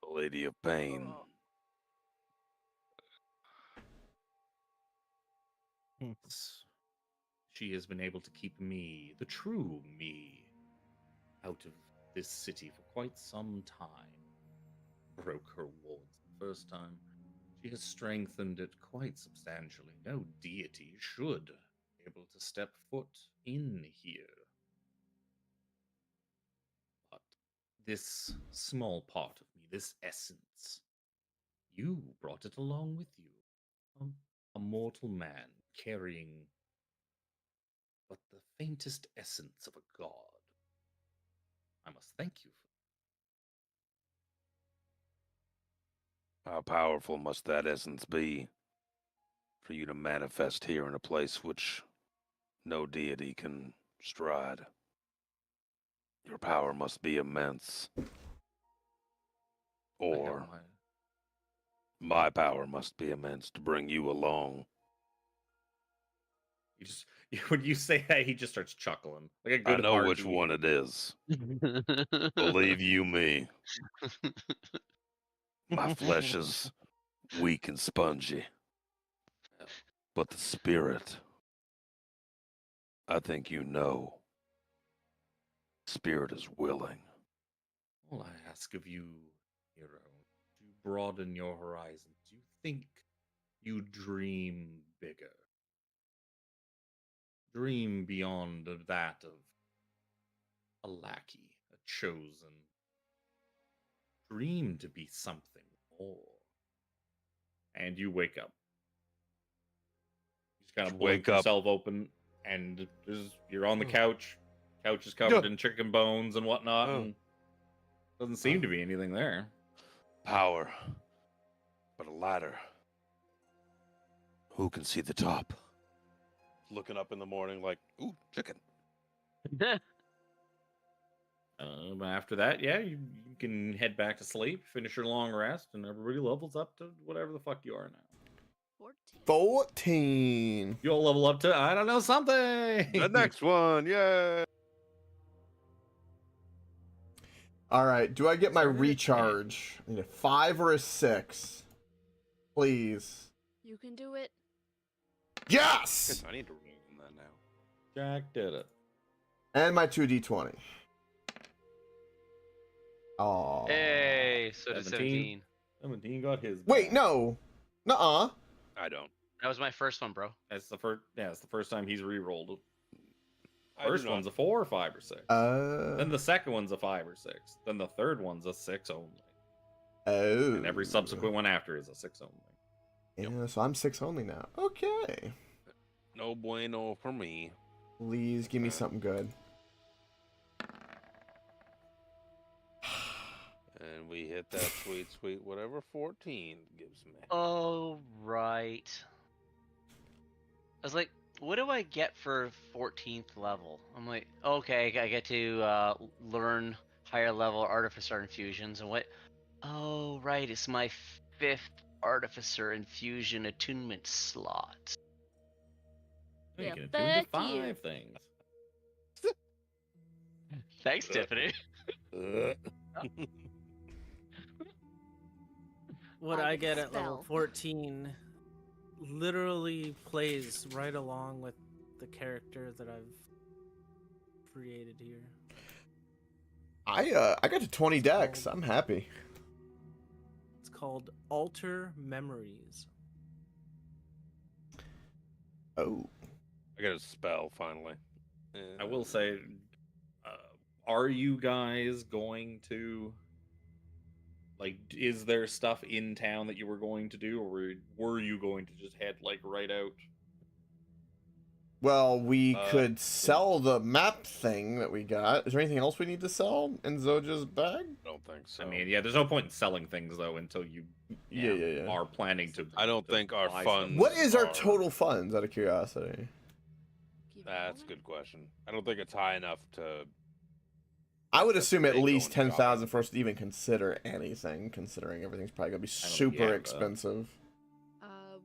The Lady of Pain. She has been able to keep me, the true me, out of this city for quite some time. Broke her wards the first time. She has strengthened it quite substantially. No deity should be able to step foot in here. But this small part of me, this essence, you brought it along with you. A mortal man carrying but the faintest essence of a god. I must thank you for How powerful must that essence be for you to manifest here in a place which no deity can stride? Your power must be immense. Or my power must be immense to bring you along. When you say that, he just starts chuckling. Like a good I know hearty- which one it is. Believe you me. My flesh is weak and spongy. But the spirit, I think you know. Spirit is willing. All I ask of you, hero, to broaden your horizons. Do you think you dream bigger? Dream beyond that of a lackey, a chosen. Dream to be something more. And you wake up. You just kind of Wake blink up. yourself open, and you're on the couch. Couch is covered in chicken bones and whatnot, and doesn't seem to be anything there. Power, but a ladder. Who can see the top? Looking up in the morning like, ooh, chicken. After that, yeah, you can head back to sleep, finish your long rest, and everybody levels up to whatever the fuck you are now. 14. You'll level up to, I don't know, something. The next one, yay! All right, do I get my recharge? I need a 5 or a 6. Please. You can do it. Yes! I need to roll on that now. Jack did it. And my 2d20. Oh. Hey, so did 17. 17. 17 got his. Wait, back. no. Nuh-uh. I don't. That was my first one, bro. That's the first. Yeah, it's the first time he's re-rolled. I do First not. one's a 4 or 5 or 6. Then the second one's a 5 or 6. Then the third one's a 6 only. Oh. And every subsequent one after is a 6 only. Yeah, so I'm 6 only now. Okay. No bueno for me. Please give me something good. And we hit that sweet, sweet whatever 14 gives me. Oh, right. I was like, what do I get for 14th level? I'm like, okay, I get to learn higher level Artificer infusions. And what? Oh, right, it's my 5th Artificer infusion attunement slot. You Yeah, can attune to fuck you. 5 things. Thanks, Tiffany. What I I get get a at level spell. 14 literally plays right along with the character that I've created here. I got to 20 decks. I'm happy. It's called Alter Memories. Oh. I got a spell finally. I will say, are you guys going to, like, is there stuff in town that you were going to do, or were you going to just head, like, right out? Well, we Uh, could sell the map thing that we got. Is there anything else we need to sell in Zoja's bag? I don't think so. I mean, yeah, there's no point in selling things, though, until you Yeah. are planning to. I don't to think our buy funds- stuff. What is our are- total funds, out of curiosity? Keep That's a going. good question. I don't think it's high enough to. I would That's assume what at they go least and 10,000 shop. for us to even consider anything, considering everything's probably going to be I don't super think- yeah, expensive.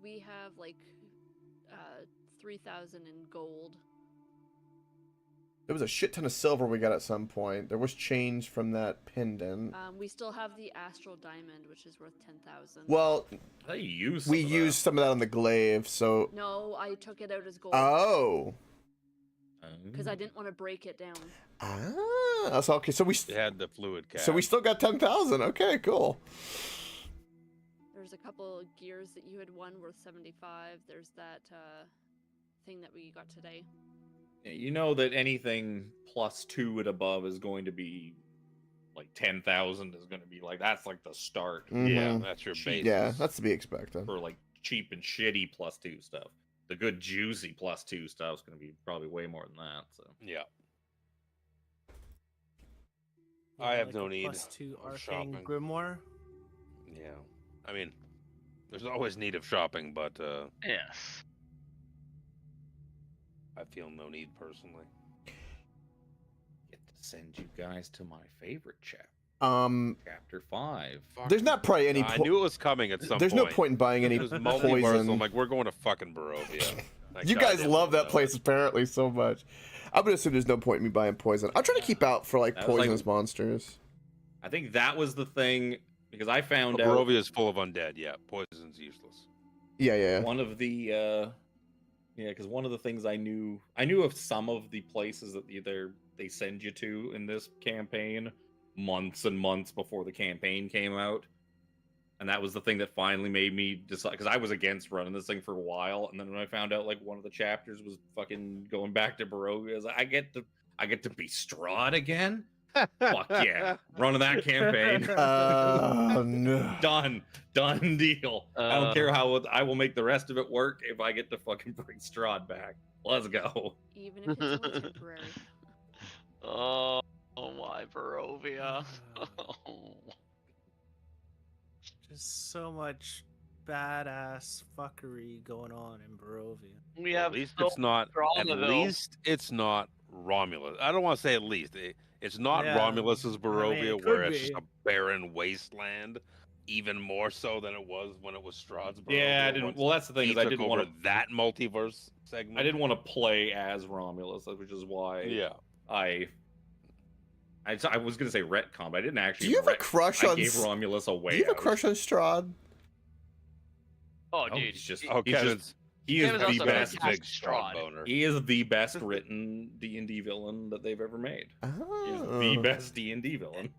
We have like 3,000 in gold. There was a shit ton of silver we got at some point. There was change from that pendant. We still have the astral diamond, which is worth 10,000. Well, I thought you used. we some of that. used some of that on the glaive, so... No, I took it out as gold Oh! because I didn't want to break it down. Ah, that's okay. So we, It had the fluid cap. so we still got 10,000. Okay, cool. There's a couple of gears that you had won worth 75. There's that thing that we got today. Yeah, you know that anything +2 and above is going to be like 10,000 is going to be like that's like the start Mhm. Yeah, that's your Cheap. base. Yeah, that's to be expected. for like cheap and shitty +2 stuff. The good juicy +2 stuff is going to be probably way more than that. So Yeah. I have no a need +2 of arcane shopping. grimoire. Yeah. I mean, there's always need of shopping, but Yes. I feel no need personally. get to send you guys to my favorite chapter, Um, chapter 5. there's not probably any. I knew it was coming at some There's point. no point in buying any It was multiversal. poison. I'm like, we're going to fucking Barovia. Like, You guys goddamn love well that know place it. apparently so much. I would assume there's no point in me buying poison. I'll try to keep out for like That was like- poisonous monsters. I think that was the thing because I found But out Barovia is full of undead. Yeah, poison's useless. Yeah. one of the because one of the things I knew of some of the places that they send you to in this campaign months and months before the campaign came out, and that was the thing that finally made me decide, because I was against running this thing for a while, and then when I found out like one of the chapters was fucking going back to Barovia, I was like, I get to be Strahd again. Fuck yeah, running that campaign. No. Done deal. I don't care how I will make the rest of it work if I get to fucking bring Strahd back. Let's go. Even if it's only temporary. Oh, why Barovia? Just so much badass fuckery going on in Barovia. We Well, have at least so it's not. At drama, though. least it's not Romulus. I don't want to say at least. It's not Yeah, Romulus's I mean, Barovia, it where could it's just be. a barren wasteland. Even more so than it was when it was Strahd's Barovia. Yeah, I didn't. once Well, that's the thing he is I took didn't over want to. that multiverse segment. I didn't want to play as Romulus, which is why Yeah. I was gonna say retcon, but I didn't actually. Do you have a crush I on? gave Romulus away. Do you have a crush on Strahd? Oh, Oh, dude. he's just. Oh, he's Kevin's just He is Kevin's the also very best. cast big Strahd Strahd. boner. He is the best written D&D villain that they've ever made. He is the Oh. best D&D villain.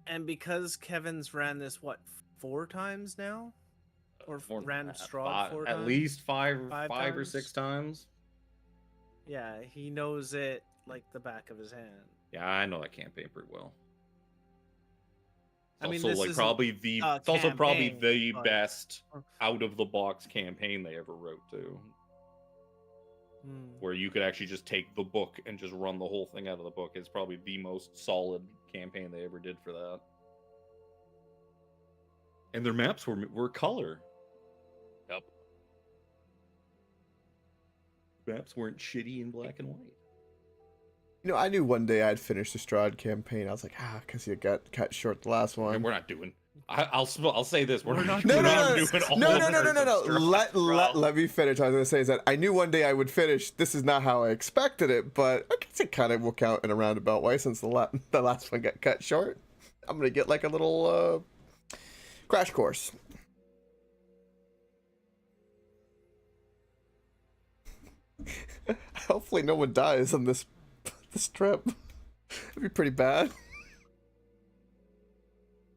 And because Kevin's ran this, what, 4 times now? Or More than ran that. Strahd 4 at times? least five Five or times? 6 times. Yeah, he knows it like the back of his hand. Yeah, I know that campaign pretty well. It's I mean, also this like isn't probably the a it's also probably campaign, the but- best out of the box campaign they ever wrote too. Hmm. Where you could actually just take the book and just run the whole thing out of the book. It's probably the most solid campaign they ever did for that. And their maps were color. Yep. Maps weren't shitty in black and white. You know, I knew one day I'd finish the Strahd campaign. I was like, because you got cut short the last And one. we're not doing. I'll say this: we're not No, doing no, all no, no, no, no, no, parts no. of Strahd. Let me finish. I was gonna say is that I knew one day I would finish. This is not how I expected it, but I guess it kind of will count in a roundabout way since the last one got cut short. I'm gonna get like a little crash course. Hopefully, no one dies on this trip. It'd be pretty bad.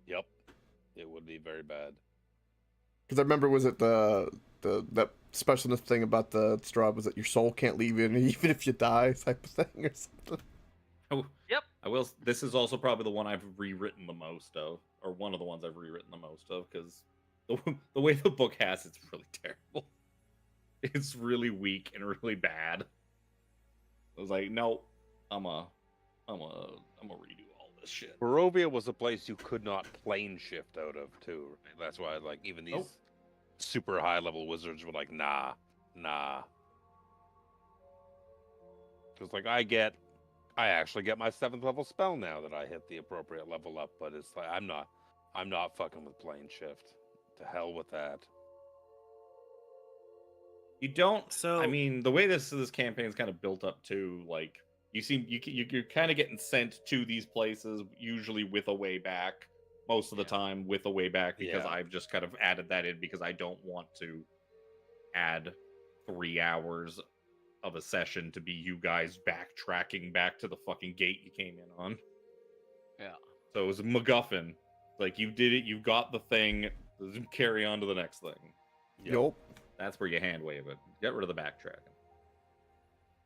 Yep. It would be very bad. Because I remember, was it that specialness thing about the straw was that your soul can't leave you even if you die type of thing or something. Oh, Yep. I will. This is also probably the one I've rewritten the most of, or one of the ones I've rewritten the most of, because the way the book has it's really terrible. It's really weak and really bad. I was like, no, I'm a redo all this shit. Barovia was a place you could not plane shift out of too. Right? That's why, like, even these Nope. super high level wizards were like, nah. Because like I actually get my 7th level spell now that I hit the appropriate level up, but it's like I'm not fucking with plane shift. To hell with that. You don't. So- I mean, the way this campaign is kind of built up too, like you're kind of getting sent to these places usually with a way back. Most of the time with a way back, because Yeah. I've just kind of added that in because I don't want to add 3 hours of a session to be you guys backtracking back to the fucking gate you came in on. Yeah. So it was a MacGuffin. Like, you did it, you got the thing, carry on to the next thing. Yup. That's where you hand wave it. Get rid of the backtracking.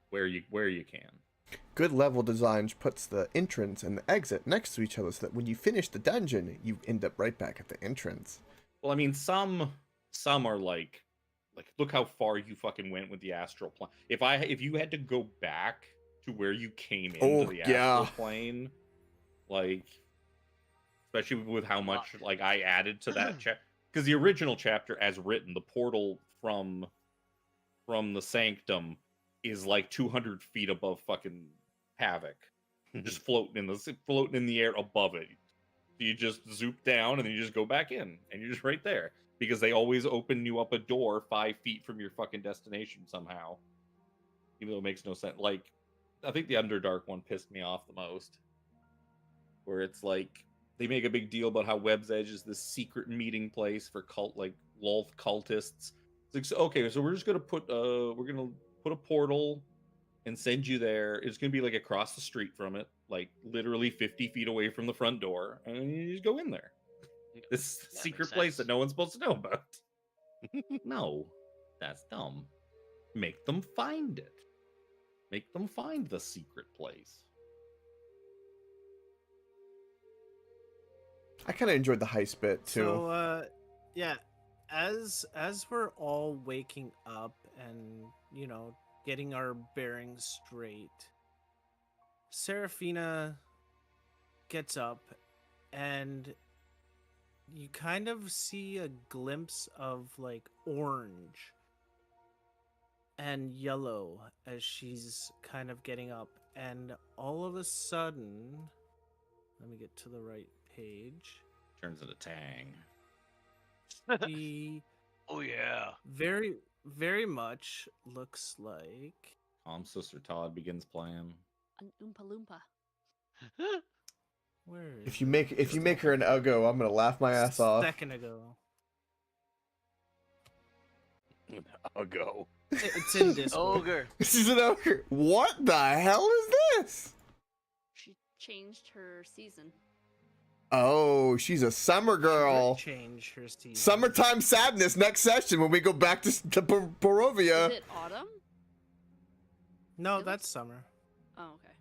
Where you can. Good level design puts the entrance and the exit next to each other so that when you finish the dungeon, you end up right back at the entrance. Well, I mean, some are like look how far you fucking went with the astral plane. If you had to go back to where you came into the astral plane, like, especially with how much like I added to that chapter, because the original chapter as written, the portal from the sanctum is like 200 feet above fucking Havoc, just floating in the air above it. You just zoop down and then you just go back in, and you're just right there. Because they always open you up a door 5 feet from your fucking destination somehow. Even though it makes no sense. Like, I think the Underdark one pissed me off the most. Where it's like, they make a big deal about how Web's Edge is this secret meeting place for Lolth cultists. It's like, so, okay, so we're just gonna put a portal and send you there. It's gonna be like across the street from it, like literally 50 feet away from the front door, and you just go in there. This Yeah, secret makes place sense. that no one's supposed to know about. No, that's dumb. Make them find it. Make them find the secret place. I kind of enjoyed the heist bit too. So, yeah, as we're all waking up and, you know, getting our bearings straight, Seraphina gets up and you kind of see a glimpse of like orange and yellow as she's kind of getting up, and all of a sudden, let me get to the right page. Turns into Tang. She Oh yeah. very, very much looks like. Tom's sister Todd begins playing. An Oompa Loompa. Where is If you make her an Uggo, I'm gonna laugh my ass off. Second ago. I'll go. It's in Discord. Ogre. She's an ogre. What the hell is this? She changed her season. Oh, she's a summer girl. Change her season. Summertime sadness next session when we go back to Barovia. Is it autumn? No, It that's looks- summer. Oh, okay.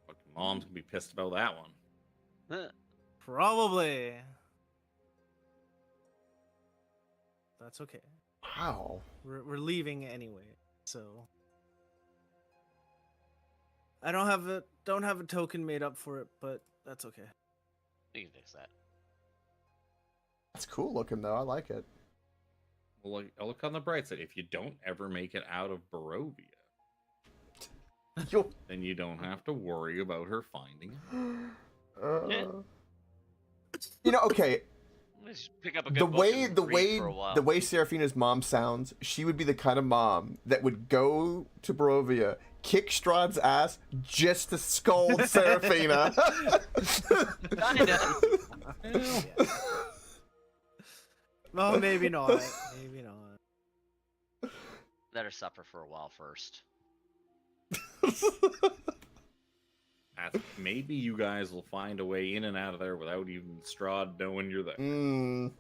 Fucking mom's gonna be pissed about that one. Huh. Probably. That's okay. Wow. We're leaving anyway, so I don't have a token made up for it, but that's okay. We can fix that. That's cool looking though. I like it. Well, look on the bright side. If you don't ever make it out of Barovia, Yo. then you don't have to worry about her finding it. Yeah. You know, okay. Let's pick up a good The book way and the read way for a while. the way Seraphina's mom sounds, she would be the kind of mom that would go to Barovia, kick Strahd's ass just to scold Seraphina. Kinda. Well, maybe not. Maybe not. Let her suffer for a while first. Maybe you guys will find a way in and out of there without even Strahd knowing you're there. Mm,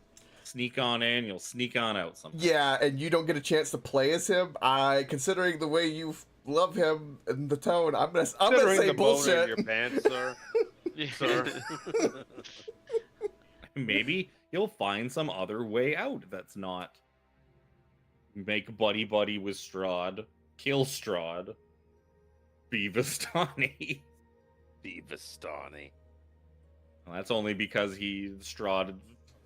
Sneak on in, you'll sneak on out sometime. yeah, and you don't get a chance to play as him. Considering the way you love him and the tone, I'm gonna Considering say the boner in bullshit. your pants, sir. Sir. Maybe you'll find some other way out that's not make buddy with Strahd, kill Strahd, be Vistani. Be Vistani. Well, that's only because Strahd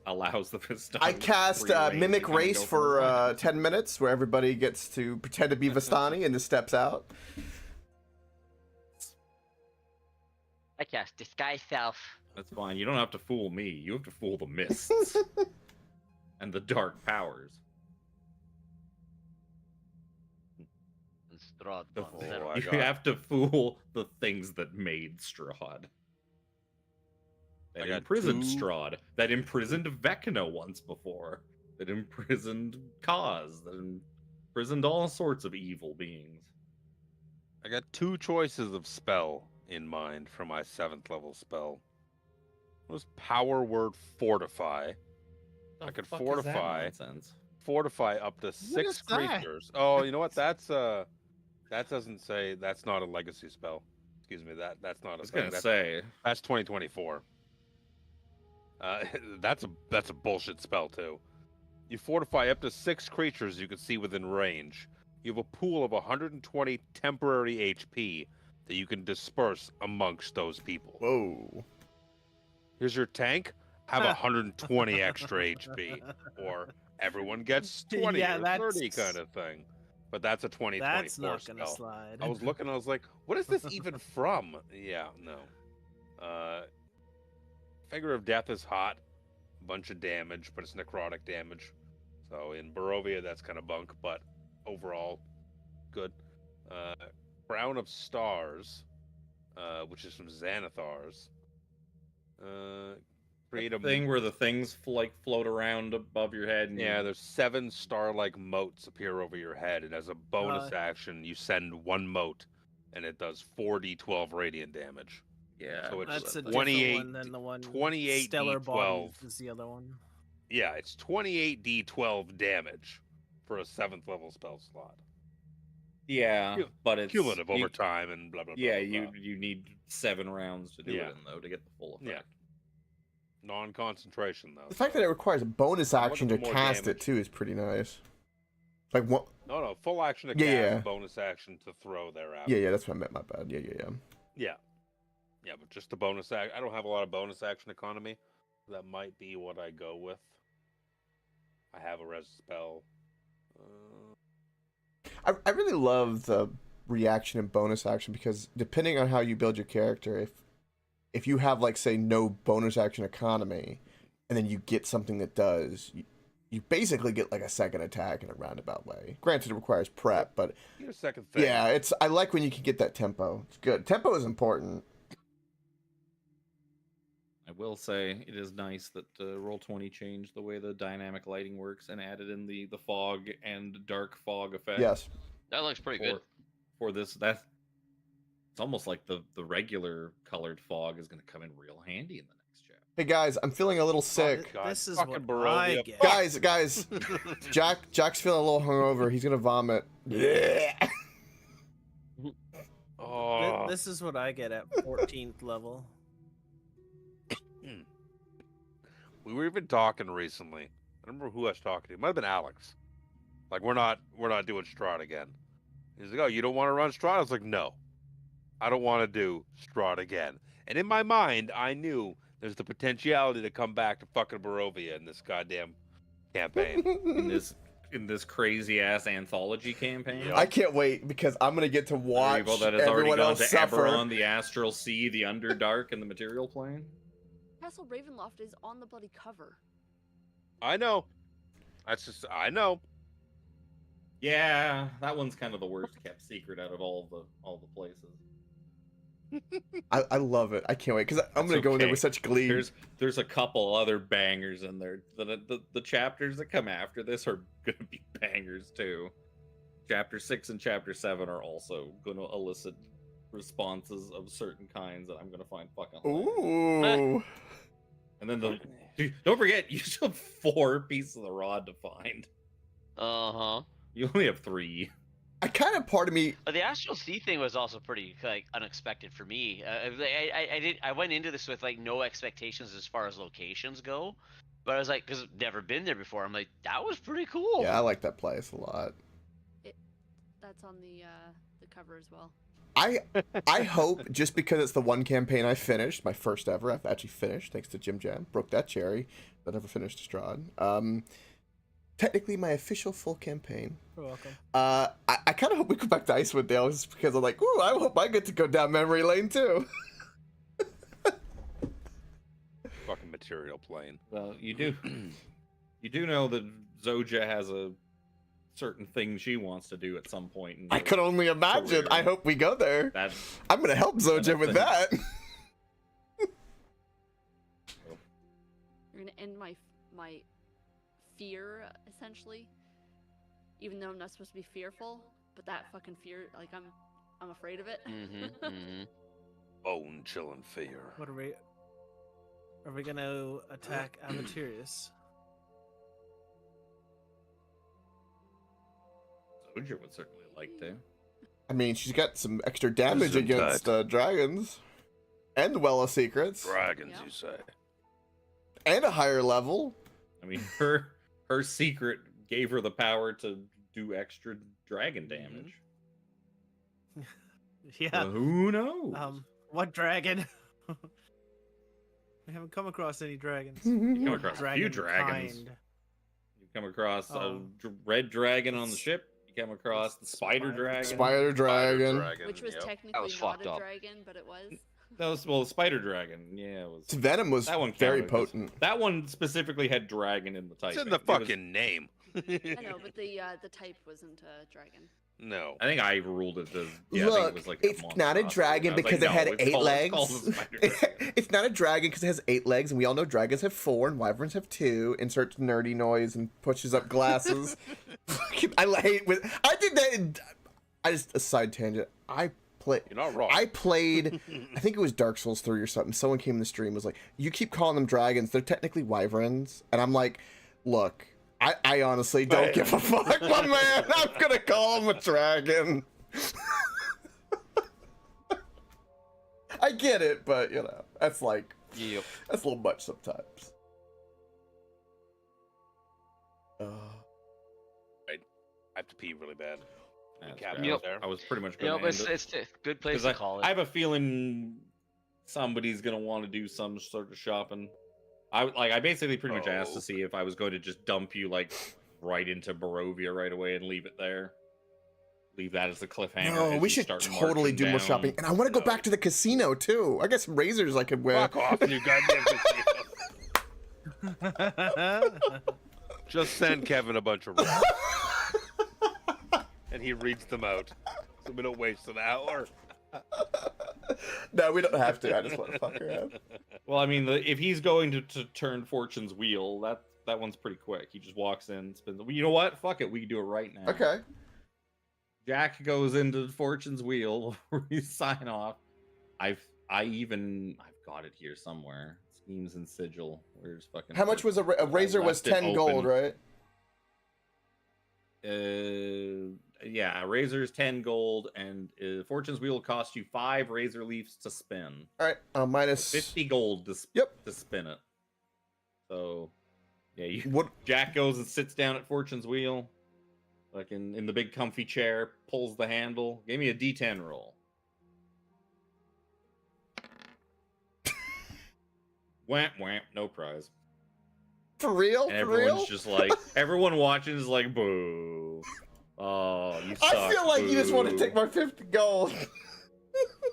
allows the Vistani. I cast free reign to Mimic kinda Race go for the 10 minutes, where everybody gets to pretend to be Vistani and just steps out. I cast disguise self. That's fine. You don't have to fool me. You have to fool the mists and the dark powers. And Strahd The- wants Oh, it. I you got- have to fool the things that made Strahd. That I got imprisoned two- Strahd. That imprisoned Vecna once before. That imprisoned Kaz. That imprisoned all sorts of evil beings. I got two choices of spell in mind for my 7th level spell. It was power word fortify. The I could fuck is that fortify. nonsense? Fortify up to 6 is that? creatures. Oh, you know what? That doesn't say, that's not a legacy spell. Excuse me, that's not I a was thing. gonna That's, say. that's 2024. That's a bullshit spell too. You fortify up to 6 creatures you can see within range. You have a pool of 120 temporary HP that you can disperse amongst those people. Whoa. Here's your tank. Have 120 extra HP, or everyone gets 20 Yeah, or 30 that's- kind of thing. But that's a 2024 That's not gonna spell. slide. I was looking, I was like, what is this even from? Yeah, no. Figure of Death is hot. A bunch of damage, but it's necrotic damage. So in Barovia, that's kind of bunk, but overall, good. Crown of Stars, which is from Xanathar's. Create a Thing where the things float around above your head. And Yeah, you- there's 7 star-like motes appear over your head, and as a bonus action, you send 1 mote, and it does 4d12 radiant damage. Yeah. So it's That's a 28 different one than the one. 28 Stellar Bodies D12. is the other one. Yeah, it's 28d12 damage for a 7th level spell slot. Yeah, Cumulative but it's Cumulative you- over time and blah blah blah. Yeah, blah, blah. you need 7 rounds to do Yeah. it in though to get the full effect. Yeah. Non-concentration though. The fact that it requires a bonus I'm action looking to for more cast damage. it too is pretty nice. Like what? No, full action to Yeah, cast, yeah. bonus action to throw thereafter. Yeah, that's what I meant. My bad. Yeah. Yeah. Yeah, but just the bonus act. I don't have a lot of bonus action economy. That might be what I go with. I have a res spell. I really love the reaction and bonus action because depending on how you build your character, if you have like say no bonus action economy, and then you get something that does, you basically get like a second attack in a roundabout way. Granted, it requires prep, but Get a second thing. yeah, I like when you can get that tempo. It's good. Tempo is important. I I will say it is nice that Roll20 changed the way the dynamic lighting works and added in the fog and dark fog effect. Yes. That looks pretty good. For this, it's almost like the regular colored fog is going to come in real handy in the next chapter. Hey guys, I'm feeling a little sick. God, This is fucking what Barovia. I get. Guys, Jack's feeling a little hungover. He's gonna vomit. Yeah. Oh, This is what I get at 14th level. we were even talking recently. I don't remember who I was talking to. It might have been Alex. Like, we're not doing Strahd again. He's like, oh, you don't want to run Strahd? I was like, no, I don't want to do Strahd again. And in my mind, I knew there's the potentiality to come back to fucking Barovia in this goddamn campaign. in this crazy ass anthology campaign. I can't wait because I'm gonna get to watch Evil that has already everyone gone else to suffer. Eberron, the Astral Sea, the Underdark, and the Material Plane. Castle Ravenloft is on the bloody cover. I know. I know. Yeah, that one's kind of the worst kept secret out of all the places. I love it. I can't wait because I'm That's gonna go in there okay. with such glee. There's a couple other bangers in there. The chapters that come after this are gonna be bangers too. Chapter 6 and Chapter 7 are also gonna elicit responses of certain kinds that I'm gonna find fucking hilarious. Ooh. And then dude, don't forget, you still have 4 pieces of the rod to find. Uh-huh. You only have 3. I kind of part of me. But the Astral Sea thing was also pretty like unexpected for me. I went into this with like no expectations as far as locations go, but I was like, because I've never been there before. I'm like, that was pretty cool. Yeah, I like that place a lot. That's on the cover as well. I hope just because it's the one campaign I finished, my first ever, I've actually finished thanks to Jim Jam, broke that cherry, but never finished Strahd. Technically my official full campaign. You're welcome. I kind of hope we go back to Icewind Dale just because I'm like, ooh, I hope I get to go down memory lane too. Fucking Material Plane. Well, you do know that Zoja has a certain thing she wants to do at some point. In I her could only imagine. career. I hope we go there. That I'm gonna help Zoja with that. You're gonna end my fear essentially, even though I'm not supposed to be fearful. But that fucking fear, like I'm afraid of it. Mm-hmm, mm-hmm. Bone chilling fear. What are we? Are we gonna attack Avatirius? Zoja would certainly like to. I mean, she's got some extra damage Isn't against dragons, and the Well of Secrets, Dragons, Yeah. you say? and a higher level. I mean, her secret gave her the power to do extra dragon damage. Yeah. Well, who knows? What dragon? We haven't come across any dragons. You come across a few Dragon dragons. kind. You come across Oh. a red dragon on the ship. You come across the spider Spider dragon. Spider dragon. Which was yep. technically was not fucked a up. dragon, but it was. That was the spider dragon. Yeah, it was. Its venom was That one very counted 'cause potent. That one specifically had dragon in the type. It's in the fucking name. I know, but the type wasn't a dragon. No. I think I ruled it as. Yeah, I think Look, it was like it's not a monstrosity. dragon I was because like, it had no, it's 8 called- legs. It's called a spider dragon. It's not a dragon because it has 8 legs, and we all know dragons have 4 and wyverns have 2. Inserts nerdy noise and pushes up glasses. I hate with. I did that. I just a side tangent. I You're not wrong. played. I think it was Dark Souls 3 or something. Someone came in the stream and was like, "You keep calling them dragons. They're technically wyverns." And I'm like, "Look, I honestly don't Right. give a fuck, my man. I'm gonna call him a dragon." I get it, but you know, that's like Yep. that's a little much sometimes. I have to pee really bad. That's Cap right. Yep. I was pretty much going Yep, to end it's a good place 'Cause to I, call it. I have a feeling somebody's gonna want to do some sort of shopping. I basically pretty much asked Oh. to see if I was going to just dump you like right into Barovia right away and leave it there. Leave that as the cliffhanger. No, as we you should start totally marching do more down. shopping. And I want to go No. back to the casino too. I got some razors I could wear. Fuck off, you goddamn casino. Just send Kevin a bunch of rules. And he reads them out. So we don't waste an hour. No, we don't have to. I just want to fuck around. Well, I mean, if he's going to turn Fortune's wheel, that one's pretty quick. He just walks in, spins. You know what? Fuck it. We can do it right now. Okay. Jack goes into Fortune's wheel. We sign off. I've got it here somewhere. Schemes and sigil. Where's fucking? How much was a razor? Was 10 gold, right? Yeah, razor's 10 gold, and Fortune's wheel costs you 5 razor leaves to spin. All right, minus 50 gold to to spin it. So, yeah, Jack goes and sits down at Fortune's wheel, like in the big comfy chair, pulls the handle. Give me a D10 roll. Whamp whamp, no prize. For real? And For everyone's real? just like, everyone watching is like, boo. Oh, you suck. I feel like you just want to take my 50 gold.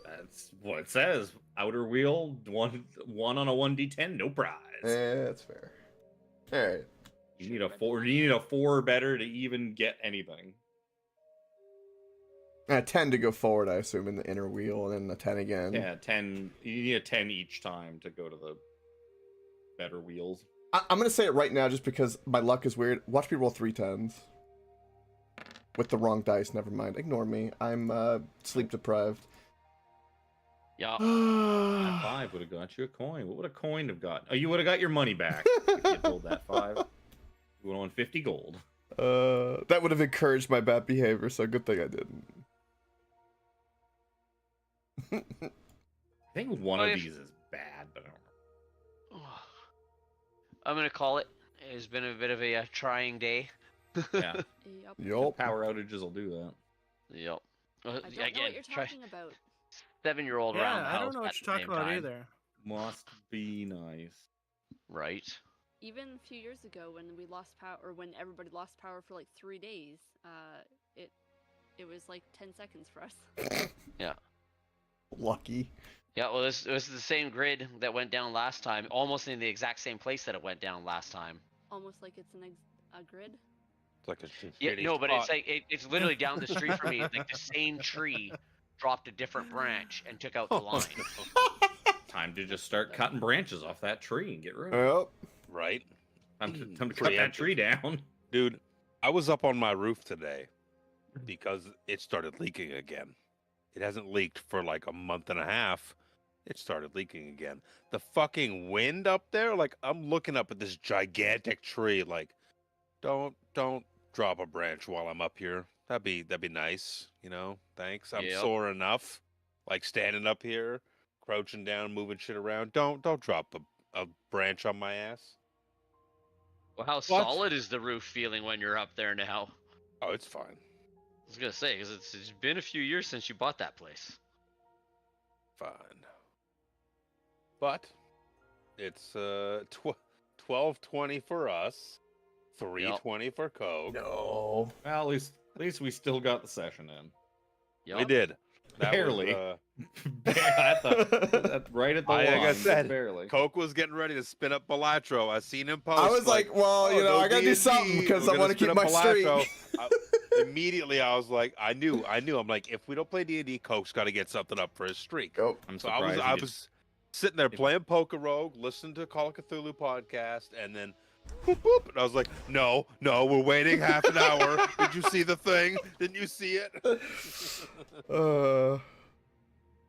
That's what it says. Outer wheel, one on a 1d10, no prize. Yeah, that's fair. All right. You need a 4. You need a 4 or better to even get anything. 10 to go forward, I assume, in the inner wheel, and then the 10 again. Yeah, 10. You need a 10 each time to go to the better wheels. I'm going to say it right now just because my luck is weird. Watch me roll 3 10s. With the wrong dice, never mind. Ignore me. I'm sleep deprived. Yeah. That 5 would have got you a coin. What would a coin have got? Oh, you would have got your money back if you pulled that 5. You would have won 50 gold. That would have encouraged my bad behavior, so good thing I didn't. I think one of these is bad, but I don't know. I'm gonna call it. It's been a bit of a trying day. Yeah. Yup. Power outages will do that. Yep. I don't know Again, what you're talking about. 7-year-old Yeah, roundhouse. I don't know what at you're the talking same about time. either. Must be nice. Right. Even a few years ago, when we lost power, or when everybody lost power for like 3 days, it was like 10 seconds for us. Yeah. Lucky. Yeah. Well, this was the same grid that went down last time, almost in the exact same place that it went down last time. Almost like it's a grid. It's like a Yeah. shitty No, but spot. it's like it's literally down the street from me. Like the same tree dropped a different branch and took out the line. Time to just start cutting branches off that tree and get rid of it. Yep. Right? Time to cut that tree down. Dude, I was up on my roof today because it started leaking again. It hasn't leaked for like a month and a half. It started leaking again. The fucking wind up there, like I'm looking up at this gigantic tree, like don't drop a branch while I'm up here. That'd be nice, you know? Thanks. I'm Yep. sore enough. Like standing up here, crouching down, moving shit around. Don't drop a branch on my ass. Well, how solid is the roof feeling when you're up there now? Oh, it's fine. I was gonna say, because it's been a few years since you bought that place. Fine. But it's 12:20 for us, 3:20 for Coke. No. Well, at least we still got the session in. We did. That Barely. Was, Right at the like line, I said, barely. Coke was getting ready to spin up Balatro. I seen him post. I was like, well, you know, I gotta do something because I want to keep my streak. Immediately, I was like, I knew. I'm like, if we don't play D&D, Coke's got to get something up for his streak. Oh, I'm So surprised. I was sitting there playing Poker Rogue, listening to Call of Cthulhu podcast, and then boop, boop, and I was like, no, we're waiting half an hour. Did you see the thing? Didn't you see it?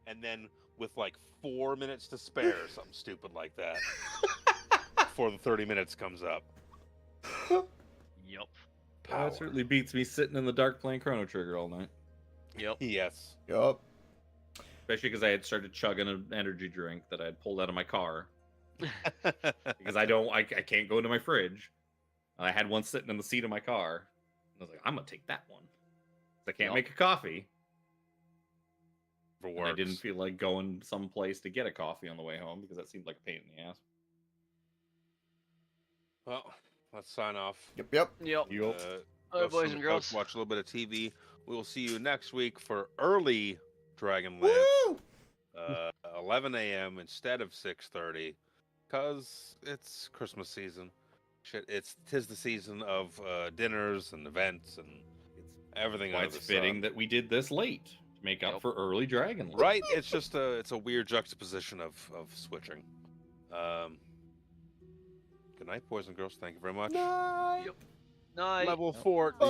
And then with like 4 minutes to spare, something stupid like that, before the 30 minutes comes up. Yep. That certainly beats me sitting in the dark playing Chrono Trigger all night. Yep. Yes. Yup. Especially because I had started chugging an energy drink that I had pulled out of my car. Because I can't go into my fridge. I had one sitting in the seat of my car. I was like, I'm gonna take that one. 'Cause I can't Yep. make a coffee. For And I works. didn't feel like going someplace to get a coffee on the way home because that seemed like a pain in the ass. Well, let's sign off. Yep. Yep. Yup. Go Alright, boys some and Coke, girls. watch a little bit of TV. We will see you next week for early Dragonlance, Woo! 11 a.m. instead of 6:30, because it's Christmas season. Shit, tis the season of dinners and events and everything. Why under it's the fitting sun. that we did this late. Make up Yep. for early dragon. Right? It's just it's a weird juxtaposition of switching. Good night, boys and girls. Thank you very much. Night. Night. Level 14. Bye.